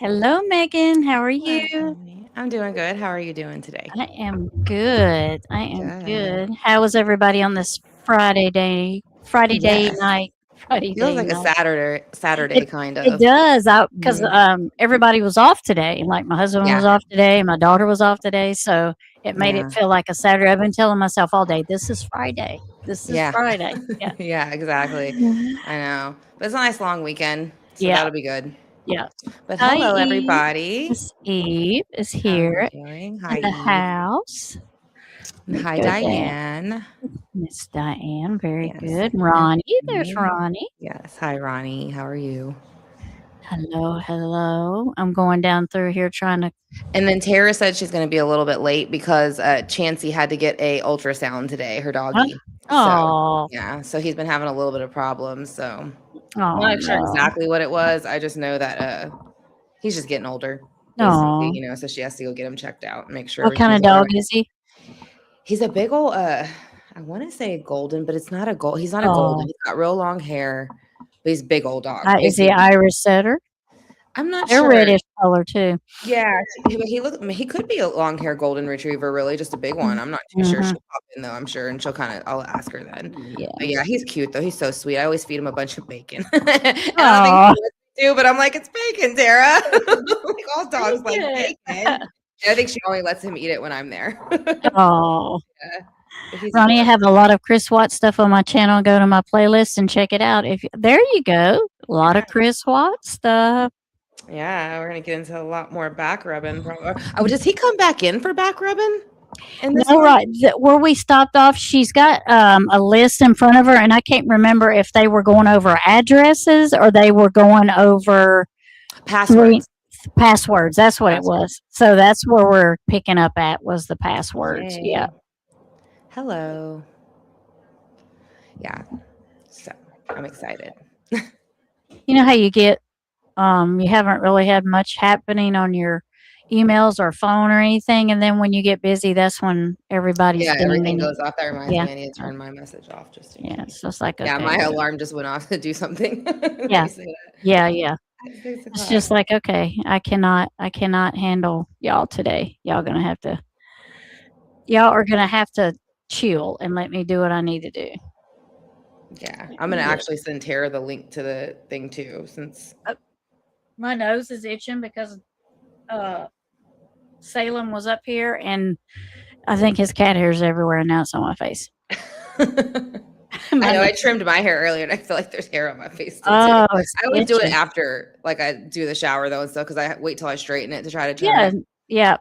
Hello, Megan. How are Hello, you? Tony. I'm doing good. How are you doing today? I am good. I am Good. good. How was everybody on this Friday day? Friday day Yes. night. Friday Feels day like a night. Saturday It kind it of. does. I because Mhm. everybody was off today. Like my husband was Yeah. off today, my daughter was off today, so it made it Yeah. feel like a Saturday. I've been telling myself all day, "This is Friday. This is Yeah. Friday." Yeah. Yeah, exactly. I know. But it's a nice long weekend, so Yeah. that'll be good. Yeah. But Hi, hello Eve. everybody. Miss Eve is How are you here doing? in Hi the Eve. house. And Let me hi go down. Diane. Miss Diane, very Yes. good. And Ronnie, there's Ronnie. Ronnie. Yes. Hi Ronnie. How are you? Hello, hello. I'm going down through here trying to. And then Tara said she's going to be a little bit late because Chansey had to get a ultrasound today, her doggy. So Oh, yeah, so he's been having a little bit of problems. So I'm oh not sure no, exactly what it was. I just know that he's just getting older, basically. no. So she has to go get him checked out and make sure What kind everything's of all dog right. is he? He's a big old I want to say a golden, but it's not a gold. He's not a golden. Oh, He's got real long hair, but he's a big old dog, is big he baby. Irish setter? I'm not They're sure. reddish color too. Yeah, he could be a long hair golden retriever, really, just a big one. I'm not too sure. Mm-hmm. She'll pop in though, I'm sure, and I'll ask her then. Yeah. But yeah, he's cute though. He's so sweet. I always feed him a bunch of bacon, and I don't think Oh, she lets me do, but I'm like, it's bacon, Tara. Like all pretty dogs like good. bacon. I think she only lets him eat it when I'm there. Oh, Yeah, but he's Ronnie, I adorable. have a lot of Chris Watts stuff on my channel. Go to my playlist and check it out. If there you go, a lot of Chris Watts stuff. Yeah, we're gonna get into a lot more back rubbing. Oh, does he come back in for back rubbing in this No, one? right. Where we stopped off, she's got a list in front of her, and I can't remember if they were going over addresses or they were going over three Passwords. passwords. That's what it Passwords. was. So that's where we're picking up at was the passwords. Yeah. Yay. Hello. Yeah. So I'm excited. You know how you get, you haven't really had much happening on your emails or phone or anything, and then when you get busy, that's when everybody's Yeah, everything dinging. goes off. That reminds Yeah. me, I need to turn my message off just in Yeah. case. So it's like, Yeah, okay. my alarm just went off to do something. They Yeah. say that Yeah. Yeah. at 6 It's o'clock. just like, okay, I cannot handle y'all today. Y'all are gonna have to chill and let me do what I need to do. Yeah, I'm gonna Yeah. actually send Tara the link to the thing too, since My nose is itching because uh Salem was up here and I think his cat hair's everywhere and now it's on my face. I My know nose. I trimmed my hair earlier and I feel like there's hair on my face still too. Oh, it's I always do it itchy. after, like I do the shower though and stuff, because I wait till I straighten it to try to trim Yeah, it. yeah,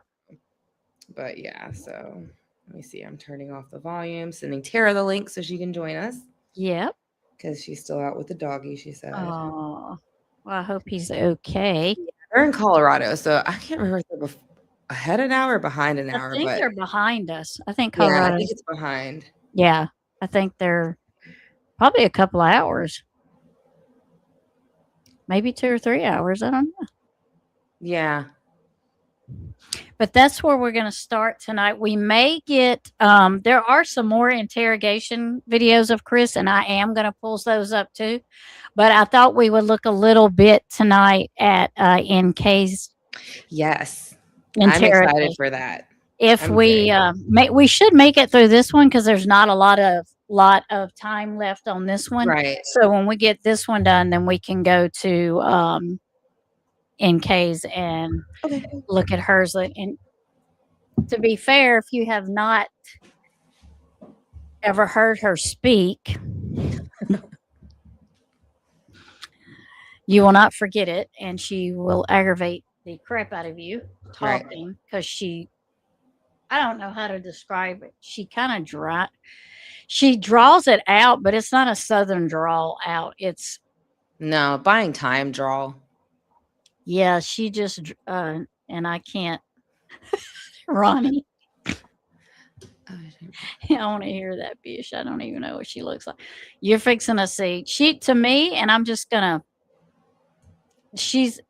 But yeah, so let me see. I'm turning off the volume, sending Tara the link so she can join us yep. because she's still out with the doggy, she said. Oh, well, I hope he's okay. They're in Colorado, so I can't remember if they're ahead an hour or behind an I hour, think but they're behind us. I think yeah, I think Colorado's, it's behind. yeah, I think they're probably a couple of hours, maybe 2 or 3 hours. I don't know. Yeah. But that's where we're going to start tonight. We may get, there are some more interrogation videos of Chris, and I am going to pull those up too. But I thought we would look a little bit tonight at NK's Yes. I'm excited interrogation. for that. If I'm very we we should make it through this one because there's not a lot of time left on this one. right. So when we get this one done, then we can go to NK's and Okay. look at hers. And to be fair, if you have not ever heard her speak, you will not forget it, and she will aggravate the crap out of you Right. talking because I don't know how to describe it. She kind of she draws it out, but it's not a southern drawl out. It's, No, buying time draw. yeah, she just, and I can't, Ronnie, I want to hear that bitch. I don't even know what she looks like. You're fixing to see. She, to me, and I'm just gonna,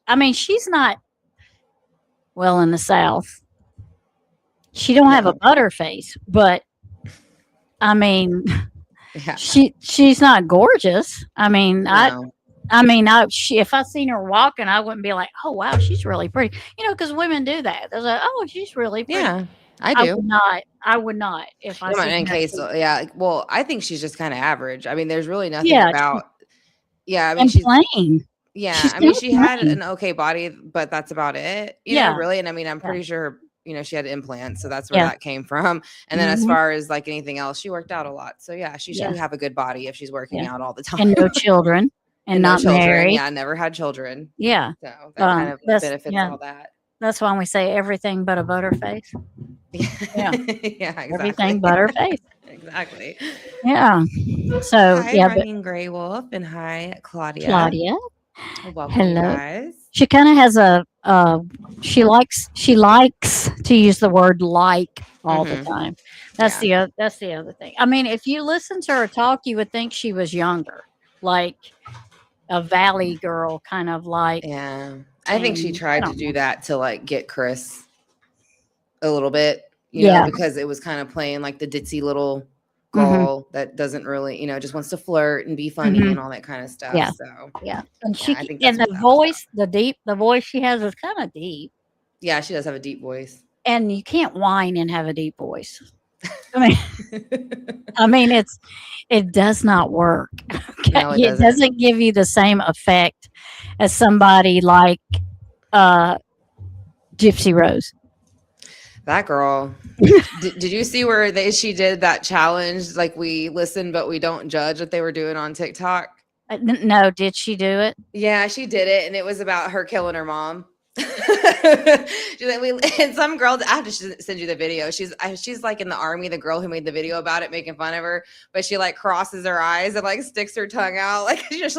I mean, she's not well in the South. She don't have a No. butter face, but I mean, Yeah. she's not gorgeous. I mean, No. I mean, if I seen her walking, I wouldn't be like, "Oh wow, she's really pretty," because women do that. They're like, "Oh, she's really pretty." Yeah, I I do. would not. I would not if I seen In her. case, yeah. Well, I think she's just kind of average. I mean, there's really nothing Yeah, about. Yeah, I mean, and plain. yeah, She's I kind mean, of she had plain. an okay body, but that's about it, Yeah, really. And I mean, I'm yeah, pretty sure, she had implants, so that's where yeah. that came from. And then as Hmm. far as like anything else, she worked out a lot. So yeah, she should Yeah, have a good body if she's working yeah. out all the time. And no children, and And no not children. married. Yeah, never had children. Yeah. So that kind of That's benefits yeah. all that. That's why we say everything but a butterface. Yeah, Yeah, everything exactly. but her face. Exactly. Yeah. So Hi, yeah, but Running Gray Wolf, and hi, Claudia. Claudia, Welcome, you hello. guys. She kind of has she likes to use the word like all the Hmm. time. Yeah. That's the other thing. I mean, if you listen to her talk, you would think she was younger, like a valley girl, kind of like. Yeah. I think she And I tried to don't do know. that to like get Chris a little bit, Yeah. because it was kind of playing like the ditzy little Hmm. girl that doesn't really, just wants to flirt and be funny Hmm. and all that kind of stuff. Yeah. So, Yeah. And yeah, I think and that's what the that was about. voice, the voice she has is kind of deep, Yeah, she does have a deep voice. and you can't whine and have a deep voice. I mean, it does not work. Okay, No, it it doesn't. doesn't give you the same effect as somebody like uh, Gypsy Rose. That girl. Did you see where she did that challenge? Like, we listen, but we don't judge, that they were doing on TikTok? No, did she do it? Yeah, she did it, and it was about her killing her mom. She's like, and some girl, I have to send you the video. She's like in the army, the girl who made the video about it, making fun of her, but she like crosses her eyes and like sticks her tongue out, like just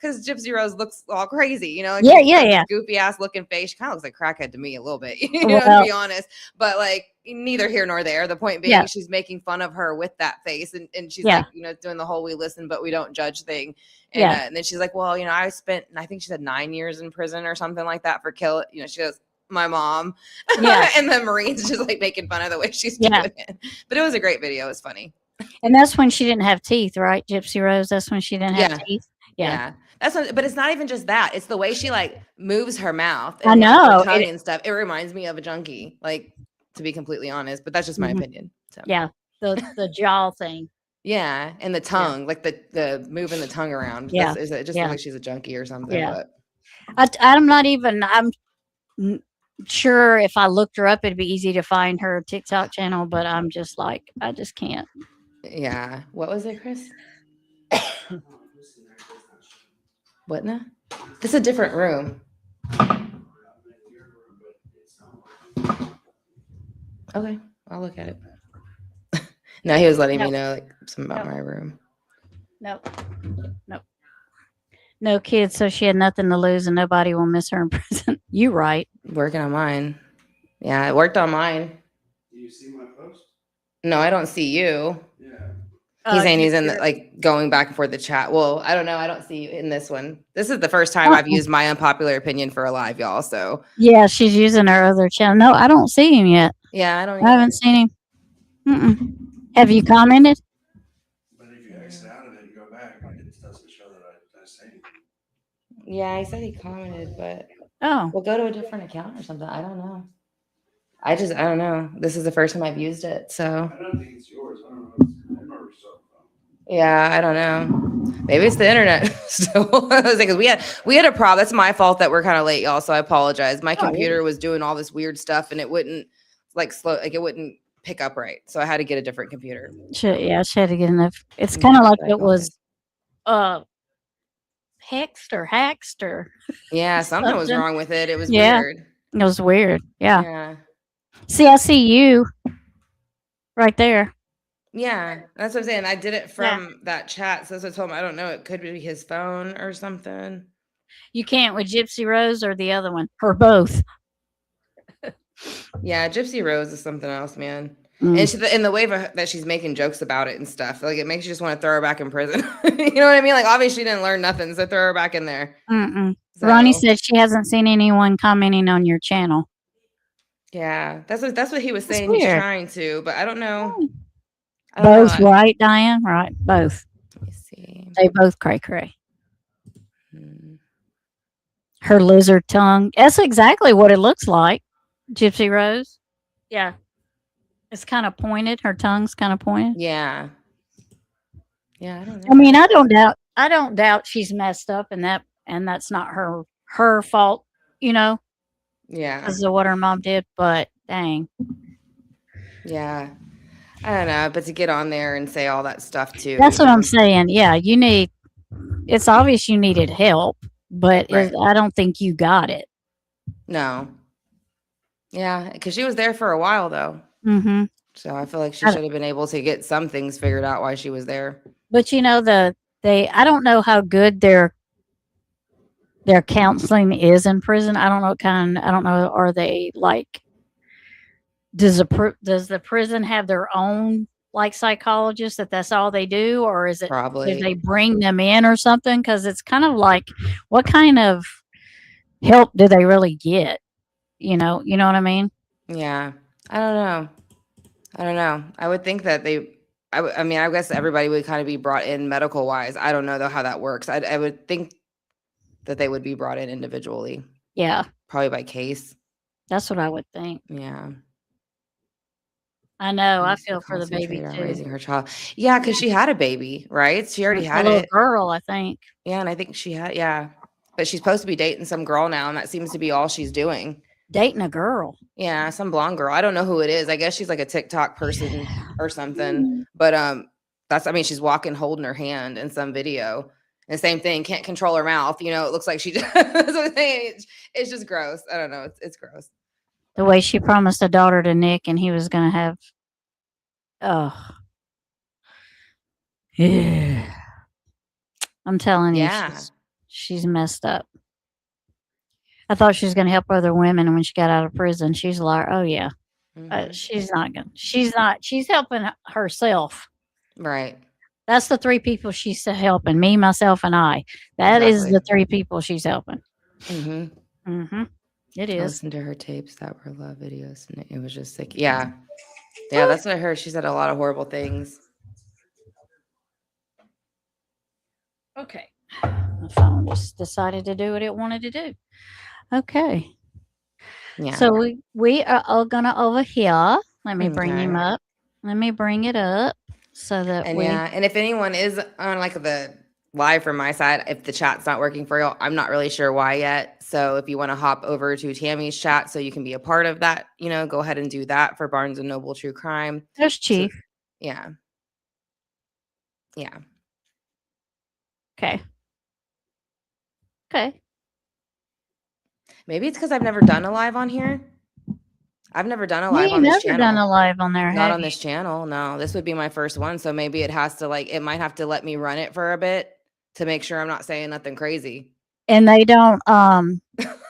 because Gypsy Rose looks all crazy, like Yeah, she's yeah, got this yeah. goofy ass looking face. She kind of looks like crackhead to me a little bit, to Well, be honest. But like, neither here nor there. The point being, yeah, she's making fun of her with that face, and she's yeah, like, doing the whole "we listen but we don't judge" thing. yeah, And then she's like, well, I think she said 9 years in prison or something like that for kill. She goes, my mom. yeah, And the Marines just like making fun of the way she's yeah. doing it. But it was a great video. It was funny. And that's when she didn't have teeth, right? Gypsy Rose. That's when she didn't have Yeah. teeth. Yeah, Yeah. But it's not even just that. It's the way she like moves her mouth I and like her know. tongue and stuff. It reminds me of a junkie, like, to be completely honest, but that's just my Mhm. opinion. So Yeah, the jaw thing. yeah. And the Yeah, tongue, like the moving the tongue around. yeah, It just looks yeah, like she's a junkie or something, yeah. but I'm not even. I'm sure if I looked her up, it'd be easy to find her TikTok channel. But I'm just like, I just can't. yeah. What was it, Chris? What now? This is a different room. Okay, I'll look at it. No, he was letting me No, know like something about no, my room. no, no, no kids. So she had nothing to lose, and nobody will miss her in prison. You right? Working on mine. Yeah, it worked on mine. Do you see my post? No, I don't see you. Yeah. He's saying he's in You're- like going back and forth the chat. Well, I don't know. I don't see you in this one. This is the first time I've used my unpopular opinion for a live, y'all. So Yeah, she's using her other channel. No, I don't see him yet. yeah, I don't I haven't seen him. Mm-mm. Have you commented? But if you exit out of it and go back, it doesn't show that I say anything. Yeah, he said he commented, but Oh, we'll go to a different account or something. I don't know. I don't know. This is the first time I've used it, so I don't think it's yours. I don't know. I remember cell phone. yeah, I don't know. Maybe it's the internet. So I was like, 'cause we had a problem. That's my fault that we're kind of late, y'all. So I apologize. My Oh, yeah. computer was doing all this weird stuff, and it wouldn't it wouldn't pick up right. So I had to get a different computer. she had to get enough. It's Yeah, kind of like I it was apologize. hacked or Yeah, something was something. wrong with it. It was Yeah, weird. it was weird. Yeah. Yeah. See, I see you right there. Yeah, that's what I'm saying. I did it Yeah. from that chat. So that's what I told him. I don't know. It could be his phone or something. You can't with Gypsy Rose or the other one or both. Yeah, Gypsy Rose is something else, man. Mm. And in the way that she's making jokes about it and stuff, like it makes you just want to throw her back in prison. You know what I mean? Like obviously she didn't learn nothing, so throw her back in there. Mm-mm. So, Ronnie said she hasn't seen anyone commenting on your channel. yeah, that's what he was That's saying. He's weird. trying to, but I don't know. I don't Both, know. right, Diane? Right, both. Let me see. They both cray cray. Mm. Her lizard tongue. That's exactly what it looks like. Gypsy Rose. Yeah. It's kind of pointed. Her tongue's kind of pointed. Yeah. Yeah, I don't I know. mean, I don't doubt she's messed up and that's not her fault, you know, Yeah. because of what her mom did, but dang. Yeah. I don't know, but to get on there and say all that stuff too, That's you what I'm know. saying. Yeah, it's obvious you needed help, but Right. I don't think you got it. No. Yeah, because she was there for a while though. Mhm. So I feel like she I should have been able to get some things figured out while she was there. But you know I don't know how good their counseling is in prison. I don't know, are they like does the prison have their own like psychologist that's all they do, or is it do Probably. they bring them in or something? Because it's kind of like what kind of help do they really get? You know what I mean? Yeah. I don't know. I don't know. I would think that I mean, I guess everybody would kind of be brought in medical wise. I don't know though how that works. I would think that they would be brought in individually, Yeah, probably by case. that's what I would think. Yeah. I know. I Needs to feel for the baby concentrate on too. raising her child. Yeah, because she had a baby, right? She already A had little it. girl, I think, Yeah, and I think she had, yeah. But she's supposed to be dating some girl now, and that seems to be all she's doing. dating a girl. Yeah, some blonde girl. I don't know who it is. I guess she's like a TikTok person or something. Mm. But that's I mean, she's walking holding her hand in some video. And same thing, can't control her mouth. You know, it looks like she just that's what I'm saying. It's just gross. I don't know. It's gross. The way she promised a daughter to Nick, and he was going to have. Oh, yeah. I'm telling you, Yeah. she's messed up. I thought she was going to help other women, and when she got out of prison, she's like, "Oh yeah, Hmm. she's not going. She's not. She's helping herself. Right. That's the three people she's helping: me, myself, and I. That is Exactly. the three people she's helping. Hmm. Mm-hmm. It I is. listened to her tapes that were love videos, and it was just like, yeah. Yeah, that's what I heard. She said a lot of horrible things. Okay. My phone just decided to do what it wanted to do. Okay. Yeah. So we are all gonna over here. Let me bring him Okay. up. Let me bring it up so that And we. yeah, and if anyone is on like the live from my side, if the chat's not working for you, I'm not really sure why yet. So if you want to hop over to Tammy's chat so you can be a part of that, go ahead and do that for Barnes and Noble True Crime. There's So Chief. yeah. Yeah. Okay. Okay. Maybe it's because I've never done a live on here. I've never done a You live ain't on this never done channel. a live on there, Not have on you? this channel. No, this would be my first one. So maybe it has to it might have to let me run it for a bit to make sure I'm not saying nothing crazy. And they don't.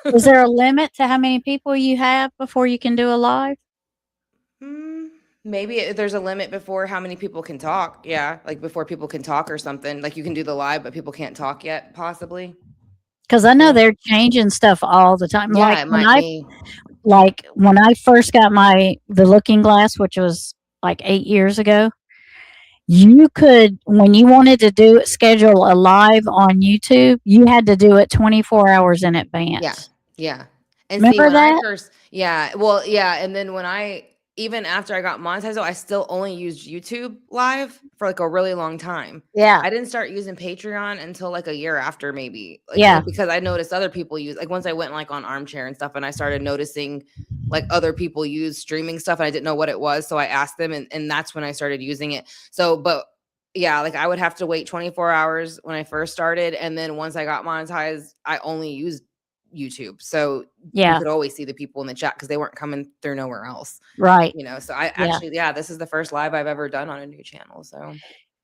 Is there a limit to how many people you have before you can do a live? Maybe there's a limit before how many people can talk. Yeah, like before people can talk or something. Like you can do the live, but people can't talk yet, possibly. Because I know Yeah. they're changing stuff all the time. Yeah, it might be. Like when I first got the looking glass, which was like 8 years ago, you could, when you wanted to schedule a live on YouTube, you had to do it 24 hours in Yeah, advance. yeah. And see, Remember when I that? first, yeah, well, yeah, and then even after I got monetized, though, I still only used YouTube Live for like a really long time. Yeah. I didn't start using Patreon until like a year after, maybe. Yeah. Because I noticed other people use, like once I went like on Armchair and stuff, and I started noticing like other people use streaming stuff, and I didn't know what it was, so I asked them, and that's when I started using it. So, but yeah, like I would have to wait 24 hours when I first started, and then once I got monetized, I only used YouTube. So you Yeah. could always see the people in the chat because they weren't coming through nowhere else. Right. So I Yeah. actually, yeah, this is the first live I've ever done on a new channel. So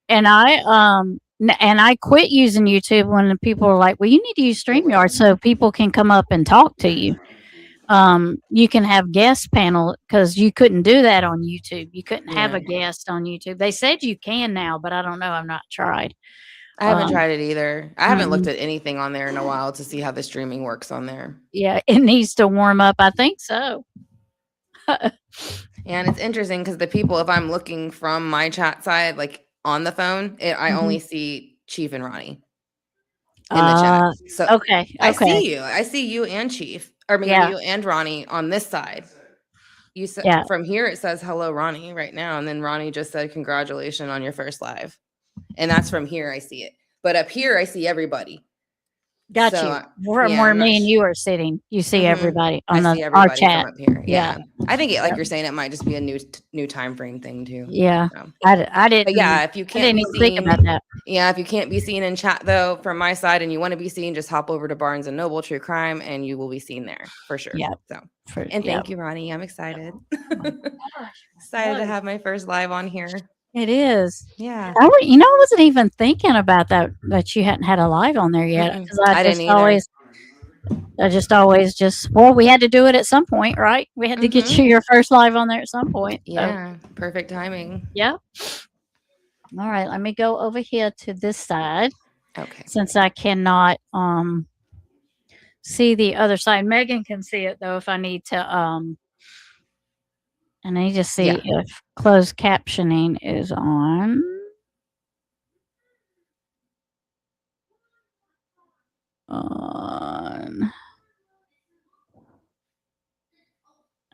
And I quit using YouTube when the people were like, "Well, you need to use StreamYard so people can come up and talk to you. You can have guest panel because you couldn't do that on YouTube. You couldn't have yeah, a guest on YouTube. They said you can now, but I don't know. I've not tried. I haven't Um, tried it either. I haven't looked mm-mm. at anything on there in a while to see how the streaming works on there. Yeah, it needs to warm up. I think so. And it's interesting because the people, if I'm looking from my chat side, like on the phone, I only see Chief and Ronnie. in the chat. So Okay. I Okay. see you. I see you and Chief. I mean, Yeah. you and Ronnie on this side. You said Yeah. from here it says hello, Ronnie, right now, and then Ronnie just said congratulations on your first live, and that's from here. I see it, but up here I see everybody. Got So, you. From yeah, where I'm not me and sh- you are sitting, you see Mhm. everybody I on see our everybody chat. from up here. Yeah. Yeah, I think it, like Yep. you're saying, it might just be a new time frame thing too. Yeah. So. I didn't. But yeah, if you I can't didn't be even think seen, about that. yeah, if you can't be seen in chat though, from my side, and you want to be seen, just hop over to Barnes and Noble True Crime, and you will be seen there for sure. Yeah. So, For, and yeah. thank you, Ronnie. I'm excited. Gosh, Excited to have my first live on here. it is. Yeah. I wasn't even thinking about that you hadn't had a live on there yet because I didn't either. well, we had to do it at some point, right? We had to get you your first live on there at some point. So, Yeah, perfect timing. yeah. All right, let me go over here to this side Okay. since I cannot see the other side. Megan can see it though if I need to I need to see Yeah. if closed captioning is on.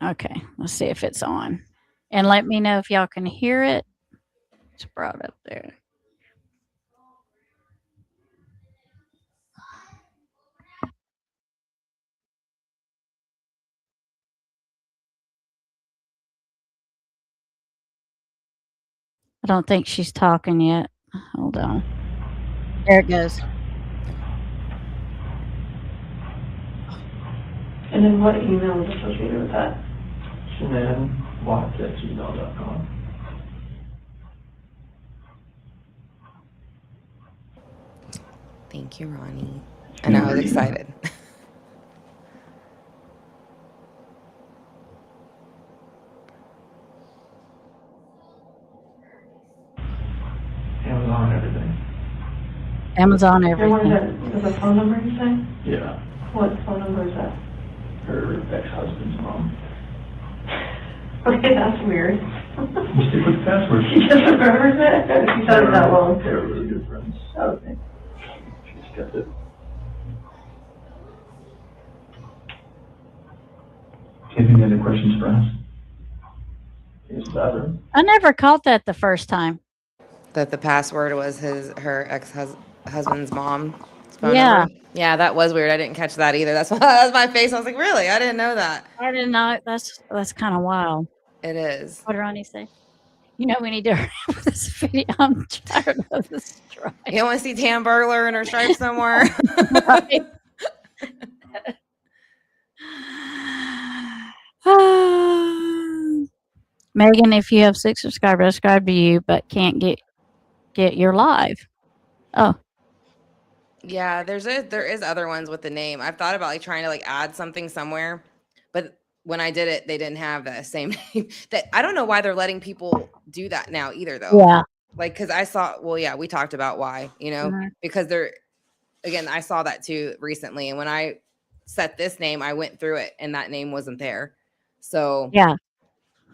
Okay, let's see if it's on. And let me know if y'all can hear it. It's brought up there. I don't think she's talking yet. Hold on. There it goes. And then what email is associated with that? ShanannWatts@gmail.com. Thank you, Ronnie. And I was excited. Amazon, everything. Amazon And what is everything. that, is a phone number you say? Yeah. What phone number is that? Her ex-husband's mom. Okay, that's weird. We'll stick with the password. She just remembers it? She said it that long. They were really good friends. Okay. She just kept it. Any other questions for us? Here's the bathroom. I never caught that the first time. That the password was her ex-husband's mom's phone Yeah. number. Yeah, that was weird. I didn't catch that either. That's my face. I was like, really? I didn't know that. I didn't know. That's kind of wild. It is. What did Ronnie say? You know we need to hurry up with this video. I'm tired of this strike. You don't want to see Tam Burglar in her stripes somewhere? Right. Megan, if you have 6 subscribers, I subscribe to you, but can't get your live. Oh, Yeah, there is other ones with the name. I've thought about like trying to like add something somewhere, but when I did it, they didn't have the same name. That I don't know why they're letting people do that now either, though. yeah. Like, because I saw, well, yeah, we talked about why, because again, I saw that too recently. And when I set this name, I went through it and that name wasn't there. So, Yeah.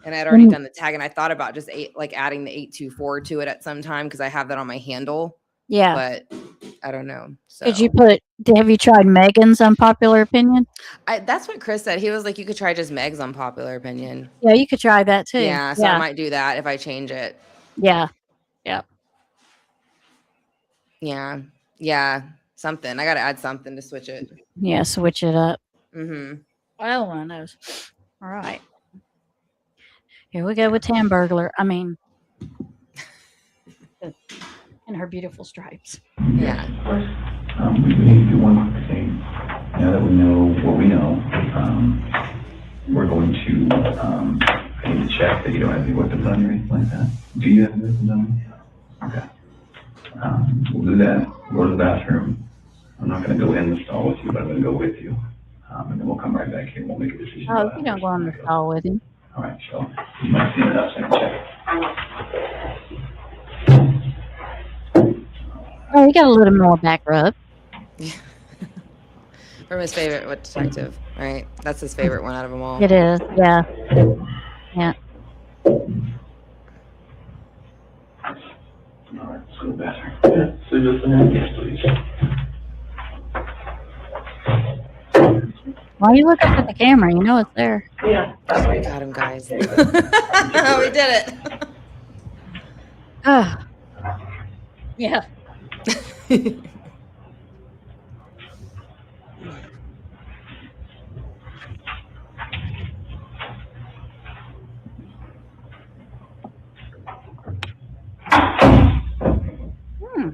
and I'd already done the tag, and I thought about just adding the 824 to it at some time because I have that on my handle. Yeah. But I don't know. So. Have you tried Megan's unpopular opinion? That's what Chris said. He was like, you could try just Meg's unpopular opinion. Yeah, you could try that too. Yeah, so I might do that if I change it. Yeah. Yeah. Yeah. Something. I got to add something to switch it. Yeah, switch it up. Mm-hmm. Well, one of those. All right. Here we go with Tam Burglar. I mean, and her beautiful stripes. Yeah. We need to do one quick thing. Now that we know what we know, we're going to, I need to check that you don't have any weapons on you or anything like that. Do you have any weapons on you? Okay. We'll do that. Go to the bathroom. I'm not going to go in the stall with you, but I'm going to go with you. And then we'll come right back here and we'll make a decision. Oh, you don't go on the stall with him. All right, so you might see it up, second check. Oh, you got a little more back rub. From his favorite detective, right? That's his favorite one out of them all. It is, yeah. Yeah. All right, let's go to the bathroom. Yeah, so just a minute. Yes, please. Why you look up at the camera? You know it's there. Yeah. We got him, guys. We did it. Oh. Yeah. Hmm.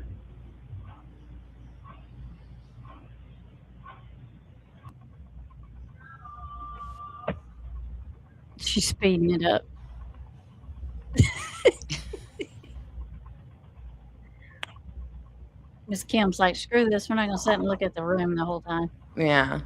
She's speeding it up. Miss Kim's like, screw this. We're not going to sit and look at the room the whole time. Yeah.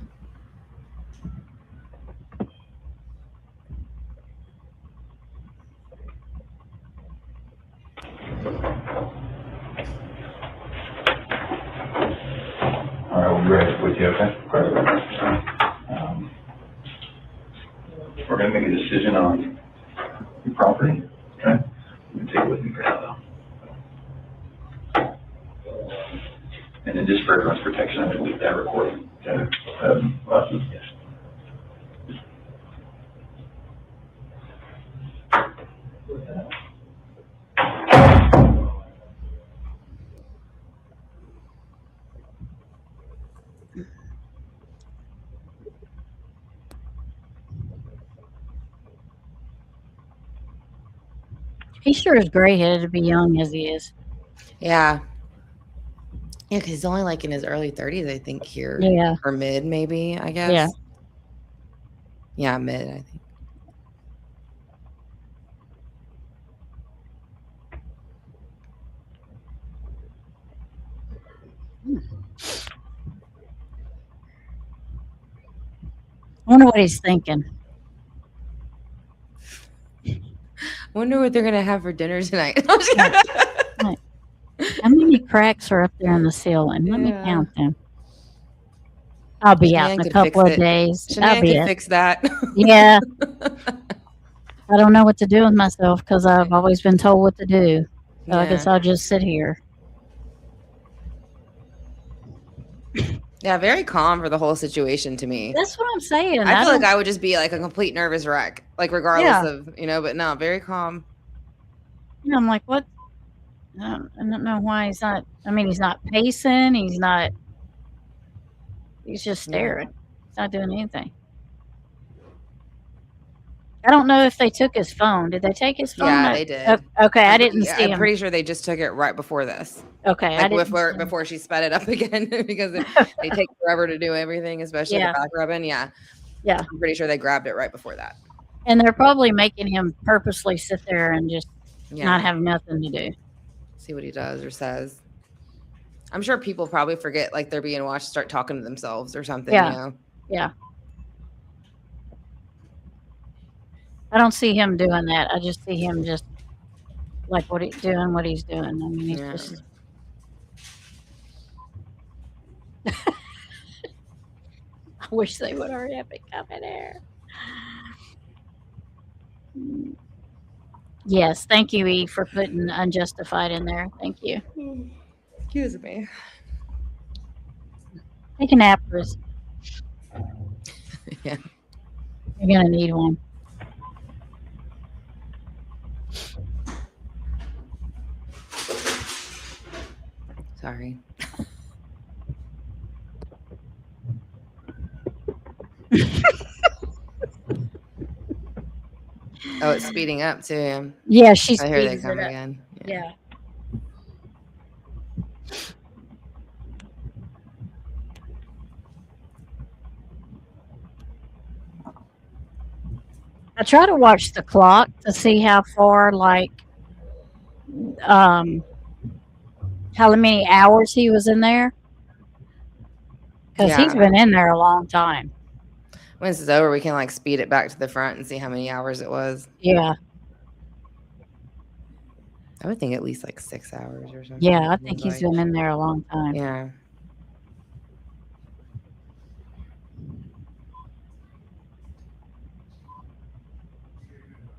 All right, we'll be right with you, okay? We're gonna make a decision on your property, okay? You can take it with me for now, though. And then just for everyone's protection, I'm gonna leave that recording, okay? Yes. He sure is gray headed to be young as he is. Yeah. Yeah, because he's only like in his early 30s, I think, here. Yeah. Or mid, maybe, I guess. Yeah. Yeah, mid, I think. I wonder what he's thinking. Wonder what they're gonna have for dinner tonight. How many cracks are up there in the ceiling? Let me Yeah. count them. I'll be out in Shanae a could couple fix of it. days. Shanae That'll be could it. fix that. Yeah. I don't know what to do with myself because I've always been told what to do. So I guess Yeah. I'll just sit here. Yeah, very calm for the whole situation to me. That's what I'm saying. I feel like don't- I would just be like a complete nervous wreck, like regardless Yeah. of, but no, very calm. I'm like, what? I don't know why he's not. I mean, he's not pacing. He's not. He's just Yeah. staring. He's not doing anything. I don't know if they took his phone. Did they take his phone? Yeah, they did. Okay, I didn't see I'm him. pretty sure they just took it right before this. Okay, I Like didn't. see him. before she sped it up again because they take forever to do everything, especially Yeah. the back rubbing. Yeah. Yeah. I'm pretty sure they grabbed it right before that. And they're probably making him purposely sit there and just Yeah. not have nothing to do. See what he does or says. I'm sure people probably forget like they're being watched, start talking to themselves or something. Yeah. Yeah. I don't see him doing that. I just see him just like what he's doing. I mean, he's Yeah. just. I wish they would hurry up and come in here. Yes, thank you, E, for putting unjustified in there. Thank you. Excuse me. Take a nap, Chris. Yeah. You're gonna need one. Sorry. Oh, it's speeding up too. Yeah, she's. I hear they come again. Yeah. I try to watch the clock to see how far, like, how many hours he was in there. Because he's Yeah. been in there a long time. When this is over, we can like speed it back to the front and see how many hours it was. Yeah. I would think at least like 6 hours or something. Yeah, I think he's been in there a long time. Yeah.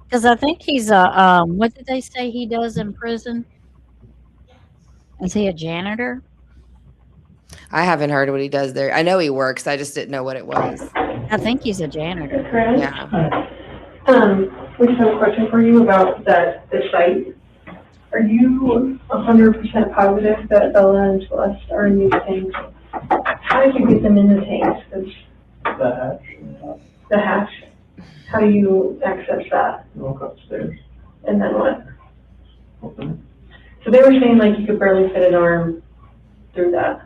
Because I think he's a, what did they say he does in prison? Is he a janitor? I haven't heard what he does there. I know he works. I just didn't know what it was. I think he's a janitor. Chris? Yeah. We just have a question for you about the site. Are you 100% positive that Bella and Celeste are in these tanks? How did you get them in the tanks? 'Cause the hatch. How do you access that? Walk upstairs. And then what? Open So they were saying like you could barely fit an arm through that.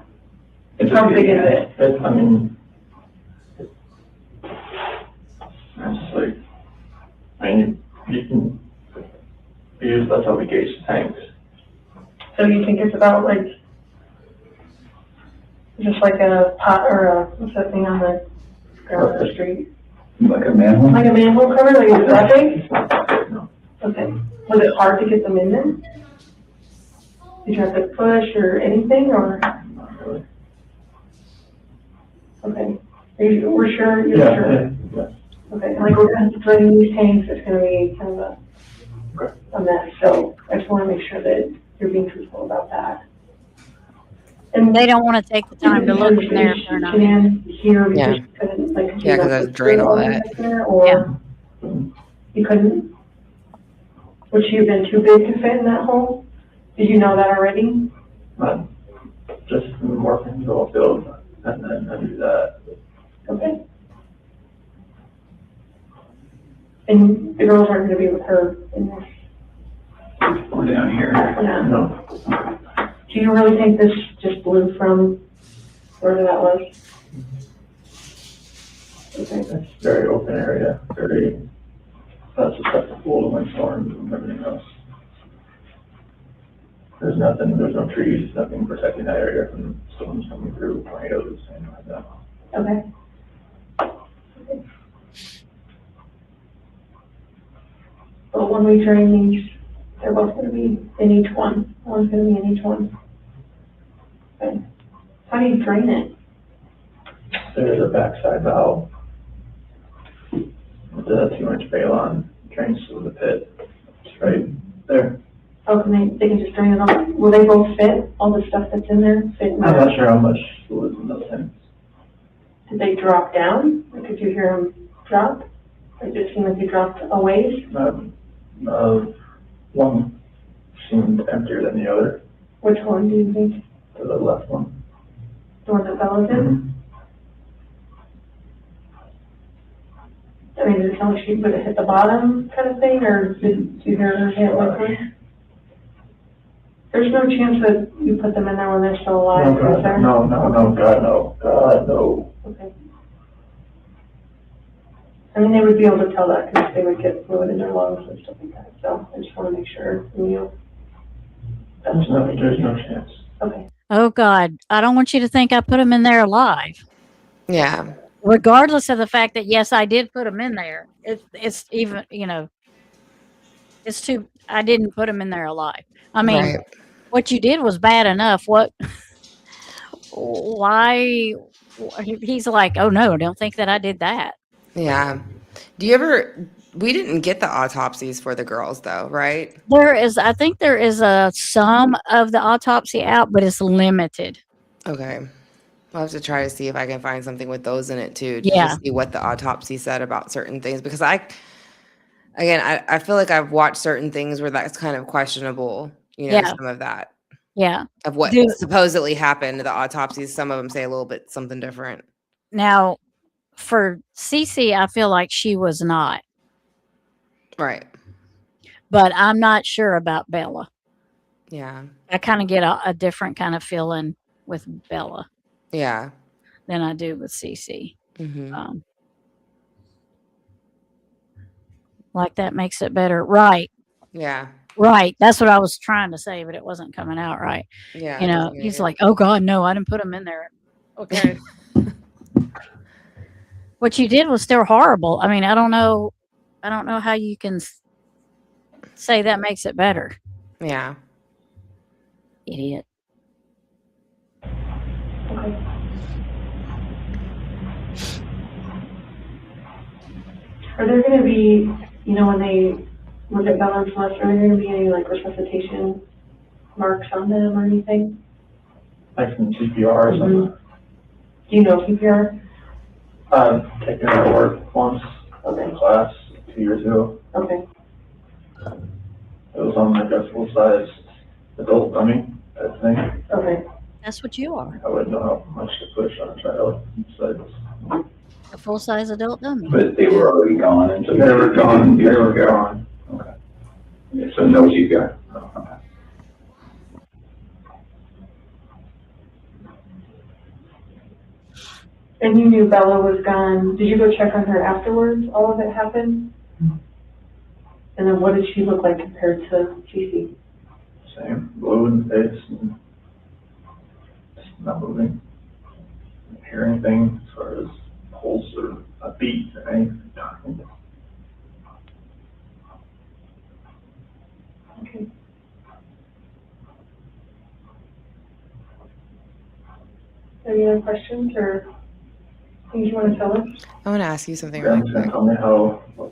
it. How big is it? I mean, it's like, you can use, that's how we gauge the tanks. So you think it's about like, just like a pot or a, what's that thing on the ground of the street? Like a manhole? Like a manhole cover, like is it that big? No. Okay. Was it hard to get them in there? Did you have to push or anything or? Not really. Okay. We're sure, you're Yeah, sure? yeah. Okay, like we're gonna drain these tanks, it's gonna be kind of Okay. a mess, so I just wanna make sure that you're being truthful about that. And They don't want to take the time to look in there if they're not. Can here, Yeah. because you couldn't, like. could you Yeah, 'cause not I was put draining all the that. in there, Or you couldn't? Would she have been too big to fit in that hole? Did you know that already? Not just more things will build and then I do that. Okay. And the girls aren't gonna be with her in this? We're down here. Yeah. No, Do you really think this just blew from wherever that was? Okay, it's very open area, very, that's susceptible to windstorms and everything else. There's nothing, there's no trees, nothing protecting that area from storms coming through, tornadoes, anything like that. okay. But when we drain these, they're both gonna be in each one. One's gonna be in each one. Okay. How do you drain it? There's a backside valve with a 2-inch bailon, drains through the pit. It's right there. Oh, they can just drain it all? Will they both fit? All the stuff that's in there fit in I'm there? not sure how much fluid's in those tanks. Did they drop down? Like, could you hear them drop? Like, it seemed like they dropped a ways? One seemed emptier than the other, Which one do you think? the left one. The one that Bella's in? I mean, did it sound like she would have hit the bottom kind of thing, or did you hear her hit like one? There's no chance that you put them in there when they're still alive, is there? No, God, no. Okay. I mean, they would be able to tell that because they would get fluid in their lungs and stuff like that, so I just want to make sure you knew. There's no chance. Okay. Oh God, I don't want you to think I put them in there alive. Yeah. Regardless of the fact that yes, I did put them in there. It's even, it's too. I didn't put them in there alive. I mean, Right. what you did was bad enough. What? Why? He's like, oh no, don't think that I did that. Yeah. We didn't get the autopsies for the girls though, right? I think there is some of the autopsy out, but it's limited. Okay. I'll have to try to see if I can find something with those in it too. Yeah. To see what the autopsy said about certain things. Because I feel like I've watched certain things where that's kind of questionable, Yeah. some of that. Yeah. Of what supposedly happened. The autopsies, some of them say a little bit something different. Now, for Cece, I feel like she was not. Right. But I'm not sure about Bella. Yeah. I kind of get a different kind of feeling with Bella Yeah. than I do with Cece. Mm-hmm. Like that makes it better. Right. Yeah. Right. That's what I was trying to say, but it wasn't coming out right. Yeah. it doesn't He's make like, oh God, no, I didn't put him in there. Okay. What you did was still horrible. I mean, I don't know how you can say that makes it better. Yeah. Idiot. Okay. Are there gonna be, when they look at Bella and Celeste, are there gonna be any like resuscitation marks on them or anything? Like some CPR or something. Do you know CPR? Taken her to work once in class 2 years ago. Okay. It was on like a full-size adult dummy type thing. Okay. That's what you are. I wouldn't know how much to push on a child. So A full size adult dummy. But they were already gone, and so. they were gone. They were gone. Okay. Yeah, so no feedback. Okay. And you knew Bella was gone. Did you go check on her afterwards? All of it happened? And then what did she look like compared to Cece? Same, blue in the face and just not moving. Didn't hear anything as far as pulse or a beat or anything. Okay. Any other questions or things you want to tell us? I want to ask you something really Grant's gonna quick. tell me how.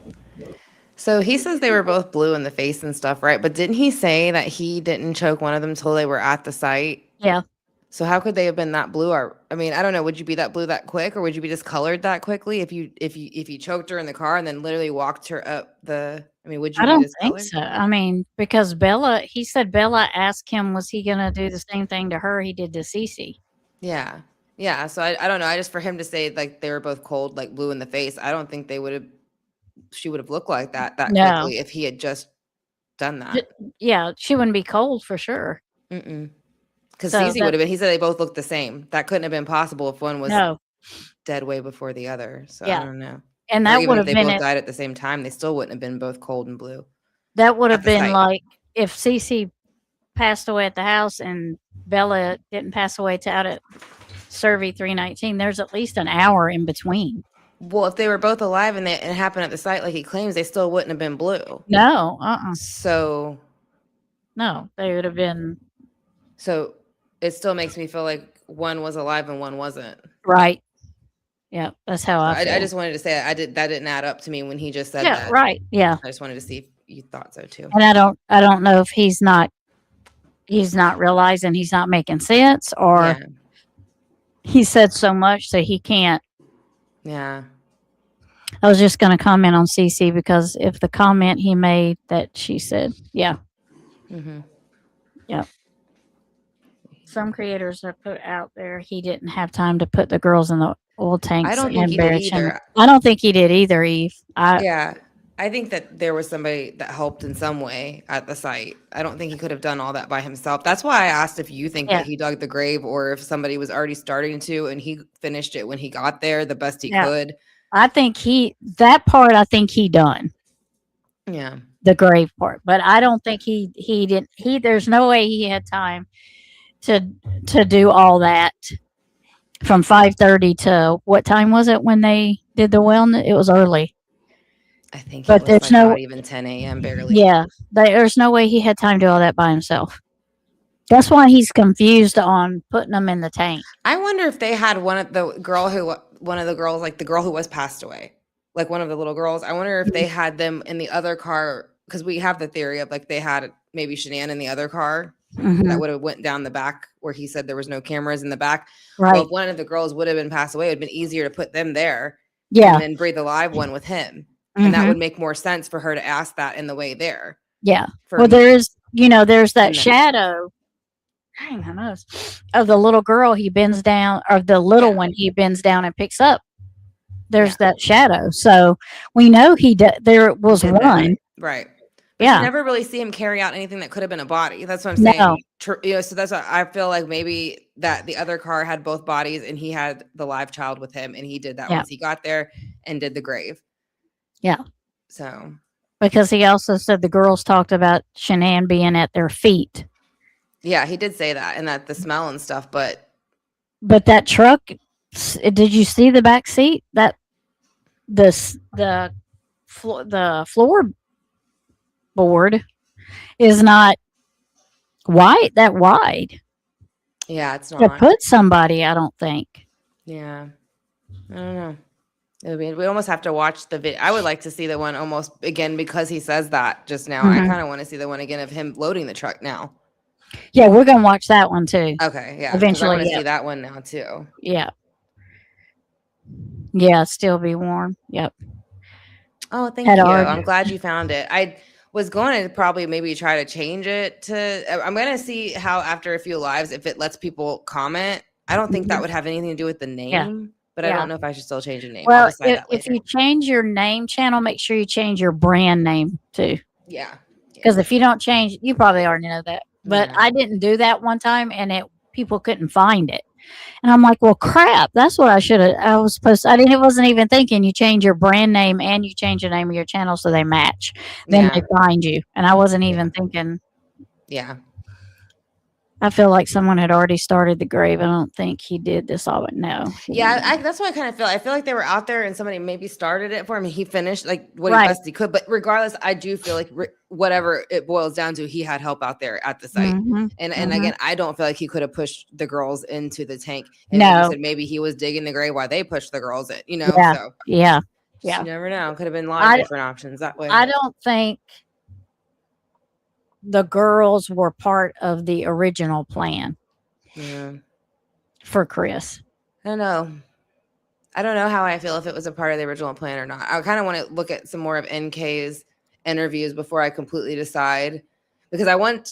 So he says they were both blue in the face and stuff, right? But didn't he say that he didn't choke one of them till they were at the site? Yeah. So how could they have been that blue? Or I mean, I don't know. Would you be that blue that quick, or would you be discolored that quickly if you choked her in the car and then literally walked her up the? I mean, would you I be don't think discolored? so. I mean, because he said Bella asked him, was he going to do the same thing to her he did to Cece? Yeah, yeah. So I don't know. I just for him to say like they were both cold, like blue in the face. I don't think they would have. She would have looked like that No. quickly if he had just done that. Yeah, she wouldn't be cold for sure. Because So Cece that- would have been. He said they both looked the same. That couldn't have been possible if one was No. dead way before the other. So Yeah. I don't know. And Or that even would if have they been both it. died at the same time, they still wouldn't have been both cold and blue. That would have at the been site. like if Cece passed away at the house and Bella didn't pass away to out at Survey 319. There's at least an hour in between. Well, if they were both alive and it happened at the site like he claims, they still wouldn't have been blue. No, So no, they would have been it still makes me feel like one was alive and one wasn't. right. Yeah, that's how I feel. I just wanted to say that didn't add up to me when he just said yeah, that. right. Yeah. I just wanted to see if you thought so too. And I don't know if he's not realizing he's not making sense or Yeah. he said so much that he can't. Yeah. I was just going to comment on CC because if the comment he made that she said, yeah, Mm-hmm. some creators have put out there he didn't have time to put the girls in the oil tanks. I don't think and he bury did them. either. I don't think he did either, Eve. Yeah. I think that there was somebody that helped in some way at the site. I don't think he could have done all that by himself. That's why I asked if you think Yeah. that he dug the grave or if somebody was already starting to and he finished it when he got there the best he Yeah. could. I think that part I think he done. Yeah. The grave part, but I don't think he didn't. There's no way he had time to do all that from 5:30 to what time was it when they did the wellness? It was early. I think But it was there's like no- not even 10 a.m. barely. Yeah, there's no way he had time to do all that by himself. That's why he's confused on putting them in the tank. I wonder if they had one of the girls, like the girl who was passed away, like one of the little girls. I wonder if they had them in the other car because we have the theory of like they had maybe Shanann in the other car Mhm. that would have went down the back where he said there was no cameras in the back. Right? Well, if one of the girls would have been passed away, it would have been easier to put them there Yeah. and then breathe the live one with him. And that Mhm. would make more sense for her to ask that in the way there. Yeah. For Well, me. there's that And then- shadow. Dang, my nose of the little girl he bends down, or the little Yeah. one he bends down and picks up. There's Yeah. that shadow, so we know there was Did that. one. Right. But Yeah. you never really see him carry out anything that could have been a body. That's what I'm No. saying. So that's what I feel like maybe that the other car had both bodies and he had the live child with him and he did that Yeah. once he got there and did the grave. Yeah. So Because he also said the girls talked about Shanann being at their feet. yeah, he did say that and that the smell and stuff, but But that truck, did you see the back seat? That the floorboard is not that wide yeah, it's to not. put somebody. I don't think. Yeah. I don't know. We almost have to watch the video. I would like to see the one almost again because he says that just now. I Mhm. kind of want to see the one again of him loading the truck now. Yeah, we're gonna watch that one too. Okay, yeah. 'cause Eventually, I want to yeah. see that one now too. Yeah. Yeah, still be warm. Yep. Oh, thank Had you. already- I'm glad you found it. I was going to probably maybe try to change it to. I'm going to see how after a few lives if it lets people comment. I don't think that would have anything to do with the name, but I Yeah. don't know if I should still change the name. I'll Well, decide that if later. you change your name channel, make sure you change your brand name too. Yeah. Because if you don't change, you probably already know that. But Yeah. I didn't do that one time, and people couldn't find it. And I'm like, well, crap. That's what I should have. I was supposed. I didn't. It wasn't even thinking. You change your brand name and you change the name of your channel so they match. Then Yeah. they find you. And I wasn't even thinking. Yeah. I feel like someone had already started the grave. I don't think he did this all, but no. he Yeah, didn't. that's what I kind of feel. I feel like they were out there and somebody maybe started it for him. And he finished like what Right. he best he could. But regardless, I do feel like whatever it boils down to, he had help out there at the site. Mhm, And mhm. again, I don't feel like he could have pushed the girls into the tank. And like you No. said, maybe he was digging the grave while they pushed the girls in. You know, Yeah. so Yeah. just Yeah. you never know. Could have been a lot of different options that way. I don't think the girls were part of the original plan Yeah. for Chris. I don't know. I don't know how I feel if it was a part of the original plan or not. I kind of want to look at some more of NK's interviews before I completely decide, because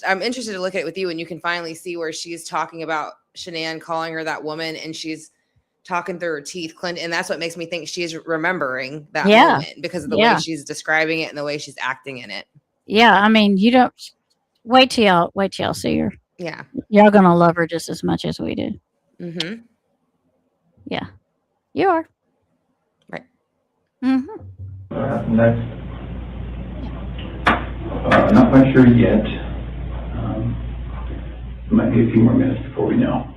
I'm interested to look at it with you, and you can finally see where she's talking about Shanann calling her that woman, and she's talking through her teeth, Clint, and that's what makes me think she's remembering that Yeah. moment because of the Yeah. way she's describing it and the way she's acting in it. Yeah, I mean, you don't wait till y'all see her. Yeah. Y'all gonna love her just as much as we do. Mm-hmm. Yeah, you are. Right. Mm-hmm. What happened next? Not quite sure yet. Might be a few more minutes before we know.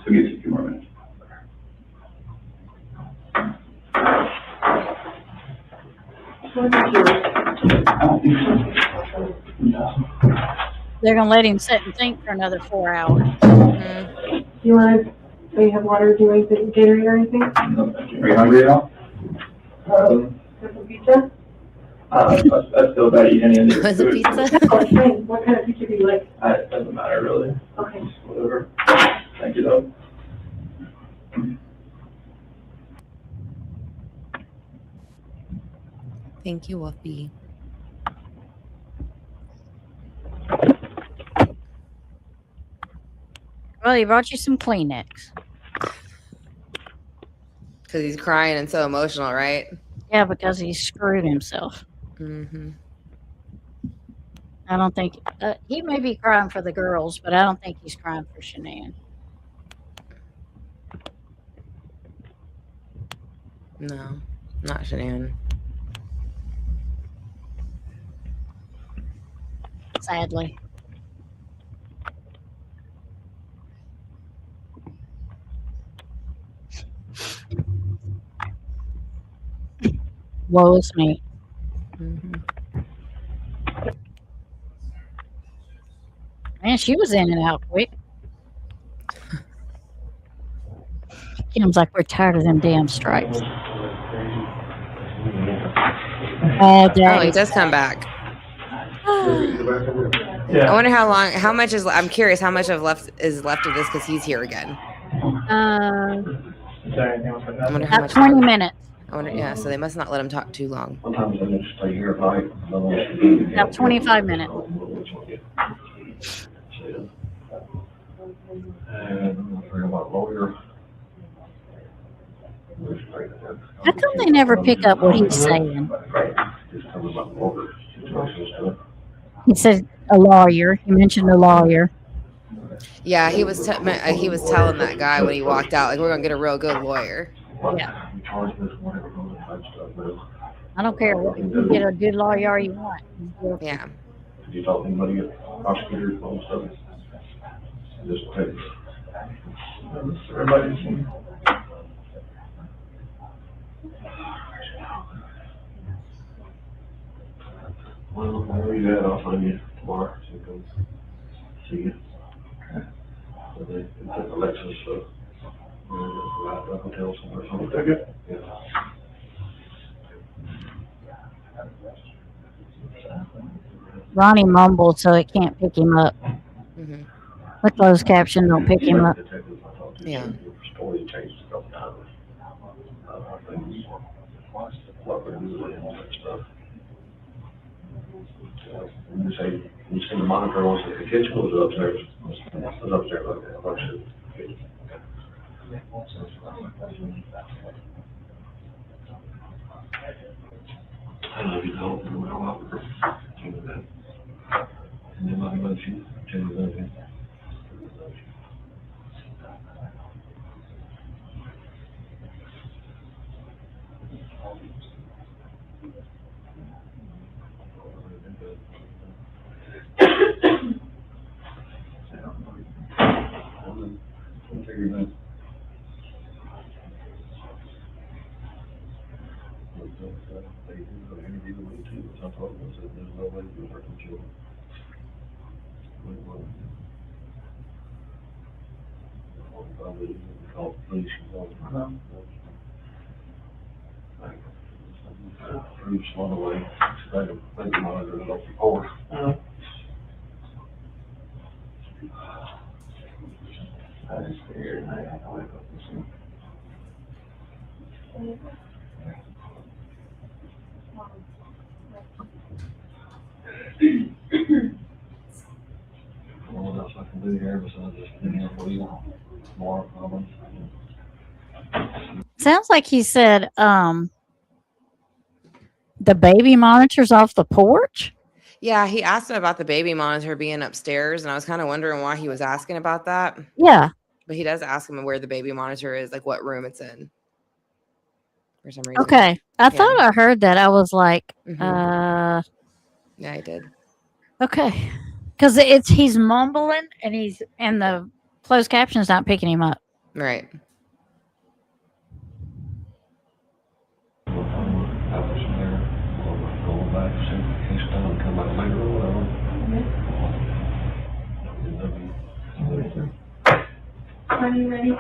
So give us a few more minutes. What is yours? I don't think so. No. They're gonna let him sit and think for another 4 hours. Mm-hmm. Do you want to, you have water, do you want to Gatorade or anything? No, thank you. Are you hungry at all? Have some pizza? I still gotta eat any of this Was it food. pizza? Oh, it's fine. What kind of pizza do you like? It doesn't matter really. Okay. Just whatever. Thank you though. Thank you, Wolfie. Well, he brought you some Kleenex. Because he's crying and so emotional, right? Yeah, because he screwed himself. Mm-hmm. I don't think he may be crying for the girls, but I don't think he's crying for Shanann. No, not Shanann. Sadly. Woe is me. Mm-hmm. Man, she was in and out quick. Kim's like, we're tired of them damn strikes. Oh, Oh, he dang. does come back. I Yeah. wonder how much is. I'm curious how much is left of this because he's here again. Is there anything else right I now? wonder how About much. 20 minutes. I wonder. Yeah, so they must not let him talk too long. Sometimes I just stay here at night. About 25 minutes. And I'm afraid about lawyer. How come they never pick up what he's saying? Just tell me about lawyer situations to it. He said a lawyer. He mentioned a lawyer. Yeah, he was telling that guy when he walked out, like, we're gonna get a real good lawyer. Yeah. You charge this, whatever, all that type stuff, but I don't care. You get a good lawyer you want. Yeah. did you talk to anybody at prosecutors, all that stuff? Just take. Everybody's. Well, I'll leave that off on you tomorrow, so you can see you. So they, it's Alexis, so, the hotel somewhere, something. Okay. Yeah. Ronnie mumbled so it can't pick him up. Mm-hmm. The closed caption don't pick him up. Yeah. we changed it a couple times. I think we what we're doing and all that stuff. You say, you see the monitor was in the kitchen, or was it upstairs? It was upstairs, okay, upstairs. I don't know if you know, we're all out for that. And then my motion, change the motion. Proofs on the way, I think the monitor is off the cord. I just figured, I had to wake up this one. What else I can do here besides just sitting here for you? More problems. Sounds like he said the baby monitor's off the porch. Yeah, he asked him about the baby monitor being upstairs, and I was kind of wondering why he was asking about that. Yeah. But he does ask him where the baby monitor is, like what room it's in. For some reason. Okay. I thought I heard that. I was like, Yeah, I did. okay. Because he's mumbling and the closed caption's not picking him up. Right. Are you ready?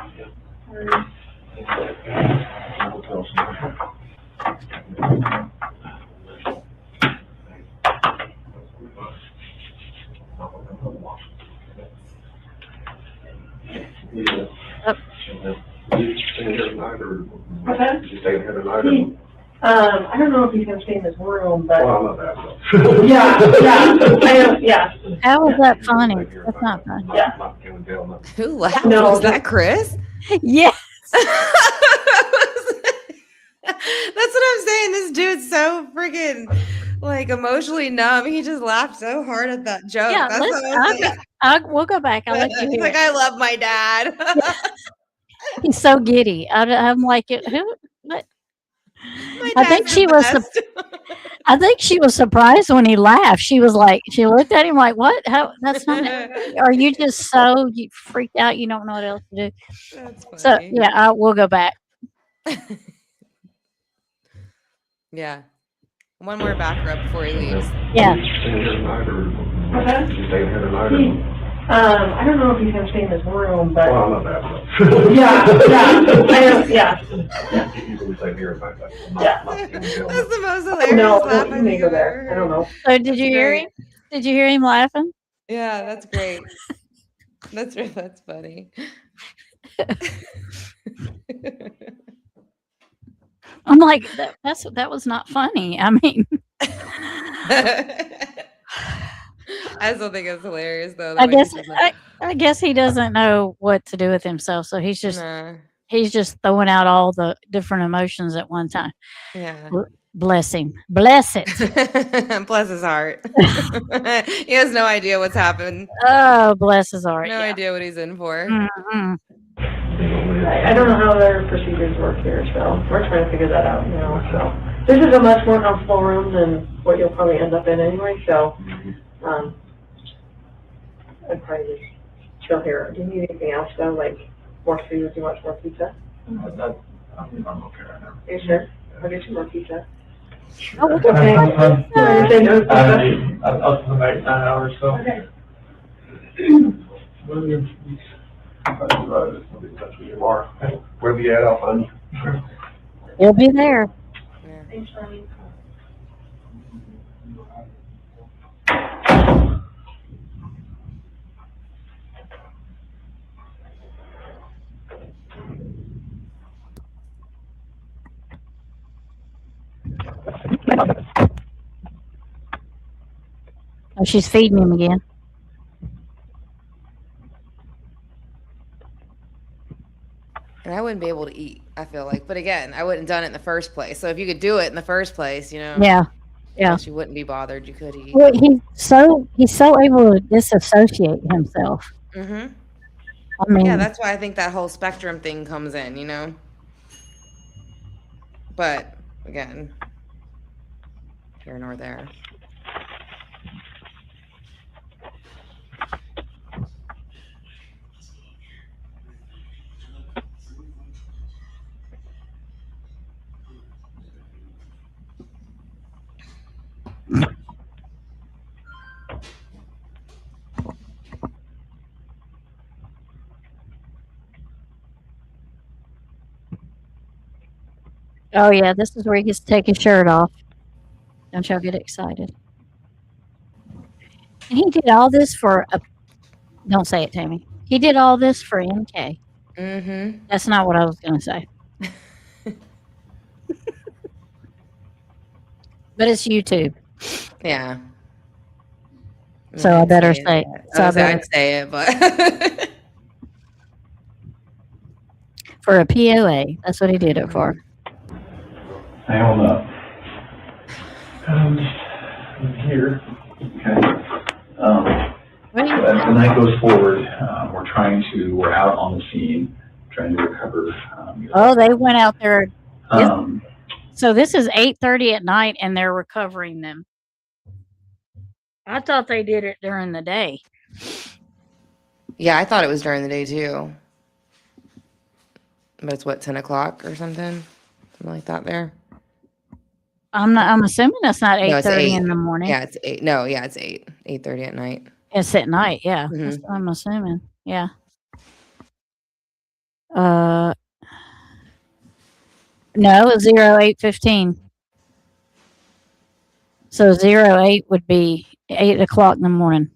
I don't know if he's gonna stay in his room, but. Well, I'm not that. Yeah. How was that funny? That's not funny. Yeah. Who laughed? No. Was that Chris? Yes. That's what I'm saying. This dude's so freaking like emotionally numb. He just laughed so hard at that joke. Yeah, That's what I'm saying. we'll go back. I'll let you He's hear like, it. I love my dad. He's so giddy. I'm like, who? What? My I think dad's she the was. best. I think she was surprised when he laughed. She was like, she looked at him like, "What? How? That's not. Are you just so you freaked out? You don't know what else to do." That's funny. So yeah, we'll go back. Yeah. One more back rub before he leaves. Yeah. I don't know if he's gonna stay in his room, but. Well, I'm not that. Yeah. Usually stay here and back. That's the most hilarious No, laugh you I've may go ever there. I heard. don't know. So did you hear Great. him? Did you hear him laughing? Yeah, that's great. That's funny. I'm like, that was not funny. I mean, I still think it's hilarious though. the I way he guess says that. I guess he doesn't know what to do with himself, so he's just throwing out all the different emotions at one time. Yeah. Bless him. Bless it. Bless his heart. He has no idea what's happened. Oh, bless his heart. No yeah. idea what he's in for. Mhm. I don't know how their procedures work here, so we're trying to figure that out, so. This is a much more comfortable room than what you'll probably end up in anyway, so, I'd probably just chill here. Do you need anything else though, like more food? Do you want some more pizza? I'm okay right now. Are you sure? I'll get you more pizza. Oh, Okay. You say no pizza? Up to the night, 9 hours, so. Okay. I'll be in touch with you tomorrow. Wherever you at, I'll find you. He'll be there. Yeah. Thanks, Ronnie. Oh, she's feeding him again. And I wouldn't be able to eat, I feel like. But again, I wouldn't have done it in the first place. So if you could do it in the first place, you know, Yeah. I Yeah. guess you wouldn't be bothered. You could eat. Well, he's so able to disassociate himself. Mm-hmm. I mean, Yeah, that's why I think that whole spectrum thing comes in, you know? But again, here nor there. oh yeah, this is where he gets to take his shirt off. Don't y'all get excited? And he did all this for a. Don't say it, Tammy. He did all this for MK. Mm-hmm. That's not what I was going to say. But it's YouTube, Yeah. so I better say. So I I'd better say it, but for a POA. That's what he did it for. I own up. I'm here. Okay. What do So you- as the night goes forward, we're out on the scene, trying to recover. Oh, they went out there. Um, So this is 8:30 at night, and they're recovering them. I thought they did it during the day. yeah, I thought it was during the day too. But it's what, 10 o'clock or something? Something like that there. I'm assuming it's not No, it's 8:30 8. in the morning. Yeah, it's 8. No, yeah, it's 8. 8:30 at night. It's at night. Yeah, Mhm. that's what I'm assuming. Yeah. No, it's 08:15. So 08 would be 8 o'clock in the morning.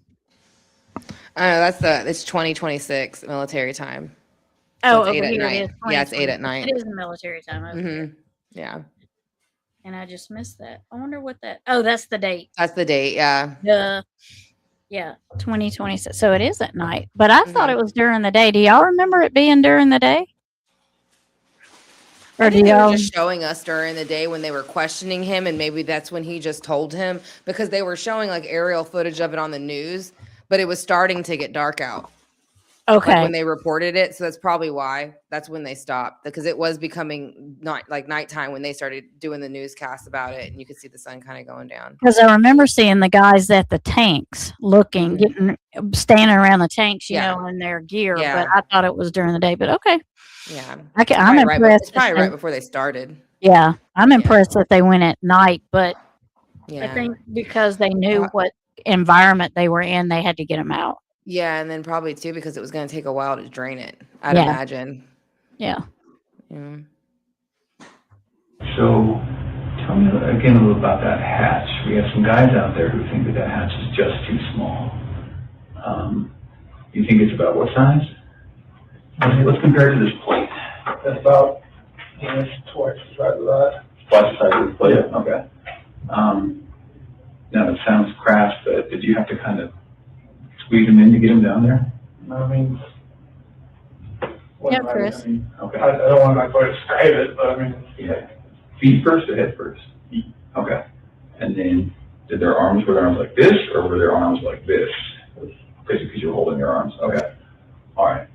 I don't know, it's 2026 military time. Oh, it's 8 over at here night. it is. Yeah, it's 8 at 2026. night. It is military time. Over here. Mm-hmm. Yeah. And I just missed that. I wonder what that. Oh, that's the date. That's the date, yeah. Yeah, 2026. So it is at night. But I thought Mhm. it was during the day. Do y'all remember it being during the day? Or I do think they were y'all? just showing us during the day when they were questioning him, and maybe that's when he just told him, because they were showing like aerial footage of it on the news, but it was starting to get dark out. Like Okay. when they reported it, so that's probably why. That's when they stopped, because it was becoming not like nighttime when they started doing the newscast about it, and you could see the sun kind of going down. Because I remember seeing the guys at the tanks looking, standing around the tanks, you Yeah. know, in their gear. Yeah. But I thought it was during the day. But okay. Yeah, I'm Probably right, impressed. it's probably that right before they started. Yeah. I'm impressed that they went at night. But Yeah, I think because they knew what environment they were in, they had to get them out. yeah, and then probably too because it was going to take a while to drain it. I'd Yeah. imagine. Yeah. Yeah. So, tell me again a little about that hatch. We have some guys out there who think that that hatch is just too small. You think it's about what size? Let's compare it to this plate. That's about, it's twice the size of that. Twice the size of the plate? Okay. Now, it sounds crass, but did you have to kind of squeeze them in to get them down there? I mean. Yeah, Chris. I mean, Okay. I don't want to like describe it, but I mean. Yeah. Feet first or head first? Feet. Okay. And then, were their arms like this, or were their arms like this? Because you're holding your arms. Okay. All right.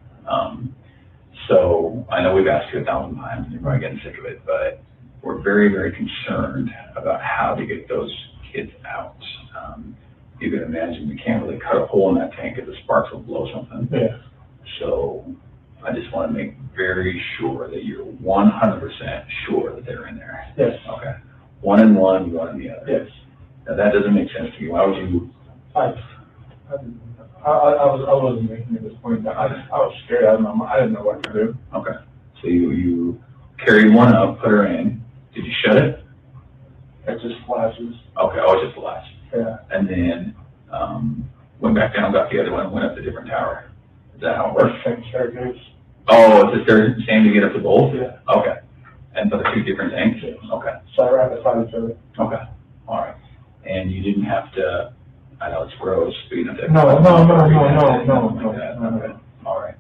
So I know we've asked you 1,000 times, and you're probably getting sick of it, but we're very, very concerned about how to get those kids out. You can imagine we can't really cut a hole in that tank because the sparks will blow something. Yeah. So I just want to make very sure that you're 100% sure that they're in there. Yes. Okay. One in one, one in the other. Yes. Now that doesn't make sense to me. Why would you? I wasn't making it at this point. I was scared. I didn't know what to do. Okay. So you carried one up, put her in. Did you shut it? It just flashes. Okay. Oh, it's just a latch. Yeah. And then went back down, got the other one, went up the different tower. Is that how it works? Same staircase. Oh, it's the same to get up to both? Yeah. Okay. And for the two different tanks? Okay. So right beside each other. Okay. All right. And you didn't have to I know it's gross, but you know. No. All right.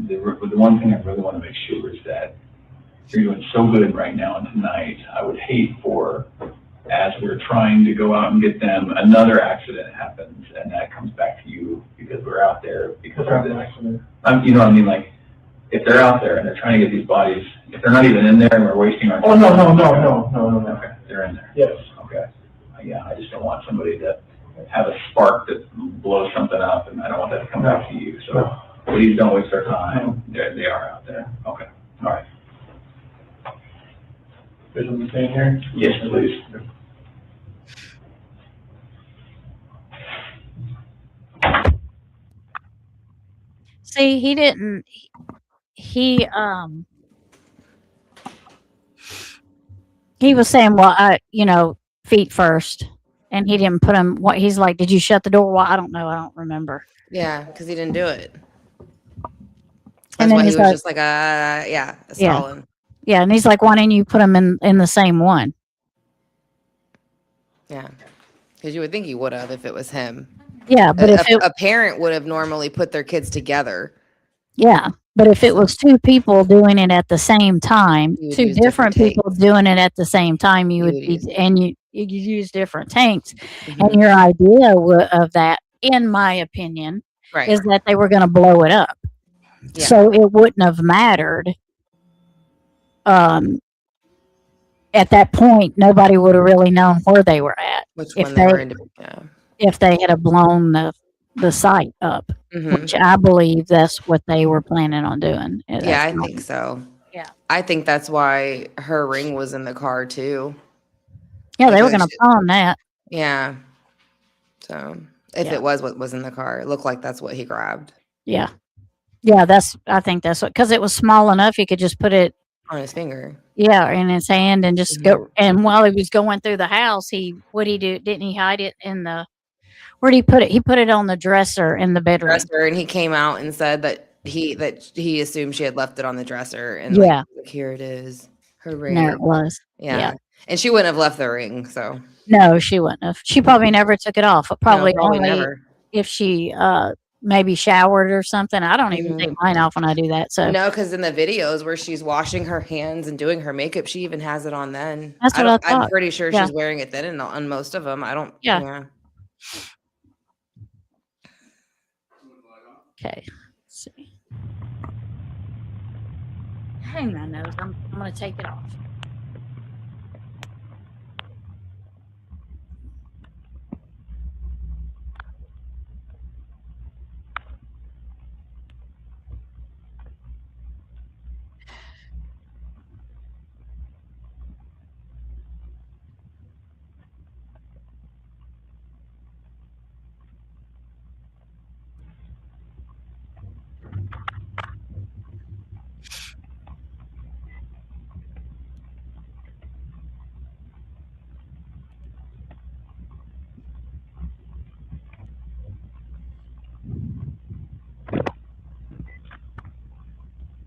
The one thing I really want to make sure is that you're doing so good right now and tonight. I would hate for, as we're trying to go out and get them, another accident happens and that comes back to you because we're out there because of this. You know what I mean? Like, if they're out there and they're trying to get these bodies, if they're not even in there and we're wasting our time. Oh, no. Okay, they're in there. Yes. Okay. Yeah, I just don't want somebody to have a spark that blows something up, and I don't want that to come back to you. So please don't waste our time. They are out there. Okay. All right. Vision staying here? Yes, please. See, he didn't. He was saying, well, feet first, and he didn't put him. What he's like? Did you shut the door? Well, I don't know. I don't remember. Yeah, because he didn't do it. And That's then why he he's was like, just like, yeah, stalling. Yeah, and he's like, why didn't you put him in the same one? Yeah, because you would think he would have if it was him. Yeah, but A parent would have normally put their kids together. Yeah, but if it was two people doing it at the same time, You would two use different different people doing it at the same time, you would use- you use different tanks. Mhm. And your idea of that, in my opinion, Right. is that they were going to blow it up, Yeah. so it wouldn't have mattered. At that point, nobody would have really known where they were at Which if one they were in? Yeah. if they had have blown the site up, Mhm. which I believe that's what they were planning on doing. Yeah, I think so. Yeah. I think that's why her ring was in the car too. Yeah, they were Because going to pawn that. Yeah. So if Yeah. it was what was in the car, it looked like that's what he grabbed Yeah. Yeah, I think that's what, because it was small enough, he could just put it, on his finger. in his hand and just go. And while he was going through the house, what'd he do? Didn't he hide it where'd he put it? He put it on the dresser in the bedroom. Dresser, and he came out and said that he assumed she had left it on the dresser, and Yeah. like, here it is, her ring. There it was. Yeah. Yeah. And she wouldn't have left the ring, so No, she wouldn't have. She probably never took it off. Probably, only never. if she maybe showered or something. I don't even take mine off when I do that. So No, because in the videos where she's washing her hands and doing her makeup, she even has it on then. That's what I I'm thought. pretty sure Yeah. she's wearing it then, and on most of them, I don't. Yeah. Okay. Let's see. Hang on, nose. I'm going to take it off.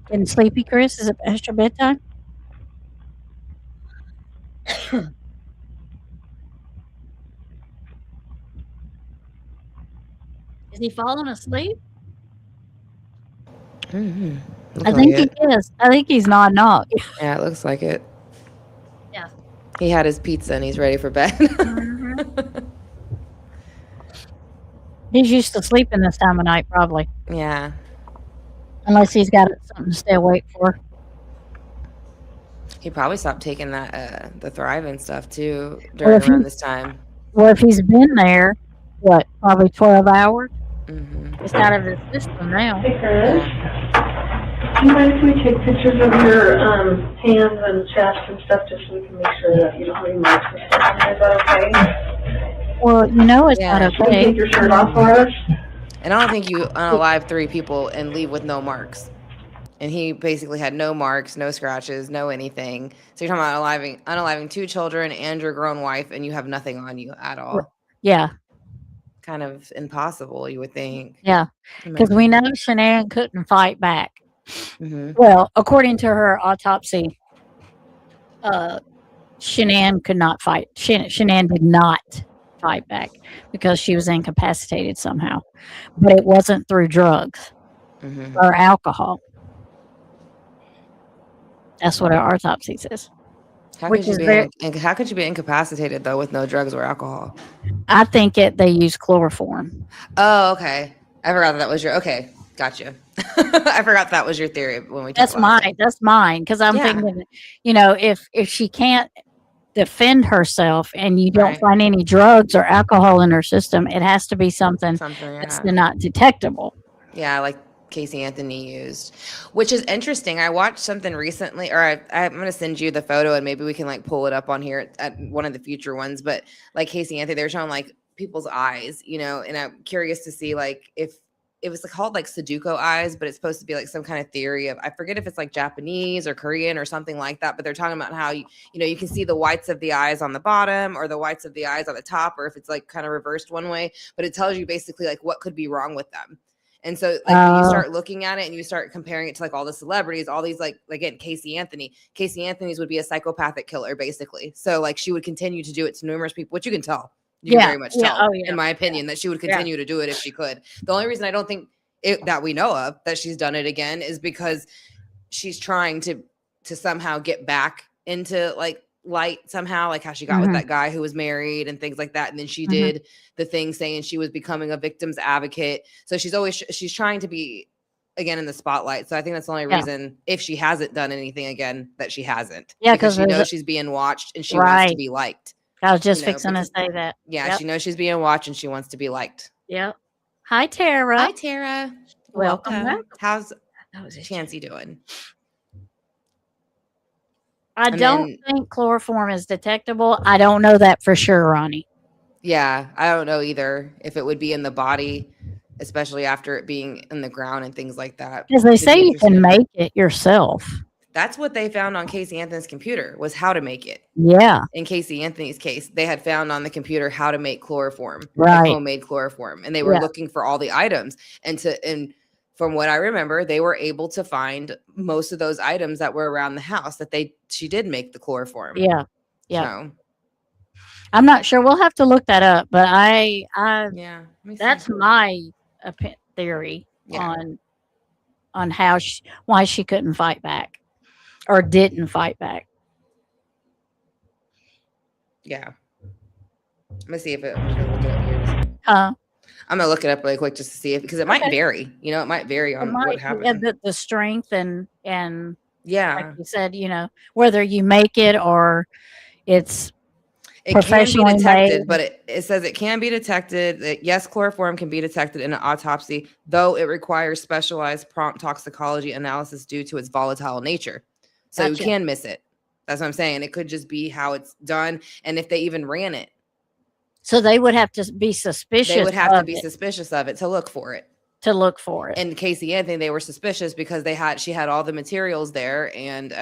Getting sleepy, Chris? Is it past your bedtime? Is he falling asleep? Mhm. I Look think like it. he is. I think he's nodding off. Yeah, it looks like it. Yeah. He had his pizza and he's ready for bed. He's used to sleeping this time of night, probably. Yeah. Unless he's got something to stay awake for. He probably stopped taking that the Thrive and stuff too Well, during if around he- this time. Well, if he's been there, probably 12 hours? Hmm. It's out of his system now. Hey, Chris, do you mind if we take pictures of your, hands and chest and stuff, just so we can make sure that you don't have any marks or something? Is that okay? Well, it's Yeah. not Can you okay. take your shirt off for us? And I don't think you unalive 3 people and leave with no marks. And he basically had no marks, no scratches, no anything. So you're talking about unaliving 2 children and your grown wife, and you have nothing on you at all. Yeah, Kind of impossible, you would think. yeah. Because we know Shanann couldn't fight back. Hmm. Well, according to her autopsy, Shanann could not fight. Shanann did not fight back because she was incapacitated somehow. But it wasn't through drugs Mhm. or alcohol. That's what our autopsy says. How Which could you is be very, how could you be incapacitated though with no drugs or alcohol? I think they use chloroform. Oh, okay. I forgot that was your okay. Gotcha. I forgot that was your theory when we talked That's last time. mine. That's mine. Because I'm Yeah. thinking, if she can't defend herself and you don't Right. find any drugs or alcohol in her system, it has to be something Something, that's yeah. not detectable. Yeah, like Casey Anthony used, which is interesting. I watched something recently, or I'm going to send you the photo and maybe we can like pull it up on here at one of the future ones. But like Casey Anthony, they were showing like people's eyes, and I'm curious to see like if it was called like Sudoku eyes, but it's supposed to be like some kind of theory of, I forget if it's like Japanese or Korean or something like that. But they're talking about how you can see the whites of the eyes on the bottom or the whites of the eyes on the top, or if it's like kind of reversed one way, but it tells you basically like what could be wrong with them. And so like when you start looking at it and you start comparing it to like all the celebrities, all these like again, Casey Anthony's would be a psychopathic killer basically. So like she would continue to do it to numerous people, which you can tell. You can very much tell, in my opinion, that she would continue to do it if she could. The only reason I don't think that we know of that she's done it again is because she's trying to somehow get back into like light somehow, like how she got with that guy who was married and things like that. And then she did the thing saying she was becoming a victim's advocate. So she's trying to be again in the spotlight. So I think that's the only reason, if she hasn't done anything again, that she hasn't. Yeah, because she knows she's being watched and she wants to be liked. I was just fixing to say that. Yeah, she knows she's being watched and she wants to be liked. Yep. Hi, Tara. Hi, Tara. Welcome back. How's Chancey doing? I don't think chloroform is detectable. I don't know that for sure, Ronnie. Yeah, I don't know either if it would be in the body, especially after it being in the ground and things like that. Because they say you can make it yourself. That's what they found on Casey Anthony's computer, was how to make it. Yeah. In Casey Anthony's case, they had found on the computer how to make chloroform, right? Like homemade chloroform, and they were looking for all the items. And from what I remember, they were able to find most of those items that were around the house that she did make the chloroform. Yeah. So, I'm not sure. We'll have to look that up, but that's my theory on how why she couldn't fight back or didn't fight back. Yeah. Let me see if I'm just gonna look it up here. I'm gonna look it up really quick just to see if, because it might vary. It might vary on what happened. The strength and like you said, whether you make it or it can be detected, but it says it can be detected. Yes, chloroform can be detected in an autopsy, though it requires specialized prompt toxicology analysis due to its volatile nature. So you can miss it. That's what I'm saying. It could just be how it's done, and if they even ran it. So they would have to be suspicious. They would have to be suspicious of it to look for it. And Casey Anthony, they were suspicious because she had all the materials there, and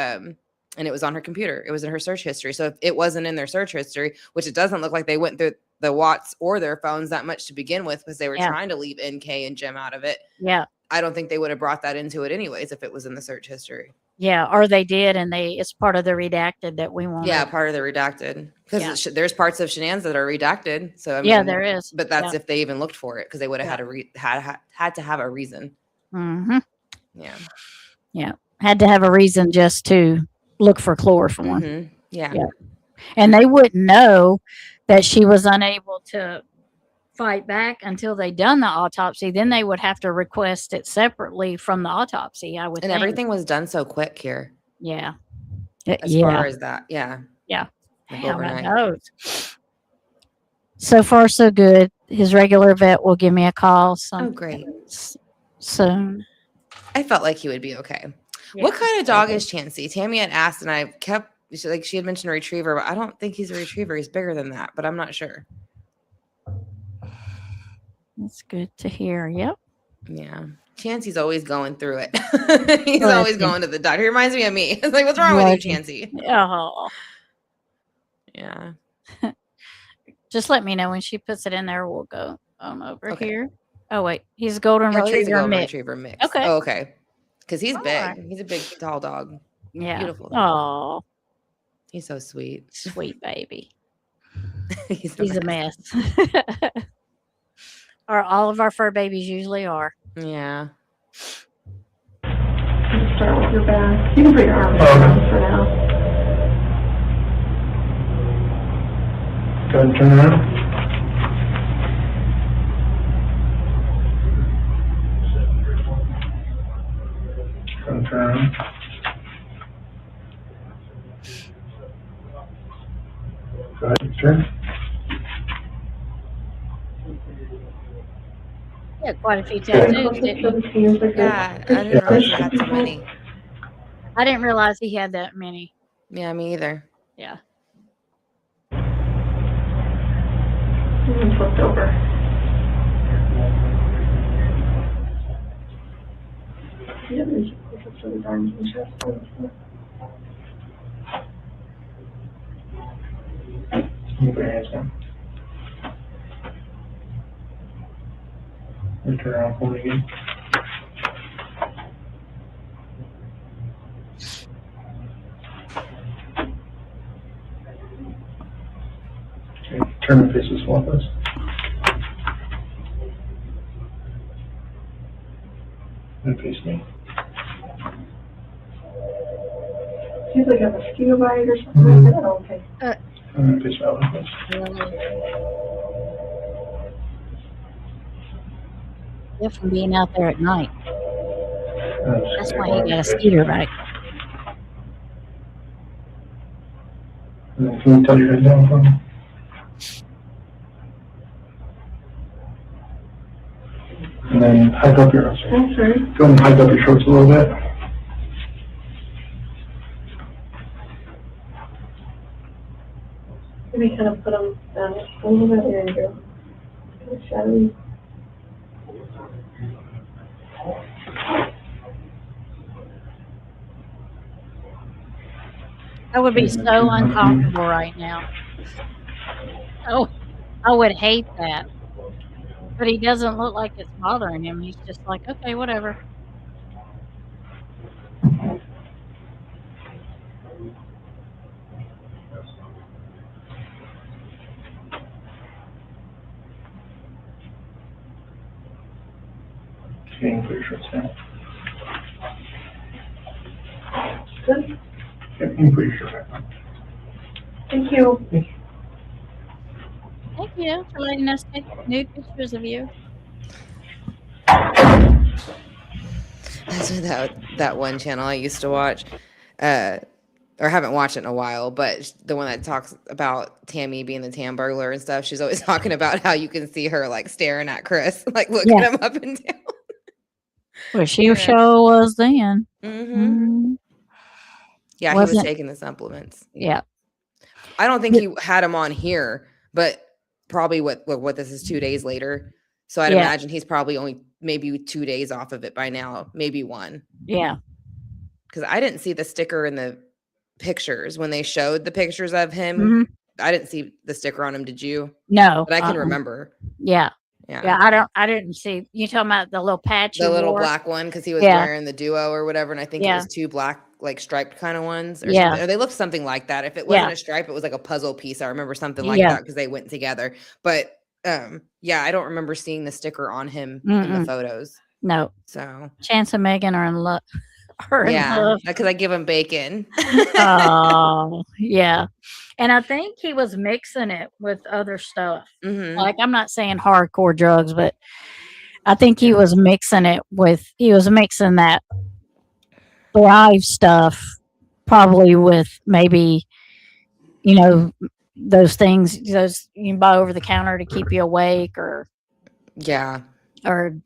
it was on her computer. It was in her search history. So if it wasn't in their search history, which it doesn't look like they went through the Watts or their phones that much to begin with, because they were trying to leave NK and Jim out of it. Yeah. I don't think they would have brought that into it anyways if it was in the search history. Yeah, or they did, and it's part of the redacted that we want. Yeah, part of the redacted, because there's parts of Shenan's that are redacted. So I mean, there is, but that's if they even looked for it, because they would have had to have a reason. Mm-hmm. Yeah, had to have a reason just to look for chloroform. Mm-hmm. Yeah, and they wouldn't know that she was unable to fight back until they done the autopsy. Then they would have to request it separately from the autopsy, I would think. Everything was done so quick here. Yeah. As far as that. Yeah. Yeah. Like overnight. So far, so good. His regular vet will give me a call. Great. Soon. I felt like he would be okay. Yeah. What kind of dog is Chancey? Tammy had asked, and I kept, she had mentioned a retriever, but I don't think he's a retriever. He's bigger than that, but I'm not sure. That's good to hear. Yep. Yeah. Chancey's always going through it. He's always going to the doctor. He reminds me of me. It's like, what's wrong with you, Chancey? Oh. Yeah. Just let me know when she puts it in there. We'll go over here. Oh, wait. He's a golden retriever mix. Okay. Oh, okay. Because he's big. Right. He's a big, tall dog. Yeah. Beautiful. Oh. He's so sweet. Sweet baby. He's He's a mess. Or all of our fur babies usually are. Yeah. Just start with your back. You can put your arms down for now. Go ahead and turn around. Go ahead and turn around. Go ahead and turn. Yeah, quite a few Getting tattoos, closer didn't to he? the scenes like Yeah, that. I didn't realize he had so many. I didn't realize he had that many. Yeah, me either. Yeah. And flipped over. Yeah, there's closer to the arms and chest. You put your hands down. And turn around for me again. Okay, turn and face this one, please. And face me. Seems like a mosquito bite or something like that. Oh, okay. And then face out like this. Really. Yeah, from being out there at night. That's why he got a skeeter bite. And then can you tell your head down for me? And then hike up your, I'm sorry. go and hike up your shorts a little bit. Maybe kind of put them down a little bit. There you go. Kind of shadowy. I would be so uncomfortable right now. Oh, I would hate that. But he doesn't look like it's bothering him. He's just like, okay, whatever. Okay, and put your shorts down. Good. Yep, you can put your shirt back on. Thank you. Thank you for letting us take nude pictures of you. That's that one channel I used to watch, or haven't watched it in a while, but the one that talks about Tammy being the tam burglar and stuff. She's always talking about how you can see her like staring at Chris, like looking Yeah. him up and down. Well, she Yeah. sure was then. Mm-hmm. Yeah, he was Wasn't- taking the supplements. Yeah. I don't think he had him on here, but probably what this is 2 days later. So I'd Yeah. imagine he's probably only maybe 2 days off of it by now, maybe one. Yeah. Because I didn't see the sticker in the pictures when they showed the pictures of him. Mhm. I didn't see the sticker on him. Did you? No. But I can remember. Yeah. Yeah. Yeah. I didn't see. You talking about the little patch? The you little wore? black one because he was Yeah. wearing the duo or whatever, and I think it Yeah. was 2 black like striped kind of ones or Yeah. something. Or they looked something like that. If it wasn't Yeah. a stripe, it was like a puzzle piece. I remember something like Yeah. that because they went together. But yeah, I don't remember seeing the sticker on him in the Mm-mm. photos. No. So Chance and Megan are in love. yeah, because I give him bacon. Oh, yeah. And I think he was mixing it with other stuff. Mhm. Like, I'm not saying hardcore drugs, but I think he was mixing it with, he was mixing that Thrive stuff probably with maybe, you know, those things, those you can buy over the counter to keep you awake Yeah. or,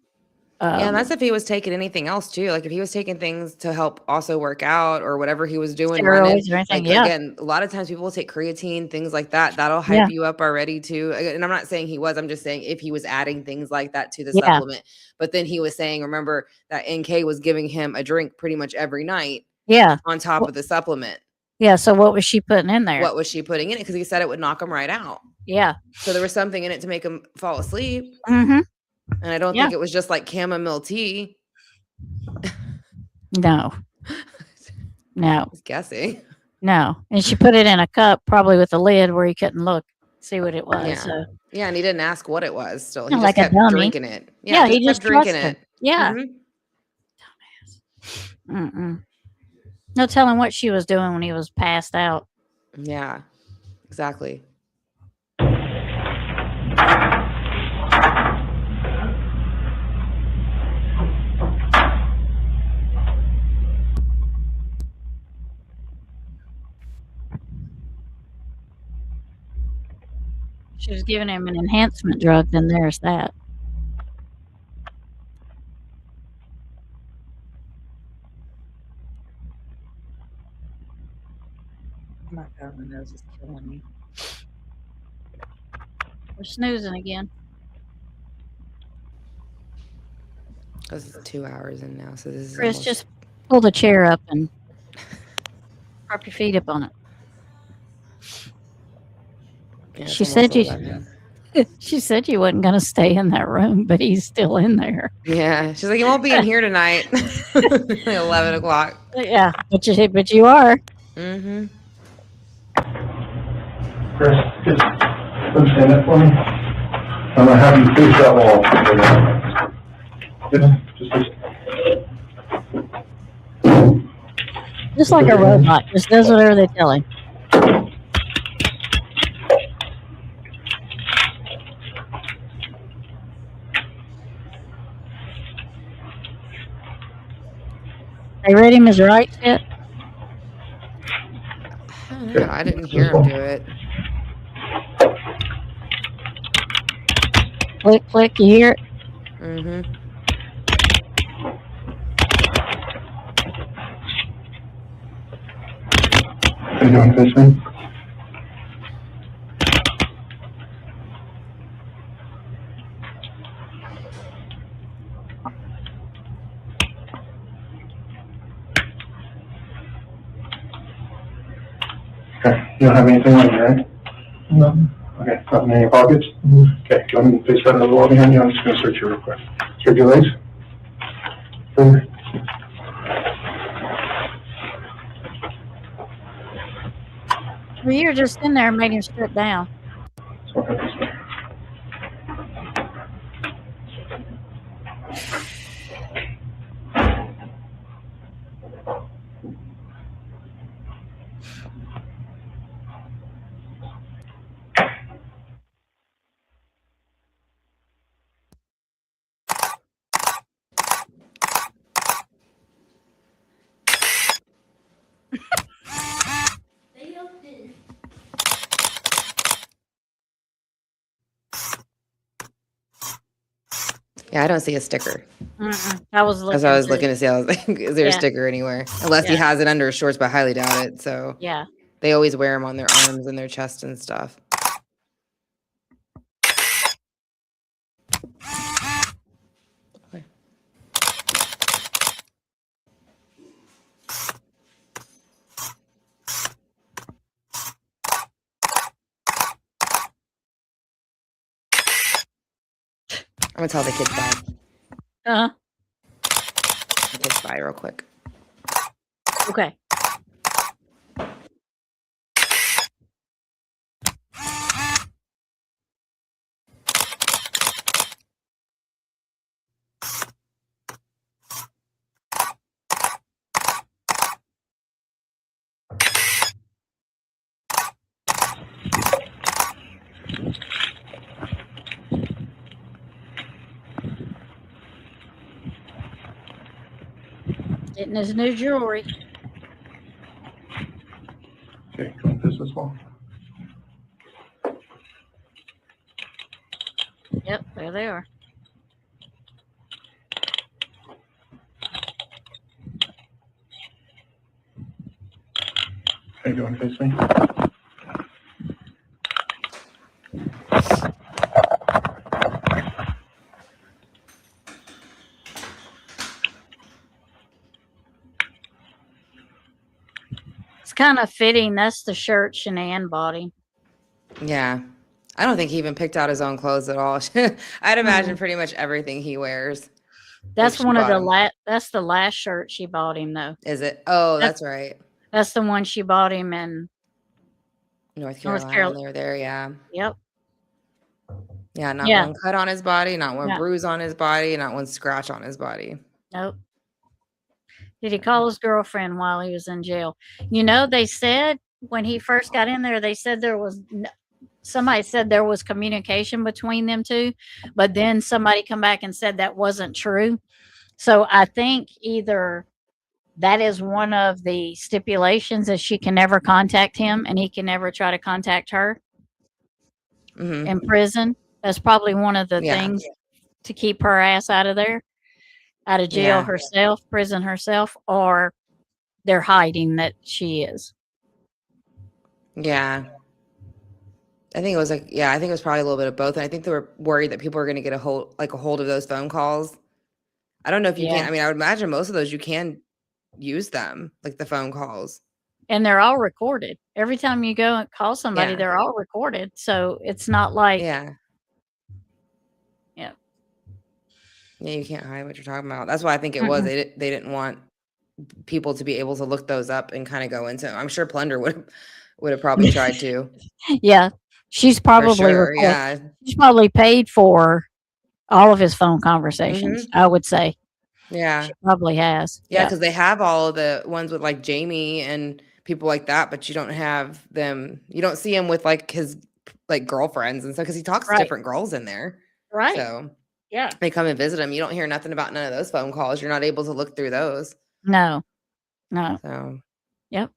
Yeah, and that's if he was taking anything else too. Like if he was taking things to help also work out or whatever he was doing, running. steroids or anything. Like Yeah. again, a lot of times people will take creatine, things like that. That'll hype you up already too. And I'm not saying he was. I'm just saying if he was adding things like that to the Yeah. supplement. But then he was saying, remember that NK was giving him a drink pretty much every night Yeah. on top of the supplement. Yeah. So what was she putting in there? What was she putting in it? Because he said it would knock him right out. Yeah. So there was something in it to make him fall asleep. Mm-hmm. And I don't think it was just like chamomile tea. No. No. I was guessing. No. And she put it in a cup, probably with a lid where he couldn't look. see what it was. Yeah. So. Yeah, and he didn't ask what it was. Still, he Kinda just like a kept dummy. drinking it. Yeah, he kept just drinking trusted. it. Yeah. Mhm. No telling what she was doing when he was passed out. Yeah, exactly. She was giving him an enhancement drug, then there's that. Oh my God, my nose is killing me. We're snoozing again. This is 2 hours in now, so this is Chris, almost. just pull the chair up and prop your feet up on Yeah, it. it's She almost said you. 11. She said you wasn't going to stay in that room, but he's still in there. Yeah, she's like, you won't be in here tonight. 11 o'clock. Yeah, but you are. Mm-hmm. Chris, just understand that for me. I'm gonna have you face that wall. Just like a robot, just does whatever they tell him. They read him his rights yet? I don't know. I didn't hear him do it. Click, click, you hear it? Mm-hmm. How you doing, Fishman? Okay, you don't have anything on you, right? No. Okay, nothing in your pockets? Okay, do you want me to place that on the wall behind you? I'm just gonna search you real quick. Spread your legs. Good. Well, you were just in there and made him strip down. So I'll have this way. Yeah, I don't see a sticker. I was looking. As I was too. looking to see, I was like, is there a Yeah. sticker anywhere? Unless he Yeah. has it under his shorts, but I highly doubt it. So Yeah. they always wear them on their arms and their chest and stuff. Okay. I'm gonna tell the kids bye. Uh-huh. The kids bye real quick. Okay. Getting his new jewelry. Okay, go and face this wall. Yep, there they are. How you doing, face me? It's kind of fitting. That's the shirt Shanann bought him. Yeah. I don't think he even picked out his own clothes at all. I'd imagine pretty much everything he wears. That's she one of bought the him. that's the last shirt she bought him though. Is it? Oh, That's- that's right. That's the one she bought him in North North Carolina, Carolina. when they were there. Yeah. Yep. Yeah. Not Yeah. one cut on his body, not one Yeah. bruise on his body, not one scratch on his body. Nope. Did he call his girlfriend while he was in jail? You know, they said when he first got in there, they said somebody said there was communication between them two, but then somebody come back and said that wasn't true. So I think either that is one of the stipulations that she can never contact him and he can never try to contact her Hmm. in prison. That's probably one of the Yeah. things to keep her ass out of there, out of jail Yeah. herself, prison herself, or they're hiding that she is. Yeah. I think it was I think it was probably a little bit of both. And I think they were worried that people were going to get a hold of those phone calls. I don't know if you Yeah. can. I mean, I would imagine most of those you can use them, like the phone calls. And they're all recorded. Every time you go and call somebody, Yeah. they're all recorded. So it's not like, Yeah. yeah. Yeah, you can't hide what you're talking about. That's why I think it was. Mm-mm. They didn't want people to be able to look those up and kind of go into. I'm sure Plunder would have probably tried to. Yeah. She's For probably sure. Yeah. she's probably paid for all of his phone conversations, I would say. Yeah. She probably has. Yeah, Yeah. because they have all of the ones with like Jamie and people like that, but you don't have them. You don't see him with like his like girlfriends and stuff because he talks to Right. different girls in there. Right. So Yeah. they come and visit him. You don't hear nothing about none of those phone calls. You're not able to look through those. No. No. So Yep.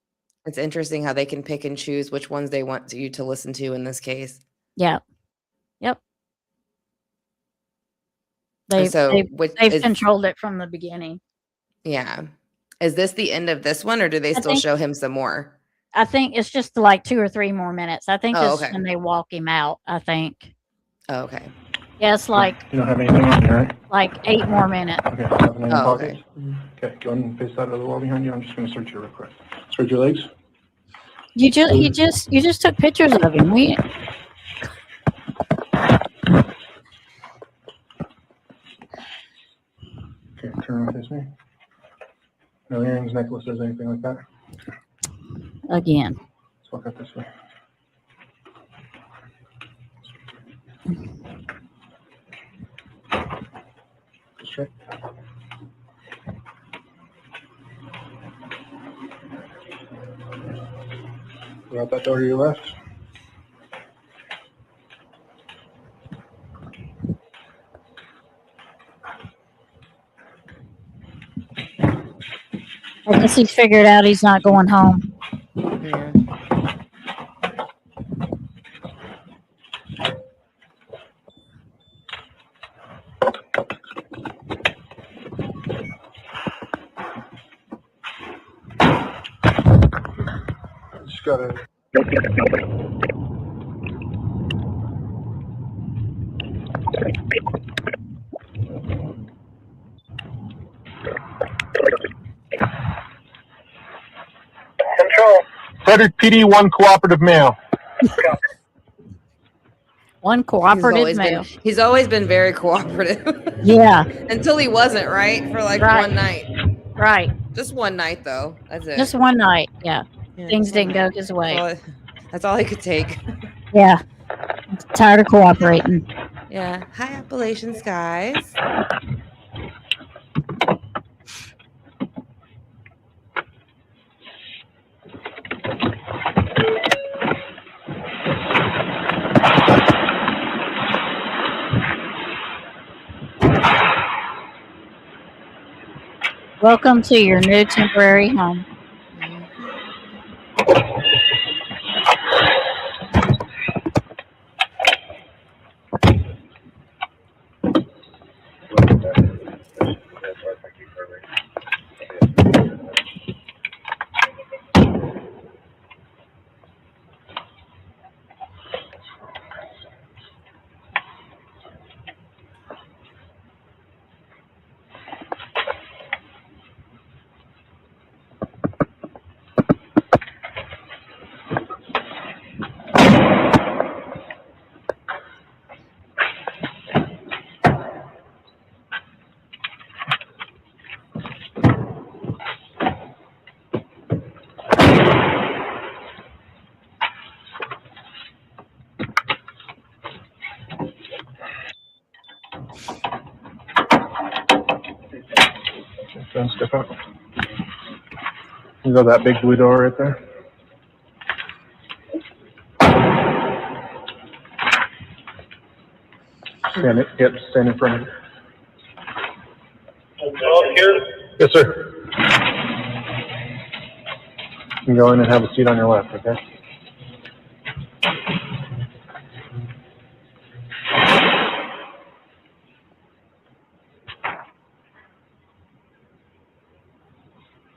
it's interesting how they can pick and choose which ones they want you to listen to in this case. Yeah. Yep. And They've so, they've, which they've is controlled it from the beginning. yeah, is this the end of this one, or do they I still think show him some more? I think it's just like 2 or 3 more minutes. I think Oh, this is okay. when they walk him out, I think. Oh, okay. Yeah, it's like You don't have anything on you, right? 8 more minutes. Okay, nothing in your Oh, pockets? okay. Okay, go ahead and face that other wall behind you. I'm just gonna search you real quick. Search your legs. You just took pictures of him. Okay, turn around, face me. No earrings, necklaces, anything like that? Again. Let's walk up this way. Go straight. Go out that door to your left. I guess he's figured out he's not going home. Yeah. Just gotta. Control. Frederick PD, 1 cooperative male. One cooperative male. He's always been very cooperative. Yeah. Until he wasn't, right? For like Right. one night. Right. Just one night though. That's it. Just one night. Yeah. Yeah, Things just one didn't go night. his way. That's all he could take. Yeah. Tired of cooperating. Yeah. Hi, Appalachian skies. Welcome to your new temporary home. Don't step out. You go that big blue door right there. Stand in front of it. Yes, sir. You can go in and have a seat on your left, okay?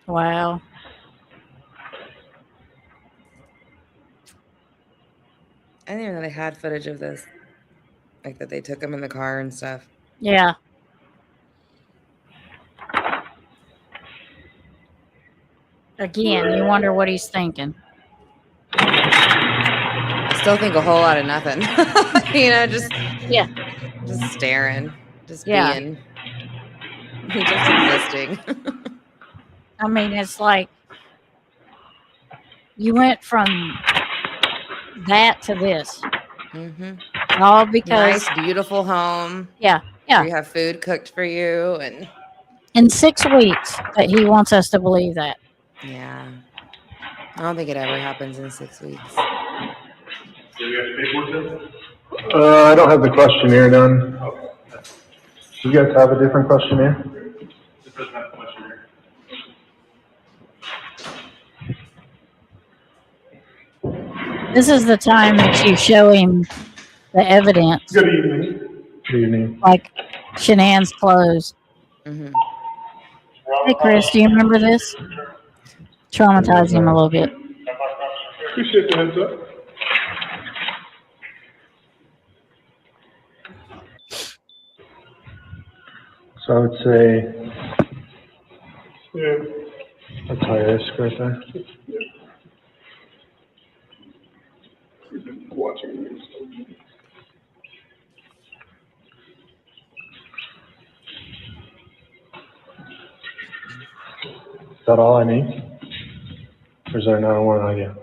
Wow. I didn't even know they had footage of this, like that they took him in the car and stuff. Yeah. Again, you wonder what he's thinking. I still think a whole lot of nothing. Just staring, just Yeah. being, just existing. I mean, it's like you went from that to this, all because Nice, beautiful home. yeah. Where you have food cooked for you, and In 6 weeks, that he wants us to believe that. yeah, I don't think it ever happens in 6 weeks. Do you have paperwork then? I don't have the questionnaire done. You guys have a different questionnaire? It doesn't have a questionnaire. This is the time that you show him the evidence, Good evening. Good evening. like Shanann's clothes. Hey, Chris, do you remember this? Traumatize him a little bit. Appreciate the heads up. So I would say, that's high risk right there. Is that all I need? Or is there another one idea?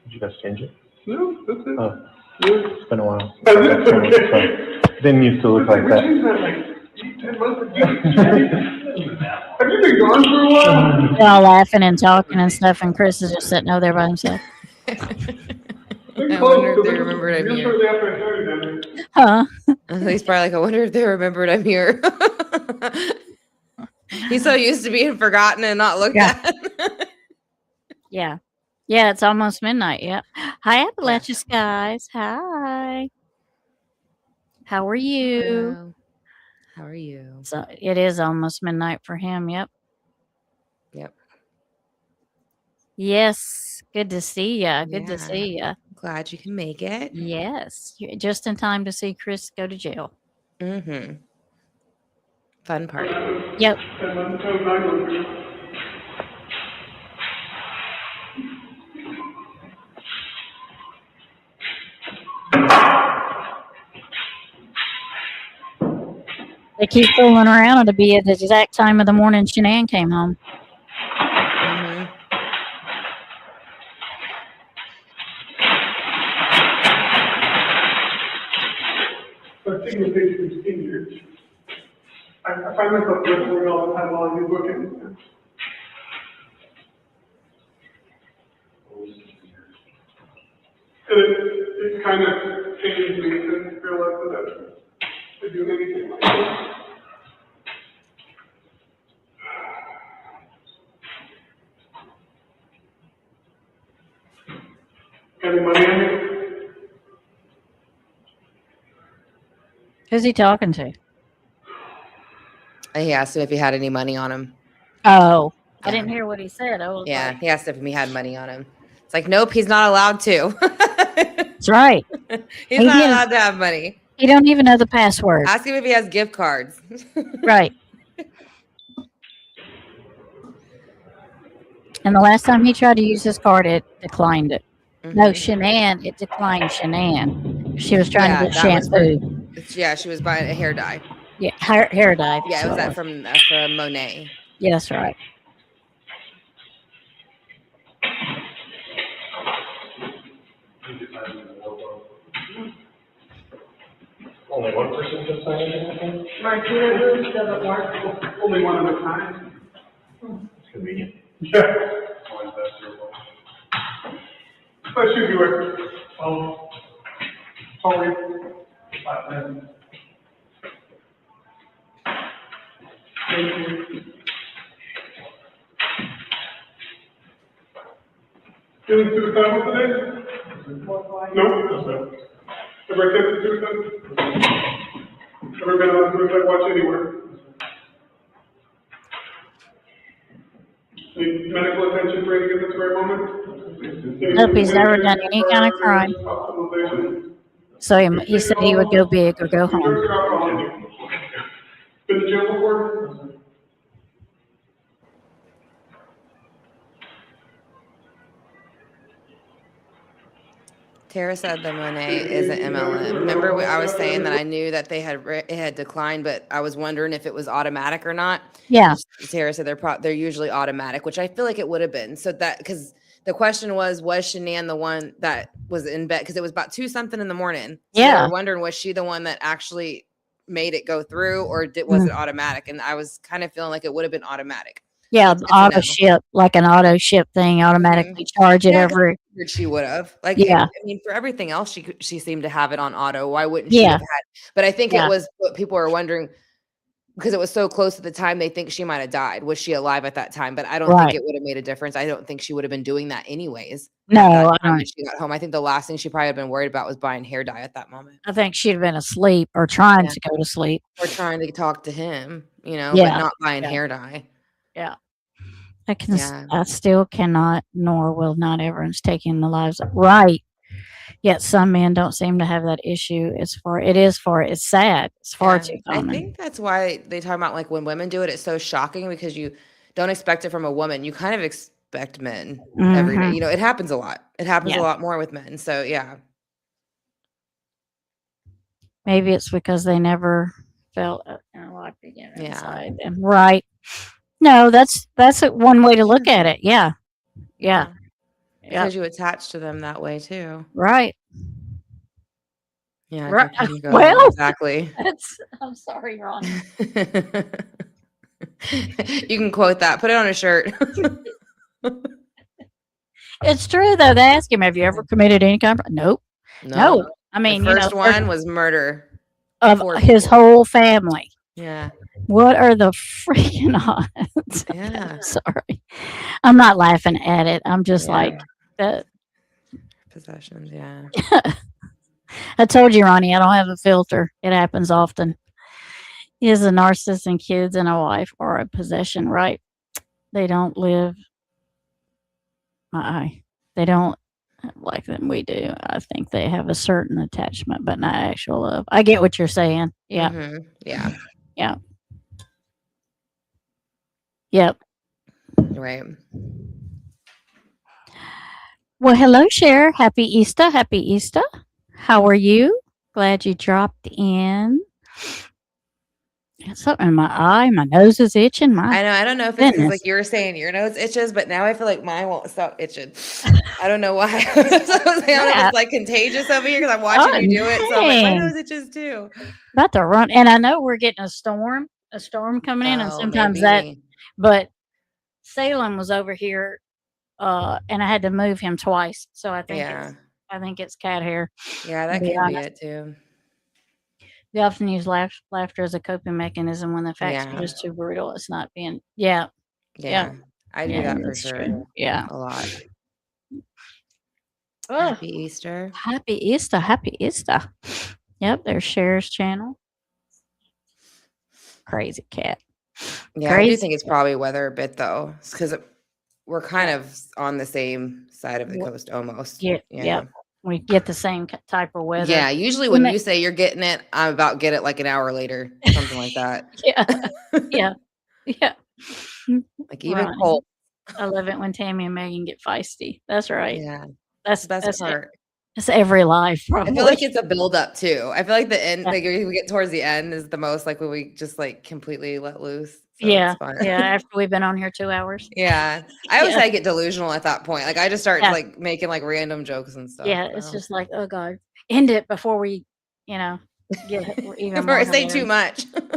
Did you guys change it? No, that's it. Oh, Yeah. it's been a while. That's okay. Didn't used to look like We that. changed that like 8, 10 months ago. Have you been gone for a while? They're all laughing and talking and stuff, and Chris is just sitting over there by himself. I wonder if they remembered I'm Real here. shortly after I started down there. Huh? He's probably like, I wonder if they remembered I'm here. He's so used to being forgotten and not looked Yeah. at. Yeah. Yeah, it's almost midnight. Yeah. Hi, Appalachia Skies. Hi. How are you? Hello. How are you? So it is almost midnight for him. Yep. Yep. Yes. Good to see ya. Good to Yeah. see ya. Glad you can make it. Yes. You're just in time to see Chris go to jail. Fun part. Yep. 10 months ago, 9 months ago. They keep fooling around. It'll be at the exact time of the morning Shanann came home. I've taken the page 16 years. I find myself whistling all the time while I do bookings. It kind of changed me to realize that I do anything like that. Got any money on you? Who's he talking to? He asked him if he had any money on him. Oh, I didn't hear what he said. I was Yeah, like, he asked if he had money on him. It's like, nope, he's not allowed to. that's right. He's He not didn't- allowed to have money. He don't even know the password. Ask him if he has gift cards. Right. And the last time he tried to use his card, it declined it. No, Shanann, it declined Shanann. She was trying to get that was shampoo. Yeah, she was buying a hair dye. Yeah, hair dye. Yeah, it was so- that from Monet. Yeah, that's right. Only one person can sign anything? Martina Booth doesn't work. Only one at a time. It's convenient. Yeah. Always best to avoid. That should be worth, only 5 minutes. Thank you. Feeling suicidal today? No? That's not. Ever attempted suicide? Ever been on a suicide watch anywhere? Need medical attention for anything at this very moment? Nope, he's never done any kind of crime. Hospitalization? So he said he would go big or go home. Drugs or alcohol? Been to jail before? Tara said the Monet is an MLM. Remember, I was saying that I knew that they had it had declined, but I was wondering if it was automatic or not. Yeah. Tara said they're usually automatic, which I feel like it would have been. So that because the question was Shanann the one that was in bed? Because it was about 2 something in the morning. So Yeah. they were wondering, was she the one that actually made it go through, or was it automatic? And I was kind of feeling like it would have been automatic. Yeah, It's a auto no. ship, like an auto ship thing, automatically charge it Yeah, every. Figured she would have. Like, Yeah. I mean, for everything else, she seemed to have it on auto. Why wouldn't she Yeah. have had? But I think Yeah. it was what people are wondering because it was so close at the time. They think she might have died. Was she alive at that time? But I don't think Right. it would have made a difference. I don't think she would have been doing that anyways. at No, that I time don't. when she got home. I think the last thing she probably had been worried about was buying hair dye at that moment I think she'd have been asleep or trying Yeah. to go to sleep. or trying to talk to him, but Yeah. not buying Yeah. hair dye. Yeah. Yeah. I still cannot, nor will not everyone's taking the lives of, right. Yet some men don't seem to have that issue. It's sad. It's far Yeah. too I common. think that's why they talk about like when women do it, it's so shocking because you don't expect it from a woman. You kind of expect men every day. Mhm. It happens a lot. It happens Yeah. a lot more with men. So yeah. Maybe it's because they never felt locked again Yeah. inside them. Right. No, that's one way to look at it. Yeah. Yeah. Yeah. Because you attach to them that way too. Right. Yeah. Right. There you go. Well, Exactly. I'm sorry, Ron. You can quote that. Put it on a shirt. It's true though. They ask him, "Have you ever committed any kind of?" Nope. No. I mean, the first one was murder of 4 his people. whole family. Yeah. What are the freaking odds? Yeah. Sorry, I'm not laughing at it. I'm just Yeah. like, Possessions. Yeah. I told you, Ronnie, I don't have a filter. It happens often. He has a narcissist and kids and a wife or a possession, right? They don't live. They don't like them. We do. I think they have a certain attachment, but not actual love. I get what you're saying. Yeah. Mhm. Yeah. Yeah. Yep. Right. Well, hello, Cher. Happy Easter. Happy Easter. How are you? Glad you dropped in. Got something in my eye. My nose is itching. I know. I don't know if it's 'cause, goodness. like you were saying your nose itches, but now I feel like mine won't stop itching. I don't know why. So I was like, I don't know if it's like contagious over here because I'm watching you do it. So I'm like, my dang. nose itches too. About to run. And I know we're getting a storm coming in, and Oh, sometimes that, maybe. but Salem was over here, and I had to move him twice. So I think Yeah. it's cat hair. Yeah, that to be can be honest. it too. We often use laughter as a coping mechanism when the facts Yeah. are just too brutal. It's not being, yeah. Yeah. I do that for that's sure. true. Yeah. A lot. Oh, Happy Easter. happy Easter. Happy Easter. Yep, there's Cher's channel. Crazy cat. Yeah, I do Crazy. think it's probably weather a bit though, because we're kind of on the same side of the coast almost. Yeah. Yep. We get the same type of weather. Yeah, usually When when they- you say you're getting it, I'm about get it like an hour later, something like that. Yeah. Yeah. Yeah. Like even Right. cold. I love it when Tammy and Megan get feisty. That's right. Yeah, That's best that's part. It's every life. I Probably. feel like it's a build up too. I feel like the end, Yeah. like when we get towards the end, is the most like when we just like completely let loose. So yeah. it's fun. Yeah. After we've been on here 2 hours. Yeah. I always Yeah. say I get delusional at that point. Like I just start Yeah. like making like random jokes and stuff. Yeah. It's so. just like, oh God, end it before we, get even Before more I say too hilarious. much.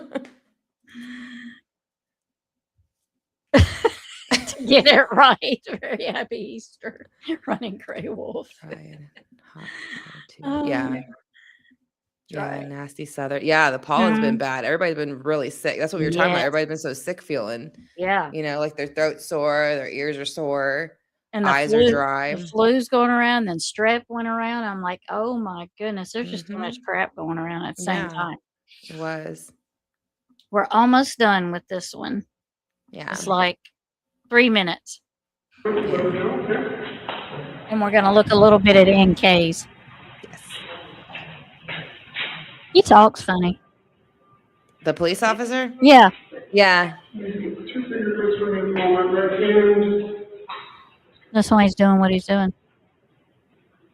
Get it right. Very happy Easter. Running gray wolf. Fried hot too. Oh, Yeah. Yeah, right. nasty southern. Yeah, the pollen's been Mhm. bad. Everybody's been really sick. That's what we were talking about. Yes. Everybody's been so sick feeling. Yeah. You know, like their throat's sore, their ears are sore, And the eyes are dry. flu's going around, then strep went around. I'm like, oh my goodness, there's just too much Mhm. crap going around at the same Yeah, time. it was. We're almost done with this one. Yeah. It's like 3 minutes. Yeah. And we're going to look a little bit at NKs. Yes. He talks funny. The police officer? Yeah. Yeah. Two fingerprints from him on my right hand. That's why he's doing what he's doing.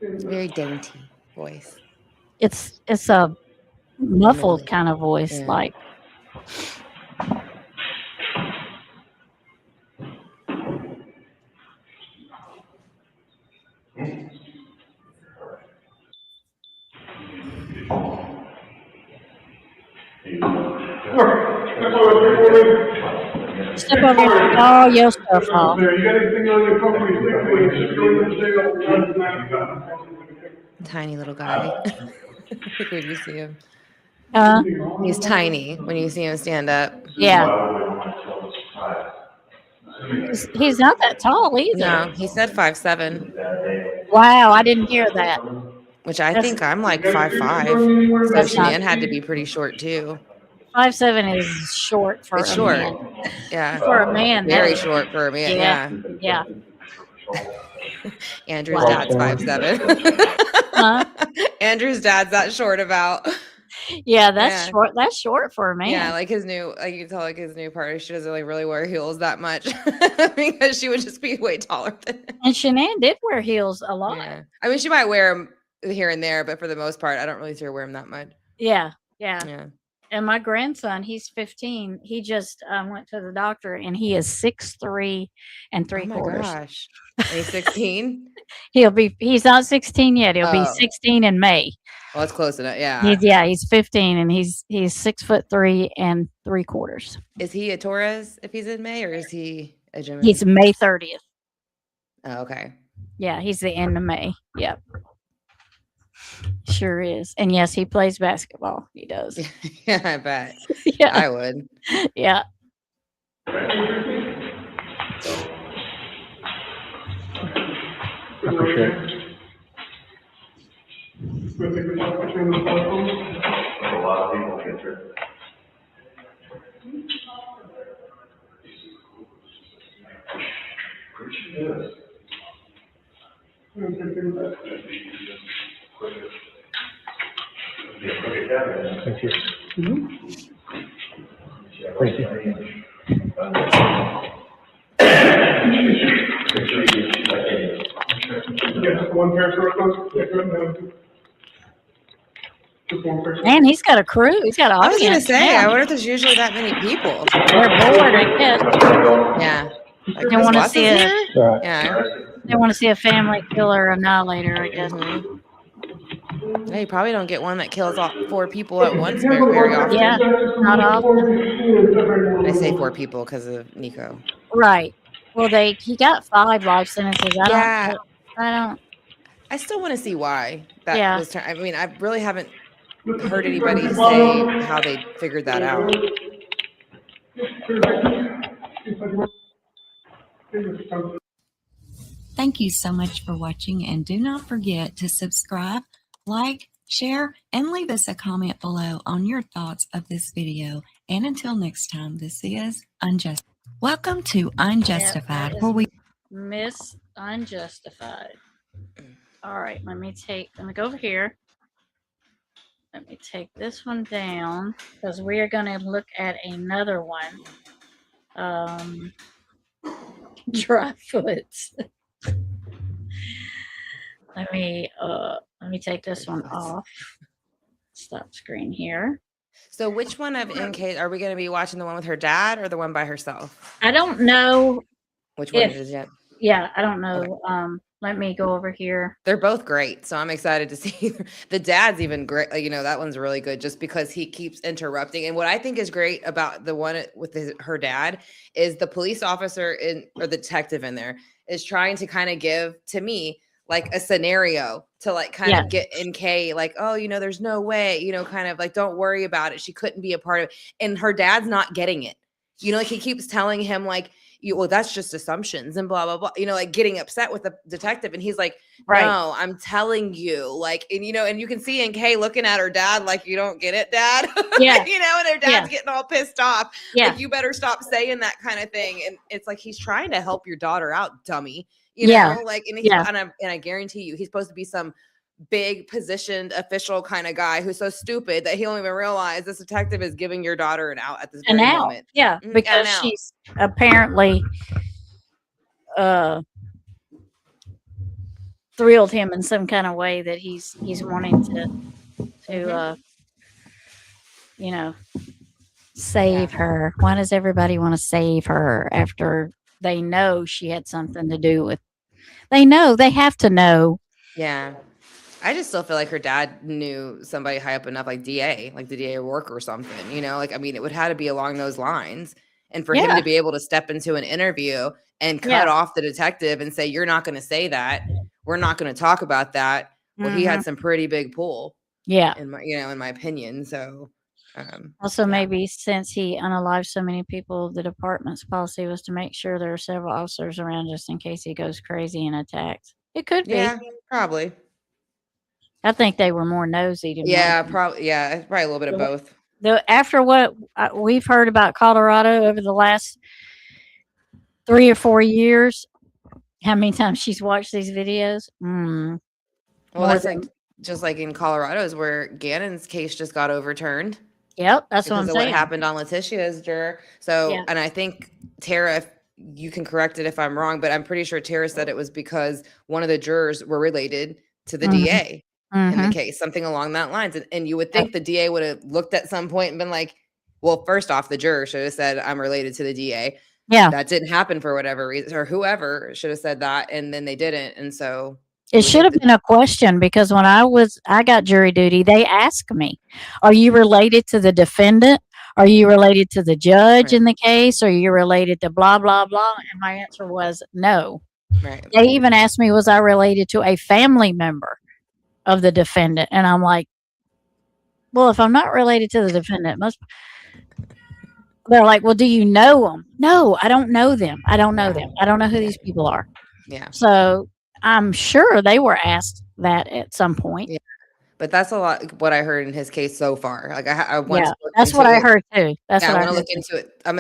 Very dainty voice. It's a muffled Lovely. kind of voice, Yeah. like. Step over and take all your stuff off. There, you got anything on your property, just go in and say that. Tiny little guy. Like when you see him. Huh? He's tiny when you see him stand up. Yeah. He's not that tall either. No, he said 5'7", Wow, I didn't hear that. which I That's- think I'm like 5'5". So That's not- Shanann had to be pretty short too. 5'7" is short for It's a short. man. Yeah. For a man, Very that's- short for a man. Yeah. Yeah. Yeah. Andrew's Wow. dad's 5'7". Huh? Andrew's dad's that short about. Yeah, that's Yeah. short. That's short for a man. Yeah, like his new, like you can tell, like his new partner, she doesn't like really wear heels that much because she would just be way taller than him. And Shanann did wear heels a lot. Yeah. I mean, she might wear them here and there, but for the most part, I don't really see her wear them that much. Yeah. Yeah. Yeah. And my grandson, he's 15. He just went to the doctor, and he is 6'3" and Oh my 3/4. gosh. And he's 16? He's not 16 yet. He'll be Oh. 16 in May. Well, it's close enough. Yeah. He's 15, and he's 6'3" and 3/4. Is he a Taurus if he's in May, or is he a Gemini? He's May 30th. Oh, okay. Yeah, he's the end of May. Yep. Sure is. And yes, he plays basketball. He does. Yeah, I bet. Yeah. I would. Yeah. Appreciate it. A lot of people get through. Yes. Thank you. Thank you. Yeah, one pair of shorts. Yeah, go ahead. Just one pair. Man, he's got a crew. He's got an I was audience. going to say, I now. wonder if there's usually that many people. They're bored, I guess. Yeah. Like They wanna Chris see Watson's it. here? All right. Yeah. They want to see a family killer annihilator, I guess. Mhm. Yeah, you probably don't get one that kills all 4 people at once very often. Yeah, not often. I say 4 people because of Nico. Right. Well, he got 5 life sentences. Yeah. I don't. I still want to see why that Yeah. was. I mean, I really haven't heard anybody say how they figured that out. Thank you so much for watching, and do not forget to subscribe, like, share, and leave us a comment below on your thoughts of this video. And until next time, this is Unjustified. Welcome to Unjustified, that where is we Miss Unjustified. All right, let me go over here. Let me take this one down because we are going to look at another one. Dry foots. Let me take this one off. Stop screen here. So, which one of NK are we going to be watching? The one with her dad or the one by herself? I don't know. Which one If- it is yet? Yeah, I don't know. let me go over here. They're both great, so I'm excited to see. The dad's even great. Like, that one's really good just because he keeps interrupting. And what I think is great about the one with her dad is the police officer or the detective in there is trying to kind of give to me like a scenario to like kind of get in Kay, like, oh, there's no way, kind of like, don't worry about it. She couldn't be a part of it. And her dad's not getting it. Like he keeps telling him like, well, that's just assumptions and blah, blah, blah, like getting upset with the detective. And he's like, no, I'm telling you, like, and you can see in Kay looking at her dad, like, you don't get it, dad. Yeah. And her dad's getting all pissed off. Yeah. Like, you better stop saying that kind of thing. And it's like, he's trying to help your daughter out, dummy. Like, and I guarantee you, he's supposed to be some big positioned official kind of guy who's so stupid that he don't even realize this detective is giving your daughter an out at this very moment. Yeah, because she's apparently thrilled him in some kind of way that he's wanting to save her. Why does everybody want to save her after they know she had something to do with? They know, they have to know. Yeah. I just still feel like her dad knew somebody high up enough, like DA, like the DA work or something, like, I mean, it would have to be along those lines. And for him to be able to step into an interview and cut off the detective and say, you're not going to say that. We're not going to talk about that. Well, he had some pretty big pull. Yeah. In my opinion. So, also maybe since he unalived so many people, the department's policy was to make sure there are several officers around just in case he goes crazy and attacks. It could be. Yeah, probably. I think they were more nosy to probably. Yeah, it's probably a little bit of both. After what we've heard about Colorado over the last 3 or 4 years, how many times she's watched these videos? Well, that's just like in Colorado is where Gannon's case just got overturned. Yep, that's what I'm saying. What happened on Letitia's juror. So, and I think Tara, if you can correct it if I'm wrong, but I'm pretty sure Tara said it was because one of the jurors were related to the DA. In the case, something along that lines. And you would think the DA would have looked at some point and been like, well, first off, the juror should have said, I'm related to the DA. Yeah. That didn't happen for whatever reason, or whoever should have said that. And then they didn't. And so it should have been a question, because when I got jury duty, they asked me, are you related to the defendant? Are you related to the judge in the case? Are you related to blah, blah, blah? And my answer was no. Right. They even asked me, was I related to a family member of the defendant? And I'm like, well, if I'm not related to the defendant, they're like, well, do you know them? No, I don't know them. I don't know them. I don't know who these people are. Yeah. So I'm sure they were asked that at some point. Yeah. But that's a lot what I heard in his case so far. Like that's what I heard too. That's what I want to look into it. I'm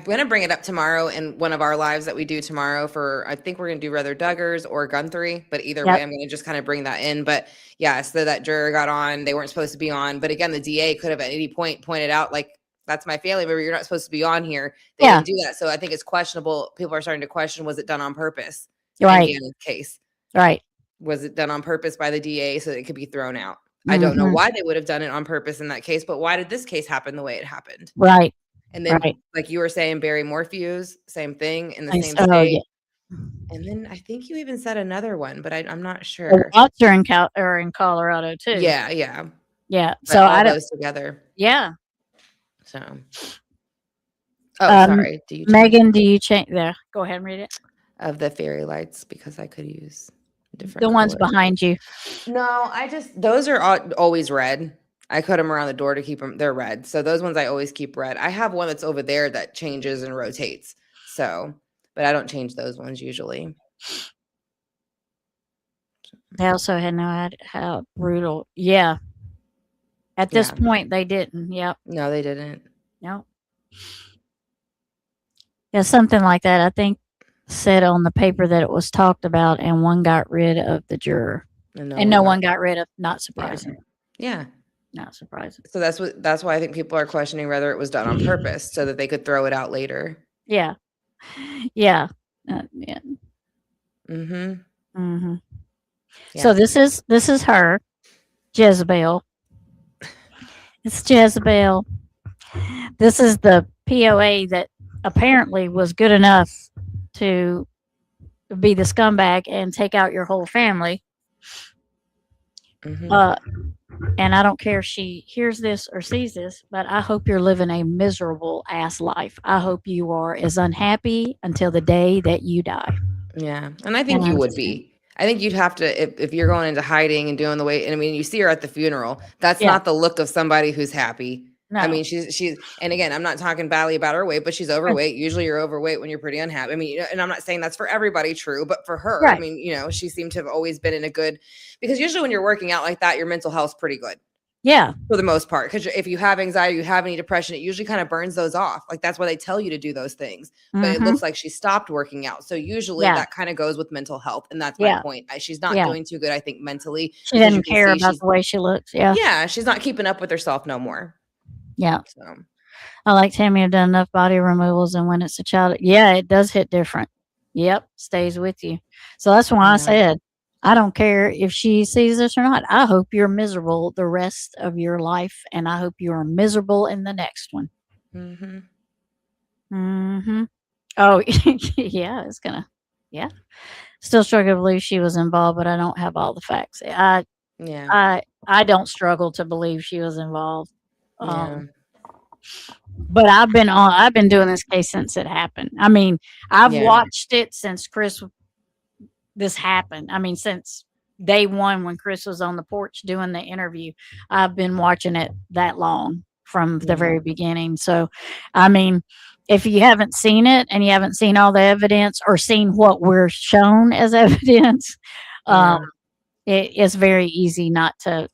gonna bring it up tomorrow in one of our lives that we do tomorrow I think we're gonna do Rather Duggars or Guthrie, but either way, I'm gonna just kind of bring that in. But yeah, so that juror got on, they weren't supposed to be on. But again, the DA could have at any point pointed out, like, that's my family member, you're not supposed to be on here. They didn't do that. So I think it's questionable. People are starting to question, was it done on purpose? Right. In Gannon's case. Right. Was it done on purpose by the DA so that it could be thrown out? I don't know why they would have done it on purpose in that case, but why did this case happen the way it happened? Right. And then, like you were saying, Barry Morphews, same thing in the same state. Yeah. And then I think you even said another one, but I'm not sure. Lots are in Colorado too. Yeah, yeah. Yeah. But so all those together. Yeah. So. Oh, sorry. Megan, do you change there? Go ahead and read it. Of the fairy lights, because I could use different. The ones behind you. No, those are always red. I cut them around the door to keep them. They're red. So those ones I always keep red. I have one that's over there that changes and rotates. So, but I don't change those ones usually. They also had no idea how brutal. Yeah. At this point, they didn't. Yep. No, they didn't. Nope. Yeah, something like that. I think said on the paper that it was talked about, and one got rid of the juror, and no one got rid of. Not surprising. Yeah. Not surprising. So that's why I think people are questioning whether it was done on purpose so that they could throw it out later. Yeah. Yeah. Yeah. Mm-hmm. Mm-hmm. Yeah. So this is her, Jezebel. It's Jezebel. This is the POA that apparently was good enough to be the scumbag and take out your whole family. Mhm. And I don't care if she hears this or sees this, but I hope you're living a miserable ass life. I hope you are as unhappy until the day that you die. Yeah, and I And think you I'm would just be. I think you'd have to if you're going into hiding and doing the way. And I mean, you see her at the funeral. That's yeah, not the look of somebody who's happy. I no, mean, she's. And again, I'm not talking badly about her weight, but she's overweight. Usually, you're overweight when you're pretty unhappy. I mean, and I'm not saying that's for everybody true, but for her, I right, mean, she seemed to have always been in a good. Because usually, when you're working out like that, your mental health's pretty good. yeah, For the most part, because if you have anxiety, you have any depression, it usually kind of burns those off. Like that's why they tell you to do those things. But it mm-hmm, looks like she stopped working out. So usually yeah, that kind of goes with mental health. And that's my yeah, point. She's not yeah. doing too good, I think, mentally, She because you doesn't can care see about she's, the way she looks. Yeah, yeah, she's not keeping up with herself no more. yeah. So, I like Tammy. I've done enough body removals, and when it's a child, yeah, it does hit different. Yep, stays with you. So that's why I yeah. said I don't care if she sees this or not. I hope you're miserable the rest of your life, and I hope you are miserable in the next one. Hmm. Mm-hmm. Oh, yeah, it's gonna. Yeah, still struggle to believe she was involved, but I don't have all the facts. Yeah. I don't struggle to believe she was involved. Yeah. But I've been doing this case since it happened. I mean, I've Yeah. watched it since this happened. I mean, since day one when Chris was on the porch doing the interview, I've been watching it that long from the Yeah. very beginning. So, I mean, if you haven't seen it and you haven't seen all the evidence or seen what we're shown as evidence, um, Yeah. it's very easy not to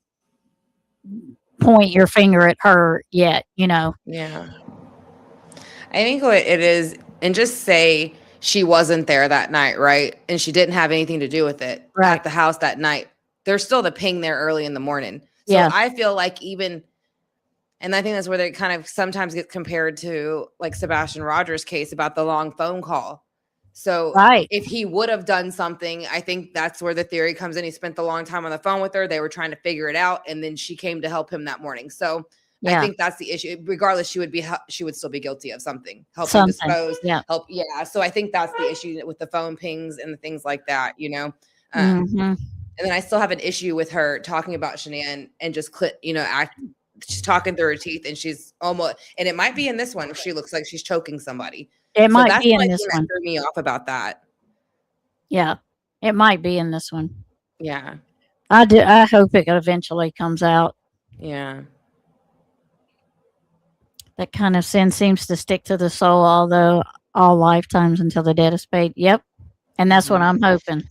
point your finger at her yet, Yeah. I think what it is, and just say she wasn't there that night, right? And she didn't have anything to do with it Right. at the house that night. There's still the ping there early in the morning. So Yeah. I feel like and I think that's where they kind of sometimes get compared to like Sebastian Rogers' case about the long phone call. So Right. if he would have done something, I think that's where the theory comes in. He spent a long time on the phone with her. They were trying to figure it out. And then she came to help him that morning. So I Yeah. think that's the issue. Regardless, she would still be guilty of something, helping Something. dispose, Yeah. help. Yeah. So I think that's the issue with the phone pings and the things like that. And Mhm. then I still have an issue with her talking about Shanann and just she's talking through her teeth and she's almost, and it might be in this one, she looks like she's choking somebody. It So might that's be the in only this thing that one. threw me off about that. Yeah. It might be in this one. Yeah. I hope it eventually comes out. Yeah. That kind of sin seems to stick to the soul, although all lifetimes until the debt is paid. Yep. And that's what I'm hoping.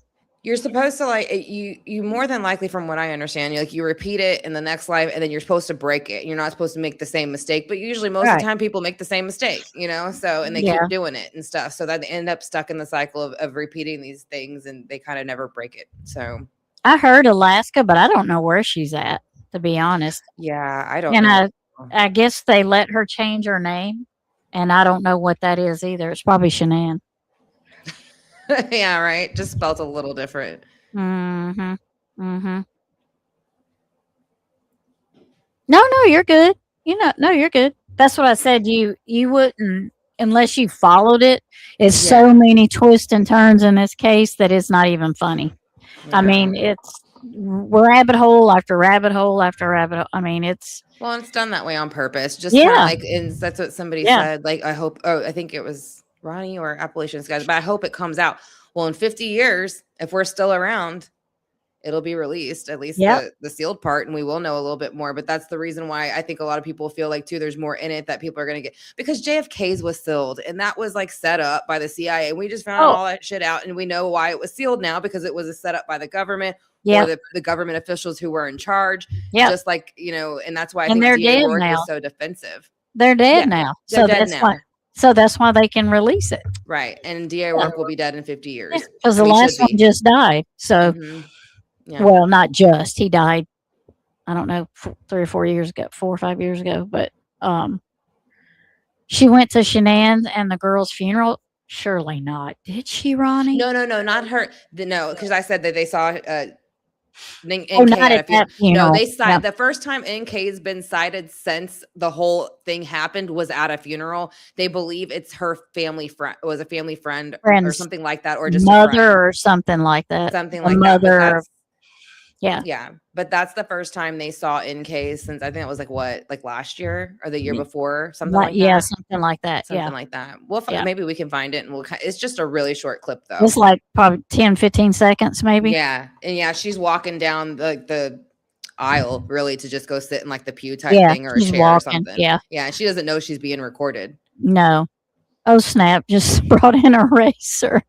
You're supposed to you more than likely, from what I understand, you repeat it in the next life, and then you're supposed to break it. You're not supposed to make the same mistake, but usually most of Right. the time people make the same mistake, so, and they Yeah. keep doing it and stuff. So that they end up stuck in the cycle of repeating these things and they kind of never break it. So I heard Alaska, but I don't know where she's at, to be honest. yeah, I don't And know. I guess they let her change her name, and I don't know what that is either. It's probably Shanann. Yeah, right. Just spelled a little different. Mhm. Mhm. No, you're good. No, you're good. That's what I said. You wouldn't unless you followed it. It's so many twists and turns in this case that it's not even funny. I mean, it's rabbit hole after rabbit hole after rabbit hole. I mean, it's Well, it's done that way on purpose. Just kind of yeah, like, and that's what somebody yeah, said. Like, I think it was Ronnie or Appalachian Skies, but I hope it comes out. Well, in 50 years, if we're still around, it'll be released, at least yep. the sealed part, and we will know a little bit more. But that's the reason why I think a lot of people feel like too, there's more in it that people are going to get, because JFK's was sealed and that was like set up by the CIA. We just found all that shit out, and we know why it was sealed now, because it was set up by the government or the government officials who were in charge. Yeah. Just like, and that's why I And think they're DA dead Rourke now. is so defensive. They're dead Yeah, now. they're So dead that's now. why. So that's why they can release it. Right. And DA Rourke will be dead in 50 years. Because the last one just died. So, well, not just. He died, I don't know, 3 or 4 years ago, 4 or 5 years ago. But she went to Shanann's and the girl's funeral. Surely not. Did she, Ronnie? No, not her. No, because I said that they saw NK not had a at that No, funeral. they Yeah. the first time NK's been cited since the whole thing happened was at a funeral. They believe it's her family friend, was a family friend or Friends, something like that, or just a friend, mother or something like that. something The like that. But mother. that's Yeah. yeah, but that's the first time they saw NK since I think it was like what, like last year or the year before, something like Yeah, that. something like that. Something Yeah. like that. We'll Yeah. maybe we can find it and it's just a really short clip though. It's like probably 10, 15 seconds, maybe. Yeah. And yeah, she's walking down the aisle really to just go sit in like the pew type Yeah, thing or a she's chair or walking. something. Yeah. Yeah. And she doesn't know she's being recorded. No. Oh, snap. Just brought in a racer.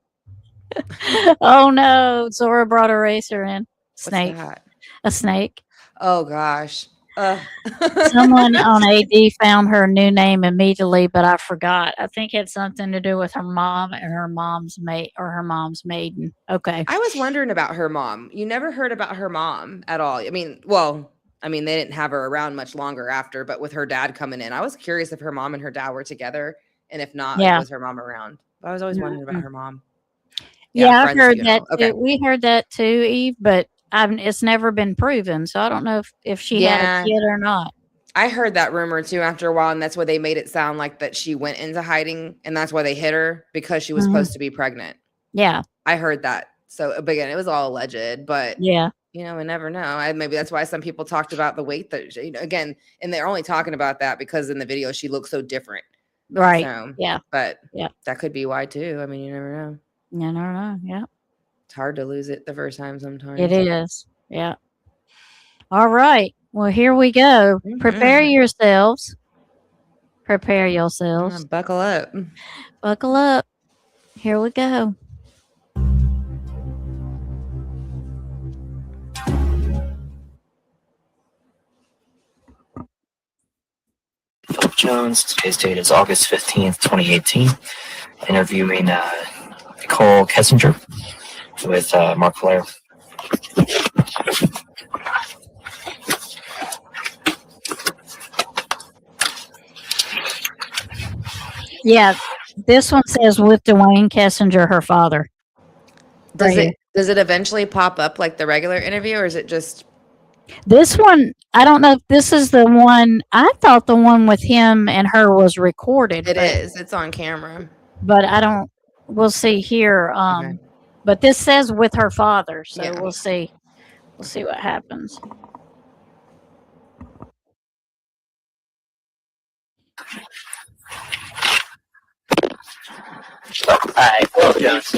Oh, no. Zora brought a racer in. Snake. What's that? A snake. Oh gosh. Someone on AD found her new name immediately, but I forgot. I think it had something to do with her mom and her mom's mate or her mom's maiden. Okay. I was wondering about her mom. You never heard about her mom at all. I mean, they didn't have her around much longer after, but with her dad coming in, I was curious if her mom and her dad were together. And if not, Yeah. was her mom around? But I was always wondering about her mom. Yeah, I friend's heard funeral. that too. Okay. We heard that too, Eve, but it's never been proven. So I don't know if she had Yeah. a kid or not. I heard that rumor too after a while, and that's why they made it sound like that she went into hiding, and that's why they hit her because she was supposed to be pregnant. Yeah. I heard that. So, but again, it was all alleged, but Yeah. we never know. Maybe that's why some people talked about the weight that, again, and they're only talking about that because in the video she looks so different. Right. So, Yeah. but yeah, that could be why too. I mean, you never know. You never know. Yeah. It's hard to lose it the first time sometimes. It is. Yeah. All right. Well, here we go. Prepare yourselves. Prepare yourselves. Buckle up. Buckle up. Here we go. Philip Jones. Today's date is August 15th, 2018. Interviewing Nicole Kessinger with Mark Flair. Yeah. This one says with Dwayne Kessinger, her father. Does it eventually pop up like the regular interview, or is it just this one? I don't know if this is the one. I thought the one with him and her was recorded. It is. It's on camera. But I don't. We'll see here. Okay. But this says with her father, so Yeah. we'll see. We'll see what happens. Hi, Philip Jones.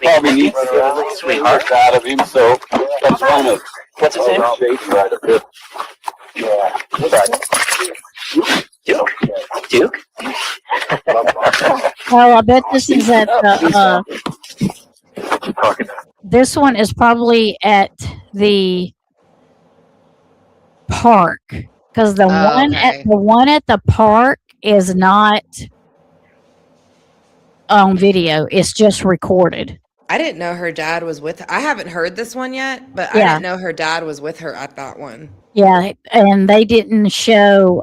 Probably needs Sweetheart. out of him, so that's kind of What's his name? shady right a bit. Yeah. Duke. Duke? Well, I bet this is at this one is probably at the park because the one at the park is not on video. It's just recorded. I didn't know her dad was with her. I haven't heard this one yet, but Yeah. I didn't know her dad was with her at that one. Yeah, and they didn't show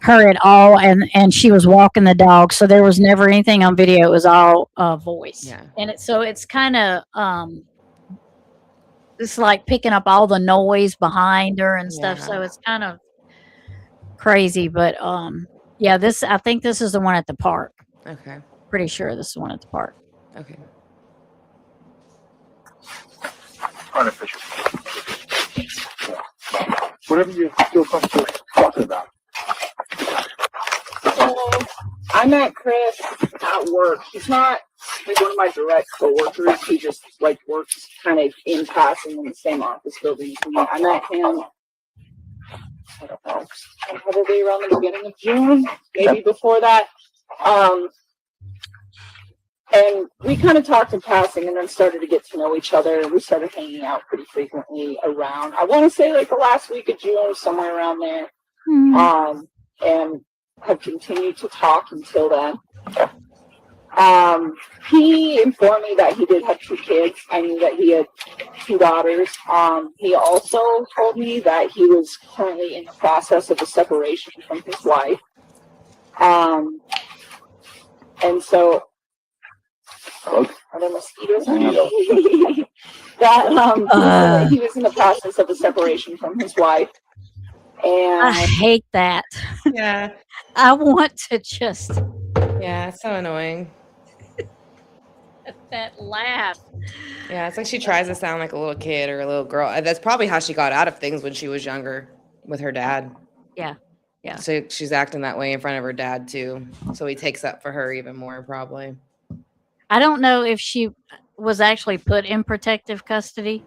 her at all, and she was walking the dog, so there was never anything on video. It was all voice. Yeah. And it's kind of it's like picking up all the noise behind her and stuff. So it's kind of crazy, but yeah, I think this is the one at the park. Okay. Pretty sure this is the one at the park. Okay. Unofficial. Whatever you feel comfortable talking about. I met Chris at work. He's not like one of my direct coworkers. He just like works kind of in passing in the same office building as me. I met him, I don't know, probably around the beginning of June, maybe before that. And we kind of talked in passing and then started to get to know each other. And we started hanging out pretty frequently around, I want to say like the last week of June, somewhere around there. And have continued to talk until then. He informed me that he did have 2 kids. I knew that he had 2 daughters. He also told me that he was currently in the process of a separation from his wife. And so Are there mosquitoes? That he was in the process of a separation from his wife. I And hate that. Yeah. I want to just Yeah, it's so annoying. that laugh. Yeah, it's like she tries to sound like a little kid or a little girl. That's probably how she got out of things when she was younger with her dad. Yeah. Yeah. So she's acting that way in front of her dad too. So he takes up for her even more probably. I don't know if she was actually put in protective custody.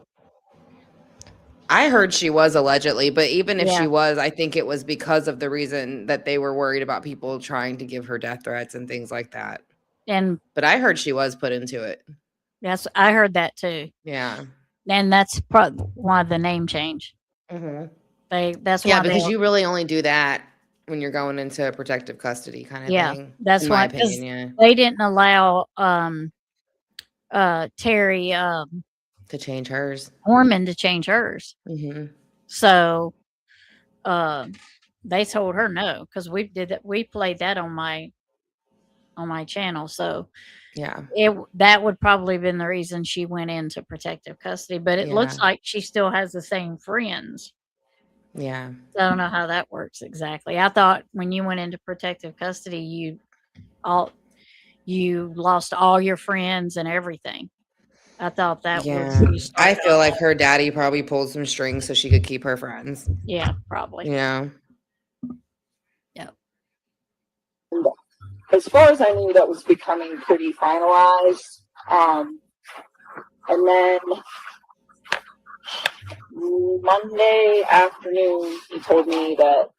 I heard she was allegedly, but even if Yeah. she was, I think it was because of the reason that they were worried about people trying to give her death threats and things like that. And But I heard she was put into it. I heard that too. Yeah. And that's why the name change. Mm-hmm. That's Yeah, why because you really only do that when you're going into protective custody kind of thing. that's in why, my because opinion, yeah. they didn't allow Terry To change hers. Orman to change hers. Mm-hmm. So they told her no, because we did that. We played that on my channel. So Yeah. that would probably have been the reason she went into protective custody. But it looks Yeah. like she still has the same friends. Yeah. So I don't know how that works exactly. I thought when you went into protective custody, you lost all your friends and everything. I thought that was Yeah. you I started feel off. like her daddy probably pulled some strings so she could keep her friends. Yeah, probably. You know? Yeah. as far as I knew, that was becoming pretty finalized. And then Monday afternoon, he told me that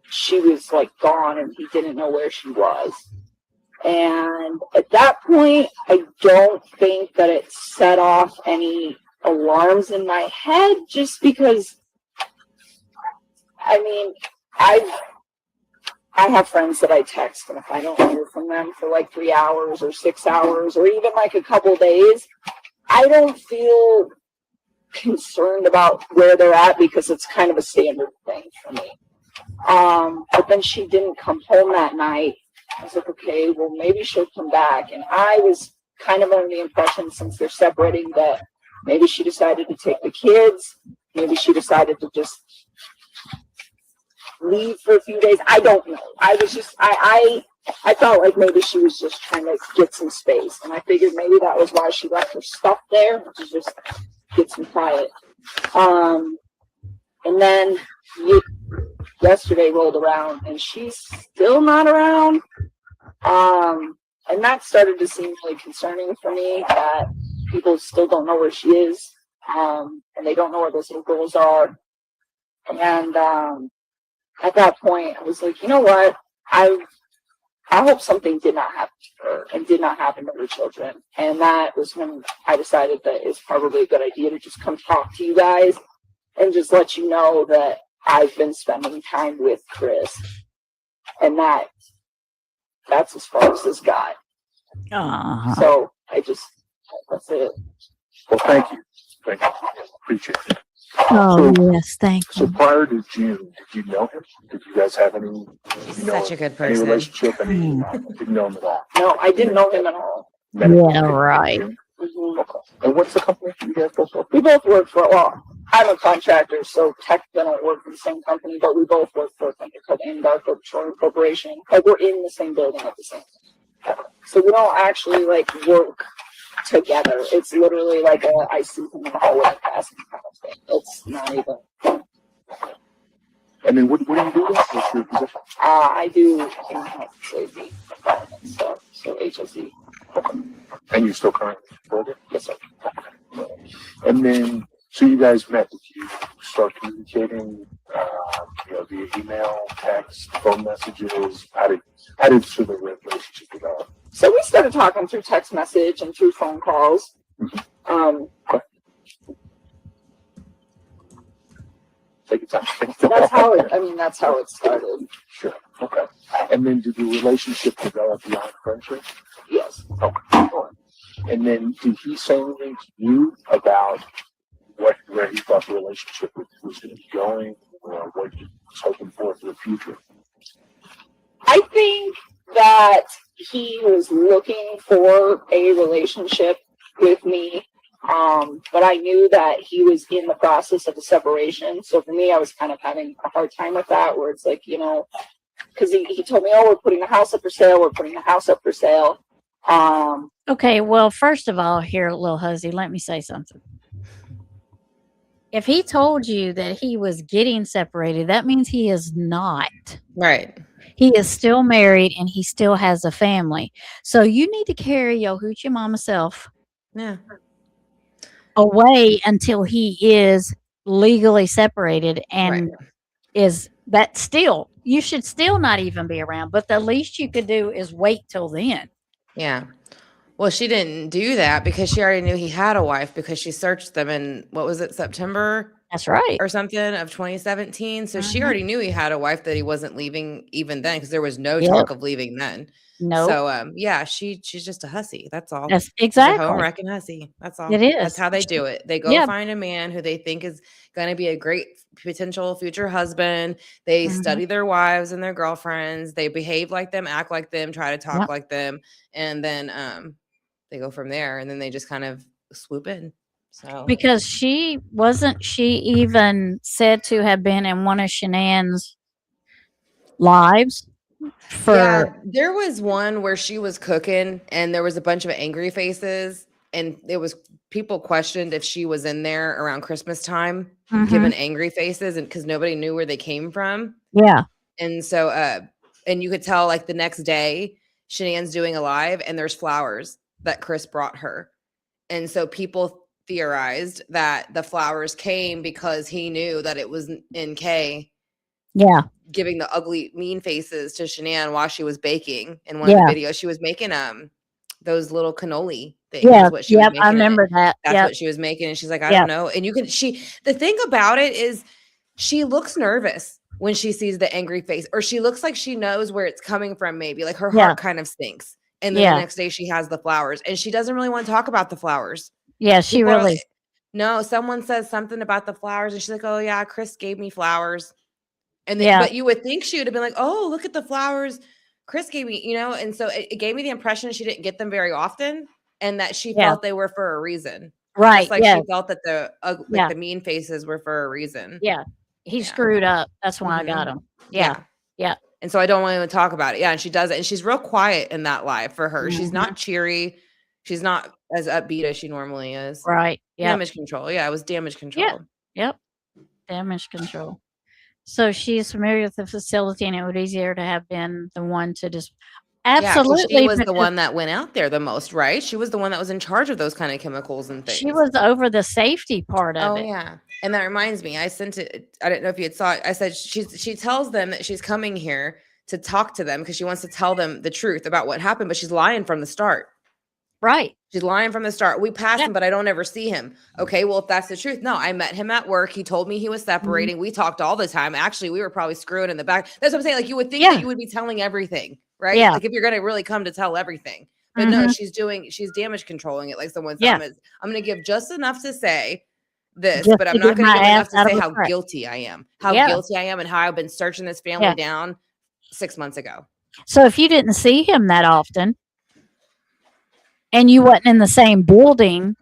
she was like gone and he didn't know where she was. And at that point, I don't think that it set off any alarms in my head, just because, I mean, I have friends that I text, and if I don't hear from them for like 3 hours or 6 hours or even like a couple days, I don't feel concerned about where they're at, because it's kind of a standard thing for me. But then she didn't come home that night. I was like, okay, well, maybe she'll come back. And I was kind of under the impression, since they're separating, that maybe she decided to take the kids. Maybe she decided to just leave for a few days. I don't know. I was just, I felt like maybe she was just trying to get some space. And I figured maybe that was why she left her stuff there, to just get some quiet. And then yesterday rolled around and she's still not around. And that started to seem really concerning for me, that people still don't know where she is. And they don't know where those little girls are. And at that point, I was like, you know what? I hope something did not happen to her and did not happen to her children. And that was when I decided that it's probably a good idea to just come talk to you guys and just let you know that I've been spending time with Chris. And that's as far as this got. So that's it. Well, thank you. Thank you. Appreciate it. Oh, yes, thank So you. prior to June, did you know him? Did you guys have any, Such a good any person. relationship? Didn't know him at all? No, I didn't know him at all. Met him Yeah, in right. June? Mhm. Okay. And what's the company you guys both work for? We both work for, well, I'm a contractor, so technically I don't work for the same company, but we both work for a company called Anadarko Petroleum Corporation. Like, we're in the same building at the same time. So we don't actually, like, work together. It's literally like I see him in the hallway and pass him kind of thing. It's not even. And then what do you do? What's your position? I do in-house safety environment stuff, so HSE. And you're still currently employed? Yes, sir. And then, so you guys met. Did you start communicating, via email, text, phone messages? How did the relationship develop? So we started talking through text message and through phone calls. Take your time. That's how it started. Sure. Okay. And then did the relationship develop beyond friendship? Yes. Okay. And then did he say anything to you about where he thought the relationship was going to be going, or what he was hoping for the future? I think that he was looking for a relationship with me. But I knew that he was in the process of a separation. So for me, I was kind of having a hard time with that, where it's like, you know, because he told me, oh, we're putting the house up for sale. We're putting the house up for sale. Okay, well, first of all, here, little Huzzy, let me say something. If he told you that he was getting separated, that means he is not. Right. He is still married and he still has a family. So you need to carry your hoochie mama self Yeah. away until he is legally separated, and is that still, you should still not even be around, but the least you could do is wait till then. Yeah. Well, she didn't do that because she already knew he had a wife, because she searched them in, what was it, September That's right. or something of 2017. So she Mhm. already knew he had a wife, that he wasn't leaving even then, because there was no Yep. talk of leaving then. Nope. So yeah, she's just a hussy. That's all. That's She's a home exactly. wrecking hussy. That's all. It That's is. how they do it. They go Yeah. find a man who they think is going to be a great potential future husband. They Mhm. study their wives and their girlfriends. They behave like them, act like them, try to talk Yep. like them, and then they go from there, and then they just kind of swoop in. So Because she even said to have been in one of Shanann's lives for yeah, there was one where she was cooking and there was a bunch of angry faces, and it was, people questioned if she was in there around Christmas time giving angry faces, and because nobody knew where they came from. Yeah. And so and you could tell, like, the next day Shanann's doing a live and there's flowers that Chris brought her. And so people theorized that the flowers came because he knew that it was NK Yeah. giving the ugly mean faces to Shanann while she was baking. In one of the videos, she was making those little cannoli things. Yeah. Is what she was Yep. making. I and remember that. That's Yep. what she was making. And she's like, I Yep. don't know. And you can, the thing about it is, she looks nervous when she sees the angry face, or she looks like she knows where it's coming from. Maybe like her Yeah. heart kind of sinks. And then Yeah. the next day she has the flowers, and she doesn't really want to talk about the flowers. Yeah. She People are really. like, no, someone says something about the flowers, and she's like, oh yeah, Chris gave me flowers. And then, Yeah. but you would think she would have been like, oh, look at the flowers Chris gave me, and so it gave me the impression she didn't get them very often, and that she Yeah. felt they were for a reason. Right. Just like Yeah. she felt that Yeah. the mean faces were for a reason. Yeah. He Yeah. screwed up. That's why I Mhm. got him. Yeah. Yeah. And so I don't want to even talk about it. Yeah, and she does it, and she's real quiet in that live for her. She's not cheery. She's not as upbeat as she normally is. Right. Yeah. Damage control. Yeah, it was damage control. Yeah. Yep. Damage control. So she's familiar with the facility, and it would be easier to have been the one to just Yeah, 'cause absolutely. she was the because one that went out there the most, right? She was the one that was in charge of those kind of chemicals and things. She was over the safety part of Oh it. yeah. And that reminds me, I sent it. I didn't know if you had saw it. I said she tells them that she's coming here to talk to them because she wants to tell them the truth about what happened, but she's lying from the start. Right. She's lying from the start. We pass Yeah. him, but I don't ever see him. Okay, well, if that's the truth, no, I met him at work. He told me he was separating. We talked all the time. Actually, we were probably screwing in the back. That's what I'm saying. Like, you would think Yeah. that you would be telling everything, right? Yeah. Like, if you're going to really come to tell everything. But no, she's damage controlling it. Like someone said, Yeah. I'm going to give just enough to say this, Just but I'm to not get going to my give enough ass to out of say the how crack. guilty I am. Yeah. Guilty I am, and how I've been searching this family Yeah. down 6 months ago. So if you didn't see him that often and you wasn't in the same building,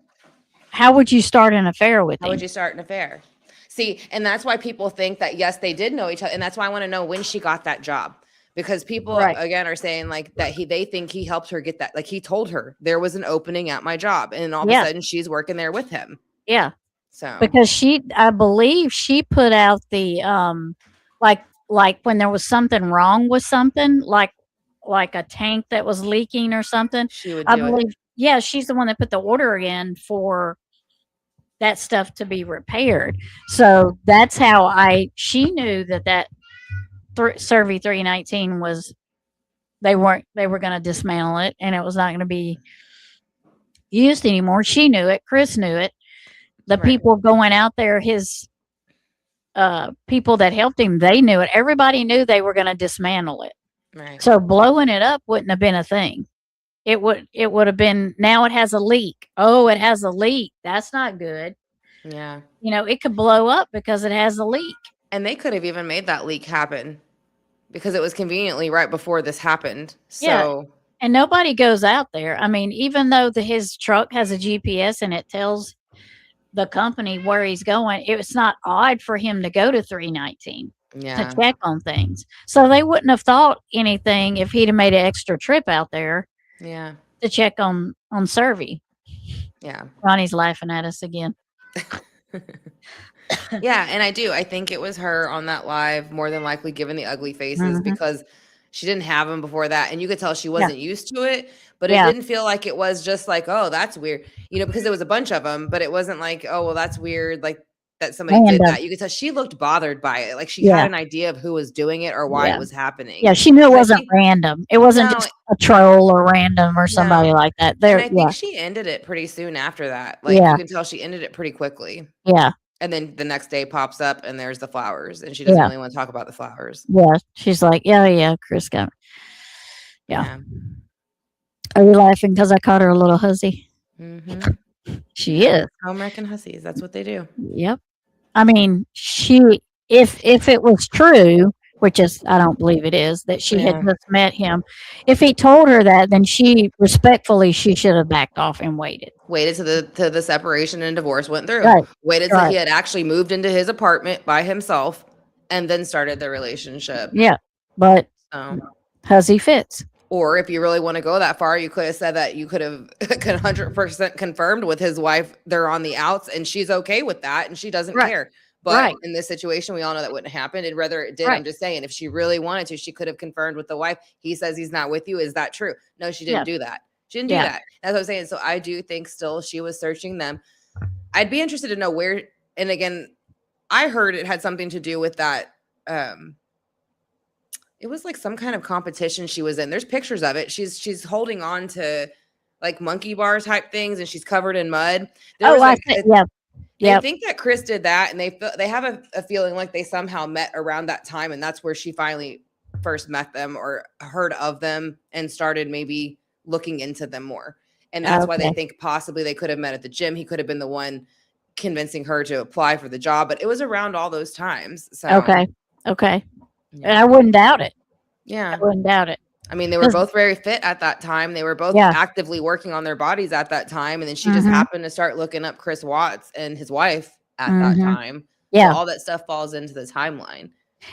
how would you start an affair with How him? would you start an affair? See, and that's why people think that, yes, they did know each other. And that's why I want to know when she got that job. Because people, Right. again, are saying like that they think he helped her get that. Like, he told her there was an opening at my job. And all of Yeah. a sudden she's working there with him. Yeah. So, Because I believe she put out the like when there was something wrong with something, like a tank that was leaking or something. she would I do it. believe, yeah, she's the one that put the order in for that stuff to be repaired. So that's how she knew that Survey 319 was, they were going to dismantle it and it was not going to be used anymore. She knew it. Chris knew it. The Right. people going out there, his people that helped him, they knew it. Everybody knew they were going to dismantle it. Right. So blowing it up wouldn't have been a thing. It would have been, now it has a leak. Oh, it has a leak. That's not good. Yeah. It could blow up because it has a leak. And they could have even made that leak happen because it was conveniently right before this happened. Yeah. So And nobody goes out there. I mean, even though his truck has a GPS and it tells the company where he's going, it's not odd for him to go to 319 to Yeah. check on things. So they wouldn't have thought anything if he'd have made an extra trip out there Yeah. to check on Survey. Yeah. Ronnie's laughing at us again. Yeah, and I think it was her on that live more than likely giving the ugly faces because she didn't have them before that, and you could tell she wasn't used to it, but it didn't feel like it was just like, oh, that's weird, because there was a bunch of them, but it wasn't like, oh, well, that's weird, like that somebody did that. You could tell she looked bothered by it, like she had an idea of who was doing it or why it was happening. Yeah, she knew it wasn't random. It wasn't just a troll or random or somebody like that. And I think she ended it pretty soon after that. Like you can tell she ended it pretty quickly. Yeah. And then the next day pops up and there's the flowers and she doesn't really want to talk about the flowers. Yeah. She's like, yeah, Chris got me. Yeah. Are you laughing because I caught her a little hussy? She is. Home-wrecking hussies. That's what they do. Yep. I mean, if it was true, which is, I don't believe it is, that she had just met him. If he told her that, then she should have backed off and waited. Waited till the separation and divorce went through. Right. Waited till he had actually moved into his apartment by himself and then started the relationship. Yeah. But hussy fits. Or if you really want to go that far, you could have said that you could have 100% confirmed with his wife they're on the outs and she's okay with that and she doesn't care. But in this situation, we all know that wouldn't happen. And whether it did, I'm just saying, if she really wanted to, she could have confirmed with the wife. He says he's not with you. Is that true? No, she didn't do that. She didn't do that. That's what I'm saying. So I do think still she was searching them. I'd be interested to know where, and again, I heard it had something to do with that. It was like some kind of competition she was in. There's pictures of it. She's holding on to like monkey bar type things and she's covered in mud. I think that Chris did that and they have a feeling like they somehow met around that time and that's where she finally first met them or heard of them and started maybe looking into them more. And that's why they think possibly they could have met at the gym. He could have been the one convincing her to apply for the job, but it was around all those times. So Okay. And I wouldn't doubt it. Yeah. I wouldn't doubt it. I mean, they were both very fit at that time. They were both actively working on their bodies at that time. And then she just happened to start looking up Chris Watts and his wife at that time. Yeah. So all that stuff falls into the timeline.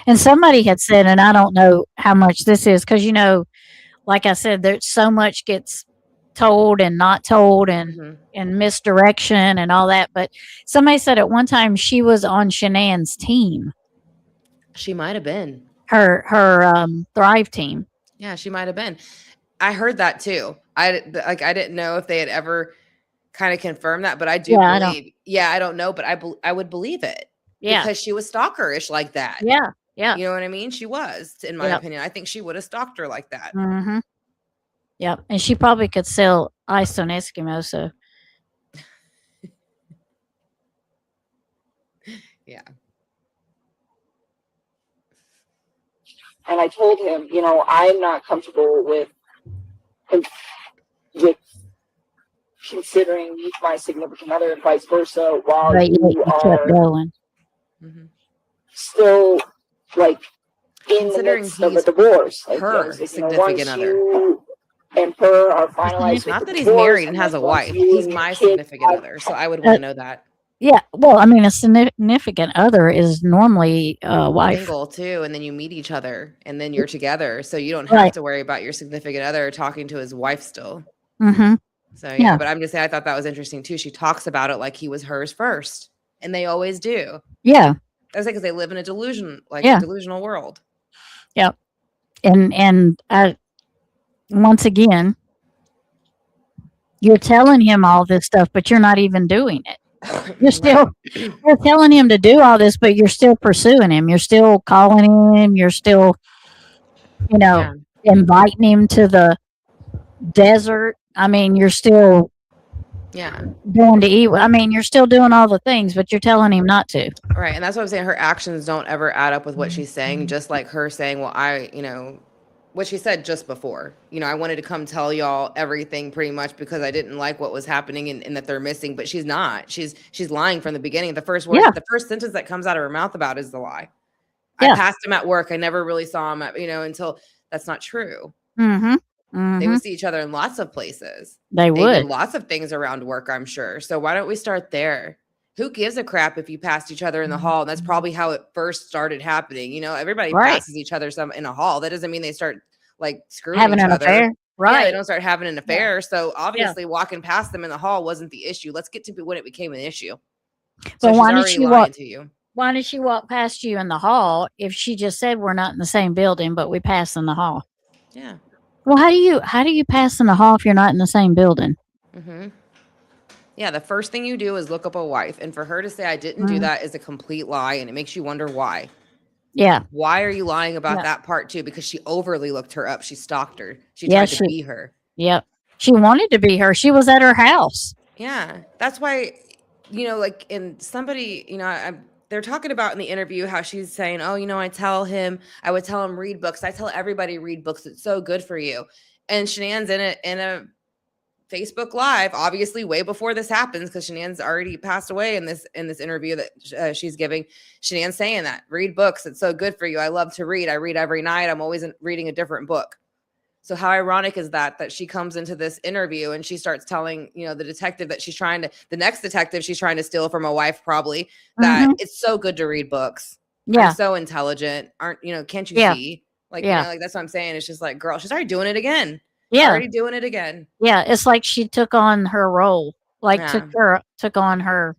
And somebody had said, and I don't know how much this is, because, like I said, there's so much gets told and not told and misdirection and all that. But somebody said at one time she was on Shanann's team. She might have been. Her Thrive team. Yeah, she might have been. I heard that too. I didn't know if they had ever kind of confirmed that, but I do believe. I don't know, but I would believe it. Yeah, because she was stalkerish like that. Yeah. You know what I mean? She was, in my opinion. I think she would have stalked her like that. Yep, and she probably could sell ice on Eskimo. So. Yeah. And I told him, I'm not comfortable with considering you my significant other and vice versa while you are going. Still like in the midst of a divorce. Like, her significant other. You and her are finalized. It's not that he's married and has a wife. He's my significant other. So I would want to know that. Yeah, well, I mean, a significant other is normally a wife. Single too, and then you meet each other, and then you're together, so you don't have to worry about your significant other talking to his wife still. So but I'm just saying, I thought that was interesting too. She talks about it like he was hers first, and they always do. Yeah, that's because they live in a delusional world. Yep, and once again, you're telling him all this stuff, but you're not even doing it. You're telling him to do all this, but you're still pursuing him. You're still calling him. You're still, inviting him to the desert. I mean, you're still, going to eat. I mean, you're still doing all the things, but you're telling him not to. Right, and that's what I'm saying. Her actions don't ever add up with what she's saying. Just like her saying, "Well, what she said just before, I wanted to come tell y'all everything pretty much because I didn't like what was happening and that they're missing, but she's not. She's lying from the beginning. The first word, the first sentence that comes out of her mouth about is the lie. I passed him at work. I never really saw him until that's not true. They Mhm. would see each other in lots of places. They They would. did lots of things around work, I'm sure. So why don't we start there? Who gives a crap if you passed each other in the hall? And that's probably how it first started happening. You know, everybody Right. passes each other some in a hall. That doesn't mean they start like screwing Having each an other. affair. Yeah, Right. they don't start having an affair. So obviously, walking past them in the hall wasn't the issue. Let's get to when it became an issue. So But she's why did already she lying walk? to you. Why did she walk past you in the hall if she just said we're not in the same building, but we pass in the hall? Yeah. Well, how do you pass in the hall if you're not in the same building? Mm-hmm. Yeah, the first thing you do is look up a wife. And for her to say I didn't do that is a complete lie. And it makes you wonder why. Yeah. Why are you lying about Yeah. that part too? Because she overly looked her up. She stalked her. She Yeah, tried to be her. Yep. She wanted to be her. She was at her house. Yeah. That's why, you know, like, and somebody, you know, they're talking about in the interview how she's saying, oh, you know, I would tell him read books. I tell everybody read books. It's so good for you. And Shanann's in a Facebook Live, obviously way before this happens, because Shanann's already passed away in this interview that she's giving. Shanann's saying that read books, it's so good for you. I love to read. I read every night. I'm always reading a different book. So how ironic is that she comes into this interview and she starts telling, you know, the detective that the next detective she's trying to steal from a wife, probably, that it's so good to read books. Yeah. I'm so intelligent. Can't you Yeah. see? Like, Yeah. you know, like that's what I'm saying. It's just like, girl, she's already doing it again. Yeah. Already doing it again. Yeah. It's like she took on her role, like Yeah. took on her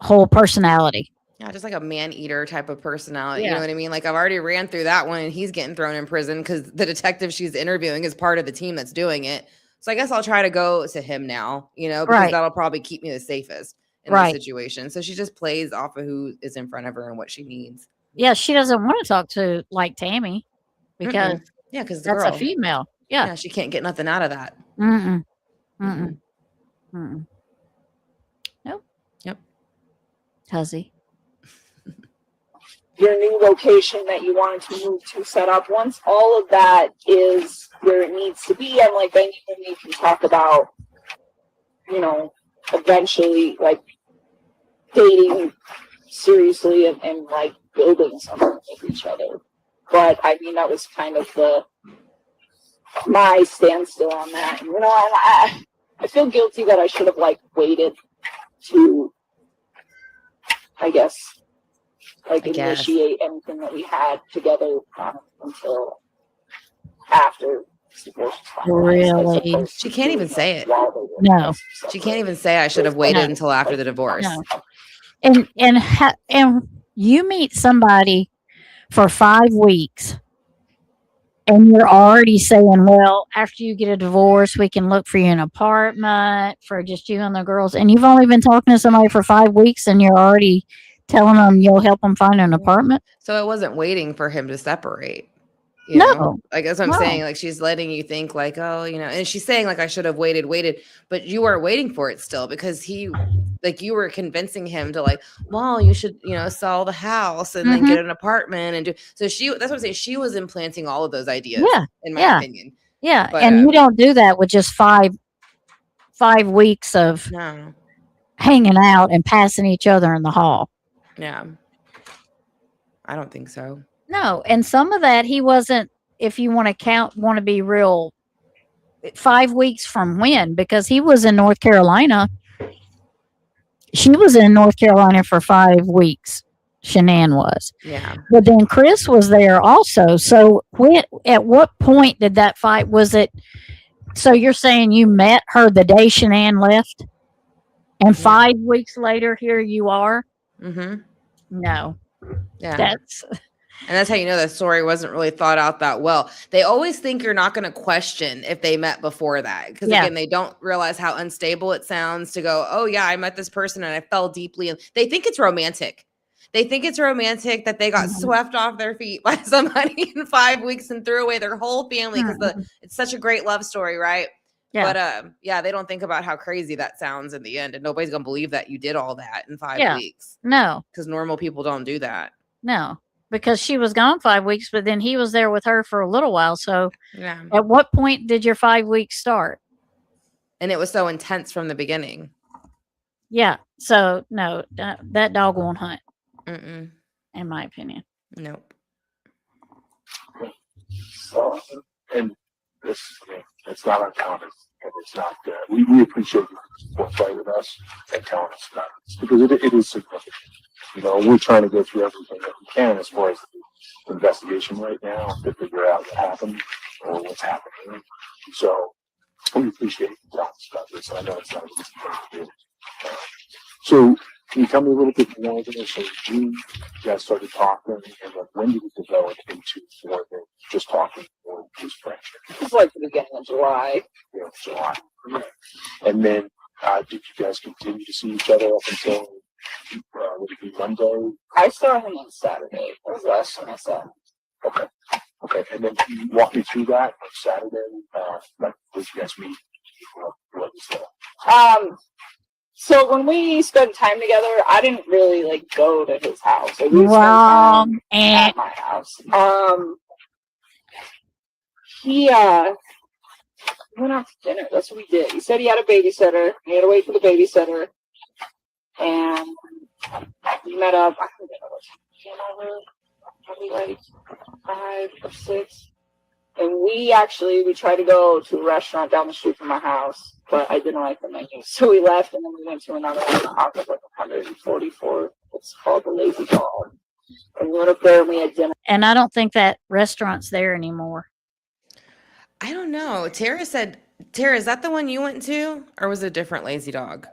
whole personality. Yeah, just like a man-eater type of personality. You Yeah. know what I mean? Like, I've already ran through that one and he's getting thrown in prison because the detective she's interviewing is part of the team that's doing it. So I guess I'll try to go to him now, you know, because Right. that'll probably keep me the safest in Right. this situation. So she just plays off of who is in front of her and what she needs. Yeah, she doesn't want to talk to like Tammy because Yeah, because the that's girl. a female. Yeah. Yeah, she can't get nothing out of that. Mm-mm. Mm-mm. Mm-mm. Nope. Yep. Huzzy. Your new location that you wanted to move to set up, once all of that is where it needs to be, and like then you can talk about, you know, eventually like dating seriously and like building something with each other. But I mean, that was kind of my standstill on that. And, you know, and I feel guilty that I should have like waited to, I guess, initiate anything that we had together until after divorce was finalized, Really? She can't even say it. No. She can't even say I should have waited until after the divorce. No. And you meet somebody for 5 weeks and you're already saying, well, after you get a divorce, we can look for you an apartment for just you and the girls. And you've only been talking to somebody for 5 weeks and you're already telling them you'll help them find an apartment. So I wasn't waiting for him to separate. You know? No. Like that's what I'm No. saying. Like she's letting you think like, oh, you know, and she's saying like I should have waited, but you weren't waiting for it still because you were convincing him to like, well, you should, you know, sell the house and then get an apartment and do so that's what I'm saying. She was implanting all of those ideas, in my opinion. Yeah. But, and you don't do that with just 5 weeks of No. hanging out and passing each other in the hall. Yeah. I don't think so. No, and some of that he wasn't, if you want to be real, 5 weeks from when, because he was in North Carolina. She was in North Carolina for 5 weeks. Shanann was. Yeah. But then Chris was there also. So at what point did that fight, was it, so you're saying you met her the day Shanann left? And 5 weeks later, here you are? Mm-hmm. No. Yeah. And that's how you know the story wasn't really thought out that well. They always think you're not going to question if they met before that. Because again, they don't realize how unstable it sounds to go, oh yeah, I met this person and I fell deeply. And they think it's romantic. They think it's romantic that they got swept off their feet by somebody in 5 weeks and threw away their whole family because it's such a great love story, right? Yeah. But they don't think about how crazy that sounds in the end. And nobody's going to believe that you did all that in 5 weeks. No. Because normal people don't do that. No. Because she was gone 5 weeks, but then he was there with her for a little while. So yeah. At what point did your 5 weeks start? And it was so intense from the beginning. Yeah. So no, that dog won't hunt. Mm-mm. In my opinion. Nope. So, and it's not uncommon, and it's not. We appreciate you forthright with us and telling us about this because it is significant. You know, we're trying to go through everything that we can as far as the investigation right now to figure out what happened or what's happening. So we appreciate you telling us about this. I know it's not an easy thing to do. So can you tell me a little bit more of it? So you guys started talking, and then when did it develop into more than just talking or just friendship? It's like the beginning of July. You know, July. And then did you guys continue to see each other up until would it be Monday? I saw him on Saturday. That was the last time I saw him. Okay. Okay. And then can you walk me through that on Saturday? Like, did you guys meet? What was that? So when we spent time together, I didn't really like go to his house. Like, we spent Wrong. time at my house. He went out to dinner. That's what we did. He said he had a babysitter. He had to wait for the babysitter, and we met up. I forget what time we came over. Probably like 5 or 6. And we tried to go to a restaurant down the street from my house, but I didn't like the menu. So we left, and then we went to another one off of like 144. It's called the Lazy Dog. And we went up there and we had dinner. And I don't think that restaurant's there anymore. I don't know. Tara, is that the one you went to, or was it a different Lazy Dog?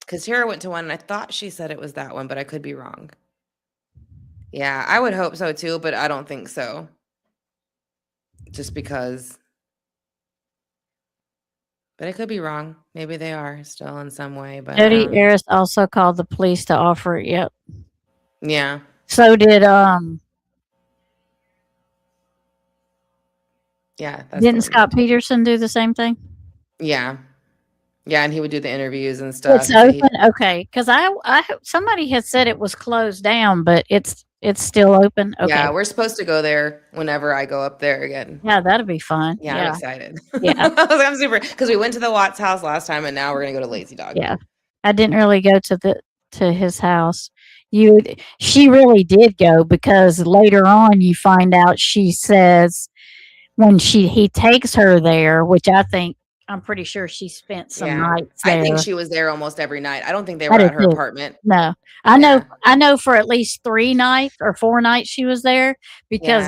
Because Tara went to one, and I thought she said it was that one, but I could be wrong. Yeah, I would hope so too, but I don't think so. Just because. But I could be wrong. Maybe they are still in some way. But Jody Harris also called the police to offer it. Yep. yeah. So did Yeah. didn't Scott Peterson do the same thing? Yeah. Yeah, and he would do the interviews and stuff. It's open, okay? Because I somebody had said it was closed down, but it's still open. Okay. Yeah, we're supposed to go there whenever I go up there again. Yeah, that'd be fun. Yeah, I'm excited. Yeah. I'm super because we went to the Watts house last time, and now we're gonna go to Lazy Dog. Yeah, I didn't really go to his house. She really did go because later on you find out she says when he takes her there, which I'm pretty sure she spent some nights there. I think she was there almost every night. I don't think they were at her apartment. No, I know for at least 3 nights or 4 nights she was there because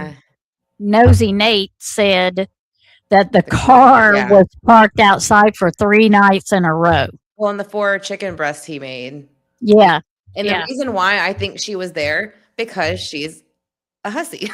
Nosy Nate said that the car was parked outside for 3 nights in a row. Well, and the 4 chicken breasts he made. Yeah. And the reason why I think she was there because she's a hussy.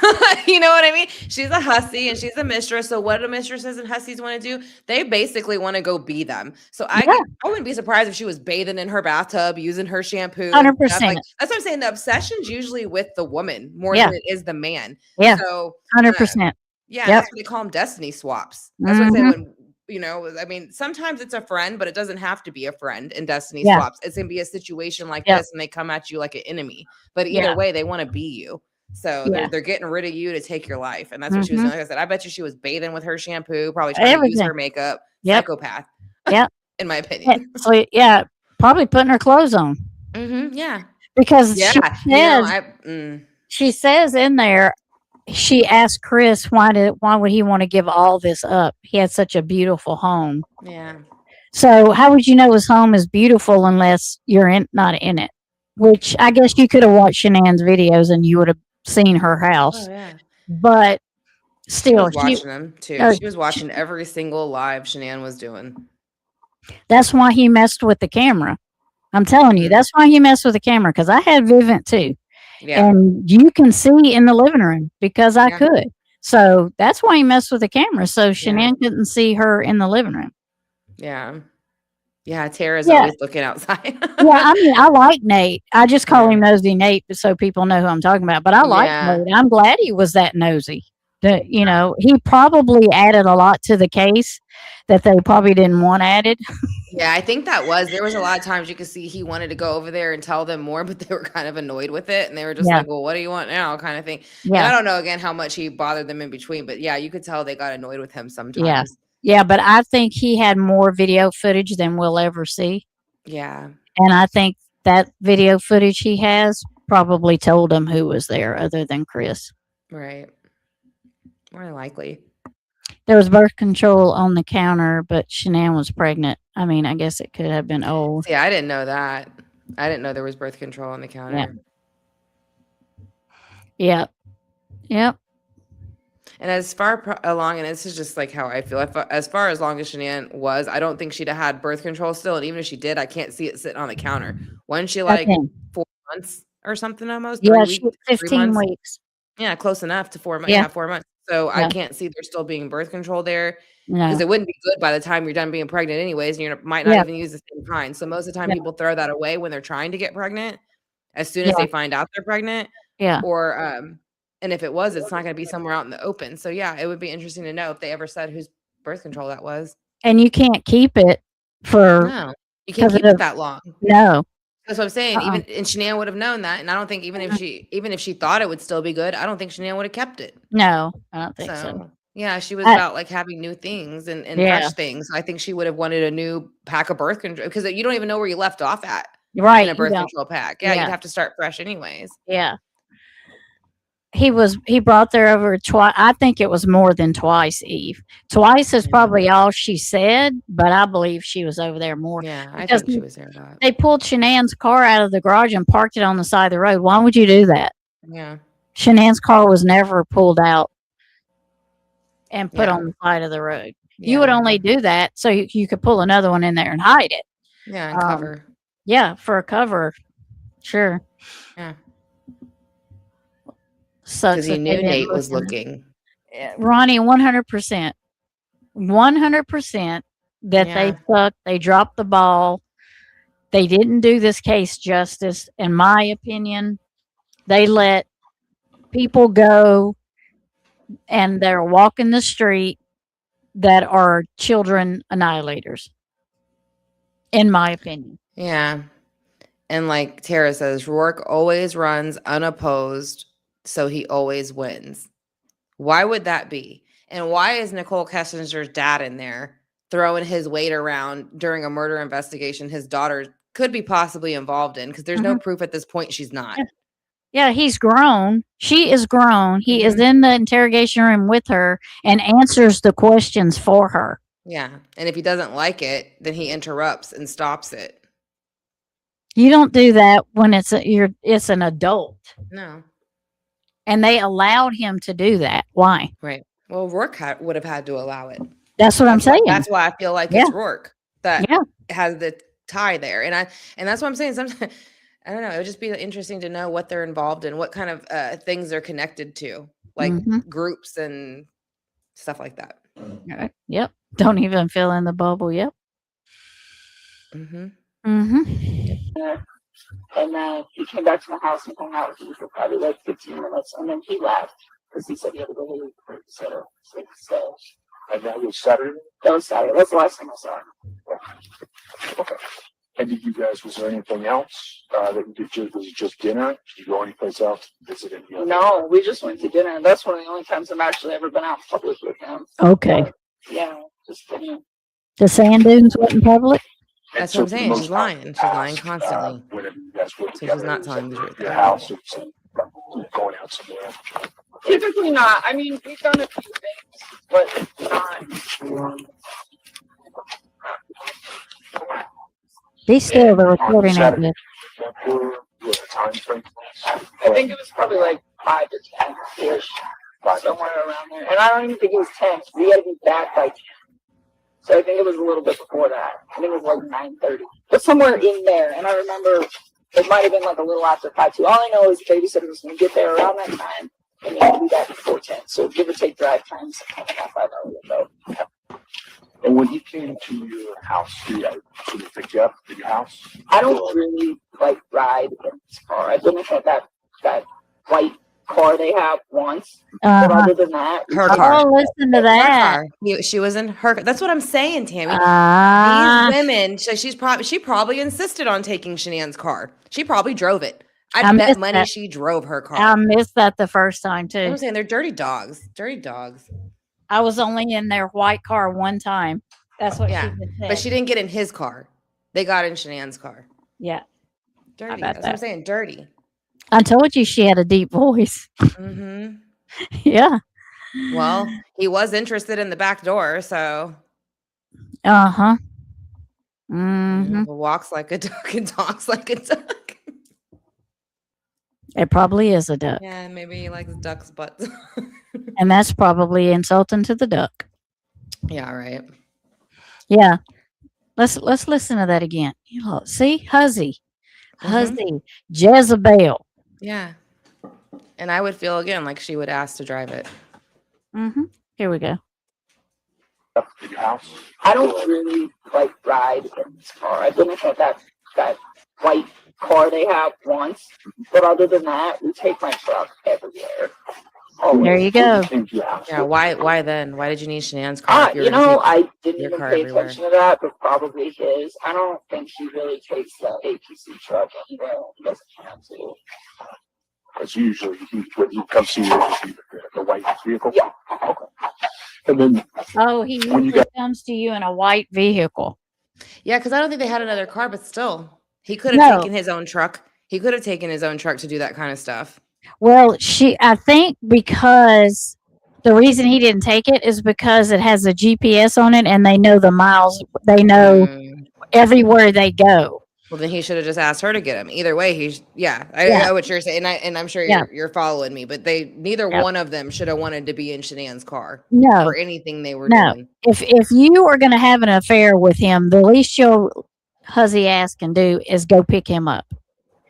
You know what I mean? She's a hussy and she's a mistress. So what do mistresses and hussies want to do? They basically want to go be them. So I wouldn't be surprised if she was bathing in her bathtub, using her shampoo. 100%. That's what I'm saying. The obsession's usually with the woman more than it is the man. Yeah. So 100%. Yeah, that's what they call them, destiny swaps. That's what I say when, I mean, sometimes it's a friend, but it doesn't have to be a friend in destiny swaps. It's going to be a situation like this and they come at you like an enemy. But either way, they want to be you. So they're getting rid of you to take your life. And that's what she was doing. Like I said, I bet you she was bathing with her shampoo, probably trying to use her makeup. Psychopath. Yeah. In my opinion. So, probably putting her clothes on. Yeah. Because she says in there, she asked Chris, why would he want to give all this up? He had such a beautiful home. Yeah. So how would you know his home is beautiful unless you're not in it? Which I guess you could have watched Shanann's videos and you would have seen her house. Oh, yeah. But still, she was watching them too. She was watching every single live Shanann was doing. That's why he messed with the camera. I'm telling you, that's why he messed with the camera, because I had Vivint too. Yeah. And you can see in the living room because I could. So that's why he messed with the camera. So Shanann couldn't see her in the living room. Yeah. Yeah. Tara's always looking outside. I mean, I like Nate. I just call him Nosy Nate so people know who I'm talking about. But I like Nate. I'm glad he was that nosy. He probably added a lot to the case that they probably didn't want added. Yeah, I think there was a lot of times you could see he wanted to go over there and tell them more, but they were kind of annoyed with it. And they were just like, well, what do you want now? Kind of thing. Yeah. And I don't know, again, how much he bothered them in between. But yeah, you could tell they got annoyed with him sometimes. Yeah. Yeah, but I think he had more video footage than we'll ever see. Yeah. And I think that video footage he has probably told him who was there other than Chris. Right. More than likely. There was birth control on the counter, but Shanann was pregnant. I mean, I guess it could have been old. See, I didn't know that. I didn't know there was birth control on the counter. Yep. Yep. And as far along, and this is just like how I feel, as far as long as Shanann was, I don't think she'd have had birth control still. And even if she did, I can't see it sitting on the counter. Wasn't she like Okay. 4 months or something almost? Yeah, 3 she weeks? was 3 15 months? weeks. Yeah, close enough to 4 months. Yeah. Yeah, 4 months. So I Yeah. can't see there still being birth control there No. because it wouldn't be good by the time you're done being pregnant, anyways. And you might not Yeah. even use the same kind. So most of the time, Yeah. people throw that away when they're trying to get pregnant as soon as Yeah. they find out they're pregnant. Yeah. Or, and if it was, it's not going to be somewhere out in the open. So yeah, it would be interesting to know if they ever said whose birth control that was. And you can't keep it for No, you can't 'cause keep of- it that long. no. That's what I'm saying. Uh-uh. Even and Shanann would have known that, and I don't think even if she thought it would still be good, I don't think Shanann would have kept it. No, I don't think so. So yeah, she was I- about like having new things and Yeah. fresh things. I think she would have wanted a new pack of birth control because you don't even know where you left off at Right. in a birth you don't- control pack. Yeah, Yeah. you'd have to start fresh anyways. Yeah. He brought there over twice. I think it was more than twice, Eve. Twice is Yeah. probably all she said, but I believe she was over there more. Yeah, I Because think she was there a lot. They pulled Shanann's car out of the garage and parked it on the side of the road. Why would you do that? Yeah, Shanann's car was never pulled out and put Yeah. on the side of the road. yeah, You would only do that so you could pull another one in there and hide it. yeah, and cover. Yeah, for a cover. Sure. Yeah. Sucks Because he that they knew didn't Nate was listen. looking. Ronnie, 100%. 100% that they Yeah. sucked. They dropped the ball. They didn't do this case justice, in my opinion. They let people go and they're walking the street that are children annihilators, in my opinion. Yeah. And like Tara says, Rourke always runs unopposed, so he always wins. Why would that be? And why is Nicole Kessinger's dad in there throwing his weight around during a murder investigation his daughter could be possibly involved in? Because there's no proof at this point she's not. Yeah, he's grown. She is grown. He is Mhm. in the interrogation room with her and answers the questions for her. Yeah. And if he doesn't like it, then he interrupts and stops it. You don't do that when it's an adult. No. And they allowed him to do that. Why? Right. Well, Rourke would have had to allow it. That's what I'm saying. That's why I feel like Yeah. it's Rourke that Yeah. has the tie there. And that's what I'm saying. Sometimes I don't know. It would just be interesting to know what they're involved in, what kind of things they're connected to, like Mhm. groups and stuff like that. Yep. Don't even fill in the bubble. Yep. Mm-hmm. Mm-hmm. And then he came back to the house and hung out with me for probably like 15 minutes, and then he left because he said he had to go to the center. So And that was Saturday? that was Saturday. That's the last time I saw him. Okay. And did you guys, was there anything else that you did? Was it just dinner? Did you go anyplace else? Visit any other? No, we just went to dinner. And that's one of the only times I've actually ever been out in public with him. Okay. Yeah, just dinner. The sand dunes went in public? And That's so what I'm for the saying. most She's part, lying. She's lying past, constantly. Whenever you guys were So she's together, not was telling it the truth your there. house or something, going out somewhere. Typically not. I mean, we've done a few things, but not. Be still, the On recording ain't Saturday, good. what time frame? I think it was probably like 5 to 10 ish, somewhere around there. And I don't even think it was 10. We had to be back by 10. So I think it was a little bit before that. I think it was like 9:30, but somewhere in there. And I remember it might have been like a little after 5 too. All I know is the babysitter was going to get there around that time, and we had to be back before 10. So give or take drive times, kind of 5 hours ago. And when he came to your house, did he pick you up at your house? I don't really like ride in his car. I've been in that white car they have once, but other than that, Her car. Oh, listen to Her that. car. She was in her. That's what I'm saying, Tammy. Ah. These women. So she probably insisted on taking Shanann's car. She probably drove it. I I bet missed money that. she drove her car. I missed that the first time, too. I'm saying they're dirty dogs. Dirty dogs. I was only in their white car one time. That's what Yeah, she just said. but she didn't get in his car. They got in Shanann's car. Yeah. Dirty. bet That's what I'm that. saying. Dirty. I told you she had a deep voice. Mm-hmm. Yeah. Well, he was interested in the back door, so Uh-huh. walks like a duck and talks like a duck. It probably is a duck. Yeah, maybe he likes ducks' butts. And that's probably insulting to the duck. Yeah, right. Yeah. Let's listen to that again. See? Huzzy. Huzzy. Jezebel. Yeah. And I would feel again like she would ask to drive it. Here we go. In your house? I don't really like ride in this car. I've been in that white car they have once, but other than that, we take my truck everywhere. There you go. Yeah, why then? Why did you need Shanann's car? if you were You gonna know, take I didn't your even car pay everywhere? attention to that, but probably his. I don't think she really takes the APC truck anywhere. He doesn't have to. Because usually when he comes see you, it's either the white vehicle. Yeah. Okay. And then Oh, he When you usually comes to you in a white vehicle. Yeah, because I don't think they had another car, but still, he could have No. taken his own truck. He could have taken his own truck to do that kind of stuff. Well, I think because the reason he didn't take it is because it has a GPS on it and they know the miles, they know everywhere they go. Well, then he should have just asked her to get him. Either way, I Yeah. know what you're saying, and I'm sure Yeah. you're following me. But neither Yep. one of them should have wanted to be in Shanann's car No. for anything they were No. doing. If you are going to have an affair with him, the least your huzzy ass can do is go pick him up.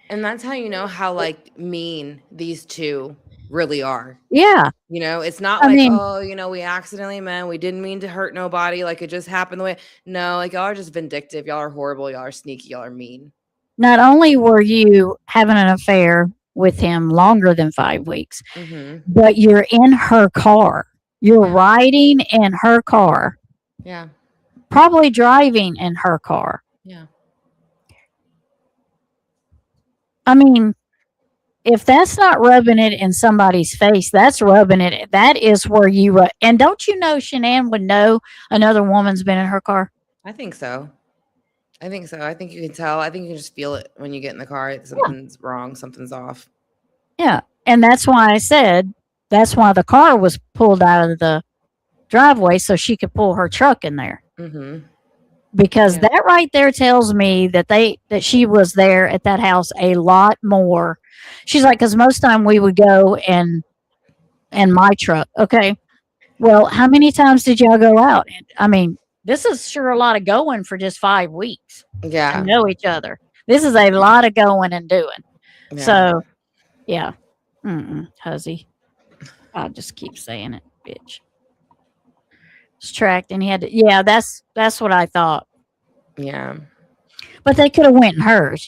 And that's how you know how like mean these two really are. Yeah. You know, it's not I like, mean- oh, we accidentally met. We didn't mean to hurt nobody. Like it just happened the way. No, like y'all are just vindictive. Y'all are horrible. Y'all are sneaky. Y'all are mean. Not only were you having an affair with him longer than 5 weeks, but you're in her car. You're riding in her car, Yeah. probably driving in her car. Yeah. I mean, if that's not rubbing it in somebody's face, that's rubbing it. That is where you, and don't you know Shanann would know another woman's been in her car? I think so. I think so. I think you can tell. I think you can just feel it when you get in the car. Something's wrong. Something's off. Yeah. And that's why I said that's why the car was pulled out of the driveway so she could pull her truck in there. Because that right there tells me that she was there at that house a lot more. She's like, because most time we would go in my truck. Okay. Well, how many times did y'all go out? I mean, this is sure a lot of going for just 5 weeks. Yeah. To know each other. This is a lot of going and doing. Yeah. So, yeah. Huzzy. I'll just keep saying it, bitch. It's tracked and he had to, yeah, that's what I thought. Yeah. But they could have went in hers,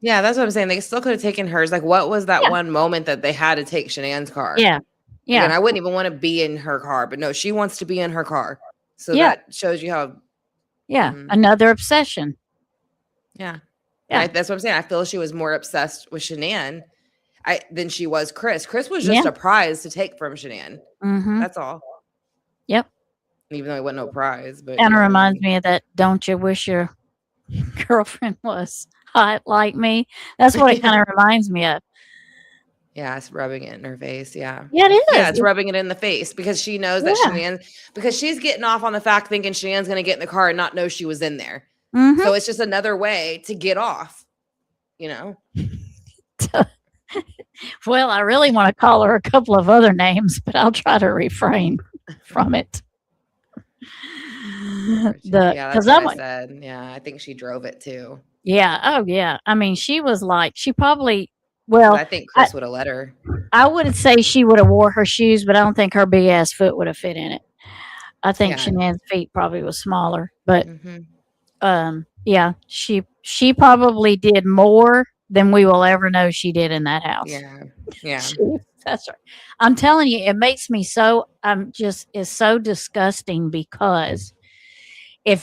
Yeah, that's what I'm saying. They still could have taken hers. Like, what was that one moment that they had to take Shanann's car? Yeah. Yeah. And I wouldn't even want to be in her car, but no, she wants to be in her car. So Yeah. that shows you how. Yeah. Another obsession. Yeah. Yeah. That's what I'm saying. I feel she was more obsessed with Shanann than she was Chris. Chris was just a prize to take from Shanann. That's all. Yep. Even though it wasn't no prize, but Kind of reminds me of that. Don't you wish your girlfriend was hot like me? That's what it kind of reminds me of. Yeah, it's rubbing it in her face. Yeah. Yeah, it is. Yeah, it's rubbing it in the face because she knows that Shanann, because she's getting off on the fact thinking Shanann's going to get in the car and not know she was in there. So it's just another way to get off, Well, I really want to call her a couple of other names, but I'll try to refrain from it. That's what I said. Yeah, I think she drove it too. Yeah. Oh, yeah. I mean, she was like, she probably, I think Chris would have let her. I would say she would have wore her shoes, but I don't think her big ass foot would have fit in it. I think Shanann's feet probably was smaller, but yeah, she probably did more than we will ever know she did in that house. Yeah. Yeah. That's right. I'm telling you, it makes me so, it's so disgusting because I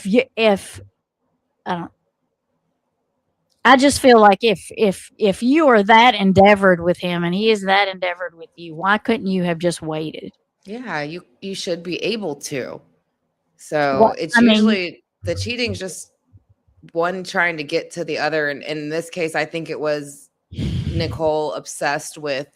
just feel like if you are that endeavored with him and he is that endeavored with you, why couldn't you have just waited? Yeah, you should be able to. So usually the cheating's just one trying to get to the other. And in this case, I think it was Nicole obsessed with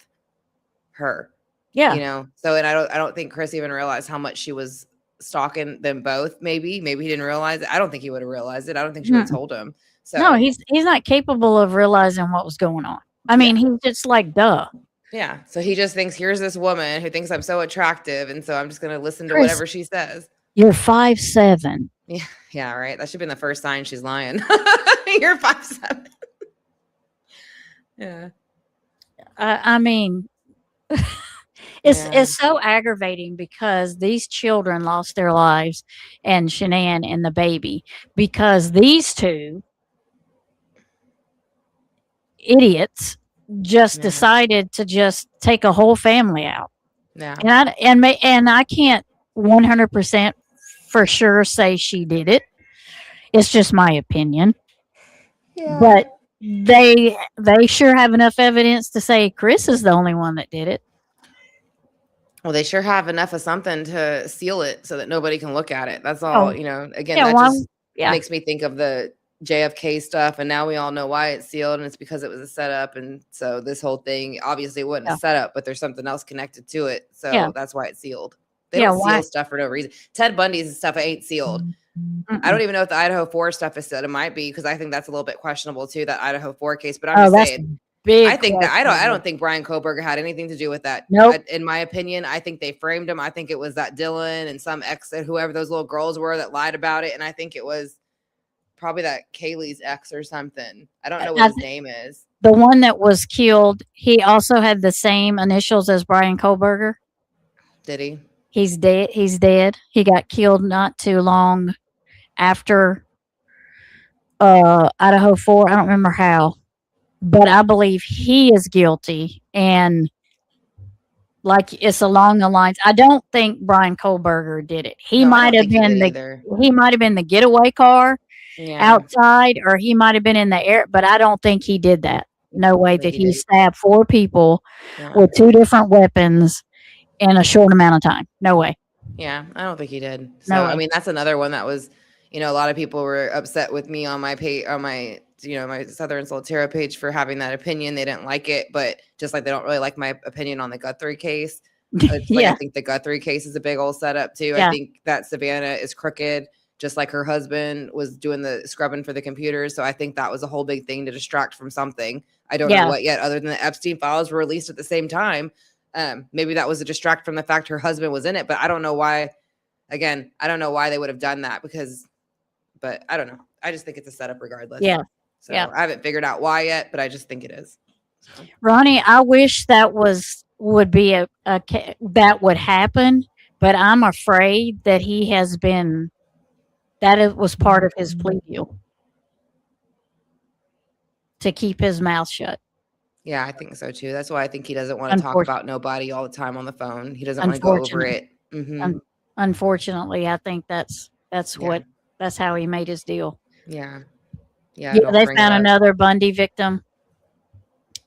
her. Yeah. You know, so and I don't think Chris even realized how much she was stalking them both. Maybe he didn't realize it. I don't think he would have realized it. I don't think she would have told him. So No, he's not capable of realizing what was going on. I mean, he's just like, duh. yeah. So he just thinks, here's this woman who thinks I'm so attractive, and so I'm just gonna listen to Chris, whatever she says. You're 5'7". Yeah, right. That should have been the first sign she's lying. You're 5'7". Yeah. I mean, it's so aggravating because these children lost their lives, and Shanann and the baby, because these two idiots just decided to just take a whole family out. Yeah. And I can't 100% for sure say she did it. It's just my opinion. Yeah. But they sure have enough evidence to say Chris is the only one that did it. Well, they sure have enough of something to seal it so that nobody can look at it. That's all, you know, again, that just makes me think of the JFK stuff. And now we all know why it's sealed, and it's because it was a setup. And so this whole thing obviously wasn't a setup, but there's something else connected to it. So that's why it's sealed. They don't seal stuff for no reason. Ted Bundy's stuff ain't sealed. I don't even know if the Idaho 4 stuff is sealed. It might be, because I think that's a little bit questionable too, that Idaho 4 case. But I'm just saying, I think that I don't think Brian Koberger had anything to do with that. Nope. In my opinion, I think they framed him. I think it was that Dylan and some ex, whoever those little girls were that lied about it. And I think it was probably that Kaylee's ex or something. I don't know what his name is. The one that was killed, he also had the same initials as Brian Koberger. Did he? He's dead. He's dead. He got killed not too long after Idaho 4. I don't remember how, but I believe he is guilty. And like, it's along the lines. I don't think Brian Koberger did it. He might have been the getaway car outside, or he might have been in the air, but I don't think he did that. No way did he stab 4 people with 2 different weapons in a short amount of time. No way. Yeah, I don't think he did. So I mean, that's another one that was, you know, a lot of people were upset with me on my page, on my, you know, my Southern Solterra page for having that opinion. They didn't like it, but just like they don't really like my opinion on the Guthrie case. It's like, I think the Guthrie case is a big old setup too. I think that Savannah is crooked, just like her husband was doing the scrubbing for the computers. So I think that was a whole big thing to distract from something. I don't know what yet, other than the Epstein files were released at the same time. Maybe that was a distract from the fact her husband was in it, but I don't know why. Again, I don't know why they would have done that, but I don't know. I just think it's a setup regardless. Yeah. So I haven't figured out why yet, but I just think it is. So. Ronnie, I wish that would be that would happen, but I'm afraid that it was part of his plea deal to keep his mouth shut. Yeah, I think so too. That's why I think he doesn't want to talk about nobody all the time on the phone. He doesn't want to go over it. Mm-hmm. Unfortunately, I think that's how he made his deal. Yeah. Yeah, they found another Bundy victim.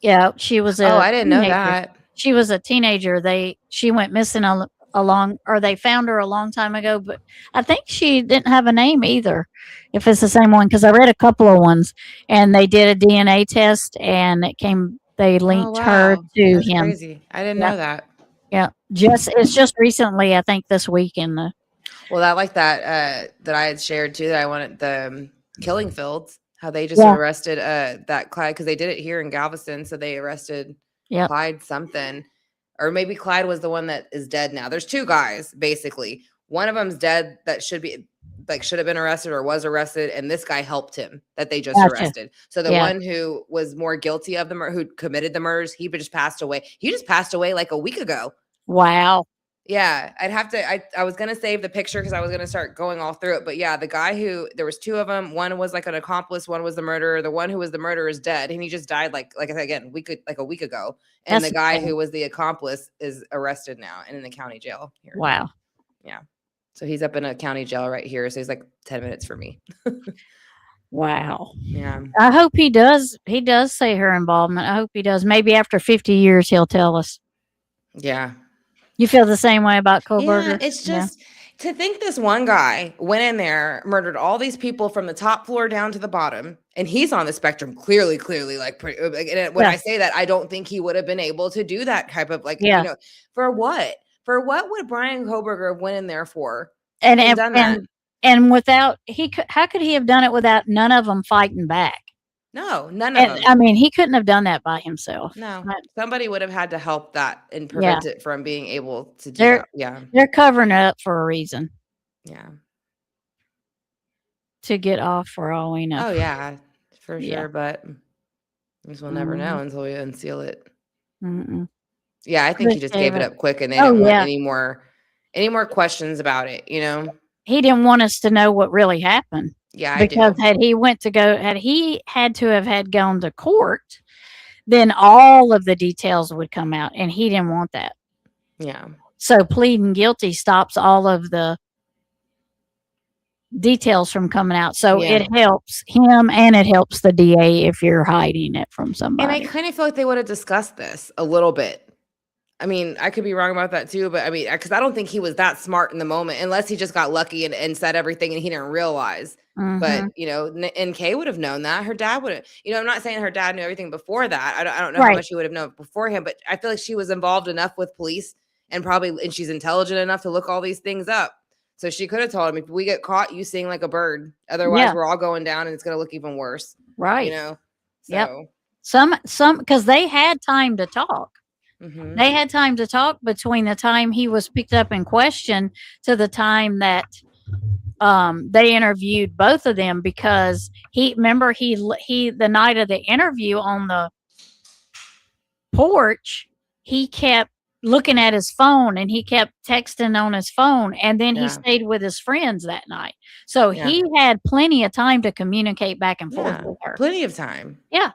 Yeah, she was I didn't know that. She was a teenager. She went missing they found her a long time ago, but I think she didn't have a name either, if it's the same one, because I read a couple of ones, and they did a DNA test, and they linked her to That's him. Crazy. I didn't know that. Yeah, it's just recently, I think this weekend. Well, I like that I had shared too, that I wanted the killing fields, how they just arrested that Clyde, because they did it here in Galveston. So they arrested Clyde something, or maybe Clyde was the one that is dead now. There's 2 guys, basically. One of them's dead that should have been arrested or was arrested, and this guy helped him that they just arrested. So the one who was more guilty of who committed the murders, he just passed away. He just passed away like a week ago. Wow. Yeah, I'd have to. I was gonna save the picture because I was gonna start going all through it. But yeah, the guy there was 2 of them. One was like an accomplice. One was the murderer. The one who was the murderer is dead, and he just died like I said again, a week ago. And the guy who was the accomplice is arrested now and in the county jail here. Wow. Yeah. So he's up in a county jail right here. So he's like 10 minutes for me. Wow. Yeah. I hope he does. He does say her involvement. I hope he does. Maybe after 50 years, he'll tell us. Yeah. You feel the same way about Koberger? Yeah, it's just to think this one guy went in there, murdered all these people from the top floor down to the bottom, And he's on the spectrum clearly, like pretty. And when Yeah. I say that, I don't think he would have been able to do that type of like, Yeah. for what? For what would Brian Koberger have went in there for And done that? and without how could he have done it without none of them fighting back? No, none of And them. I mean, he couldn't have done that by himself. No, somebody would have had to help that and Yeah. prevent it from being able to do They're that. Yeah, they're covering it up for a reason yeah. to get off for all we know. Oh yeah, for Yeah. sure. But I guess we'll never know until we unseal it. Mm-mm. Yeah, I think he Chris just gave gave it it. up quick, and they Oh didn't want yeah. any more questions about it. He didn't want us to know what really happened. Yeah, I do. Because had he had to have had gone to court, then all of the details would come out, and he didn't want that. Yeah. So pleading guilty stops all of the details from coming out. So Yeah. it helps him and it helps the DA if you're hiding it from And somebody. I kind of feel like they would have discussed this a little bit. I mean, I could be wrong about that too, but I mean, because I don't think he was that smart in the moment, unless he just got lucky and said everything and he didn't realize. But NK would have known that. Her dad would have. I'm not saying her dad knew everything before that. I don't know how Right. much he would have known beforehand, but I feel like she was involved enough with police and she's intelligent enough to look all these things up. So she could have told him, if we get caught, you sing like a bird. Otherwise, Yeah. we're all going down and it's going to look even worse. Right. So. Yep. Some because they had time to talk. Mhm. They had time to talk between the time he was picked up in question to the time that they interviewed both of them, because he the night of the interview on the porch, he kept looking at his phone and he kept texting on his phone, and then he Yeah. stayed with his friends that night. So Yeah. he had plenty of time to communicate back and forth Yeah, with her. plenty of time. Yeah.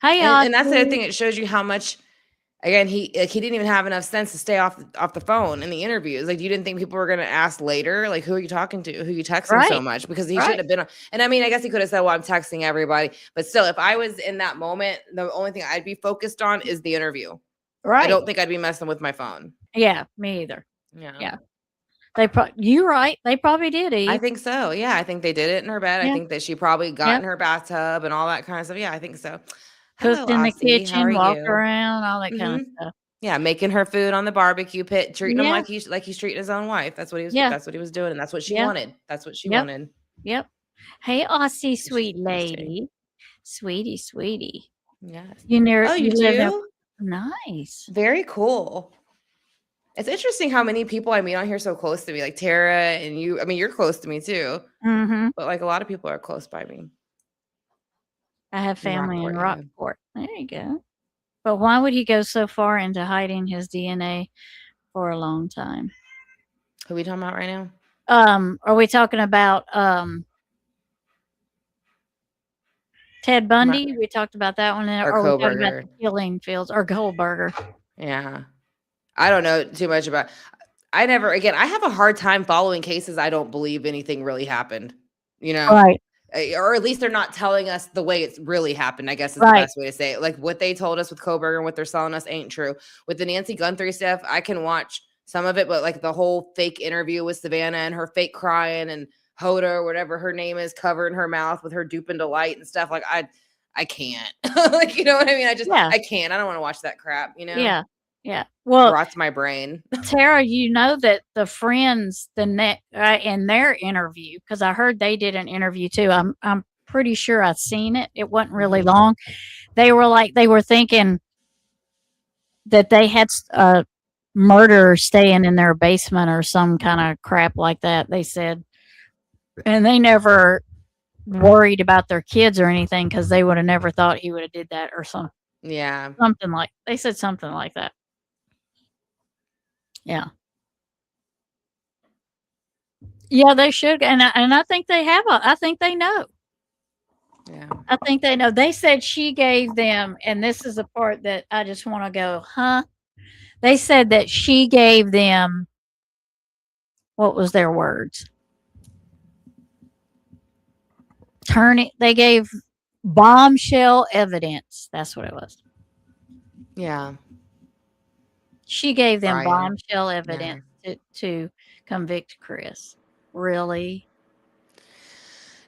Hey, And that's the other Audrey. thing. It shows you how much. Again, he didn't even have enough sense to stay off the phone in the interviews. Like, you didn't think people were going to ask later, like, who are you talking to? Who are you texting so Right. much? Because he Right. shouldn't have been. And I mean, I guess he could have said, well, I'm texting everybody. But still, if I was in that moment, the only thing I'd be focused on is the interview. I Right. don't think I'd be messing with my phone. Yeah, me either. Yeah. Yeah. You're right. They probably did, Eve. I think so. Yeah, I think they did it in her bed. Yeah. I think that she probably got Yep. in her bathtub and all that kind of stuff. Yeah, I think so. Cooked Hello, in the Aussie. How are kitchen, walked you? around, all that kind of Mhm. stuff. Yeah, making her food on the barbecue pit, treating him Yeah. like he's treating his own wife. That's what he was. Yeah. That's what he was doing, and that's what she Yeah. wanted. That's what she Yep. wanted. Yep. Hey, Aussie, sweet Interesting. lady. Sweetie. Yes. You near Oh, you live in do? nice. Very cool. It's interesting how many people I meet on here so close to me, like Tara and you. I mean, you're close to me too, Mm-hmm. but like a lot of people are close by me. I have family in Rockport, yeah. Rockport. There you go. But why would he go so far into hiding his DNA for a long time? Who are we talking about right now? Are we talking about Ted Bundy? We talked about that one, Or or are we talking about Koberger. the killing fields or Goldberger? Yeah, I don't know too much about. I have a hard time following cases I don't believe anything really happened. Right. Or at least they're not telling us the way it's really happened, I guess is the Right. best way to say it. Like, what they told us with Koberger and what they're selling us ain't true. With the Nancy Guthrie stuff, I can watch some of it, but like the whole fake interview with Savannah and her fake crying and Hoda or whatever her name is covering her mouth with her duping delight and stuff, like I can't. Like, you know what I mean? Yeah. I can't. I don't want to watch that crap, Yeah. Yeah. Well, rots my brain. Tara, you know that the friends, in their interview, because I heard they did an interview too. I'm pretty sure I've seen it. It wasn't really long. They were thinking that they had a murderer staying in their basement or some kind of crap like that. They said, and they never worried about their kids or anything because they would have never thought he would have did that or something. Yeah. They said something like that. Yeah. Yeah, they should, and I think they have. I think they know. Yeah. I think they know. They said she gave them, and this is the part that I just want to go, huh? They said that she gave them. What was their words? They gave bombshell evidence. That's what it was. Yeah. She gave them Brian. bombshell evidence to convict Chris. Really?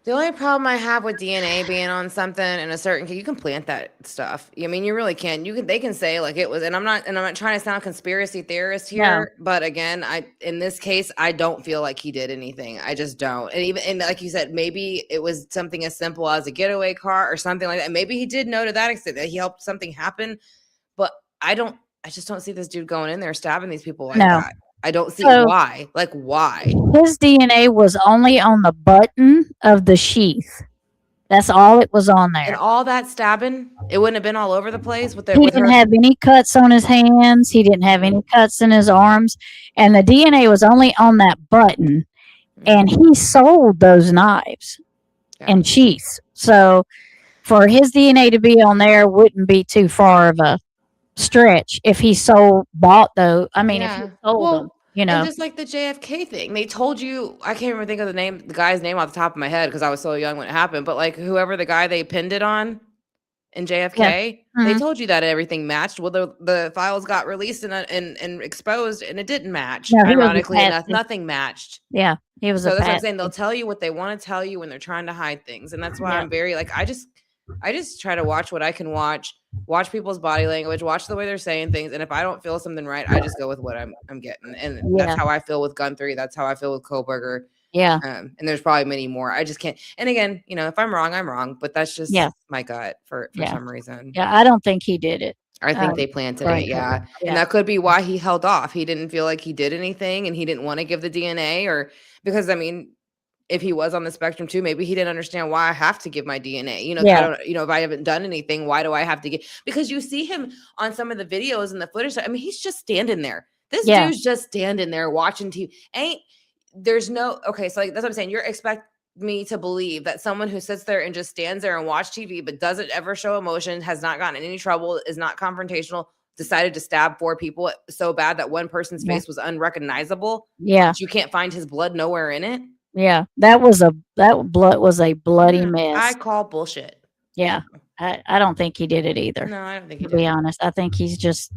The only problem I have with DNA being on something in a certain, you can plant that stuff. I mean, you really can. They can say like it was, and I'm not trying to sound conspiracy theorist here, but again, in this case, I don't feel like he did anything. I just don't. And like you said, maybe it was something as simple as a getaway car or something like that. Maybe he did know to that extent that he helped something happen, but I just don't see this dude going in there stabbing these people like that. I don't see why. Like, why? His DNA was only on the button of the sheath. That's all it was on there. And all that stabbing, it wouldn't have been all over the place with He didn't have any cuts on his hands. He didn't have any cuts in his arms. And the DNA was only on that button. And he sold those knives and sheaths. So for his DNA to be on there wouldn't be too far of a stretch if he bought those. I mean, if he sold them, you know. And just like the JFK thing, they told you, I can't even think of the guy's name off the top of my head because I was so young when it happened, but like whoever the guy they pinned it on in JFK, they told you that everything matched. Well, the files got released and exposed and it didn't match. No, ironically enough, nothing matched. Yeah, he was so that's what I'm saying. They'll tell you what they want to tell you when they're trying to hide things. And that's why I'm very like, I just try to watch what I can watch people's body language, watch the way they're saying things. And if I don't feel something right, I just go with what I'm getting. And that's how I feel with Gun 3. That's how I feel with Kohlberger. Yeah. And there's probably many more. I just can't. And again, you know, if I'm wrong, I'm wrong, but that's just my gut for some reason. Yeah. I don't think he did it. I think they planted it. Yeah. And that could be why he held off. He didn't feel like he did anything and he didn't want to give the DNA because I mean, if he was on the spectrum too, maybe he didn't understand why I have to give my DNA. You know, I don't, if I haven't done anything, why do I have to get? Because you see him on some of the videos and the footage. I mean, he's just standing there. This dude's just standing there watching TV. Okay, so like that's what I'm saying. You're expect me to believe that someone who sits there and just stands there and watch TV, but doesn't ever show emotion, has not gotten in any trouble, is not confrontational, decided to stab 4 people so bad that one person's face was unrecognizable. Yeah, you can't find his blood nowhere in it. Yeah, that blood was a bloody mess. I call bullshit. Yeah, I don't think he did it either. No, I don't think he did. To be honest, I think he's just,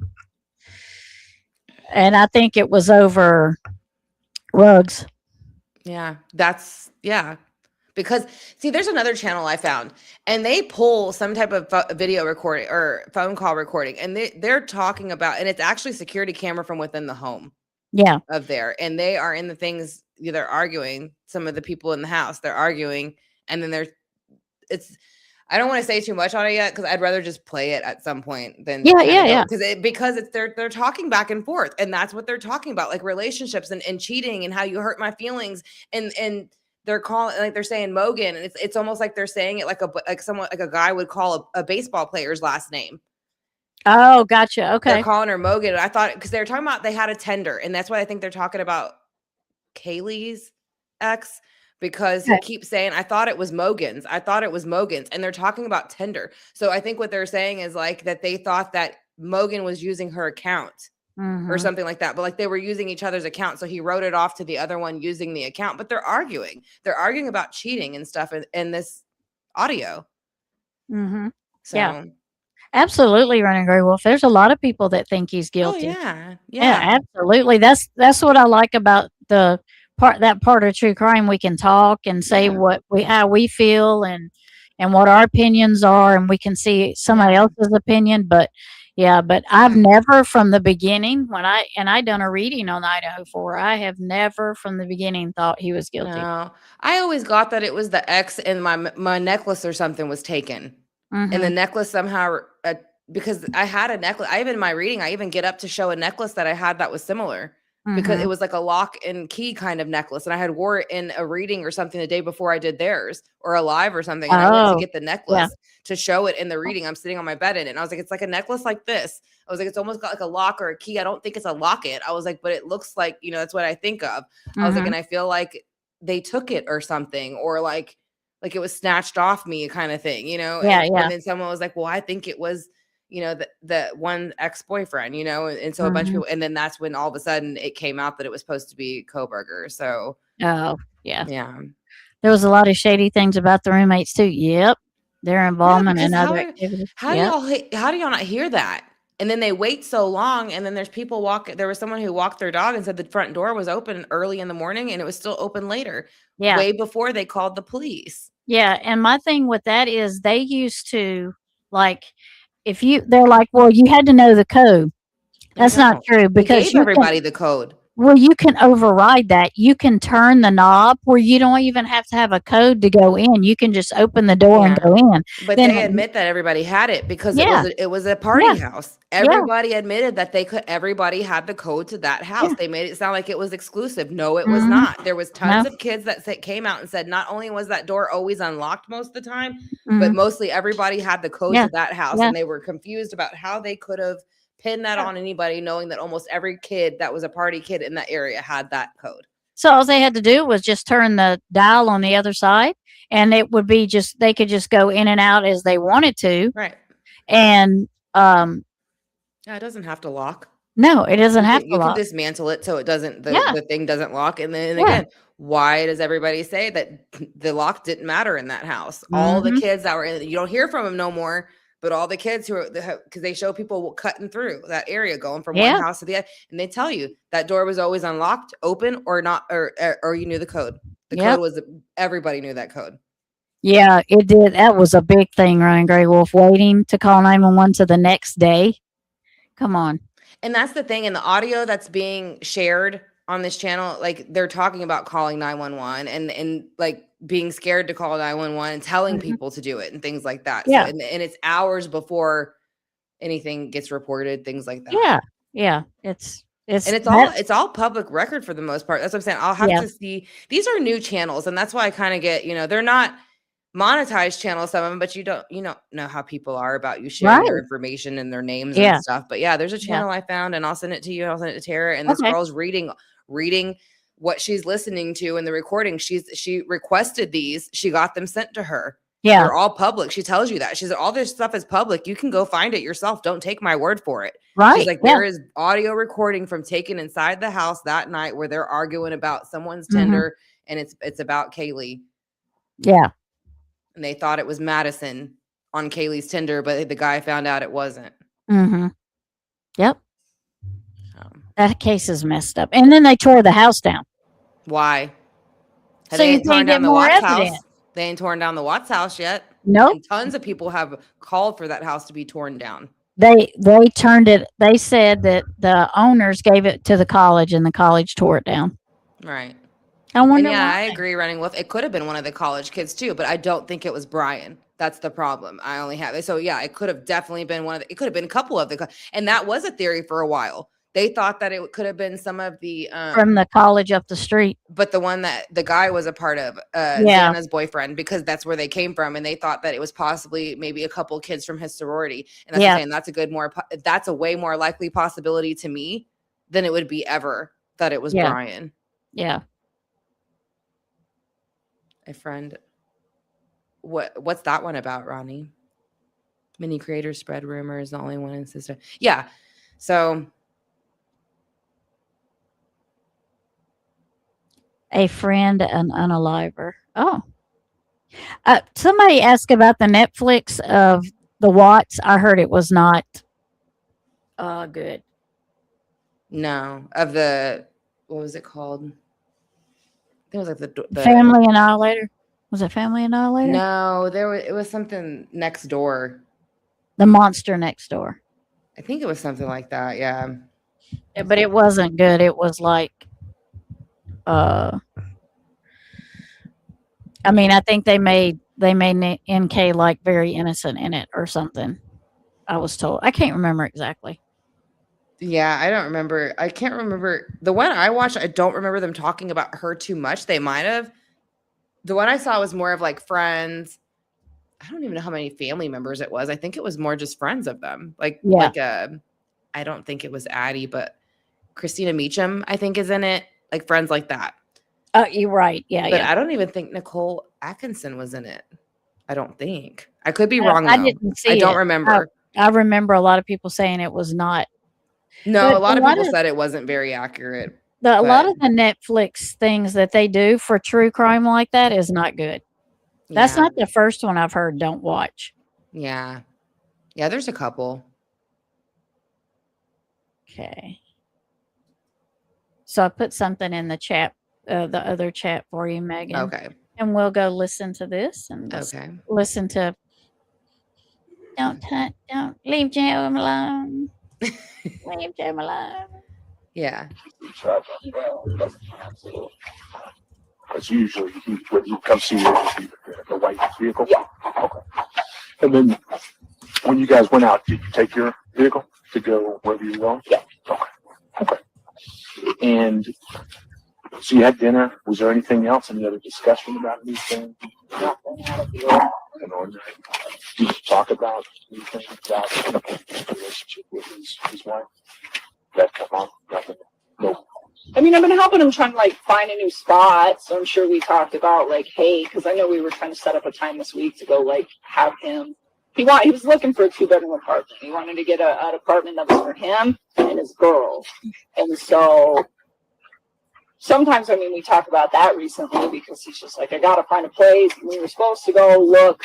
and I think it was over rugs. Yeah, because see, there's another channel I found, and they pull some type of video recording or phone call recording, and they're talking about, and it's actually security camera from within the home. Yeah, of there, and they are in the things. They're arguing. Some of the people in the house, they're arguing, and then I don't want to say too much on it yet because I'd rather just play it at some point than because they're talking back and forth, and that's what they're talking about, like relationships and cheating and how you hurt my feelings, and they're calling, like they're saying Mogan, and it's almost like they're saying it like someone, like a guy would call a baseball player's last name. Oh, gotcha. Okay, they're calling her Mogan. I thought because they were talking about they had a tender, and that's why I think they're talking about Kaylee's ex, because he keeps saying, I thought it was Mogan's, and they're talking about Tinder. So I think what they're saying is like that they thought that Mogan was using her account or something like that, but like they were using each other's account, so he wrote it off to the other one using the account. But they're arguing about cheating and stuff in this audio. So absolutely, Running Gray Wolf. There's a lot of people that think he's guilty. Yeah, absolutely. That's what I like about that part of true crime. We can talk and say how we feel and what our opinions are, and we can see somebody else's opinion. But I've never from the beginning I done a reading on Idaho 4. I have never from the beginning thought he was guilty. No, I always got that it was the ex and my necklace or something was taken. And the necklace somehow, because I had a necklace, in my reading, I even get up to show a necklace that I had that was similar because it was like a lock and key kind of necklace. And I had wore it in a reading or something the day before I did theirs or a live or something. And I went to get the necklace to show it in the reading. I'm sitting on my bed in it. And I was like, it's like a necklace like this. I was like, it's almost got like a lock or a key. I don't think it's a locket. I was like, but it looks like, that's what I think of. I was like, and I feel like they took it or something, or like it was snatched off me kind of thing, And then someone was like, well, I think it was, the one ex-boyfriend, and so a bunch of people, and then that's when all of a sudden it came out that it was supposed to be Kohlberger. So, there was a lot of shady things about the roommates too. Yep. Their involvement in other activities. How do y'all not hear that? And then they wait so long, and then there's people walking. There was someone who walked their dog and said the front door was open early in the morning, and it was still open later, Yeah. way before they called the police. Yeah. And my thing with that is they used to, like, they're like, well, you had to know the code. That's not true They because gave everybody the code. well, you can override that. You can turn the knob where you don't even have to have a code to go in. You can just open the door and Yeah. go in. But Then they admit that everybody had it because Yeah. it was a party Yeah. house. Everybody admitted that everybody had the code to that house. Yeah. They made it sound like it was exclusive. No, it was Mhm. not. There was tons No. of kids that came out and said not only was that door always unlocked most of the time, but Mhm. mostly everybody had the code Yeah. to that house, Yeah. and they were confused about how they could have pinned that on anybody, knowing that almost every kid that was a party kid in that area had that code. So all they had to do was just turn the dial on the other side, and it would be they could just go in and out as they wanted to. Right. And Yeah, it doesn't have to lock. no, it doesn't have to You can lock. dismantle it so it doesn't Yeah. the thing doesn't lock. And then Yeah. again, why does everybody say that the lock didn't matter in that house? All the Mhm. kids that were in it, you don't hear from them no more, but all the kids who are because they show people cutting through that area, going from Yeah. one house to the other, and they tell you that door was always unlocked, open, or not, or you knew the code. The Yep. code was everybody knew that code. Yeah, it did. That was a big thing, Ryan Gray Wolf, waiting to call 911 to the next day. Come on. And that's the thing in the audio that's being shared on this channel, like they're talking about calling 911 and like being scared to call 911 and telling Mhm. people to do it and things like that. Yeah. So, and it's hours before anything gets reported, things like that. Yeah. Yeah. And it's all public record for the most part. That's what I'm saying. I'll have Yeah. to see. These are new channels, and that's why I kind of get, they're not monetized channels, some of them, but you don't know how people are about you sharing their Right. information and their names Yeah. and stuff. But yeah, there's a Yeah. channel I found, and I'll send it to you. I'll send it to Tara, and this Okay. girl's reading what she's listening to in the recording. She requested these. She got them sent to her. Yeah. They're all public. She tells you that. She said all this stuff is public. You can go find it yourself. Don't take my word for it. Right. She's like, Yeah. there is audio recording from taken inside the house that night where they're arguing about someone's Mhm. Tinder, and it's about Kaylee. Yeah. And they thought it was Madison on Kaylee's Tinder, but the guy found out it wasn't. Mm-hmm. Yep. Um, That case is messed up. And then they tore the house down. why? So They you ain't torn can't get down the more Watts evidence. house. They ain't torn down the Watts house yet. Nope. And tons of people have called for that house to be torn down. They turned it. They said that the owners gave it to the college, and the college tore it down. Right. I wonder And yeah, why. I agree. Running Wolf. It could have been one of the college kids too, but I don't think it was Brian. That's the problem. I only have it. So yeah, it could have definitely been one of the. It could have been a couple of the, and that was a theory for a while. They thought that it could have been some of the From the college up the street. but the one that the guy was a part of, Yeah. Xana's boyfriend, because that's where they came from, and they thought that it was possibly maybe a couple kids from his sorority. And that's what Yeah. I'm saying. That's a way more likely possibility to me than it would be ever that it was Yeah. Brian. Yeah. A friend. What's that one about, Ronnie? Many creators spread rumors, the only one in sister. Yeah. So A friend, an unaliver. Oh. Somebody asked about the Netflix of the Watts. I heard it was not good. no, of the what was it called? It was like the Family Annihilator. Was it Family Annihilator? No, it was something next door. The Monster Next Door. I think it was something like that. Yeah. Yeah, but it wasn't good. It was like, I mean, I think they made NK like very innocent in it or something. I was told. I can't remember exactly. Yeah, I don't remember. I can't remember. The one I watched, I don't remember them talking about her too much. They might have. The one I saw was more of like friends. I don't even know how many family members it was. I think it was more just friends of them. Yeah. I don't think it was Addie, but Christina Meacham, I think, is in it. Like friends like that. Oh, you're right. Yeah, But yeah. I don't even think Nicole Atkinson was in it. I don't think. I could be I- wrong, I though. didn't see I don't it. remember. I remember a lot of people saying it was not. No, But a lot a of lot people of- said it wasn't very accurate. A lot But- of the Netflix things that they do for true crime like that is not good. That's Yeah. not the first one I've heard. Don't watch. Yeah. Yeah, there's a couple. Okay. So I put something in the chat, the other chat for you, Megan. Okay. And we'll go listen to this and Okay. listen to. Don't leave Jim alone. Leave Jim alone. Yeah. Because usually when you come see you, the white vehicle. Yeah. Okay. And then when you guys went out, did you take your vehicle to go wherever you were going? Yeah. Okay. Okay. And so you had dinner. Was there anything else? Any other discussion about anything? Nothing out of the ordinary. Did you talk about anything about the relationship with his wife? That come on? Nothing. Nope. I mean, I've been helping him trying to like find a new spot. So I'm sure we talked about like, hey, because I know we were trying to set up a time this week to go like have him. He was looking for a 2-bedroom apartment. He wanted to get an apartment that was for him and his girl. And so sometimes, I mean, we talk about that recently because he's just like, I gotta find a place. We were supposed to go look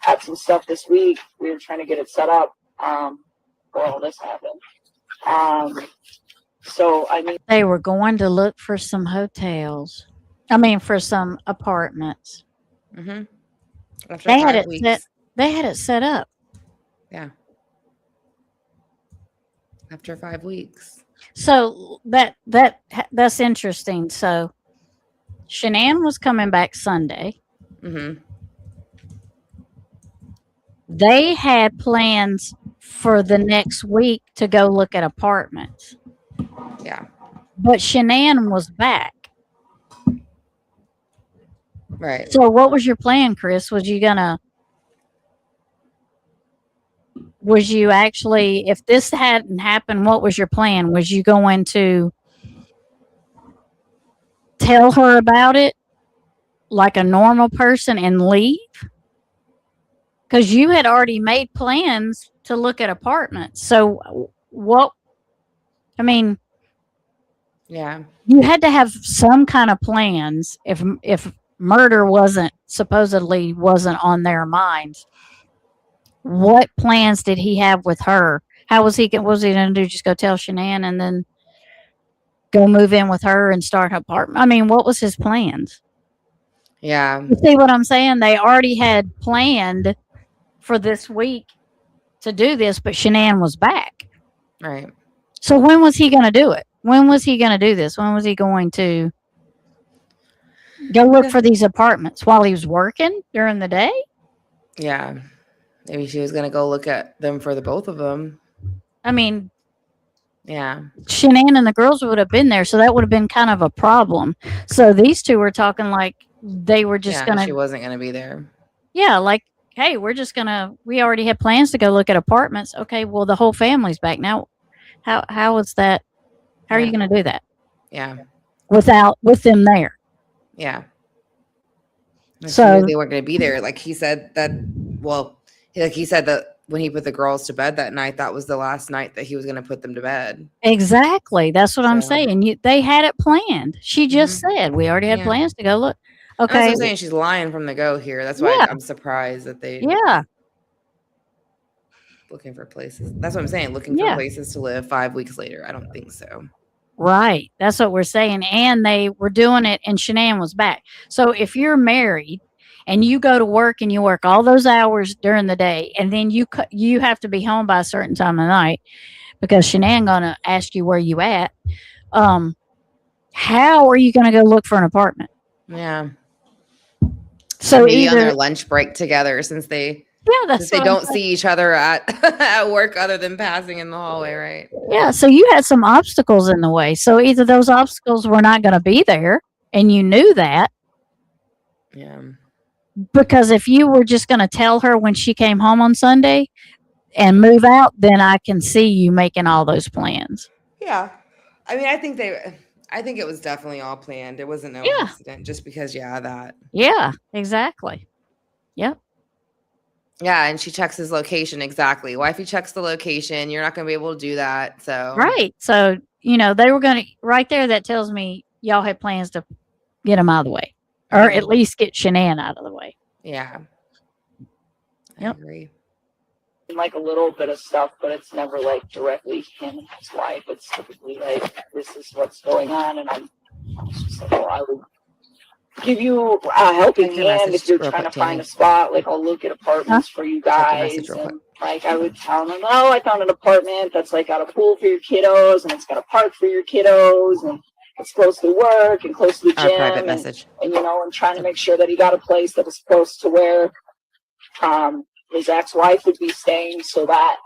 at some stuff this week. We were trying to get it set up before all this happened. So I mean, they were going to look for some hotels. I mean, for some apartments. Mm-hmm. After They had 5 it weeks. set. They had it set up. Yeah. After 5 weeks. So that's interesting. So Shanann was coming back Sunday. Mm-hmm. They had plans for the next week to go look at apartments. Yeah. But Shanann was back. Right. So what was your plan, Chris? Was you actually, if this hadn't happened, what was your plan? Was you going to tell her about it like a normal person and leave? Because you had already made plans to look at apartments. So I mean, Yeah. you had to have some kind of plans if murder supposedly wasn't on their minds. What plans did he have with her? How was he going to do? Just go tell Shanann and then go move in with her and start an apartment? I mean, what was his plans? Yeah. You see what I'm saying? They already had planned for this week to do this, but Shanann was back. Right. So when was he going to do it? When was he going to do this? When was he going to go look for these apartments? While he was working during the day? Yeah. Maybe she was going to go look at them for the both of them. I mean, yeah. Shanann and the girls would have been there, so that would have been kind of a problem. So these two were talking like they were just going to. She wasn't going to be there. Yeah, like, hey, we already had plans to go look at apartments. Okay, well, the whole family's back now. How is that? How are you going to do that? Yeah. With them there. Yeah. So they weren't going to be there. Like he said that. Well, he said that when he put the girls to bed that night, that was the last night that he was going to put them to bed. Exactly. That's what I'm saying. They had it planned. She just said we already had plans to go look. Okay. That's what I'm saying. She's lying from the go here. That's why I'm surprised that they. Yeah. Looking for places. That's what I'm saying. Looking for places to live 5 weeks later. I don't think so. Right. That's what we're saying. And they were doing it and Shanann was back. So if you're married and you go to work and you work all those hours during the day and then you have to be home by a certain time of night because Shanann going to ask you where you at, how are you going to go look for an apartment? Yeah. So maybe on their lunch break together since they don't see each other at work other than passing in the hallway, right? Yeah, so you had some obstacles in the way. So either those obstacles were not going to be there and you knew that. Yeah. Because if you were just going to tell her when she came home on Sunday and move out, then I can see you making all those plans. Yeah. I mean, I think it was definitely all planned. It wasn't no accident just because, that. Yeah, exactly. Yep. Yeah, and she checks his location. Exactly. Wifey checks the location. You're not going to be able to do that. So right. So, they were going to, right there, that tells me y'all had plans to get him out of the way. Or at least get Shanann out of the way. Yeah. Yep. I agree. like a little bit of stuff, but it's never like directly him and his wife. It's typically like, this is what's going on, and I'm just like, well, I would give you a helping Check your hand message if you're real trying quick, to find Tammy. a spot. Like, I'll look at apartments for you Check your guys, message real quick. and like I would tell them, oh, I found an apartment that's like got a pool for your kiddos, and it's got a park for your kiddos, and it's close to work and close to the Our gym, private and message. you know, and trying to make sure that he got a place that was close to where his ex-wife would be staying, so that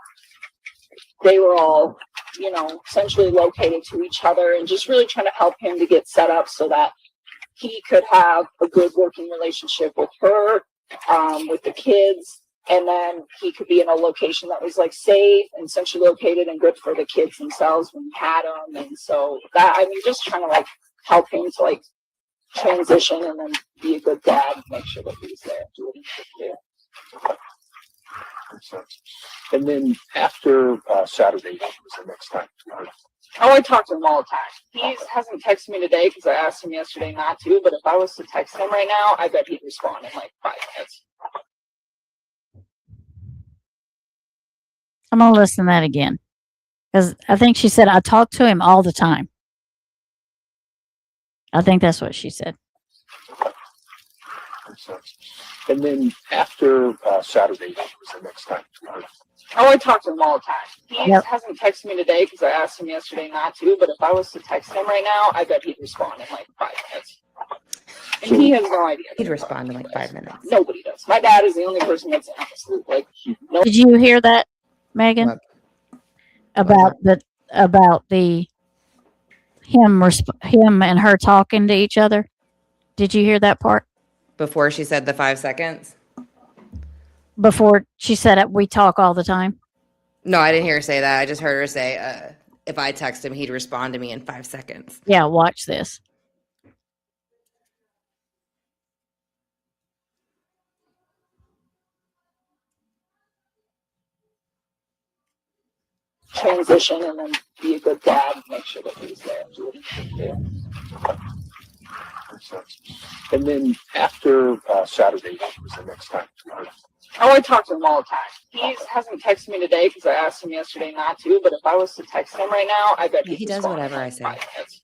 they were all, you know, essentially located to each other, and just really trying to help him to get set up so that he could have a good working relationship with her, with the kids, and then he could be in a location that was like safe and centrally located and good for the kids themselves when he had them. And so that, I mean, just trying to like help him to like transition and then be a good dad and make sure that he's there and do what he needs to do. And then after Saturday, what was the next time? Oh, I talk to him all the time. He hasn't texted me today because I asked him yesterday not to, but if I was to text him right now, I bet he'd respond in like 5 minutes. I'm going to listen to that again. Because I think she said, I talk to him all the time. I think that's what she said. And then after Saturday, what was the next time? Oh, I talk to him all the time. He Yep. hasn't texted me today because I asked him yesterday not to, but if I was to text him right now, I bet he'd respond in like 5 minutes. And he has no idea. He'd respond in like 5 minutes. Nobody does. My dad is the only person that's in this loop. Like, no. Did you hear that, Megan? What? About the him and her talking to each other? Did you hear that part? Before she said the 5 seconds? Before she said it, we talk all the time. No, I didn't hear her say that. I just heard her say, if I text him, he'd respond to me in 5 seconds. Yeah, watch this. Transition and then be a good dad and make sure that he's there and do what he needs to do. And then after Saturday, what was the next time? Oh, I talk to him all the time. He hasn't texted me today because I asked him yesterday not to, but if I was to text him right now, I bet He does whatever I say. 5 minutes.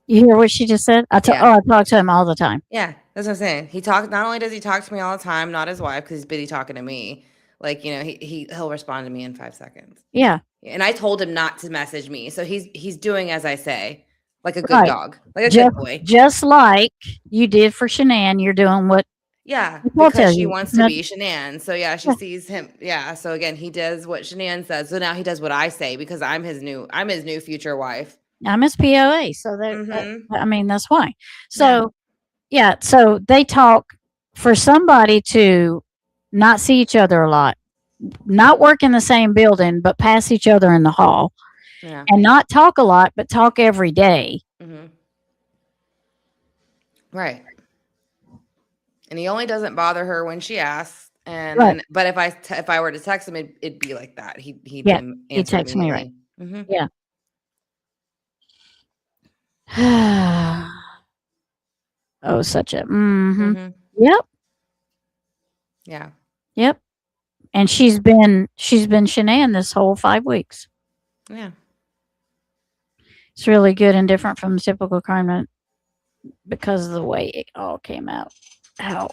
You hear what she just said? I talk to him all the time. Yeah, that's what I'm saying. Not only does he talk to me all the time, not his wife, because he's busy talking to me. Like, you know, he'll respond to me in 5 seconds. Yeah. And I told him not to message me, so he's doing as I say, like a good Right. dog, like a good boy. Just like you did for Shanann, you're doing what. Yeah, I'll tell because she you. wants to be Shanann. So yeah, she sees him. Yeah. So again, he does what Shanann says. So now he does what I say because I'm his new future wife. I'm his POA, so Mhm. I mean that's why. So yeah, so they talk for somebody to not see each other a lot, not work in the same building, but pass each other in the hall, Yeah. and not talk a lot, but talk every day. Mm-hmm. Right. And he only doesn't bother her when she asks. And Right. then, but if I were to text him, it'd be like that. He'd Yeah, answer he texts me right. Mm-hmm. Yeah. Oh, such a. Mm-hmm. Mm-hmm. Yep. Yeah. Yep. And she's been Shanann this whole 5 weeks. Yeah. It's really good and different from the typical crime because of the way it all came out. How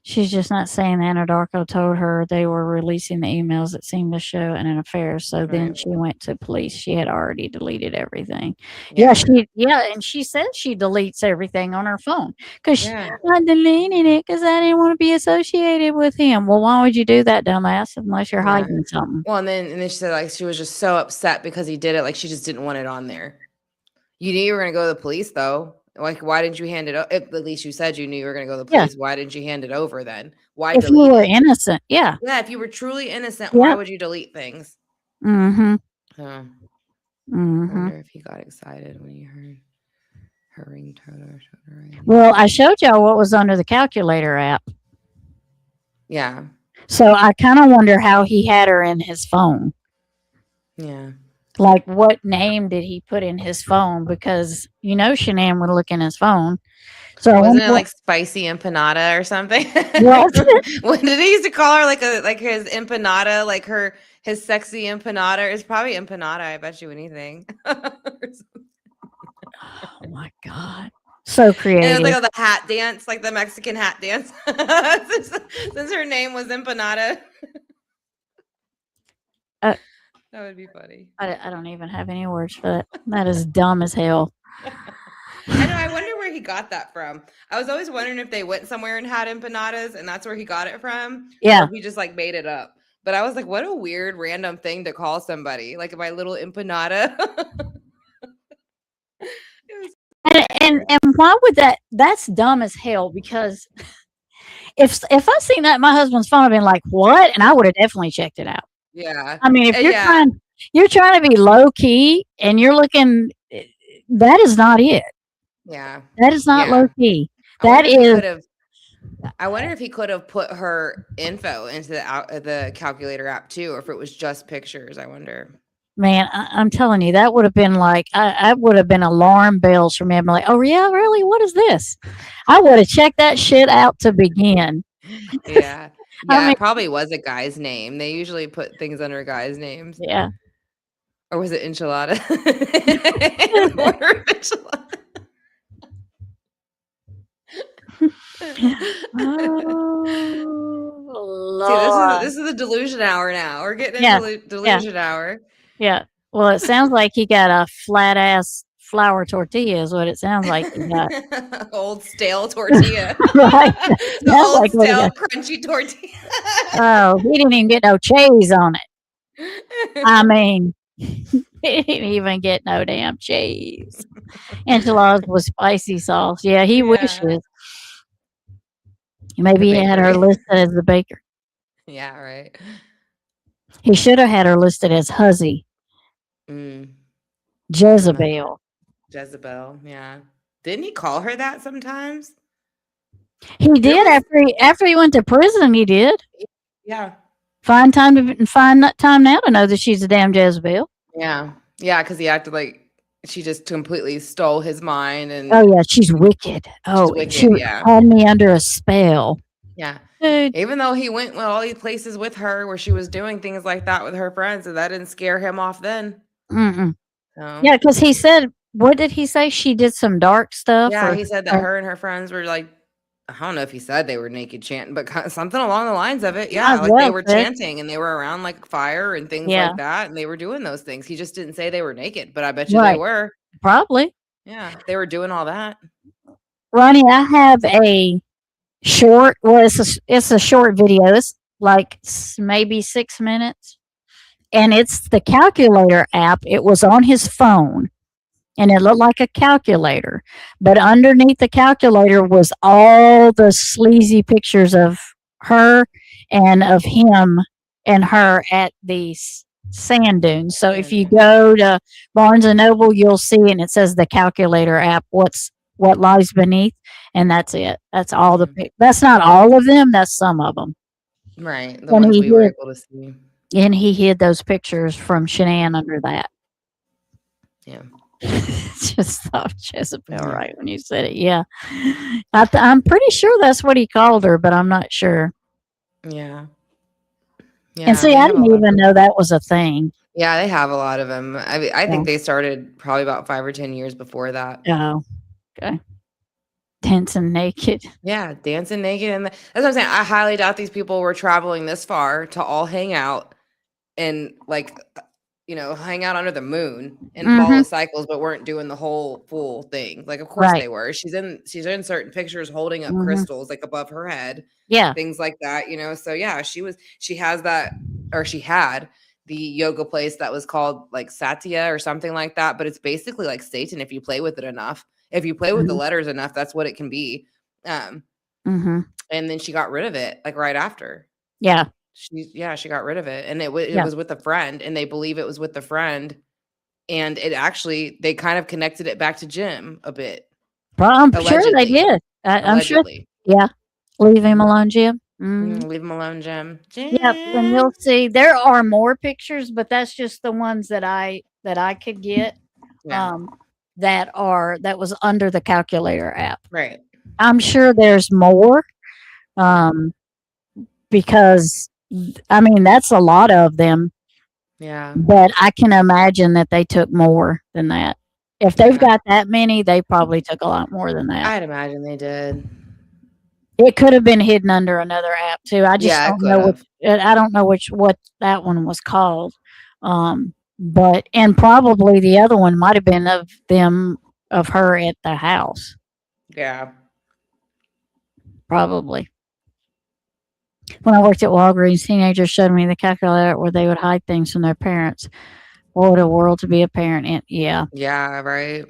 she's just not saying that Anadarko told her they were releasing the emails that seemed to show an affair. So then Right. she went to police. She had already deleted everything. Yeah, and she says she deletes everything on her phone because Yeah. I deleted it because I didn't want to be associated with him. Well, why would you do that, dumbass? Unless you're Right. hiding something. Well, and then she said like she was just so upset because he did it. Like she just didn't want it on there. You knew you were gonna go to the police though. Like why didn't you hand it over? At least you said you knew you were gonna go to the Yeah. police. Why didn't you hand it over then? Why If you delete were it? innocent, yeah. Yeah, if you were truly innocent, Yeah. why would you delete things? Mm-hmm. Huh. Mm-hmm. I wonder if he got excited when he heard her ringtone or something. Well, I showed y'all what was under the calculator app. Yeah. So I kind of wonder how he had her in his phone. Yeah. Like, what name did he put in his phone? Because Shanann would look in his phone. So I Wasn't wonder it like spicy empanada or something? what. When did he used to call her like his empanada, like his sexy empanada? It's probably empanada, I bet you anything. Oh my God. So And it was creative. like the hat dance, like the Mexican hat dance. since her name was empanada. Uh, That would be funny. I don't even have any words for that. That is dumb as hell. I know. I wonder where he got that from. I was always wondering if they went somewhere and had empanadas, and that's where he got it from, Yeah. or if he just like made it up. But I was like, what a weird random thing to call somebody, like my little empanada. And why would that's dumb as hell, because if I seen that in my husband's phone, I'd been like, what? And I would have definitely checked it out. Yeah. I mean, if Yeah. you're trying to be low key and you're looking, that is not it. Yeah. That is not Yeah. low key. I That wonder if he is, could have. I wonder if he could have put her info into the calculator app too, or if it was just pictures. I wonder. man, I'm telling you, that would have been like, I would have been alarm bells for me. I'm like, oh yeah, really? What is this? I would have checked that shit out to begin. Yeah. I Yeah, mean, it probably was a guy's name. They usually put things under guys' names. yeah. Or was it enchilada? In the order of enchilada. Oh, See, Lord. this is the delusion hour now. We're getting Yeah. into delusion hour. Yeah. Well, it sounds like he got a flat ass flour tortilla is what it sounds like he got. Old stale tortilla. Right. The Sounds old like what he stale got. crunchy tortilla. Oh, he didn't even get no cheese on it. I mean, he didn't even get no damn cheese. Enchiladas with spicy sauce. Yeah, he Yeah. wishes. Maybe he had her bakery. listed as the baker. Yeah, right. He should have had her listed as Huzzy, Mm, Jezebel. Jezebel. Yeah. Didn't he call her that sometimes? He did was- after he went to prison. He did. Yeah. Find time now to know that she's a damn Jezebel. Yeah. Yeah, because he acted like she just completely stole his mind and Oh yeah, she's wicked. Oh, wicked, she yeah. had me under a spell. yeah. Dude, Even though he went all these places with her where she was doing things like that with her friends, and that didn't scare him off then. mm-mm. So, Yeah, because he said, what did he say? She did some dark stuff. yeah, or- he said that her and her friends were like, I don't know if he said they were naked chanting, but something along the lines of it. Yeah, Might as like they well, were sis. chanting and they were around like fire and things Yeah. like that, and they were doing those things. He just didn't say they were naked, but I bet you Right. they were. Probably. Yeah, they were doing all that. Ronnie, I have a short. Well, it's a short video. It's like maybe 6 minutes, and it's the calculator app. It was on his phone, and it looked like a calculator, but underneath the calculator was all the sleazy pictures of her and of him and her at these sand dunes. So if you go to Barnes and Noble, you'll see, and it says the calculator app. What lies beneath, and that's it. That's all that's not all of them. That's some of them. Right, the And ones he we were hid- able to see. And he hid those pictures from Shanann under that. Yeah. Just thought Jezebel Mhm. right when you said it. Yeah, I'm pretty sure that's what he called her, but I'm not sure. Yeah. And see, they I have a didn't lot even of- know that was a thing. Yeah, they have a lot of them. I think they started probably about 5 or 10 years before that. Oh, okay. Dancing naked. Yeah, dancing naked, and that's what I'm saying. I highly doubt these people were traveling this far to all hang out and hang out under the moon and follow cycles, but weren't doing the whole full thing. Like, of course Right. they were. She's in certain pictures holding up Mhm. crystals like above her head, Yeah. things like that. So yeah, she has that, or she had the yoga place that was called like Satya or something like that. But it's basically like Satan if you play with it enough. If you play with the letters enough, that's what it can be. Mm-hmm. And then she got rid of it like right after. Yeah. She got rid of it, and it Yeah. was with a friend, and they believe it was with the friend, and it actually they kind of connected it back to Jim a bit. I'm sure they Allegedly. did. I'm sure. Allegedly. Yeah. Leave him alone, Jim. Mm. Leave him alone, Jim. Yep, and you'll see there are more pictures, but that's just the ones that I that I could get Yeah. that was under the calculator app. Right. I'm sure there's more because I mean that's a lot of them, Yeah. but I can imagine that they took more than that. If they've Yeah. got that many, they probably took a lot more than that. I'd imagine they did. It could have been hidden under another app too. I just Yeah, it don't know could have. I don't know what that one was called. But and probably the other one might have been of her at the house. Yeah. Probably. When I worked at Walgreens, teenagers showed me the calculator where they would hide things from their parents. What a world to be a parent in. Yeah. Yeah, right.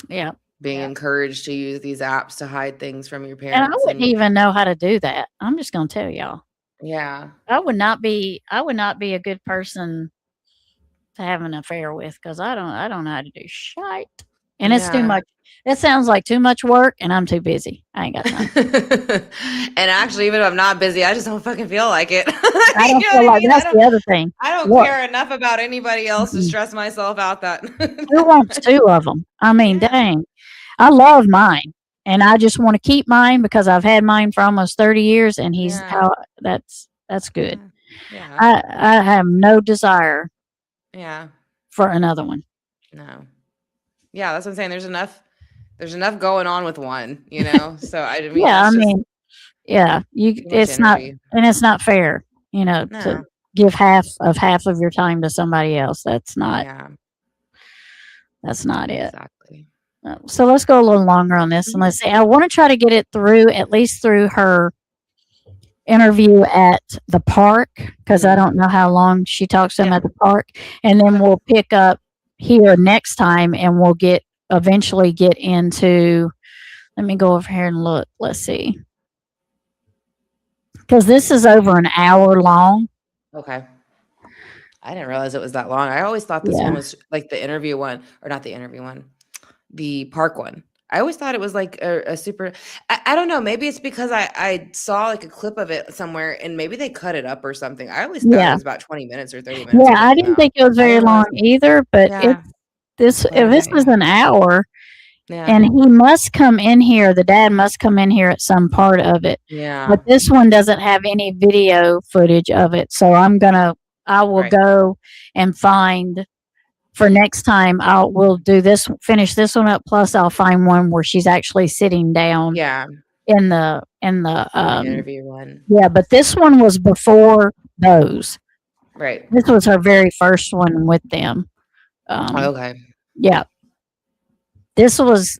Yeah. Being encouraged to use these apps to hide things from your And I parents. wouldn't even know how to do that. I'm just gonna tell y'all. Yeah. I would not be a good person to have an affair with because I don't know how to do shite. And it's too Yeah. much. It sounds like too much work, and I'm too busy. I ain't got time. And actually, even if I'm not busy, I just don't fucking feel like it. I don't You know feel what I like mean? that's the other thing. I don't What? care enough about anybody else to stress myself out that. Who wants two of them? I mean, Yeah. dang. I love mine, and I just want to keep mine because I've had mine for almost 30 years, and Yeah. that's good. Yeah. I have no desire Yeah. for another one. No. Yeah, that's what I'm saying. There's enough going on with one, you know? So I mean, Yeah, I it's just mean, yeah, too much it's not, energy. and it's not fair, to No. give half of your time to somebody else. That's not Yeah, it. exactly. So let's go a little longer on this, and let's see. I want to try to get it through at least through her interview at the park because I don't know how long she talks to him at the park, and then we'll pick up here next time, and we'll eventually get into. Let me go over here and look. Let's see, because this is over an hour long. Okay. I didn't realize it was that long. I always thought this Yeah. one was like the interview one, or not the interview one, the park one. I always thought it was like a super. I don't know. Maybe it's because I saw like a clip of it somewhere, and maybe they cut it up or something. I always thought it Yeah. was about 20 minutes or 30 minutes. Yeah, I didn't think it was I very didn't long realize- either, but Yeah. if this is an hour, Yeah. and he must come in here, the dad must come in here at some part of it. Yeah. But this one doesn't have any video footage of it, so I will Right. go and find for next time. We'll finish this one up. Plus, I'll find one where she's actually sitting down. Yeah. In the Interview one. Yeah, but this one was before those. Right. This was her very first one with them. Okay. Yeah. This was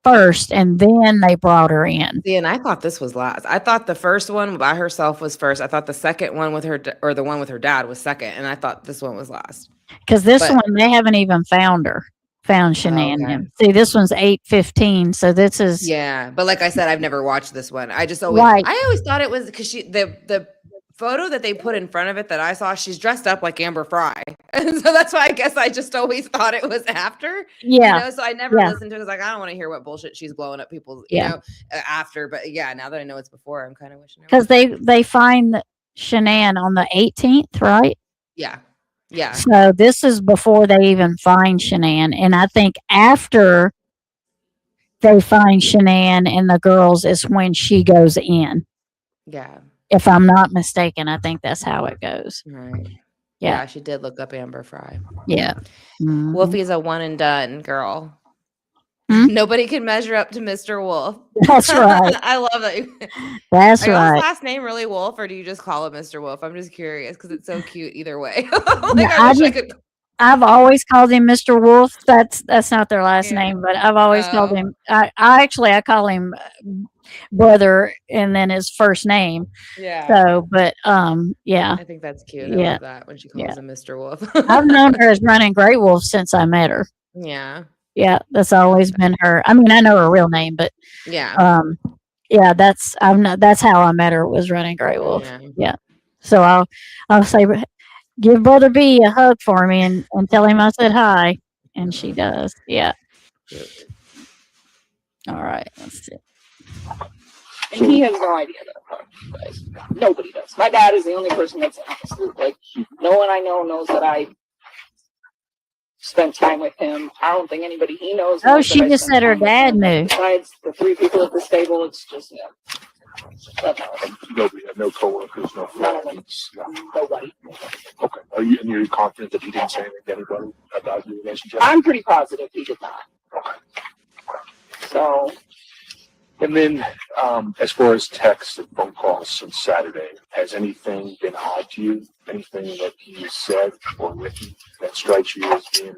first, and then they brought her in. See, and I thought this was last. I thought the first one by herself was first. I thought the second one with her, or the one with her dad, was second, and I thought this one was last. Because this But- one, they haven't even found Shanann. Okay. See, this one's 8:15, so this is Yeah, but like I said, I've never watched this one. I just always, Right. I always thought it was because the photo that they put in front of it that I saw, she's dressed up like Amber Fry, and so that's why I guess I just always thought it was after. Yeah. You know, so I never Yeah. listened to it because like I don't want to hear what bullshit she's blowing up people. Yeah. After. But yeah, now that I know it's before, I'm kind of wishing. because they find Shanann on the 18th, right? Yeah. Yeah. So this is before they even find Shanann, and I think after they find Shanann and the girls is when she goes in. Yeah. If I'm not mistaken, I think that's how it goes. Right. Yeah. Yeah, she did look up Amber Fry. Yeah. Mhm. Wolfie's a one and done girl. Hmm? Nobody can measure up to Mr. Wolf. That's right. I love that. That's Are y'all's right. last name really Wolf, or do you just call him Mr. Wolf? I'm just curious because it's so cute either way. Yeah, I wish I could. I've always called him Mr. Wolf. That's not their last Yeah. name, but I've always called Oh. him. I call him brother, and then his first name. Yeah. So, but yeah, I think that's cute. I Yeah. love that when she calls him Mr. Wolf. I've known her as Running Grey Wolf since I met her. Yeah. Yeah, that's always been her. I mean, I know her real name, but Yeah. yeah, that's how I met her, was Running Grey Wolf. Yeah. Yeah. So I'll say, give Brother B a hug for me and tell him I said hi, and she does. Yeah. All right. Let's see. And he has no idea that part, guys. Nobody does. My dad is the only person that's in this group. Like, no one I know knows that I spent time with him. I don't think anybody he knows. Oh, knows she that I just spent said her time with dad him. knew. Besides the 3 people at this table, it's just him. That's all. Nobody, no coworkers, no None of them. friends. No. Nobody. Okay. Are you, and you're confident that he didn't say anything to anybody about your relationship? I'm pretty positive he did not. Okay. So, And then, as far as texts and phone calls since Saturday, has anything been odd to you? Anything that he said or written that strikes you as being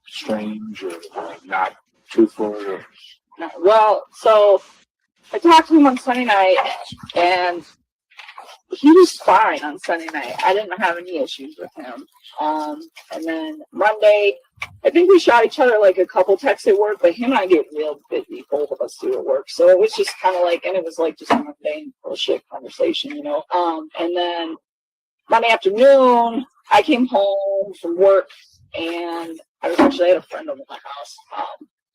strange or not truthful? Or... well, so I talked to him on Sunday night, and he was fine on Sunday night. I didn't have any issues with him. And then Monday, I think we shot each other like a couple texts at work, but him and I get real busy, both of us do at work. So it was just kind of like, and it was like just a mundane bullshit conversation, you know. And then Monday afternoon, I came home from work, and I had a friend over my house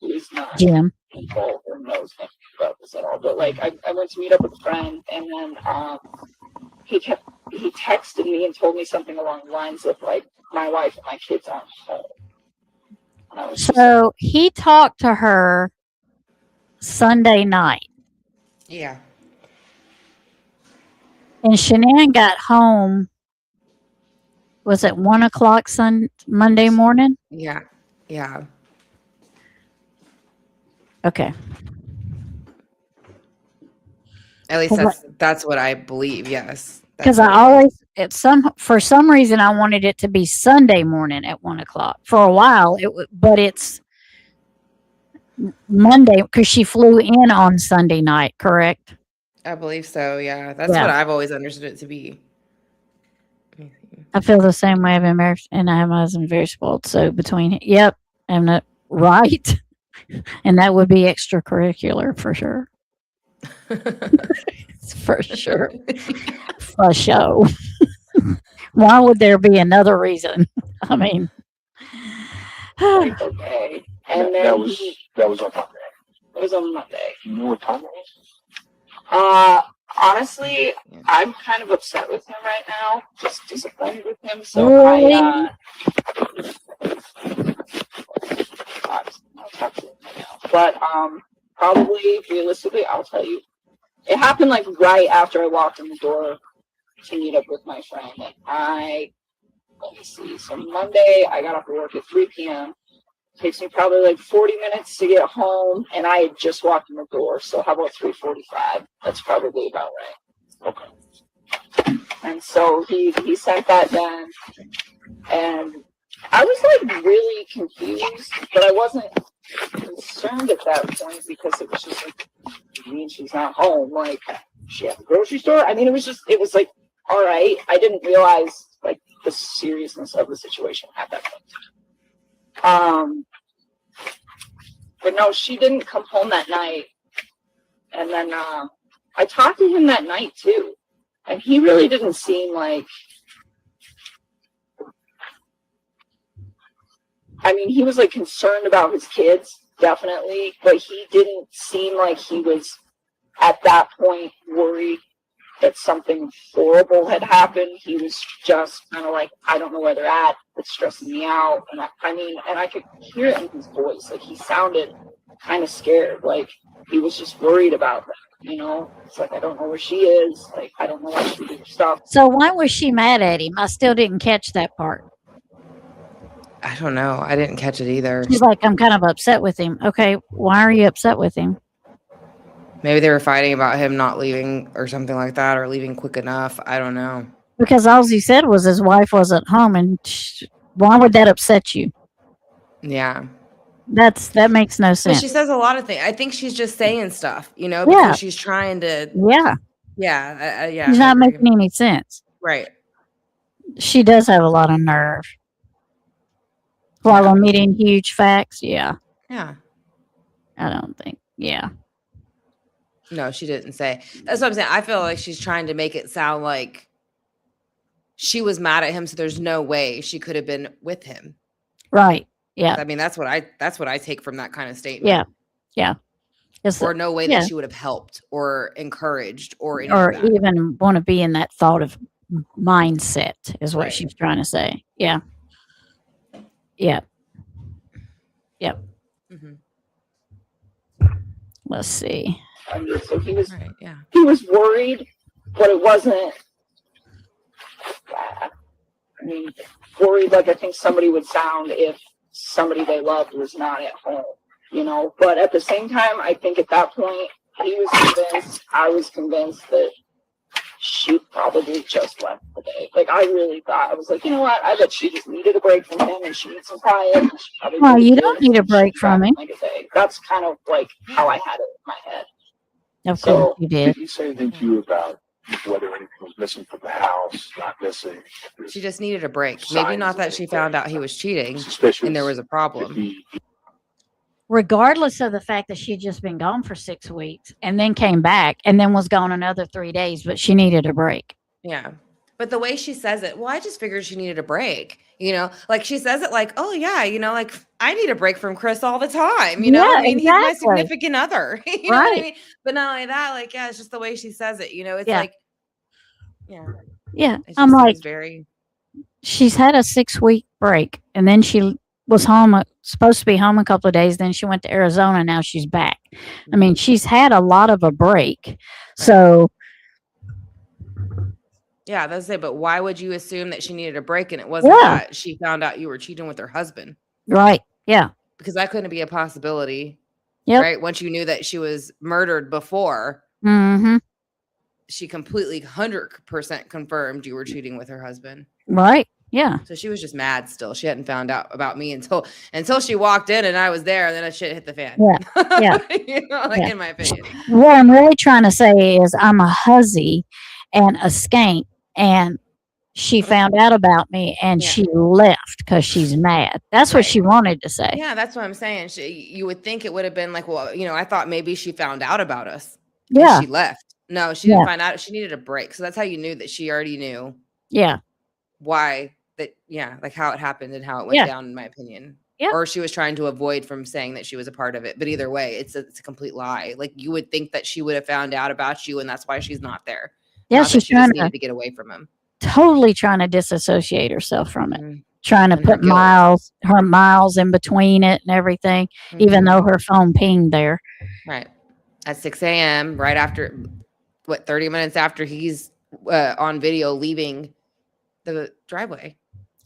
who's not Jim. involved or knows anything about this at all. But like, I went to meet up with a friend, and then he texted me and told me something along the lines of like, my wife and my kids aren't home. And I was just So he talked to her Sunday night, Yeah. and Shanann got home. Was it 1 o'clock Monday morning? Yeah. Yeah. Okay. At least that's what I believe. Yes. Because That's I what always for some reason I wanted it to be Sunday morning at 1 o'clock for a while. But it's Monday because she flew in on Sunday night. Correct? I believe so. Yeah. That's Yeah. what I've always understood it to be. I feel the same way. I've been married, and I have my husband very spoiled. So yep, I'm not right, and that would be extracurricular for sure. For sure. For sure. Why would there be another reason? I mean, like, okay. And then that was on Monday. it was on Monday. You know what time it was? Honestly, I'm kind of upset with him right now. Just disappointed with him. So really? I'll talk to him right now. But probably realistically, I'll tell you. It happened like right after I walked in the door to meet up with my friend. And let me see. So Monday, I got off of work at 3 p.m. Takes me probably like 40 minutes to get home, and I had just walked in the door. So how about 3:45? That's probably about right. Okay. And so he sent that then, and I was like really confused, but I wasn't concerned at that point because it was just like, I mean, she's not home. Like, she at the grocery store. I mean, it was like, all right. I didn't realize like the seriousness of the situation at that point. But no, she didn't come home that night. And then I talked to him that night too, and he really didn't seem like. I mean, he was like concerned about his kids, definitely, but he didn't seem like he was at that point worried that something horrible had happened. He was just kind of like, I don't know where they're at. It's stressing me out. And I could hear it in his voice. Like, he sounded kind of scared. Like, he was just worried about them, you know? It's like, I don't know where she is. Like, I don't know why she did her stuff. So why was she mad at him? I still didn't catch that part. I don't know. I didn't catch it either. She's like, I'm kind of upset with him. Okay, why are you upset with him? Maybe they were fighting about him not leaving or something like that, or leaving quick enough. I don't know. Because all he said was his wife wasn't home, and why would that upset you? Yeah. That makes no So sense. she says a lot of things. I think she's just saying stuff, you know, Yeah. because she's trying to. Yeah. Yeah. Yeah. She's I not agree. making any sense. Right. She does have a lot of nerve. While omitting huge facts, yeah. Yeah. I don't think, yeah. No, she didn't say. That's what I'm saying. I feel like she's trying to make it sound like she was mad at him, so there's no way she could have been with him. Right. Yeah. I mean, that's what I take from that kind of statement. Yeah. Yeah. Or no way yeah. that she would have helped or encouraged or any Or of that. even want to be in that thought of mindset is what Right. she's trying to say. Yeah. Yeah. Yep. Mhm. Let's see. So he was Right. Yeah. he was worried, but it wasn't. I mean, worried like I think somebody would sound if somebody they loved was not at home, you know. But at the same time, I think at that point he was convinced, I was convinced that she probably just left the day. Like I really thought, I was like, you know what? I bet she just needed a break from him and she needs some quiet. And she probably Well, really you did, don't and need a she break got from him. like a day. That's kind of like how I had it in my head. Of So, course you did. Did he say anything to you about whether anything was missing from the house, not missing? She just needed a break. Maybe not that she found out he was cheating Suspicious. and there was a Did problem. he Regardless of the fact that she'd just been gone for 6 weeks and then came back and then was gone another 3 days, but she needed a break. Yeah. But the way she says it, well, I just figured she needed a break. You know, like she says it like, oh, yeah, you know, like I need a break from Chris all the time. You know, Yeah, I mean, he's my exactly. significant other. You know what I Right. mean? But not only that, like, yeah, it's just the way she says it. You know, it's Yeah. like, yeah, Yeah. it I'm just like, seems very, she's had a 6-week break and then she was home, supposed to be home a couple of days. Then she went to Arizona. Now she's back. I mean, she's had a lot of a break. So, yeah, that's it. But why would you assume that she needed a break and it wasn't yeah, that she found out you were cheating with her husband? right. Yeah. Because that couldn't be a possibility, Yep. right? Once you knew that she was murdered before, Mm-hmm. she completely 100% confirmed you were cheating with her husband. Right. Yeah. So she was just mad still. She hadn't found out about me until she walked in and I was there, and then that shit hit the fan. Yeah. Yeah. You know, like Yeah. in my opinion. What I'm really trying to say is I'm a hussy and a skank, and she found out about me and Yeah. she left because she's mad. That's what Right. she wanted to say. Yeah, that's what I'm saying. You would think it would have been like, well, you know, I thought maybe she found out about us. And Yeah. she left. No, she Yeah. didn't find out. She needed a break. So that's how you knew that she already knew Yeah. why that, yeah, like how it happened and how it went Yeah. down, in my opinion. Yeah. Or she was trying to avoid from saying that she was a part of it. But either way, it's a complete lie. Like you would think that she would have found out about you and that's why she's not there. Yeah. Not that She's she just trying needed to to get away from him. totally trying to disassociate herself from it, Mhm. trying to And her put guilt. her miles in between it and everything, even Mhm. though her phone pinged there. Right. At 6 a.m., right after, 30 minutes after he's on video leaving the driveway.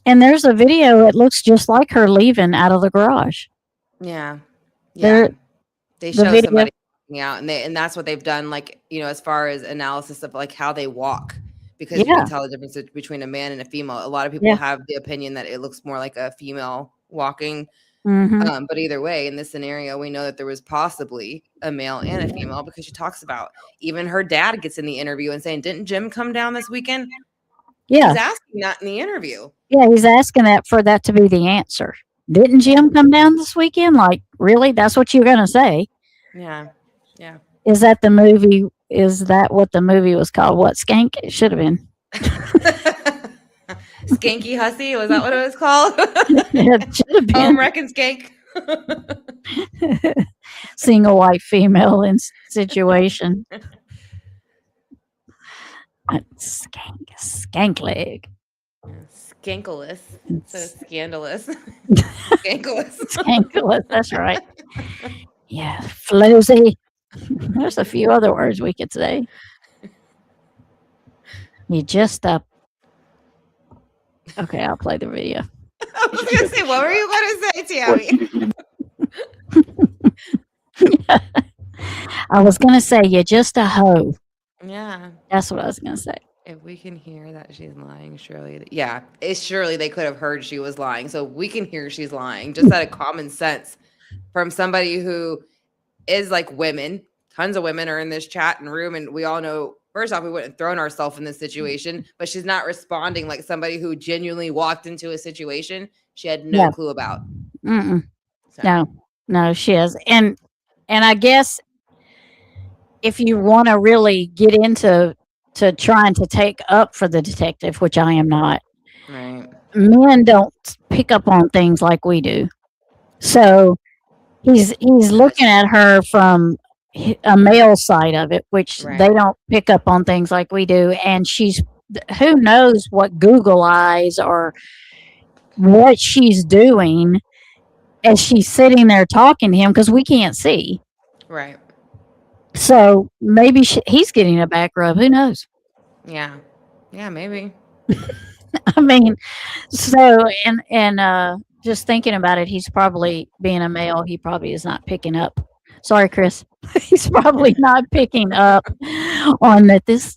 And there's a video, it looks just like her leaving out of the garage. Yeah. There- Yeah. They the show video- somebody walking out, and that's what they've done, like, you know, as far as analysis of like how they walk, because you Yeah. can tell the difference between a man and a female. A lot of people Yeah. have the opinion that it looks more like a female walking. Mm-hmm. But either way, in this scenario, we know that there was possibly a male and a female, because she talks about, even her dad gets in the interview and saying, didn't Jim come down this weekend? Yeah. He's asking that in the interview. Yeah. He's asking that for that to be the answer. Didn't Jim come down this weekend? Like, really? That's what you're going to say? Yeah. Yeah. Is that the movie? Is that what the movie was called? What, Skank? It should have been. Skanky Hussy, was that what it was called? It should have Home been. Wrecking Skank. Single white female in situation. Skank leg. Skankalous. So scandalous. Skankalous. Skankalous. That's right. Yeah, floozy. There's a few other words we could say. You just Okay, I'll play the video. I was gonna say, what were you gonna say, Tammy? I was gonna say you're just a hoe. Yeah. That's what I was gonna say. If we can hear that she's lying, surely, yeah, it's surely they could have heard she was lying. So we can hear she's lying, just out of common sense from somebody who is like women. Tons of women are in this chat and room, and we all know. First off, we wouldn't have thrown ourselves in this situation, but she's not responding like somebody who genuinely walked into a situation she had no Yeah. clue about. Mm-mm. So, No, she is, and I guess if you want to really get into trying to take up for the detective, which I am not, right. men don't pick up on things like we do. So he's looking at her from a male side of it, which Right. they don't pick up on things like we do. And who knows what Google eyes or what she's doing as she's sitting there talking to him because we can't see. Right. So maybe he's getting a back rub. Who knows? Yeah. Yeah, maybe. I mean, so and just thinking about it, he's probably being a male. He probably is not picking up. Sorry, Chris. He's probably not picking up on that. This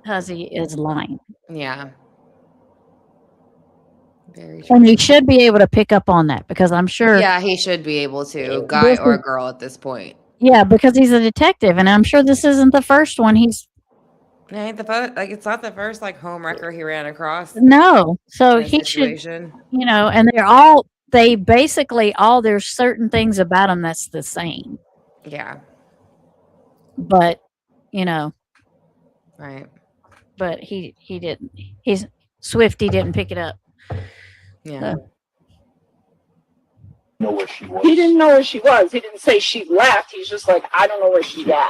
hussy is lying, Yeah. Very and true. he should be able to pick up on that because I'm sure. Yeah, he should be able to, guy This or is, girl at this point. yeah, because he's a detective, and I'm sure this isn't the first one. He's It ain't the first, like it's not the first like home wrecker he ran across no, so in a he should, situation. and they basically all there's certain things about him that's the same, Yeah. but you know, Right. but he didn't. He's Swifty didn't pick it up. Yeah. Know where she was. He didn't know where she was. He didn't say she left. He's just like, I don't know where she's at.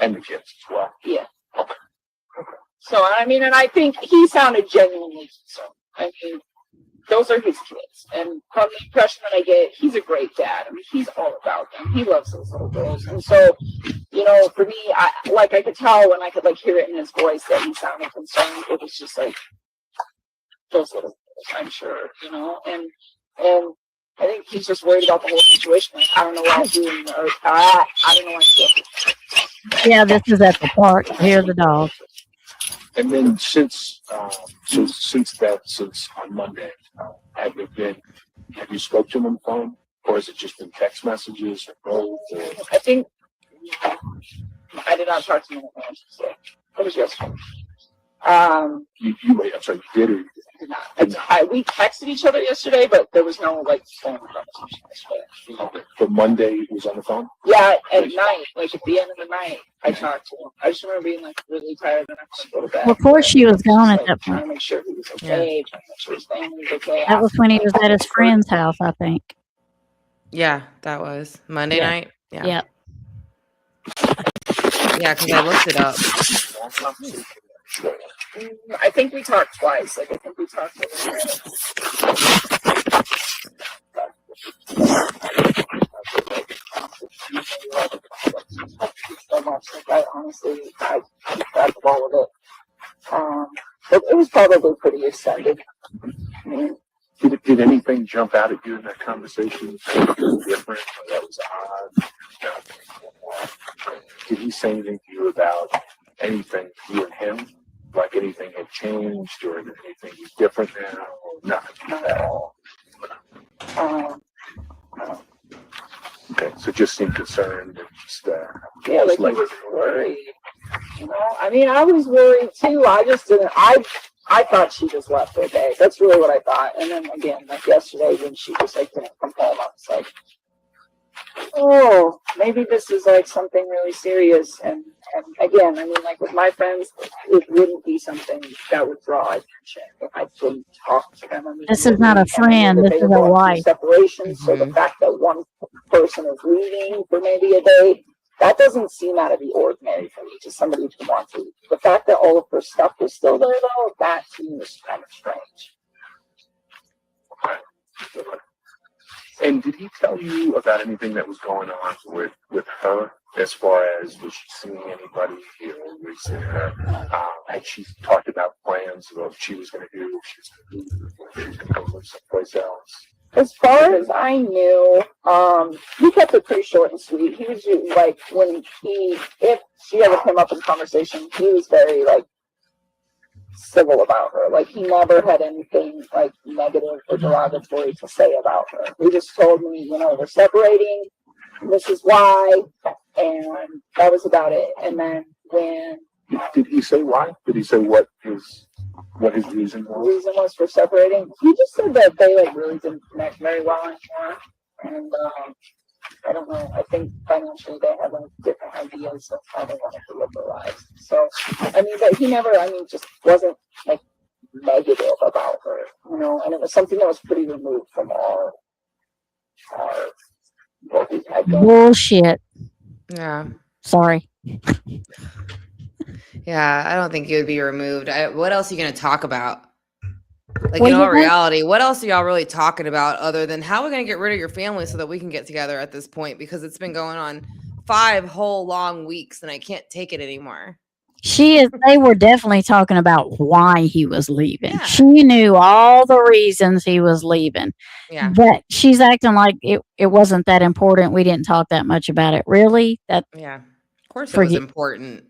And the kids as well. Yeah. So, I mean, and I think he sounded genuinely concerned. I mean, those are his kids. And from the impression that I get, he's a great dad. I mean, he's all about them. He loves those little girls. And so, for me, I could tell when I could, hear it in his voice that he sounded concerned. It was just like, those little girls, I'm sure, and I think he's just worried about the whole situation. Like, I don't know what I'm doing, or I don't know what I'm doing. Yeah, this is at the park. Hear the dog. And then since on Monday, have you spoke to him on the phone, or has it just been text messages or both? I think I did not talk to him on the phone. So it was yesterday. You wait. I'm sorry. You did or you did not? We texted each other yesterday, but there was no phone conversation yesterday. Okay. But Monday he was on the phone. Yeah, at night, at the end of the night, I talked to him. I just remember being really tired and I had to go to bed. Well, of course, she was gone at that Trying point. to make sure he was okay. Trying to make sure his family was okay. That was when he was at his friend's house, I think. Yeah, that was Monday Yeah. night. Yeah. Yep. Yeah, because I looked it up. I think we talked twice. I think we talked a little so much. I honestly, I keep track of all of it. But it was probably pretty extended. Did anything jump out at you in that conversation? That was different, or that was odd? Did he say anything to you about anything, you and him? Like anything had changed, or anything was different now? Or nothing at all? Okay, so just seemed concerned and just yeah, he was worried. I mean, I was worried too. I just didn't. I thought she just left for a day. That's really what I thought. And then again, yesterday when she just didn't come home, I was like, oh, maybe this is something really serious. And again, I mean, with my friends, it wouldn't be something that would draw attention if I didn't talk to them. I mean, This is not a friend. This is a wife. Separation. So the fact that one person is leaving for maybe a day, that doesn't seem out of the ordinary for me, to somebody who wants to leave. The fact that all of her stuff was still there, though, that to me was kind of strange. And did he tell you about anything that was going on with her, as far as was she seeing anybody, had she talked about plans of what she was going to do, she was going to go live someplace else? As far as I knew, he kept it pretty short and sweet. He was if she ever came up in conversation, he was very civil about her. He never had anything negative or derogatory to say about her. He just told me, we're separating, this is why, and that was about it. And then when did he say why? Did he say what his reason was? The reason was for separating. He just said that they really didn't connect very well anymore, and I don't know. I think financially they had different ideas of how they wanted to live their lives. So I mean, but he never. I mean, just wasn't negative about her, And it was something that was pretty removed from our what we had going. Bullshit. Yeah. Sorry. Yeah, I don't think it would be removed. What else are you going to talk about? Like Well, in you all know- reality, what else are y'all really talking about other than how we're gonna get rid of your family so that we can get together at this point? Because it's been going on 5 whole long weeks and I can't take it anymore. They were definitely talking about why he was leaving. Yeah. She knew all the reasons he was leaving. Yeah. But she's acting like it wasn't that important. We didn't talk that much about it. Really? Yeah. Of course it was Forget- important.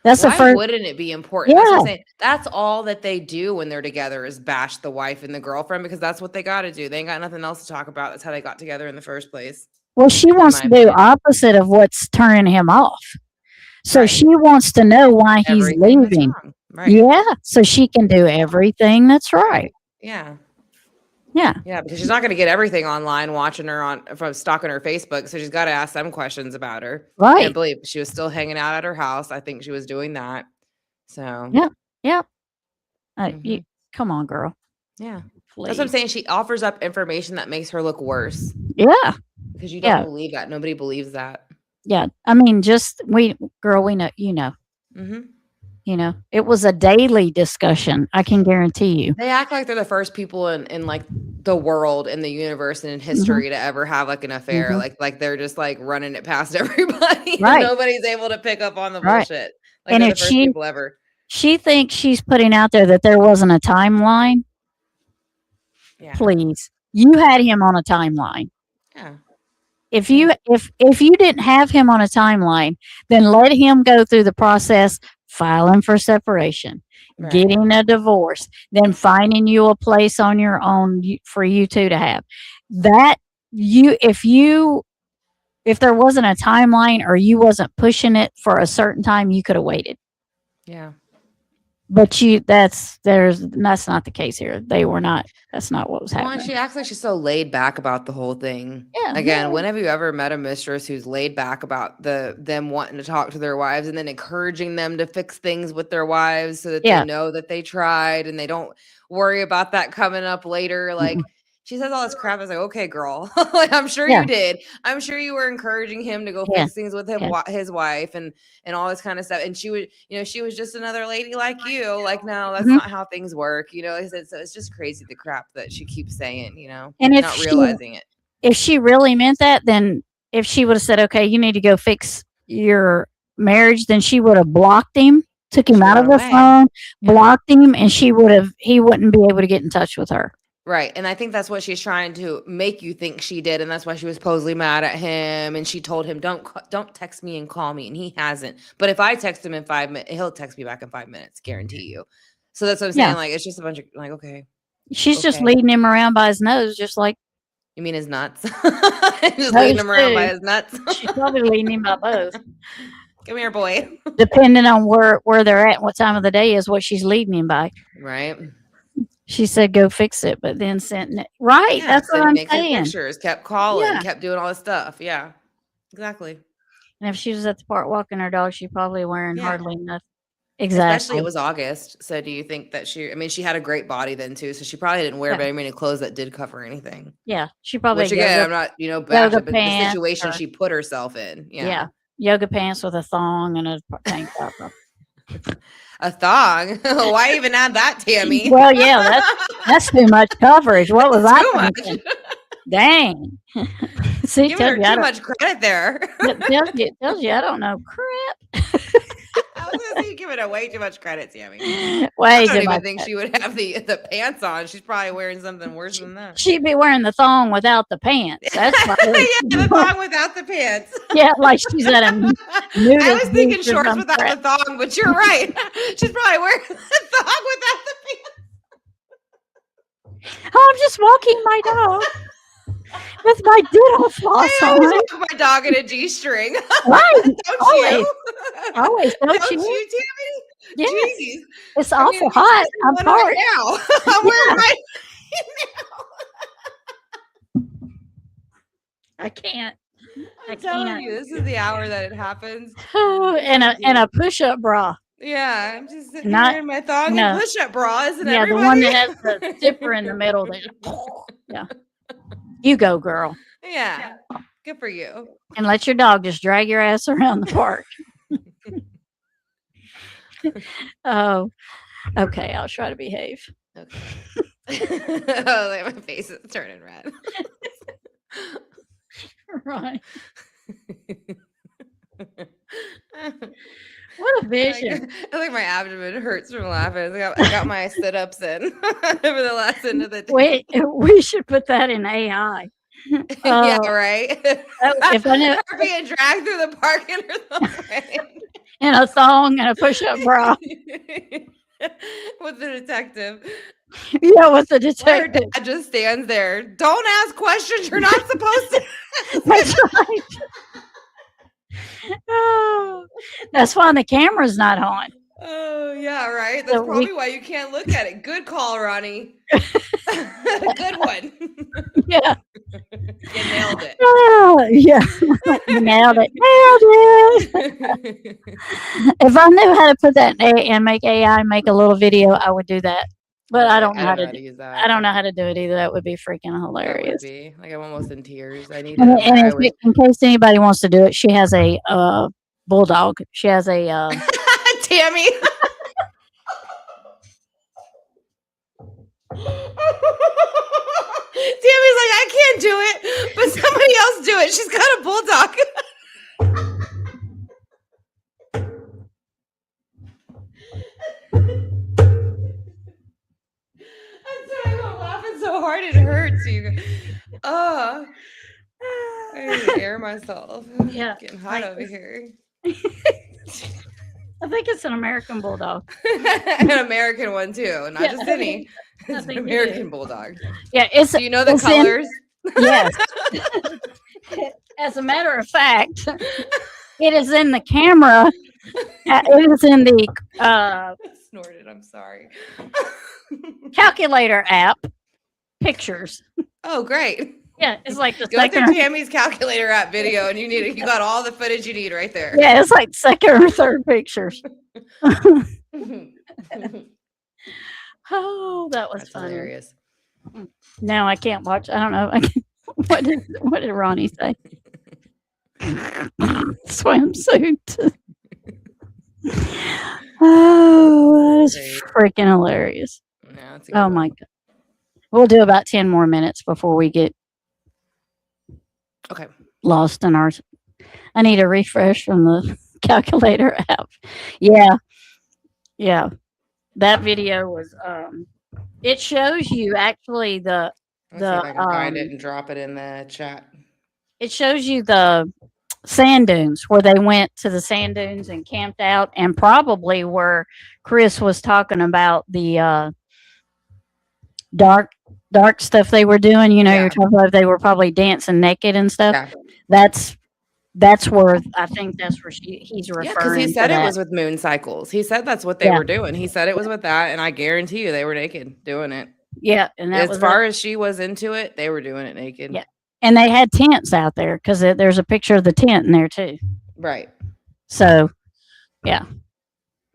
That's the Why first. wouldn't it be important? That's what Yeah. I'm saying. That's all that they do when they're together is bash the wife and the girlfriend because that's what they got to do. They ain't got nothing else to talk about. That's how they got together in the first place. Well, she wants my to do opinion. opposite of what's turning him off. So Right. she wants to know why he's Everything that's leaving. wrong. Right. Yeah, so she can do everything that's right. Yeah. Yeah. Yeah, because she's not going to get everything online watching her from stalking her Facebook. So she's got to ask them questions about her. I Right. can't believe she was still hanging out at her house. I think she was doing that. So Yeah. Yeah. Mhm. Come on, girl. yeah, Please. that's what I'm saying. She offers up information that makes her look worse Yeah. because you don't Yeah. believe that. Nobody believes that. Yeah. I mean, we know, Hmm. it was a daily discussion. I can guarantee you. They act like they're the first people in like the world, in the universe, and in history to ever have like an affair. Mhm. Like they're just like running it past everybody. Right. Nobody's able to pick up on the Right. bullshit. Like And they're if the first she- people ever. She thinks she's putting out there that there wasn't a timeline. Yeah. Please. You had him on a timeline. Yeah. If you didn't have him on a timeline, then let him go through the process, filing for separation, Right. getting a divorce, then finding you a place on your own for you two to have. That if there wasn't a timeline or you wasn't pushing it for a certain time, you could have waited. Yeah. But that's not the case here. They were not. That's not what was Well, happening. and she acts like she's so laid back about the whole thing. Yeah, Again, yeah. when have you ever met a mistress who's laid back about them wanting to talk to their wives and then encouraging them to fix things with their wives so that Yeah. they know that they tried and they don't worry about that coming up later? Like she says all this crap. I was like, okay, girl. Like, I'm sure Yeah. you did. I'm sure you were encouraging him to go Yeah. fix things with him, Yeah. his wife, and all this kind of stuff. And she would, she was just another lady like you. Like, no, that's Mhm. not how things work. I said, so it's just crazy the crap that she keeps saying. And if not she- realizing it. If she really meant that, then if she would have said, "Okay, you need to go fix your marriage," then she would have blocked him, took him out of the Away. phone, blocked him, and he wouldn't be able to get in touch with her. Right. And I think that's what she's trying to make you think she did. And that's why she was supposedly mad at him. And she told him, don't text me and call me. And he hasn't. But if I text him in 5 minutes, he'll text me back in 5 minutes, guarantee you. So that's what I'm saying. Yeah. Like, it's just a bunch of like, okay. She's just Okay. leading him around by his nose, just like You mean his nuts? Just leading him around by his nuts. she's probably leading him by both, Come here, boy. depending on where they're at, and what time of the day is what she's leading him by. Right. She said, "Go fix it," but then sent right. Yeah, That's what sent I'm naked saying. pictures, kept calling, Yeah. kept doing all this stuff. Yeah. Exactly. And if she was at the park walking her dog, she'd probably wearing Yeah. hardly nothing. Exactly. Especially it was August. So do you think that she had a great body then too. So she probably didn't wear Yeah. very many clothes that did cover anything. Yeah, she probably Which had again, yoga- I'm not, bashing, yoga but the pants situation or- she put herself in. yeah, yoga pants with a thong and a tank top. A thong. Why even add that, Tammy? Well, yeah, that's too much coverage. What was Too I much. thinking? Dang. See, Giving her tells you, I too don't- much credit there. tells you I don't know crap. I was gonna say you're giving her way too much credit, Tammy. I Way don't too even much. think she would have the pants on. She's probably wearing something worse than that. She'd be wearing the thong without the pants. That's probably, Yeah, the thong without the pants. yeah, like she's at a I nudist was thinking beach or shorts some without crap. the thong, but you're right. She's probably wearing the thong without the pants. Oh, I'm just walking my dog with my dental floss I always on. walk my dog in a G-string. Right, Don't always. you? Always, don't Don't you? you, Tammy? Yes. Jeez. It's I'm in awful a hot. G-string I'm one parched. right now. I'm wearing my I can't. I I'm telling can't. you, this is the hour that it happens. And a push-up bra. Yeah, I'm just sitting Not- here in my thong no. and push-up bra, isn't Yeah, everybody? the one that has the zipper in the middle. Yeah. You go, girl. Yeah, good for you. And let your dog just drag your ass around the park. Oh, okay. I'll try to behave. Okay. Oh, like my face is turning red. Right. What a vision. I think my abdomen hurts from laughing. I got my sit-ups in for the last end of the day. We should put that in AI. Yeah, right. If I knew Or being dragged through the parking or something. in a thong and a push-up bra. With the detective. Yeah, with the Or detective. dad just stands there. Don't ask questions you're not supposed to. That's right. Oh, that's why the camera's not on. Oh, yeah, right. That's So probably why you can't look at it. Good call, Ronnie. Good one. Yeah. You nailed it. Oh, yeah. You nailed it. Nailed it. If I knew how to put that and make AI make a little video, I would do that. But I don't know how to use that. I don't know how to do it either. That would be freaking That would hilarious. be like I'm almost in tears. I need And, it. and in case anybody wants to do it, she has a bulldog. She has a Tammy. Tammy's like, I can't do it, but somebody else do it. She's got a bulldog. I'm laughing so hard it hurts you. Oh, I need to air myself. Yeah. Getting hot over here. I think it's an American bulldog. An American one too, not just any. I It's an think it American is. bulldog. Yeah, it's. Do you know the it's in- colors? Yes. As a matter of fact, it is in the camera. It is in the Snorted. I'm sorry. calculator app pictures. Oh, great. Yeah, it's like the Go second. through Tammy's calculator app video, and you got all the footage you need right there. Yeah, it's like second or third pictures. Oh, that was That's funny. hilarious. Now I can't watch. I don't know. What did Ronnie say? Swimsuit. Oh, that is freaking hilarious. Yeah, it's a good Oh one. my god. We'll do about 10 more minutes before we get Okay. lost in our. I need a refresh from the calculator app. Yeah. Yeah. That video was it shows you actually Let's see if I can find it and drop it in the chat. it shows you the sand dunes where they went to the sand dunes and camped out, and probably where Chris was talking about the dark stuff they were doing. You know, Yeah. you're talking about they were probably dancing naked and stuff. Yeah. That's where I think that's where he's referring. Yeah, because he said to it that. was with moon cycles. He said that's what they Yeah. were doing. He said it was with that, and I guarantee you they were naked doing it. Yeah, and that As was far as she was into it, they were doing it naked. Yeah. And they had tents out there because there's a picture of the tent in there too. Right. So, yeah.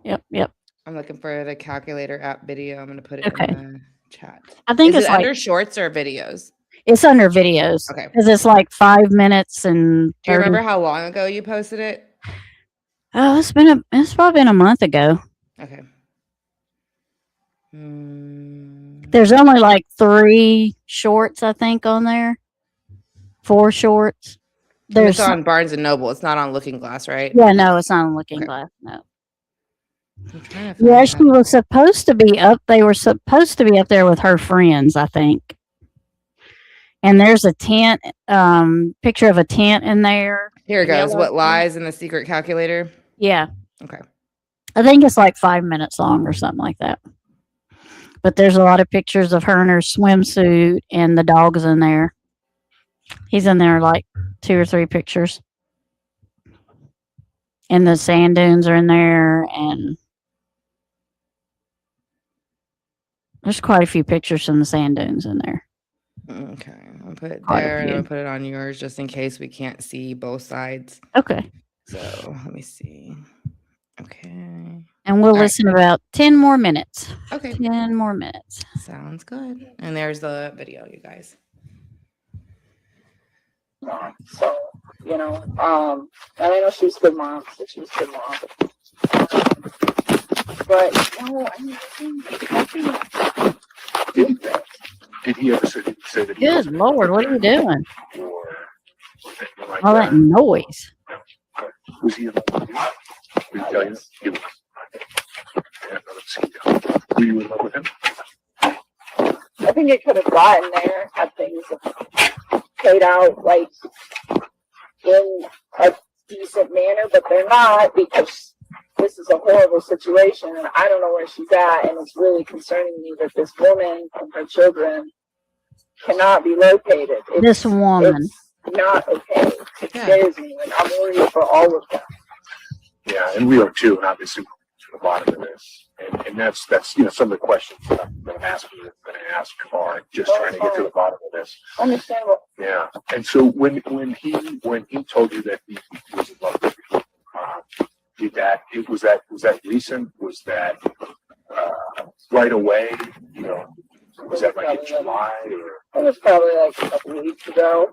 Yep. I'm looking for the calculator app video. I'm going to put it Okay. in the chat. I think Is it's it like under shorts or videos? it's under videos. Okay. Because it's like 5 minutes and. Do you 30 remember how long ago you posted it? Oh, it's probably been a month ago. Okay. There's only like 3 shorts, I think, on there. 4 shorts. It's There's on Barnes and Noble. It's not on Looking Glass, right? yeah, no, it's not on Looking Okay. Glass. No. I'm trying to Yeah, find she that. was supposed to be up. They were supposed to be up there with her friends, I think. And there's a tent, picture of a tent in there. Here it goes. Yellow What tent. lies in the secret calculator? Yeah. Okay. I think it's like 5 minutes long or something like that. But there's a lot of pictures of her in her swimsuit, and the dog's in there. He's in there like 2 or 3 pictures. And the sand dunes are in there, and there's quite a few pictures from the sand dunes in there. Okay. I'll put it Quite a there and few. I'll put it on yours just in case we can't see both sides. Okay. So let me see. Okay. And we'll right. listen about 10 more minutes. Okay. 10 more minutes. Sounds good. And there's the video, you guys. So, you know, and I know she was a good mom. She was a good mom. But, you know, I mean, Did he ever say that he Good wasn't Lord, what are you doing? or anything like All that noise. Was he in love with you? Did he tell you? He was. Yeah, let's see. Were you in love with him? I think it could have gotten there had things played out like in a decent manner, but they're not because this is a horrible situation and I don't know where she's at, and it's really concerning me that this woman and her children cannot be located. This woman. It's not okay. It Yeah. scares me. Like, I'm worried for all of them. Yeah, and we are too, and obviously to the bottom of this. And that's some of the questions that I'm asking, going to ask are just trying to get to the bottom of this. Understandable. Yeah, and so when he told you that he was in love with you, was that recent? Was that right away? Was that like in July or? It was probably like a couple weeks ago.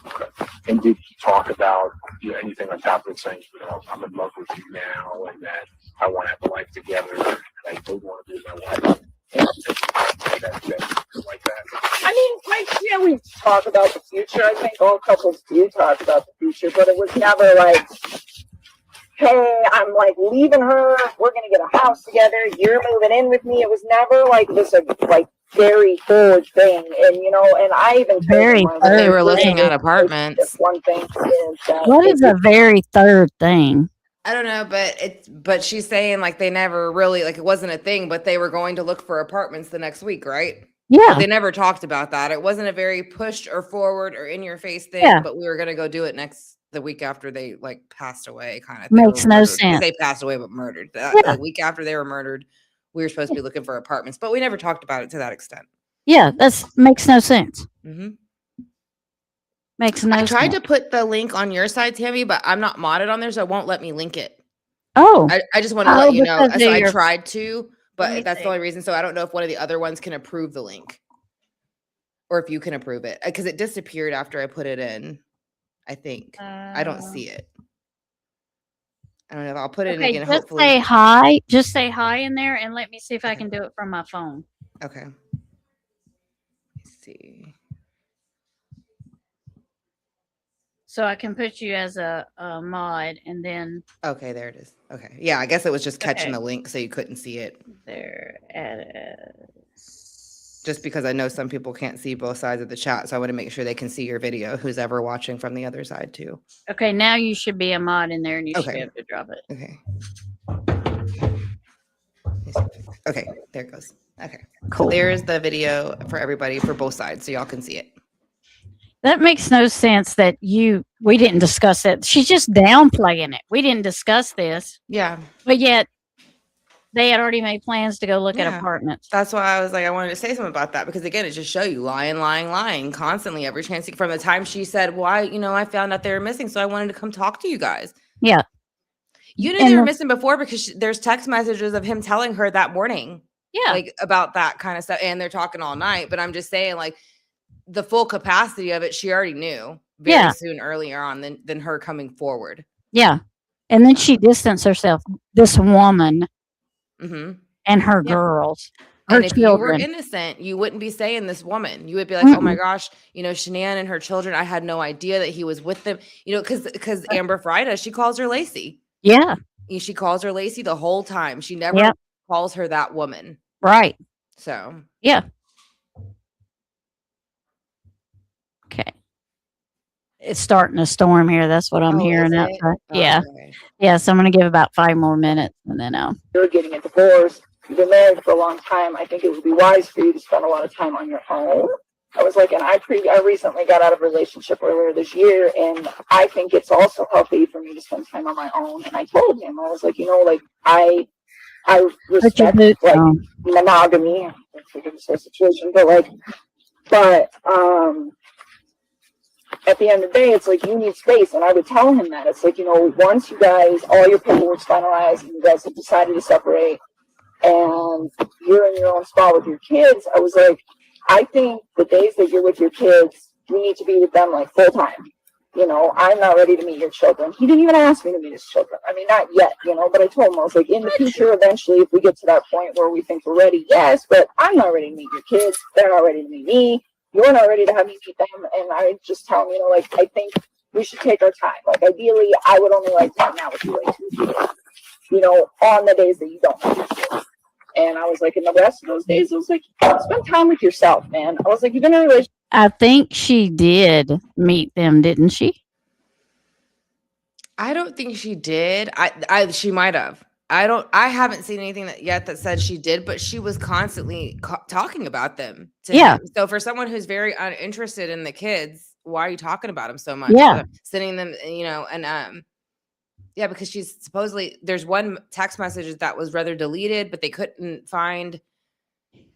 Okay. And did he talk about anything on top of it, saying, I'm in love with you now, and that I want to have a life together, and I don't want to be my wife, like that? I mean, we talk about the future. I think all couples do talk about the future, but it was never like, hey, I'm like leaving her. We're gonna get a house together. You're moving in with me. It was never like this, like very forward thing. And and I even Very They were looking thing. at apartments. That's one thing. What is a very third thing? I don't know, but she's saying like they never really, like, it wasn't a thing, but they were going to look for apartments the next week, right? Yeah. But they never talked about that. It wasn't a very pushed or forward or in your face thing, Yeah. but we were gonna go do it the week after they like passed away, kind of. Makes no sense. They passed away, but murdered. Yeah. The week after they were murdered, we were supposed to be looking for apartments, but we never talked about it to that extent. Yeah, makes no sense. Mm-hmm. Makes no I sense. tried to put the link on your side, Tammy, but I'm not modded on there, so it won't let me link it. Oh. I just want to let you know. because So of I your- tried to, Let me but that's see. the only reason. So I don't know if one of the other ones can approve the link, or if you can approve it, because it disappeared after I put it in. I think I don't see it. I don't know if I'll put it in Okay, again. just Hopefully, say hi. Just say hi in there, and let me see if I can do it from my phone. okay. Let's see. So I can put you as a mod, and then Okay, there it is. Okay, yeah, I guess it was just catching Okay. the link, so you couldn't see it. there it is. Just because I know some people can't see both sides of the chat, so I want to make sure they can see your video. Who's ever watching from the other side too? Okay, now you should be a mod in there, and you should be Okay. able to drop it. Okay. Okay, there it goes. Okay. Cool. There's the video for everybody for both sides, so y'all can see it. That makes no sense that we didn't discuss it. She's just downplaying it. We didn't discuss this, Yeah, but yet they had already made plans to go look at Yeah. apartments. that's why I was like, I wanted to say something about that because again, it just show you lying constantly every chance from the time she said, "Well, I found out they were missing, so I wanted to come talk to you guys." Yeah. You knew And they were the- missing before because there's text messages of him telling her that morning, Yeah. like about that kind of stuff, and they're talking all night. But I'm just saying, like, the full capacity of it, she already knew very Yeah. soon earlier on than her coming forward. Yeah. And then she distanced herself, this woman Mm-hmm. and her Yeah. girls, her And if you were children. innocent, you wouldn't be saying this woman. You would be like, "Oh my Mm-mm. gosh, Shanann and her children. I had no idea that he was with them." Because Amber Frieda, she calls her Lacey. Yeah. She calls her Lacey the whole time. She never Yep. calls her that woman. Right. So Yeah. Okay. It's starting to storm here. That's what I'm Oh, hearing is it? outside. Yeah. Okay. Yeah. So I'm going to give about 5 more minutes and then You're getting a divorce. You've been married for a long time. I think it would be wise for you to spend a lot of time on your own. I was like, and I recently got out of a relationship earlier this year, and I think it's also healthy for me to spend time on my own. And I told him, I was like, I put your respect boots like on. monogamy. That's a different situation, but at the end of the day, it's like you need space, and I would tell him that. It's like, once you guys, all your paperwork's finalized, and you guys have decided to separate, and you're in your own spot with your kids, I was like, I think the days that you're with your kids, you need to be with them like full time. you know, I'm not ready to meet your children. He didn't even ask me to meet his children. I mean, not yet, you know, but I told him, I was like, in the future, eventually, if we get to that point where we think we're ready, yes, but I'm not ready to meet your kids. They're not ready to meet me. You're not ready to have me meet them. And I just tell him, you know, like, I think we should take our time. Like, ideally, I would only like to hang out with you like 2 years, you know, on the days that you don't have your kids. And I was like, in the rest of those days, I was like, spend time with yourself, man. I was like, you've been in a relationship. I think she did meet them, didn't she? I don't think she did. She might have. I haven't seen anything yet that said she did, but she was constantly talking about them to Yeah. him. So for someone who's very uninterested in the kids, why are you talking about them so much? Yeah. Sending them, you know, and yeah, because she's supposedly, there's one text message that was rather deleted, but they couldn't find.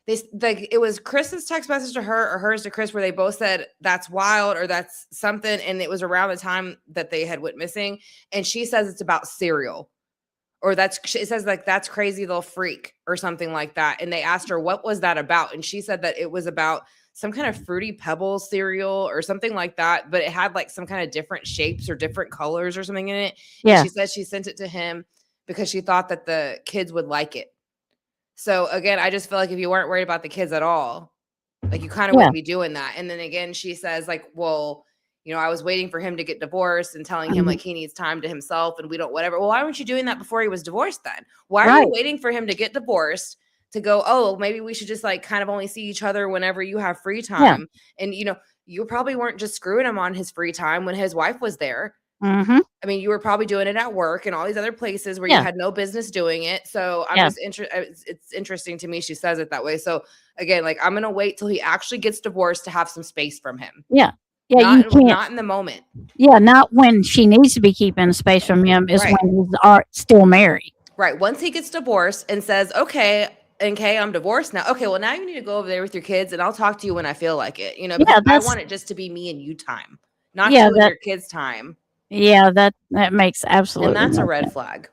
It was Chris's text message to her or hers to Chris where they both said that's wild or that's something, and it was around the time that they had went missing, and she says it's about cereal, or it says like that's crazy little freak or something like that, and they asked her what was that about, and she said that it was about some kind of Fruity Pebbles cereal or something like that, but it had like some kind of different shapes or different colors or something in it. Yeah. And she said she sent it to him because she thought that the kids would like it. So again, I just feel like if you weren't worried about the kids at all, like you kind of wouldn't be doing that. And then again, she says like, well, you know, I was waiting for him to get divorced and telling him like he needs time to himself and we don't whatever. Well, why weren't you doing that before he was divorced then? Why are you waiting for him to get divorced to go, oh, maybe we should just like kind of only see each other whenever you have free time? And, you know, you probably weren't just screwing him on his free time when his wife was there. Mm-hmm. I mean, you were probably doing it at work and all these other places where you had no business doing it. So I'm just it's interesting to me. She says it that way. So again, like I'm going to wait till he actually gets divorced to have some space from him. Yeah. Yeah. Not in the moment. Yeah. Not when she needs to be keeping space from him is when he's still married. Right. Once he gets divorced and says, okay, I'm divorced now. Okay. Well, now you need to go over there with your kids and I'll talk to you when I feel like it, you know, because I want it just to be me and you time, not you and your kids time. Yeah, that makes absolutely. And that's a red flag.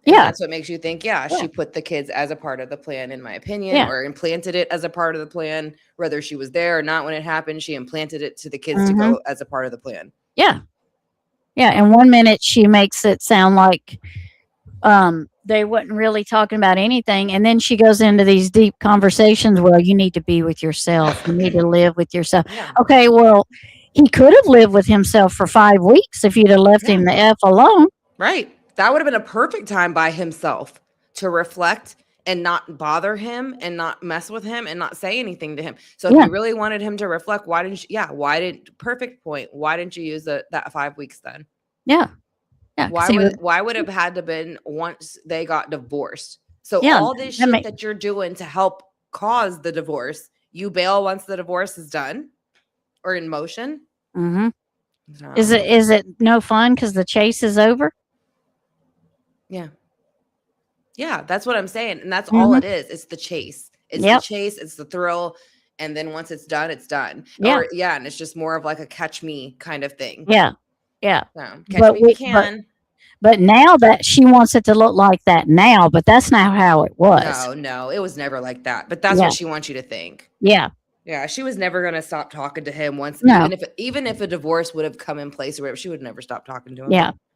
And that's what makes you think, she put the kids as a part of the plan, in my opinion, or implanted it as a part of the plan. Whether she was there or not when it happened, she implanted it to the kids to go as a part of the plan. Yeah. Yeah. And 1 minute she makes it sound like they wasn't really talking about anything. And then she goes into these deep conversations. Well, you need to be with yourself. You need to live with yourself. Yeah. Okay, well, he could have lived with himself for 5 weeks if you'd have left him the F alone. Right. That would have been a perfect time by himself to reflect and not bother him and not mess with him and not say anything to him. So if you really wanted him to reflect, why didn't you, perfect point. Why didn't you use that 5 weeks then? Yeah. Yeah. Why would it have had to been once they got divorced? So all this shit that you're doing to help cause the divorce, you bail once the divorce is done? Or in motion. Mm-hmm. No. Is it no fun because the chase is over? Yeah, that's what I'm saying, and that's all it is. It's the chase. It's the chase. It's the thrill, and then once it's done, it's done. Yeah, and it's just more of like a catch me kind of thing. Yeah. So, catch me if you can. But now that she wants it to look like that now, but that's not how it was. No, it was never like that. But that's what she wants you to think. Yeah. Yeah, she was never gonna stop talking to him once. No. Even if a divorce would have come in place or whatever, she would never stop talking to him.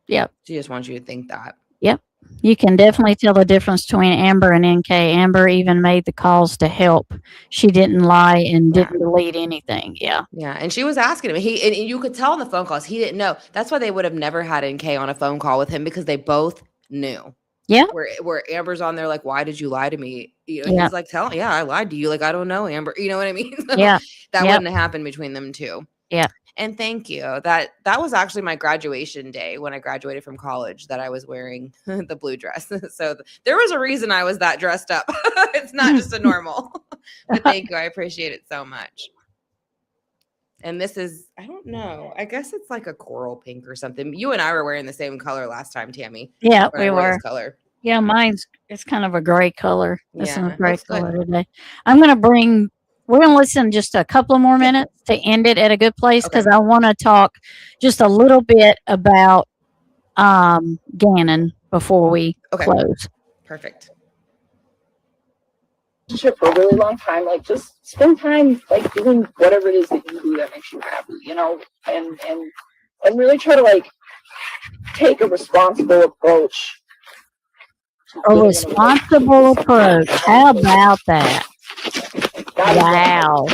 Yeah. She just wants you to think that. Yep. You can definitely tell the difference between Amber and NK. Amber even made the calls to help. She didn't lie and didn't delete anything. Yeah. Yeah, and she was asking him. And you could tell in the phone calls he didn't know. That's why they would have never had NK on a phone call with him because they both knew. Yeah. Where Amber's on there like, why did you lie to me? You know, he's like, I lied to you. Like, I don't know, Amber. You know what I mean? So that wouldn't have happened between them two. Yeah. And thank you. That was actually my graduation day when I graduated from college that I was wearing the blue dress. So there was a reason I was that dressed up. It's not just a normal. But thank you. I appreciate it so much. And this is, I don't know. I guess it's like a coral pink or something. You and I were wearing the same color last time, Tammy. Yeah, we were. Color. Yeah, it's kind of a gray color. It's a gray color good. today. We're going to listen just a couple of more minutes to end it at a good place because I want to talk just a little bit about Gannon before we close. Perfect. For a really long time, like just spend time like doing whatever it is that you do that makes you happy, you know, and and really try to like take a responsible approach. A responsible approach. How about that? Wow.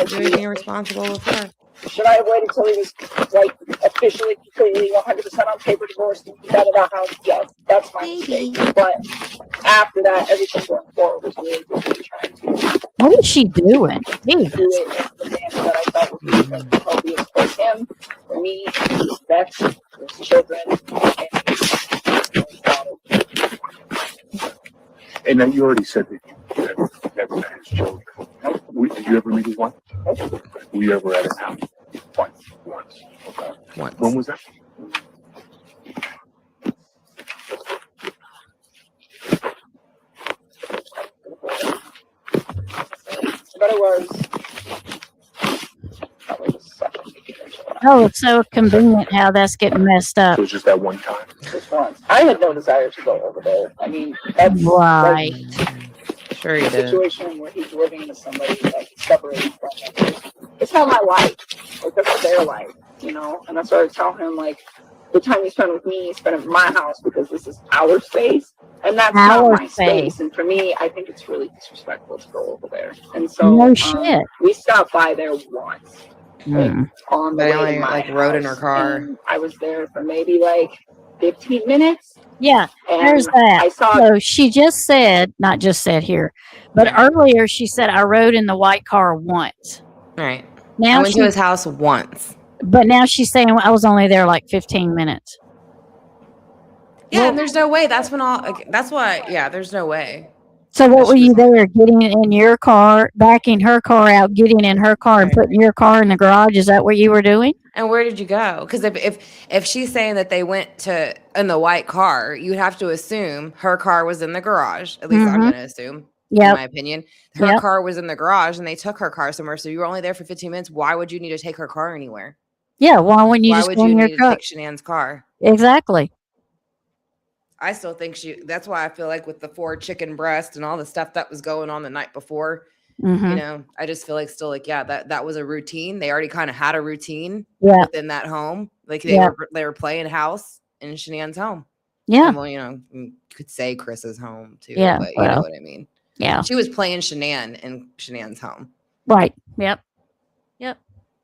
Doing being responsible with her. Should I have waited until he was like officially, completely, 100% on paper divorced and moved out of the house? Yes, that's my mistake. But after that, everything going forward was really trying to. What is she doing? Jesus. Do it in the manner that I thought would be the healthiest for him, for me, his Bex, his children, And then you already said that you never met his children. Did you ever meet his wife? Were you ever at his house? Once. Okay. Once. When was that? But it was probably the second week or so. Oh, it's so convenient how that's getting messed up. So it was just that one time. Just once. I had no desire to go over there. I mean, that's Right. Sure you a did. situation where he's living with somebody like separated from him. It's not my life. Like that's their life, you know. And that's why I tell him like the time you spend with me, spend at my house because this is our space, and that's Our not my space. space. And for me, I think it's really disrespectful to go over there. And so No shit. we stopped by there once. Mm. On the But way I only to my like rode in her house, car. and I was there for maybe like 15 minutes. Yeah, And there's that. I saw So she just said, not just said here, but earlier she said I rode in the white car once. Right. I Now went she, to his house once. but now she's saying I was only there like 15 minutes. Yeah, Well- and there's no way. That's when all. That's why. Yeah, there's no way. So what She were you was- there getting in your car, backing her car out, getting in her car and putting your car in the garage? Is that what you were doing? And where did you go? Because if she's saying that they went to in the white car, you'd have to assume her car was in the garage. At least I'm Mhm. going to assume, in Yep. my opinion, her Yep. car was in the garage, and they took her car somewhere. So you were only there for 15 minutes. Why would you need to take her car anywhere? Yeah. Why wouldn't you Why just would go you in your need to truck? take Shanann's car? Exactly. I still think that's why I feel like with the 4 chicken breast and all the stuff that was going on the night before, Hmm. you know, I just feel like still like, yeah, that was a routine. They already kind of had a routine Yeah. within that home. Like Yeah. they were playing house in Shanann's home. Yeah. And well, you know, you could say Chris's home too, Yeah, but you know well. what I mean. Yeah. She was playing Shanann in Shanann's home. Right. Yep. Yep.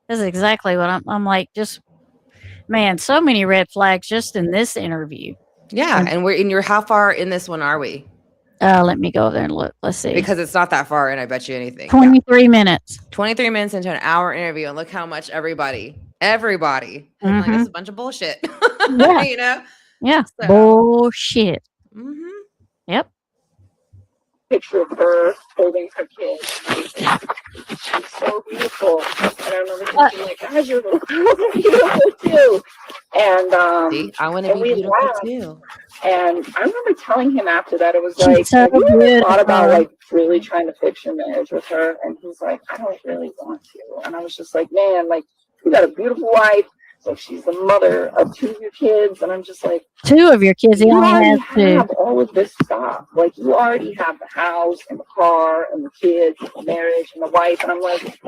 That's exactly what I'm like. Just man, so many red flags just in this interview. Yeah, and you're how far in this one are we? Let me go there and look. Let's see. Because it's not that far in, I bet you anything. 23 minutes. 23 minutes into an hour interview, and look how much everybody, I'm like, Mhm. this is a bunch of bullshit. Yeah. You know? Yeah. So- Bullshit. Mm-hmm. Yep. picture of her holding her kid. She's so beautiful. And I remember thinking, like, God, your little girls are beautiful too. And See, I want to and be we beautiful laughed. too. And I remember telling him after that, it was She's like, so have you ever beautiful. thought about like really trying to fix your marriage with her? And he's like, I don't really want to. And I was just like, man, like you got a beautiful wife. So she's the mother of 2 of your kids. And I'm just like, 2 of your kids. He you only already has 2. have all of this stuff. Like you already have the house and the car and the kids and the marriage and the wife. And I'm like,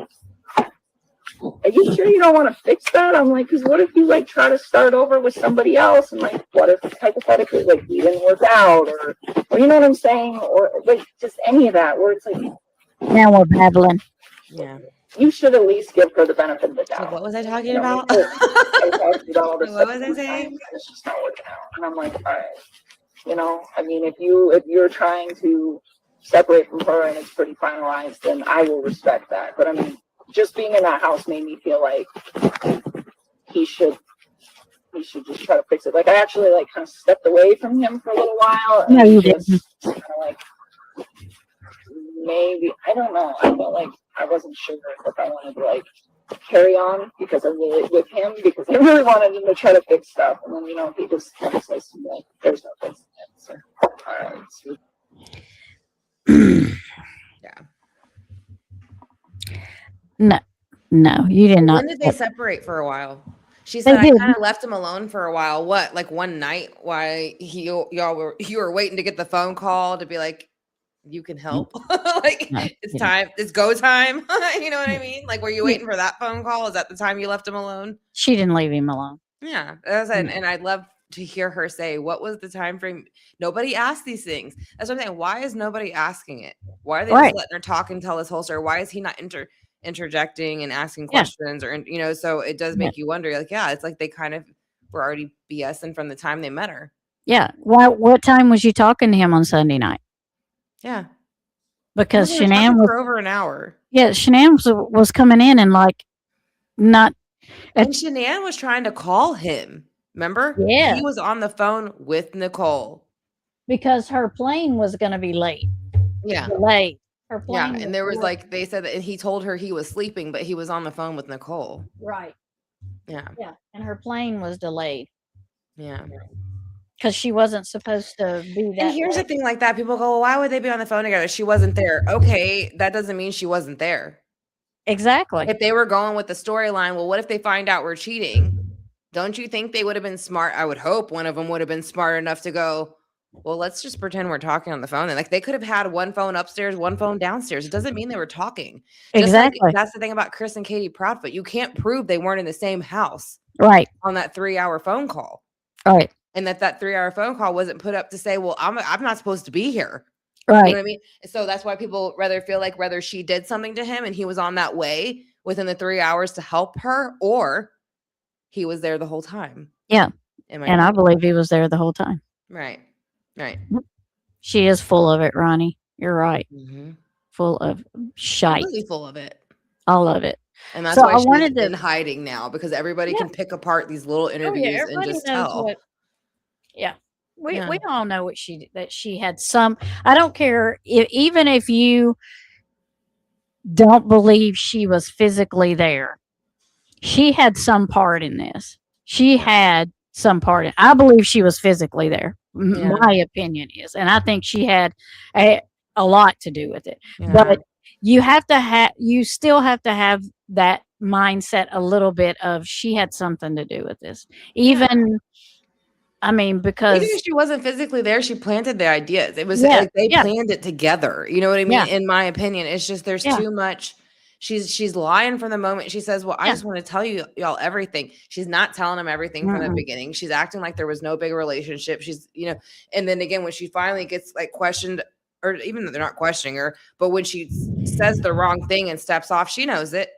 are you sure you don't want to fix that? I'm like, because what if you like try to start over with somebody else? And like, what if hypothetically like we didn't work out or you know what I'm saying? Or like just any of that where it's like, Now we're babbling. Yeah. you should at least give her the benefit of the So doubt. what was I talking You know, about? I talked about all this What stuff was I saying? and it's just not working out. And I'm like, all right, you know, I mean, if you're trying to separate from her and it's pretty finalized, then I will respect that. But I mean, just being in that house made me feel like he should just try to fix it. Like I actually like kind of stepped away from him for a little while. No, you just didn't. kind of like maybe I don't know. I felt like I wasn't sure if I wanted to like carry on because I really with him because I really wanted him to try to fix stuff. And then you know he just kind of says to me like, "There's no fixing it." So all right. So, No, you did not. When did they separate for a while? She said I did. kind of left him alone for a while. What, like one night while you were waiting to get the phone call to be like, you can help. Like No, it's you time, it's go time. You know what I mean? Like, were you waiting for that phone call? Is that the time you left him alone? She didn't leave him alone. Yeah, and I'd love to hear her say, what was the time frame? Nobody asked these things. That's what I'm saying. Why is nobody asking it? Why are they Right. just letting her talk and tell this whole story? Why is he not interjecting and asking Yeah. questions? Or so it does make you wonder. Like, yeah, it's like they kind of were already BSing from the time they met her. Yeah. What time was you talking to him on Sunday night? Yeah, Because we were Shanann talking was, for over an hour. yeah, Shanann was coming in and like not. And Shanann was trying to call him. Remember? Yeah. He was on the phone with Nicole. Because her plane was going to be late. Yeah. Delayed. Her Yeah. plane. And there was like, they said that he told her he was sleeping, but he was on the phone with Nicole. Right. Yeah. Yeah. And her plane was delayed. Yeah. Because she wasn't supposed to be that. And here's late. the thing like that. People go, well, why would they be on the phone together? She wasn't there. Okay. That doesn't mean she wasn't there. Exactly. If they were going with the storyline, well, what if they find out we're cheating? Don't you think they would have been smart? I would hope one of them would have been smart enough to go, well, let's just pretend we're talking on the phone. And like they could have had one phone upstairs, one phone downstairs. It doesn't mean they were talking. Exactly. Just like that's the thing about Chris and Katie Proudfoot. You can't prove they weren't in the same house. Right. On that 3-hour phone call. Right. And that 3-hour phone call wasn't put up to say, well, I'm not supposed to be here. Right. You know what I mean? So that's why people feel like whether she did something to him and he was on that way within the 3 hours to help her, or he was there the whole time. Yeah. And I believe he was there the whole time. Right. Right. She is full of it, Ronnie. You're right. Mm-hmm. Full of shite. Completely full of it. All of it. And that's So why I she's wanted in to- hiding now, because everybody can pick apart these little interviews and everybody just knows tell. what- yeah. We Yeah. we all know what she had some. I don't care even if you don't believe she was physically there. She had some part in this. She had some part. I believe she was physically there. Yeah. My opinion is, and I think she had a lot to do with it. Yeah. But you still have to have that mindset a little bit of she had something to do with this. Even, I mean, because even if she wasn't physically there, she planted the ideas. It was Yeah, like they yeah. planned it together. You know what I mean? Yeah. In my opinion, it's just there's Yeah. too much. She's lying from the moment she says, "Well, I Yeah. just want to tell y'all everything." She's not telling them everything from the Mm-mm. beginning. She's acting like there was no big relationship. She's and then again when she finally gets like questioned, or even though they're not questioning her, but when she says the wrong thing and steps off, she knows it.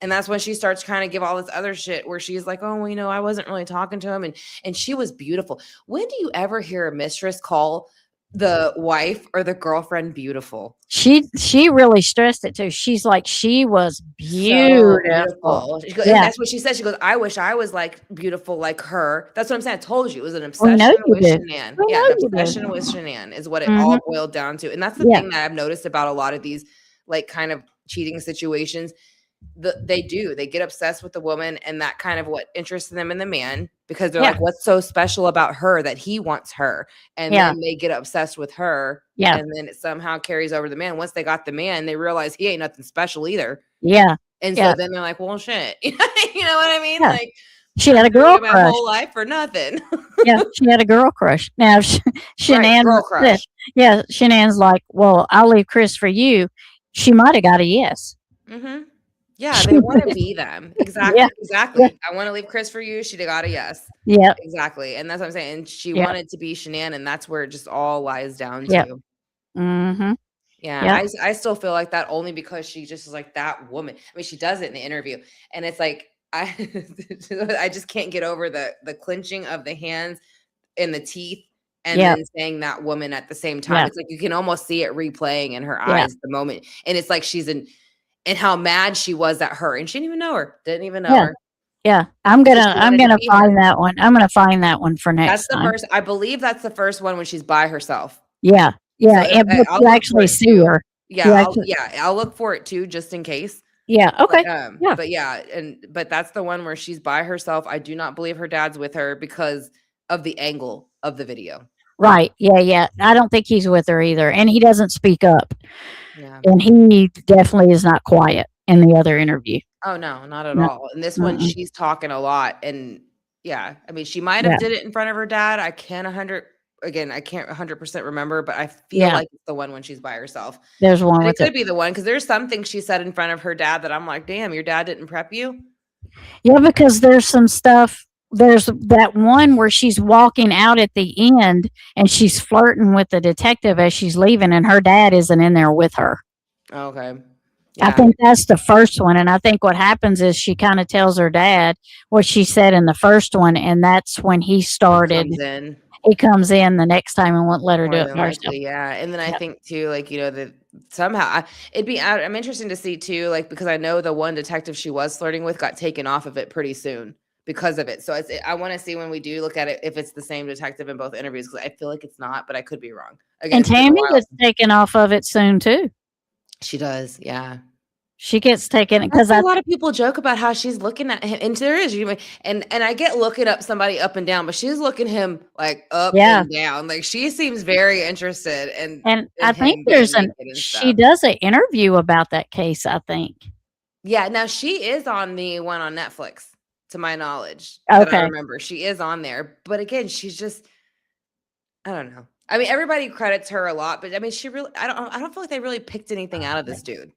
And that's when she starts kind of give all this other shit where she's like, oh, well, I wasn't really talking to him. And she was beautiful. When do you ever hear a mistress call the wife or the girlfriend beautiful? she really stressed it too. She's like, she was So beautiful. She goes, Yeah. and that's what she said. She goes, I wish I was like beautiful like her. That's what I'm saying. I told you it was an We obsession know you with did. Shanann. We Yeah, know an you did. obsession with Shanann is what it all boiled down to. And that's the Yeah. thing that I've noticed about a lot of these like kind of cheating situations. They get obsessed with the woman, and that kind of what interests them in the man, because they're Yeah. like, what's so special about her that he wants her? And Yeah. then they get obsessed with her. Yeah. And then it somehow carries over the man. Once they got the man, they realize he ain't nothing special either. Yeah. And Yeah. so then they're like, well, shit. You know what I mean? Yeah. Like, She had a I'm doing girl my crush. whole life for nothing. Yeah, she had a girl crush. Now, Shanann, girl crush. yeah, Shanann's like, well, I'll leave Chris for you. She might have got a yes. Mm-hmm. Yeah, they want to be them. Exactly. Yeah. Exactly. Yeah. I want to leave Chris for you. She'd have got a yes. Yeah. Exactly. And that's what I'm saying. And she Yeah. wanted to be Shanann, and that's where it just all lies down Yeah. to. Mm-hmm. Yeah, Yeah. I still feel like that only because she just is like that woman. I mean, she does it in the interview, and it's like I just can't get over the clenching of the hands and the teeth, and Yeah. then saying that woman at the same time. Yeah. It's like you can almost see it replaying in her Yeah. eyes the moment, and it's like she's in, and how mad she was at her, and she didn't even know her, didn't even know Yeah. her. Yeah. I'm She gonna wanted to be her. find that one. I'm gonna find that one for next That's the time. first. I believe that's the first one when she's by herself. Yeah. Yeah. So, and I'll but look you for actually it see too. her. Yeah, You I'll look for it too, just in case. Yeah. Okay. Yeah. But yeah, but that's the one where she's by herself. I do not believe her dad's with her because of the angle of the video. Right. Yeah. Yeah. I don't think he's with her either. And he doesn't speak up. Yeah. And he definitely is not quiet in the other interview. Oh no, not at No. all. And this one, Mm-mm. she's talking a lot, and yeah, I mean, she might have Yeah. did it in front of her dad. I can't 100% remember, but I feel Yeah. like it's the one when she's by herself. There's one And it with could it. be the one because there's some things she said in front of her dad that I'm like, damn, your dad didn't prep you. Yeah, because there's some stuff there's that one where she's walking out at the end and she's flirting with the detective as she's leaving, and her dad isn't in there with her. Okay. I think that's the first one. And I think what happens is she kind of tells her dad what she said in the first one. And that's when he started. Comes in. He comes in the next time and won't let her do More it than by herself. likely, yeah. And then I Yep. think too, like, you know, that somehow I'm interested to see too, like, because I know the one detective she was flirting with got taken off of it pretty soon because of it. So I want to see when we do look at it if it's the same detective in both interviews, because I feel like it's not, but I could be wrong. Again, And it's been a Tammy while. gets taken off of it soon too. She does, yeah. She gets taken Because because a lot of people joke about how she's looking at him, and there is and I get looking up somebody up and down, but she's looking him like up Yeah. and down. Like she seems very interested and in I think him there's getting an naked and she stuff. does an interview about that case, I think. Yeah, now she is on the one on Netflix, to my knowledge. That I Okay. remember. She is on there. But again, she's just I don't know. I mean, everybody credits her a lot, but I mean, she really I don't feel like they really picked anything out of this dude.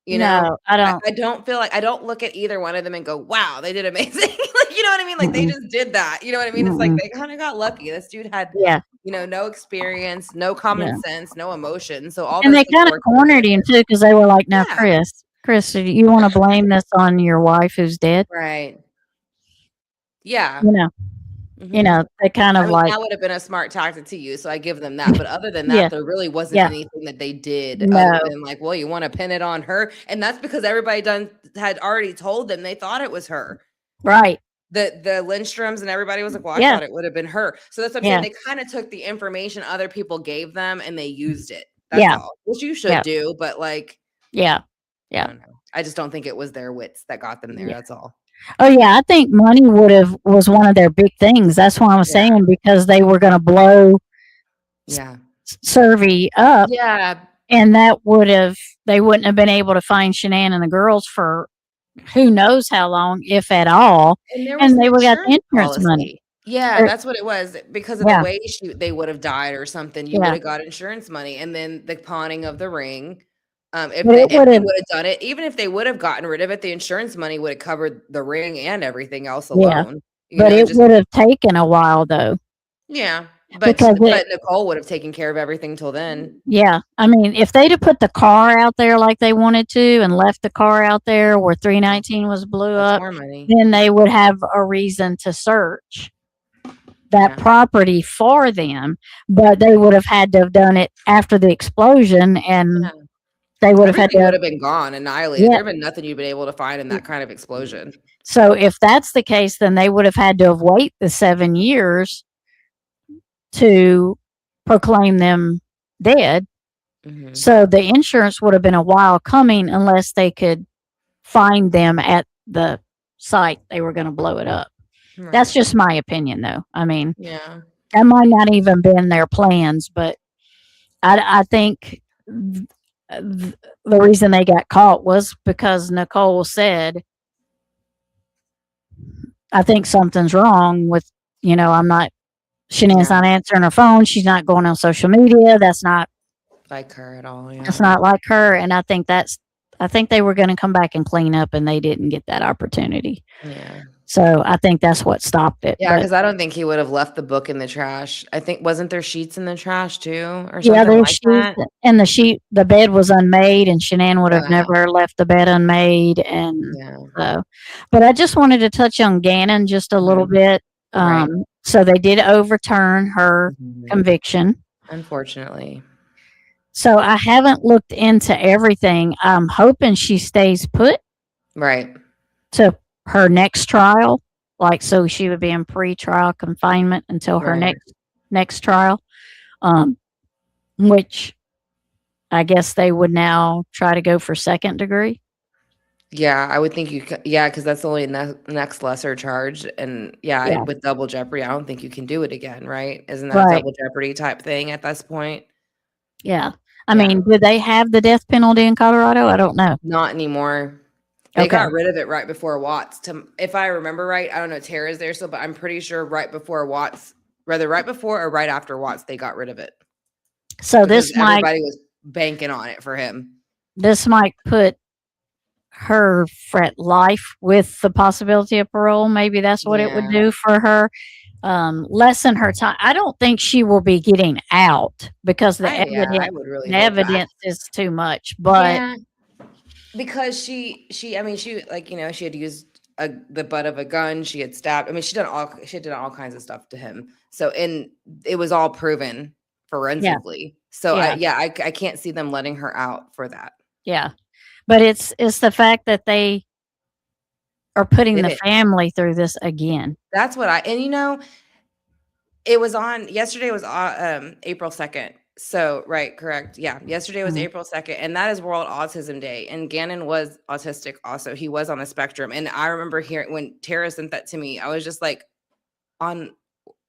You know? No, I don't. I don't feel like I don't look at either one of them and go, wow, they did amazing. Like, you know what I mean? Like they Mm-mm. just did that. You know what I mean? It's like they kind of got lucky. This dude had, Yeah. you know, no experience, no common sense, no emotion. So all And those they things kind of worked cornered him too because they were like, "Now, Yeah. Chris, do you want to blame this on your wife who's dead?" Right. Yeah. You know, Mhm. they kind I of mean, like, that would have been a smart tactic to use, so I give them that. But other than yeah, that, there really wasn't yeah, anything that they did other no, than like, well, you want to pin it on her, and that's because everybody had already told them they thought it was her. right, The Lindstroms and everybody was like, well, I yeah, thought it would have been her. So that's what I'm yeah, saying. They kind of took the information other people gave them and they used it. That's yeah, all, which you should yeah, do. But like, yeah, I yeah, don't know. I just don't think it was their wits that got them there. yeah. That's all. Oh yeah, I think money was one of their big things. That's why I'm saying because they were going to blow Yeah. Survey up, Yeah. and they wouldn't have been able to find Shanann and the girls for who knows how long, if at all, And there was and an they would have got the insurance insurance money. policy. Yeah, that's what it was. Because of the Yeah, way they would have died or something, you would yeah, have got insurance money. And then the pawning of the ring, if but they it would have, would have done it, even if they would have gotten rid of it, the insurance money would have covered the ring and everything else yeah, alone. You but know, it just would have taken a while though. yeah. Because But Nicole would have taken care of everything till then. yeah, I mean, if they'd have put the car out there like they wanted to and left the car out there where 319 was blew That's up, more money. then they would have a reason to search that property for them. But they would have had to have done it after the explosion, and Yeah. they would have had Everything would to. have been gone, annihilated. Yeah. There'd been nothing you'd been able to find in that kind of explosion. So if that's the case, then they would have had to have waited the 7 years to proclaim them dead. Mhm. So the insurance would have been a while coming unless they could find them at the site they were going to blow it up. That's Right. just my opinion, though. I mean, Yeah. that might not even been their plans, but I think the reason they got caught was because Nicole said, I think something's wrong with, I'm not, Shanann's not answering her phone. She's not going on social media. That's not Like her at all. Yeah. It's not like her. And I think they were going to come back and clean up, and they didn't get that opportunity. Yeah. So I think that's what stopped it. Yeah, But because I don't think he would have left the book in the trash. I think wasn't there sheets in the trash too, or yeah, something there's like that? sheets, and the bed was unmade, and Shanann would have Wow. never left the bed unmade. And Yeah. so, but I just wanted to touch on Gannon just a little bit. Right. So they did overturn her conviction. Unfortunately. So I haven't looked into everything. I'm hoping she stays put Right. to her next trial, so she would be in pre-trial confinement until her Right. next trial, which I guess they would now try to go for second degree. Yeah, I would think you could. Yeah, because that's only next lesser charge, and Yeah. with double jeopardy, I don't think you can do it again, right? Isn't that Right. a double jeopardy type thing at this point? Yeah. I mean, do they have the death penalty in Colorado? I don't know. Not anymore. They Okay. got rid of it right before Watts. If I remember right, I don't know. Tara's there still, but I'm pretty sure right before Watts, whether right before or right after Watts, they got rid of it. So Because this might everybody was banking on it for him. put her fret life with the possibility of parole. Maybe that's what it would Yeah. do for her. Lessen her time. I don't think she will be getting out because I would really the hope not. evidence is too much. But Yeah, because I mean, she like, she had used the butt of a gun. She had stabbed. I mean, she had done all kinds of stuff to him. So, and it was all proven forensically. So, Yeah. I can't see them letting her out for that. yeah, but it's the fact that they are putting Did the it. family through this again. That's what it was on yesterday was April 2nd. So, right, correct. Yeah. Yesterday was Mhm. April 2nd, and that is World Autism Day. And Gannon was autistic also. He was on the spectrum. And I remember hearing when Tara sent that to me, I was just like, on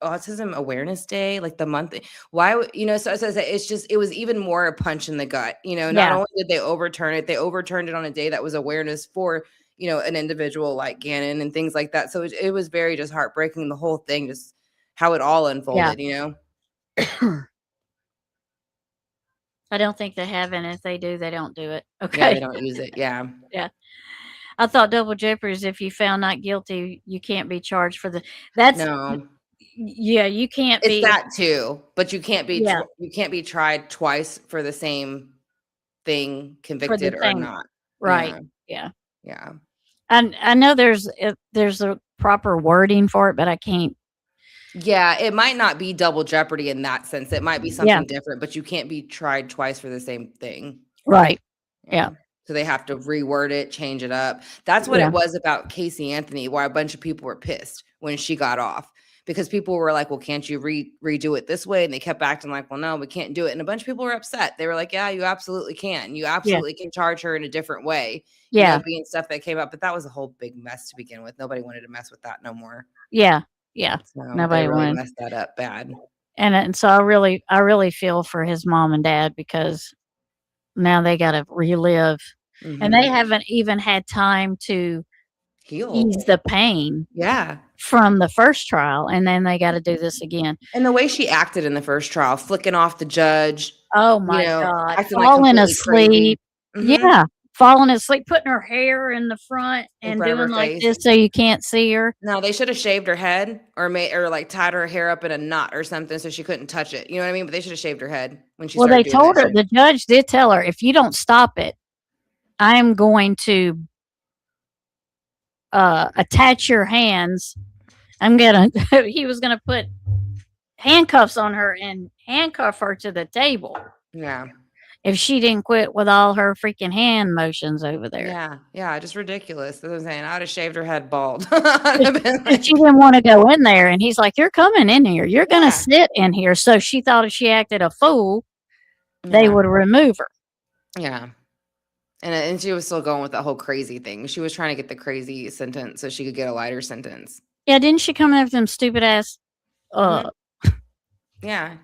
Autism Awareness Day, like the month, why would so it's just, it was even more a punch in the gut. Not Yeah. only did they overturn it, they overturned it on a day that was awareness for an individual like Gannon and things like that. So it was very just heartbreaking, the whole thing, just how it all unfolded. I don't think they have, and if they do, they don't do it. Yeah, Okay. they don't use it. Yeah. Yeah. I thought double jeopardy is if you found not guilty, you can't be charged for that's No, yeah, you can't it's be that too, but you can't be Yeah. you can't be tried twice for the same thing, for the convicted or same not. right. Yeah. Yeah. Yeah. And I know there's a proper wording for it, but I can't. Yeah, it might not be double jeopardy in that sense. It might be something different, but you can't be tried twice for the same thing. Right. Yeah. So they have to reword it, change it up. That's what Yeah. it was about Casey Anthony, why a bunch of people were pissed when she got off. Because people were like, well, can't you redo it this way? And they kept acting like, well, no, we can't do it. And a bunch of people were upset. They were like, yeah, you absolutely can. You absolutely can charge her in a different way. Yeah. Being stuff that came up. But that was a whole big mess to begin with. Nobody wanted to mess with that no more. Yeah. Yeah. So Nobody they really wanted. messed that up bad. And so I really feel for his mom and dad because now they got to relive, and they haven't even had time to Heal. ease the pain Yeah. from the first trial, and then they got to do this again. And the way she acted in the first trial, flicking off the judge. Oh my God. acting like Falling completely crazy. asleep. Mhm. Yeah. Falling asleep, putting her hair in the front In and front of her doing like face. this so you can't see her. No, they should have shaved her head or like tied her hair up in a knot or something so she couldn't touch it. You know what I mean? But they should have shaved her head when she Well, started they doing told that her, shit. the judge did tell her, if you don't stop it, I'm going to attach your hands. He was going to put handcuffs on her and handcuff her to the table Yeah. if she didn't quit with all her freaking hand motions over there. Yeah. Yeah. Just ridiculous. That's what I'm saying. I would have shaved her head bald. I'd have been But she didn't want to go in there. And he's like, you're coming in here. You're going to sit in here. So she thought if she acted a fool, they Yeah. would remove her. Yeah. And she was still going with the whole crazy thing. She was trying to get the crazy sentence so she could get a lighter sentence. Yeah, didn't she come in with them stupid ass Yeah.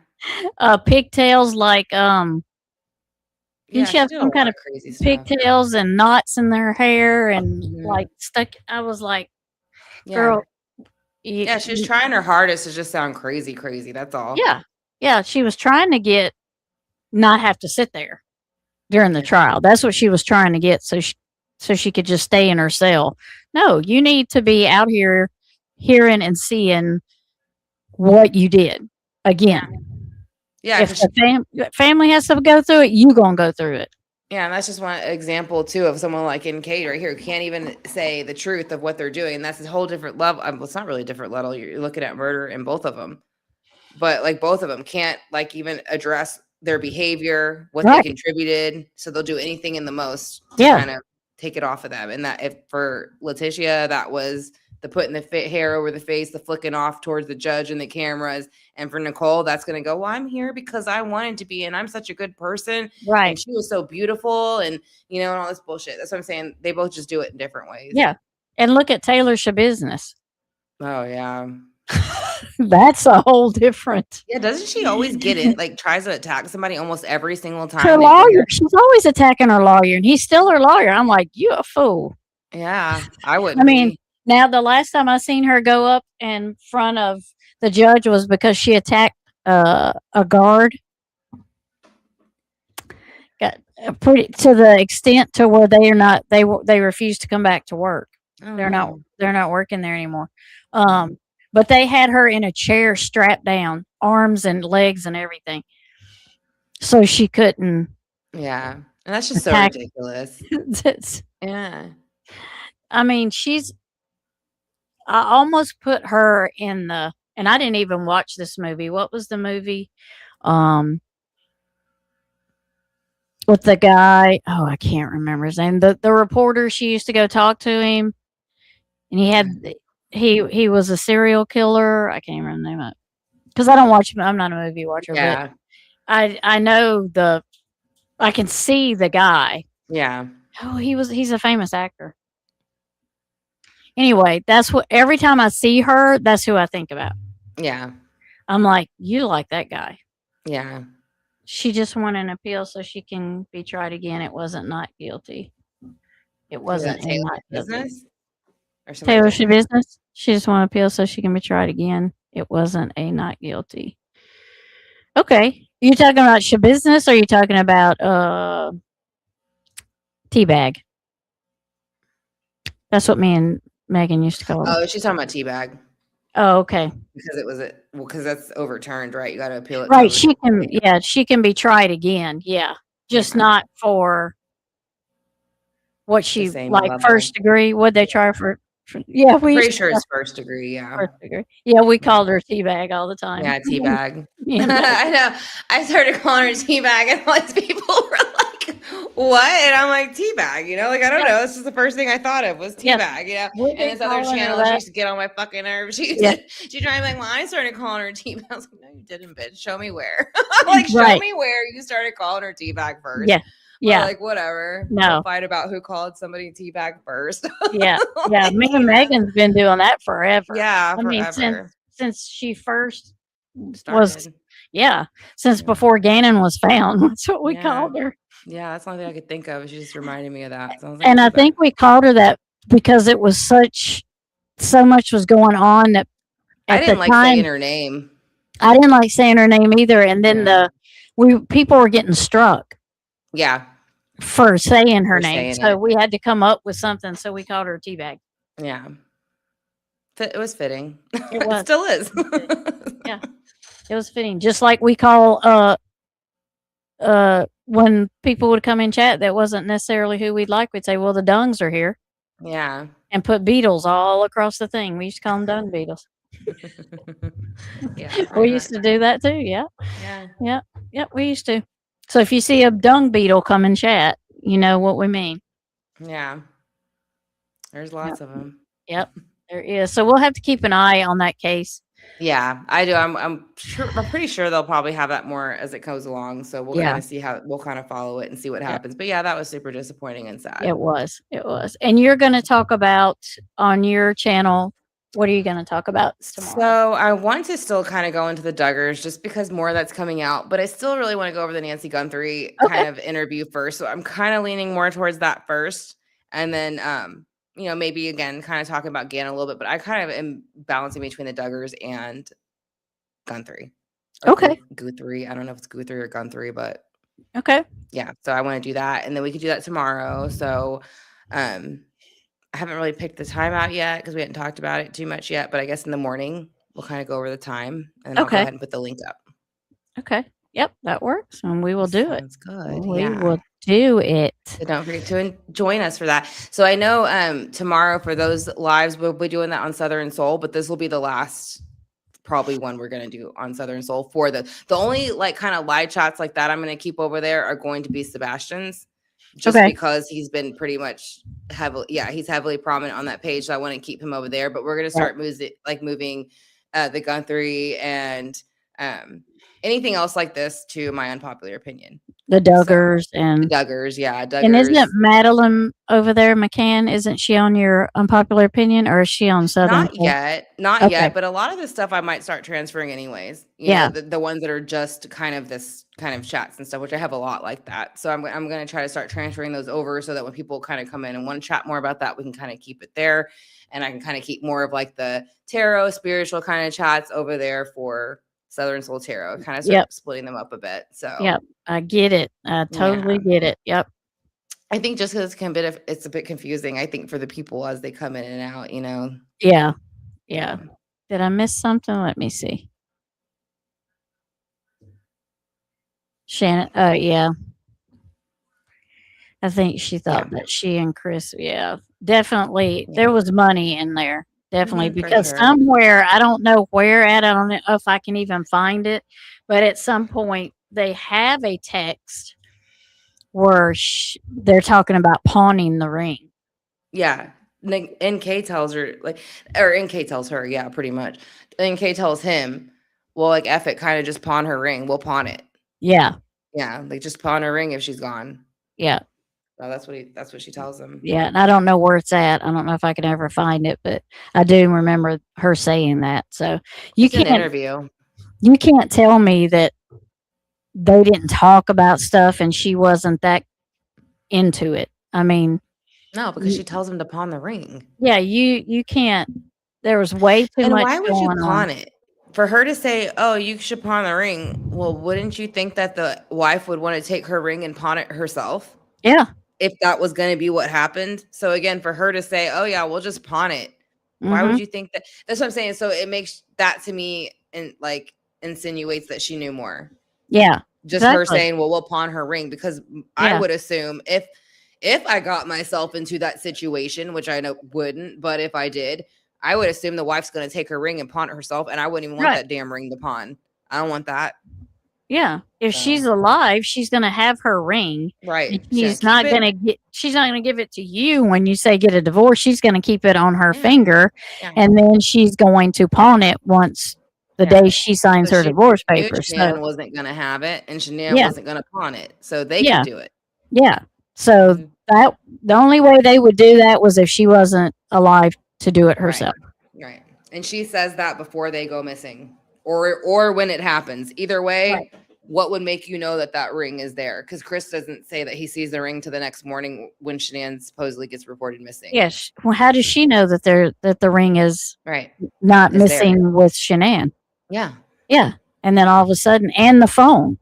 pigtails like Yeah. didn't she have did a some lot kind of crazy stuff. pigtails and knots in their hair and Mhm. like stuck? I was like, Yeah. girl. Yeah, she was trying her hardest to just sound crazy. That's all. Yeah, she was trying to not have to sit there during the trial. That's what she was trying to get, so she could just stay in her cell. No, you need to be out here hearing and seeing what you did again. Yeah. If the family has to go through it, you gonna go through it. Yeah, and that's just one example too of someone like in Kate right here who can't even say the truth of what they're doing. And that's a whole different level. Well, it's not really a different level. You're looking at murder in both of them, but like both of them can't like even address their behavior, what Right. they contributed. So they'll do anything in the most to Yeah. kind of take it off of them. And that if for Letitia, that was the putting the hair over the face, the flicking off towards the judge and the cameras. And for Nicole, that's going to go, well, I'm here because I wanted to be, and I'm such a good person. Right. And she was so beautiful and, and all this bullshit. That's what I'm saying. They both just do it in different ways. Yeah. And look at Taylor Shabusiness. Oh, yeah. That's a whole different. Yeah. Doesn't she always get it? Like tries to attack somebody almost every single time. Her lawyer. She's always attacking her lawyer, and he's still her lawyer. I'm like, you a fool. Yeah. I wouldn't. I mean, now the last time I seen her go up in front of the judge was because she attacked a guard. pretty to the extent to where they refuse to come back to work. Oh, They're no. not working there anymore. But they had her in a chair strapped down, arms and legs and everything. So she couldn't Yeah. And that's just so attack. ridiculous. Yeah. I mean, I almost put her in and I didn't even watch this movie. What was the movie? With the guy, oh, I can't remember his name. The reporter, she used to go talk to him, and he was a serial killer. I can't remember the name of it because I don't watch. I'm not a movie watcher, Yeah. but I know I can see the guy. Yeah. Oh, he's a famous actor. Anyway, that's what every time I see her, that's who I think about. Yeah. I'm like, you like that guy. Yeah. She just won an appeal so she can be tried again. It wasn't not guilty. It wasn't a not guilty. Business? Or Taylor Business. She just won an appeal so she can be tried again. It wasn't a not guilty. Okay. You talking about Business or are you talking about Teabag? That's what me and Megan used to call it. Oh, she's talking about Teabag. Oh, okay. Because because that's overturned, right? You got to appeal it. Right. She can be tried again. Yeah. Just not for what she like level. first degree. Would they try for yeah, we pretty sure it's first degree. Yeah. First degree. Yeah, we called her Teabag all the time. Yeah, Teabag. Yeah. I know. I started calling her Teabag, and all these people were like, "What?" And I'm like, "Teabag," like I don't know. This is the first thing I thought of was Teabag, And this other channel, she used to get on my fucking nerves. She tried to be like, "Well, I started calling her Teabag." I was like, "No, you didn't, bitch. Show me where." Like, show me where you started calling her Teabag first. Yeah. Yeah. Like, whatever. No. We'll fight about who called somebody Teabag first. Yeah. Yeah. Me and Megan's been doing that forever. Yeah. I mean, since she first was, since before Gannon was found. That's what we called her. Yeah. That's the only thing I could think of. She just reminded me of that. So and I think we called her that because it was so much was going on that I didn't like saying her name. I didn't like saying her name either. And then people were getting struck. Yeah. For saying her name. So we had to come up with something. So we called her Teabag. Yeah. It was fitting. It was. It still is. Yeah. It was fitting. Just like we call when people would come in chat that wasn't necessarily who we'd like, we'd say, well, the Dungs are here. Yeah. And put beetles all across the thing. We used to call them dung beetles. Yeah. We used to do that too. Yeah. Yeah. Yeah. Yep. We used to. So if you see a dung beetle come in chat, you know what we mean. Yeah. There's lots of them. Yep. There is. So we'll have to keep an eye on that case. Yeah, I do. I'm pretty sure they'll probably have that more as it goes along. So we'll kind of see we'll kind of follow it and see what happens. But yeah, that was super disappointing and sad. It was. And you're going to talk about on your channel. What are you going to talk about tomorrow? So I want to still kind of go into the Duggars just because more that's coming out, but I still really want to go over the Nancy Guthrie kind of interview first. So I'm kind of leaning more towards that first. And then, maybe again, kind of talking about Gannon a little bit, but I kind of am balancing between the Duggars and Guthrie. Okay. Guthrie. I don't know if it's Guthrie or Guthrie, but okay. Yeah. So I want to do that. And then we could do that tomorrow. So, I haven't really picked the time out yet because we hadn't talked about it too much yet, but I guess in the morning we'll kind of go over the time and then I'll go ahead and put the link up. Okay. Yep, that works. And we will do it. Sounds good. We will do it. So don't forget to join us for that. So I know tomorrow for those lives, we'll be doing that on Southern Soul, but this will be the last probably one we're going to do on Southern Soul for the only like kind of live chats like that I'm going to keep over there are going to be Sebastian's. Just because he's been pretty much he's heavily prominent on that page. So I want to keep him over there, but we're going to start moving the Guthrie and anything else like this to my unpopular opinion. The Duggars and the Duggars. Yeah. Duggars. And isn't Madeline over there, McCann? Isn't she on your unpopular opinion or is she on Southern? Not yet. But a lot of the stuff I might start transferring anyways. You know, the ones that are just kind of this kind of chats and stuff, which I have a lot like that. So I'm going to try to start transferring those over so that when people kind of come in and want to chat more about that, we can kind of keep it there. And I can kind of keep more of like the tarot, spiritual kind of chats over there for Southern Soltero, kind of Yep. start splitting them up a bit. So Yep. I get it. I totally get it. Yep. I think just because it's a bit confusing, I think, for the people as they come in and out, you know. Yeah. Yeah. Did I miss something? Let me see. Shannon. Oh, yeah. I think she thought that she and Chris, definitely there was money in there. Definitely, Mhm, for because sure. somewhere, I don't know where at, I don't know if I can even find it, but at some point they have a text where they're talking about pawning the ring. Yeah. NK tells her, like, or NK tells her, yeah, pretty much. NK tells him, well, like, F it, kind of just pawn her ring. We'll pawn it. Yeah. Yeah, like, just pawn her ring if she's gone. Yeah. So that's what she tells him. Yeah. And I don't know where it's at. I don't know if I can ever find it, but I do remember her saying that. So you It's an can't, interview. you can't tell me that they didn't talk about stuff and she wasn't that into it. I mean, No, because she tells him to pawn the ring. yeah, you can't. There was way too And much why would you going pawn on. it? For her to say, "Oh, you should pawn the ring." Well, wouldn't you think that the wife would want to take her ring and pawn it herself? Yeah. If that was going to be what happened. So again, for her to say, "Oh yeah, we'll just pawn it." Why would Mhm. you think that? That's what I'm saying. So it makes that to me and like insinuates that she knew more. Yeah. Just her Exactly. saying, "Well, we'll pawn her ring," because I Yeah. would assume if I got myself into that situation, which I know wouldn't, but if I did, I would assume the wife's going to take her ring and pawn it herself, and I wouldn't even want Right. that damn ring to pawn. I don't want that. Yeah. If So she's alive, she's gonna have her ring. right, And she's gonna she's keep not it. gonna get she's not gonna give it to you when you say get a divorce. She's gonna keep it on her Yeah. finger Yeah. and then she's going to pawn it once the Yeah. day she signs So her she divorce knew papers. So Shanann wasn't going to have it, and Shanann yeah. wasn't going to pawn it, so they Yeah. could do it. Yeah. So Mhm. that the only way they would do that was if she wasn't alive to do it Right, herself. right. And she says that before they go missing, or when it happens. Either way, Right. what would make you know that that ring is there? Because Chris doesn't say that he sees the ring to the next morning when Shanann supposedly gets reported missing. Yes. Well, how does she know that the ring is Right. not Is there? missing with Shanann? Yeah. Yeah. And then all of a sudden, and the phone.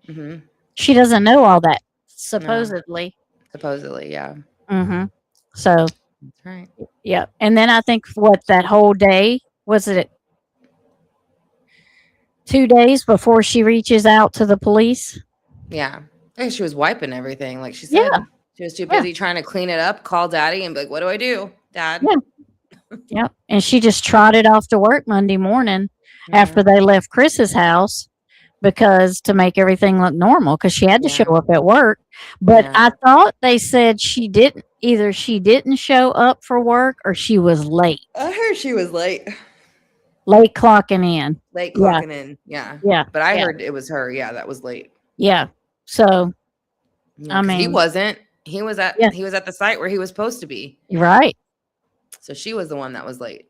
Mm-hmm. She doesn't know all that, No. supposedly. Supposedly, yeah. Mm-hmm. So, That's right. yeah. And then I think that whole day, was it 2 days before she reaches out to the police? Yeah. And she was wiping everything, like she Yeah. said. She was too Yeah. busy trying to clean it up, call daddy, and be like, "What do I do, Dad?" Yeah. Yep. And she just trotted off to work Monday morning after they left Chris's house because to make everything look normal because she had to show up at work. But Yeah. I thought they said she didn't show up for work or she was late. I heard she was late. Late clocking in. Late Yeah. clocking in. Yeah. Yeah. But I Yeah. heard it was her. Yeah, that was late. Yeah. So Yeah, I 'cause he mean, wasn't. He was at yeah. he was at the site where he was supposed to be. Right. So she was the one that was late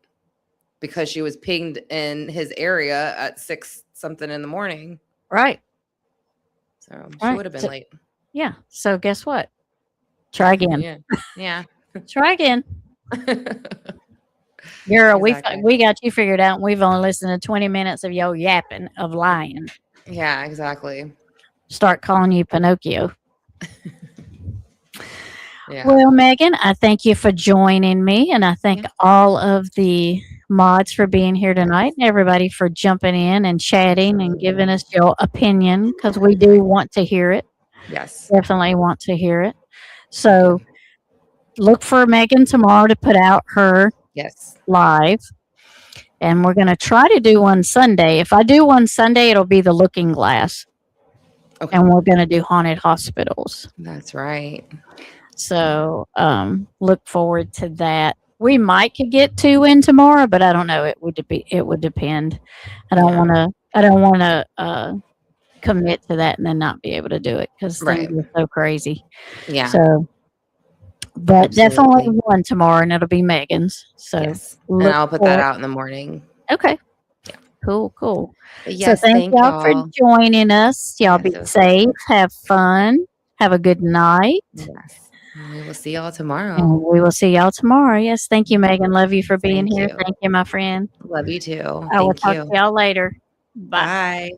because she was pinged in his area at 6 something in the morning. Right. So she Right. would have been So, late. yeah. So guess what? Try again. Yeah. Yeah. Try again. Girl, Exactly. we got you figured out. And we've only listened to 20 minutes of your yapping of lying. Yeah, exactly. Start calling you Pinocchio. Yeah. Well, Megan, I thank you for joining me, and I thank all of the mods for being here tonight, and everybody for jumping in and chatting and giving us your opinion because we do want to hear it. Yes. Definitely want to hear it. So look for Megan tomorrow to put out her Yes. live. And we're going to try to do one Sunday. If I do one Sunday, it'll be the Looking Glass. Okay. And we're going to do haunted hospitals. That's right. So look forward to that. We might could get 2 in tomorrow, but I don't know. It would depend. I don't want to commit to that and then not be able to do it because Right. things are so crazy. Yeah. So, but Absolutely. definitely one tomorrow, and it'll be Megan's. So Yes. And look I'll put for that it. out in the morning. Okay. Yeah. Cool. But yes, so thank y'all for joining us. Y'all be safe, have fun, have a good night. Yes. And we will see y'all tomorrow. And we will see y'all tomorrow. Yes. Thank you, Megan. Love you for being Thank here. you. Thank you, my friend. Love you too. I will Thank talk you. to y'all later. Bye. Bye.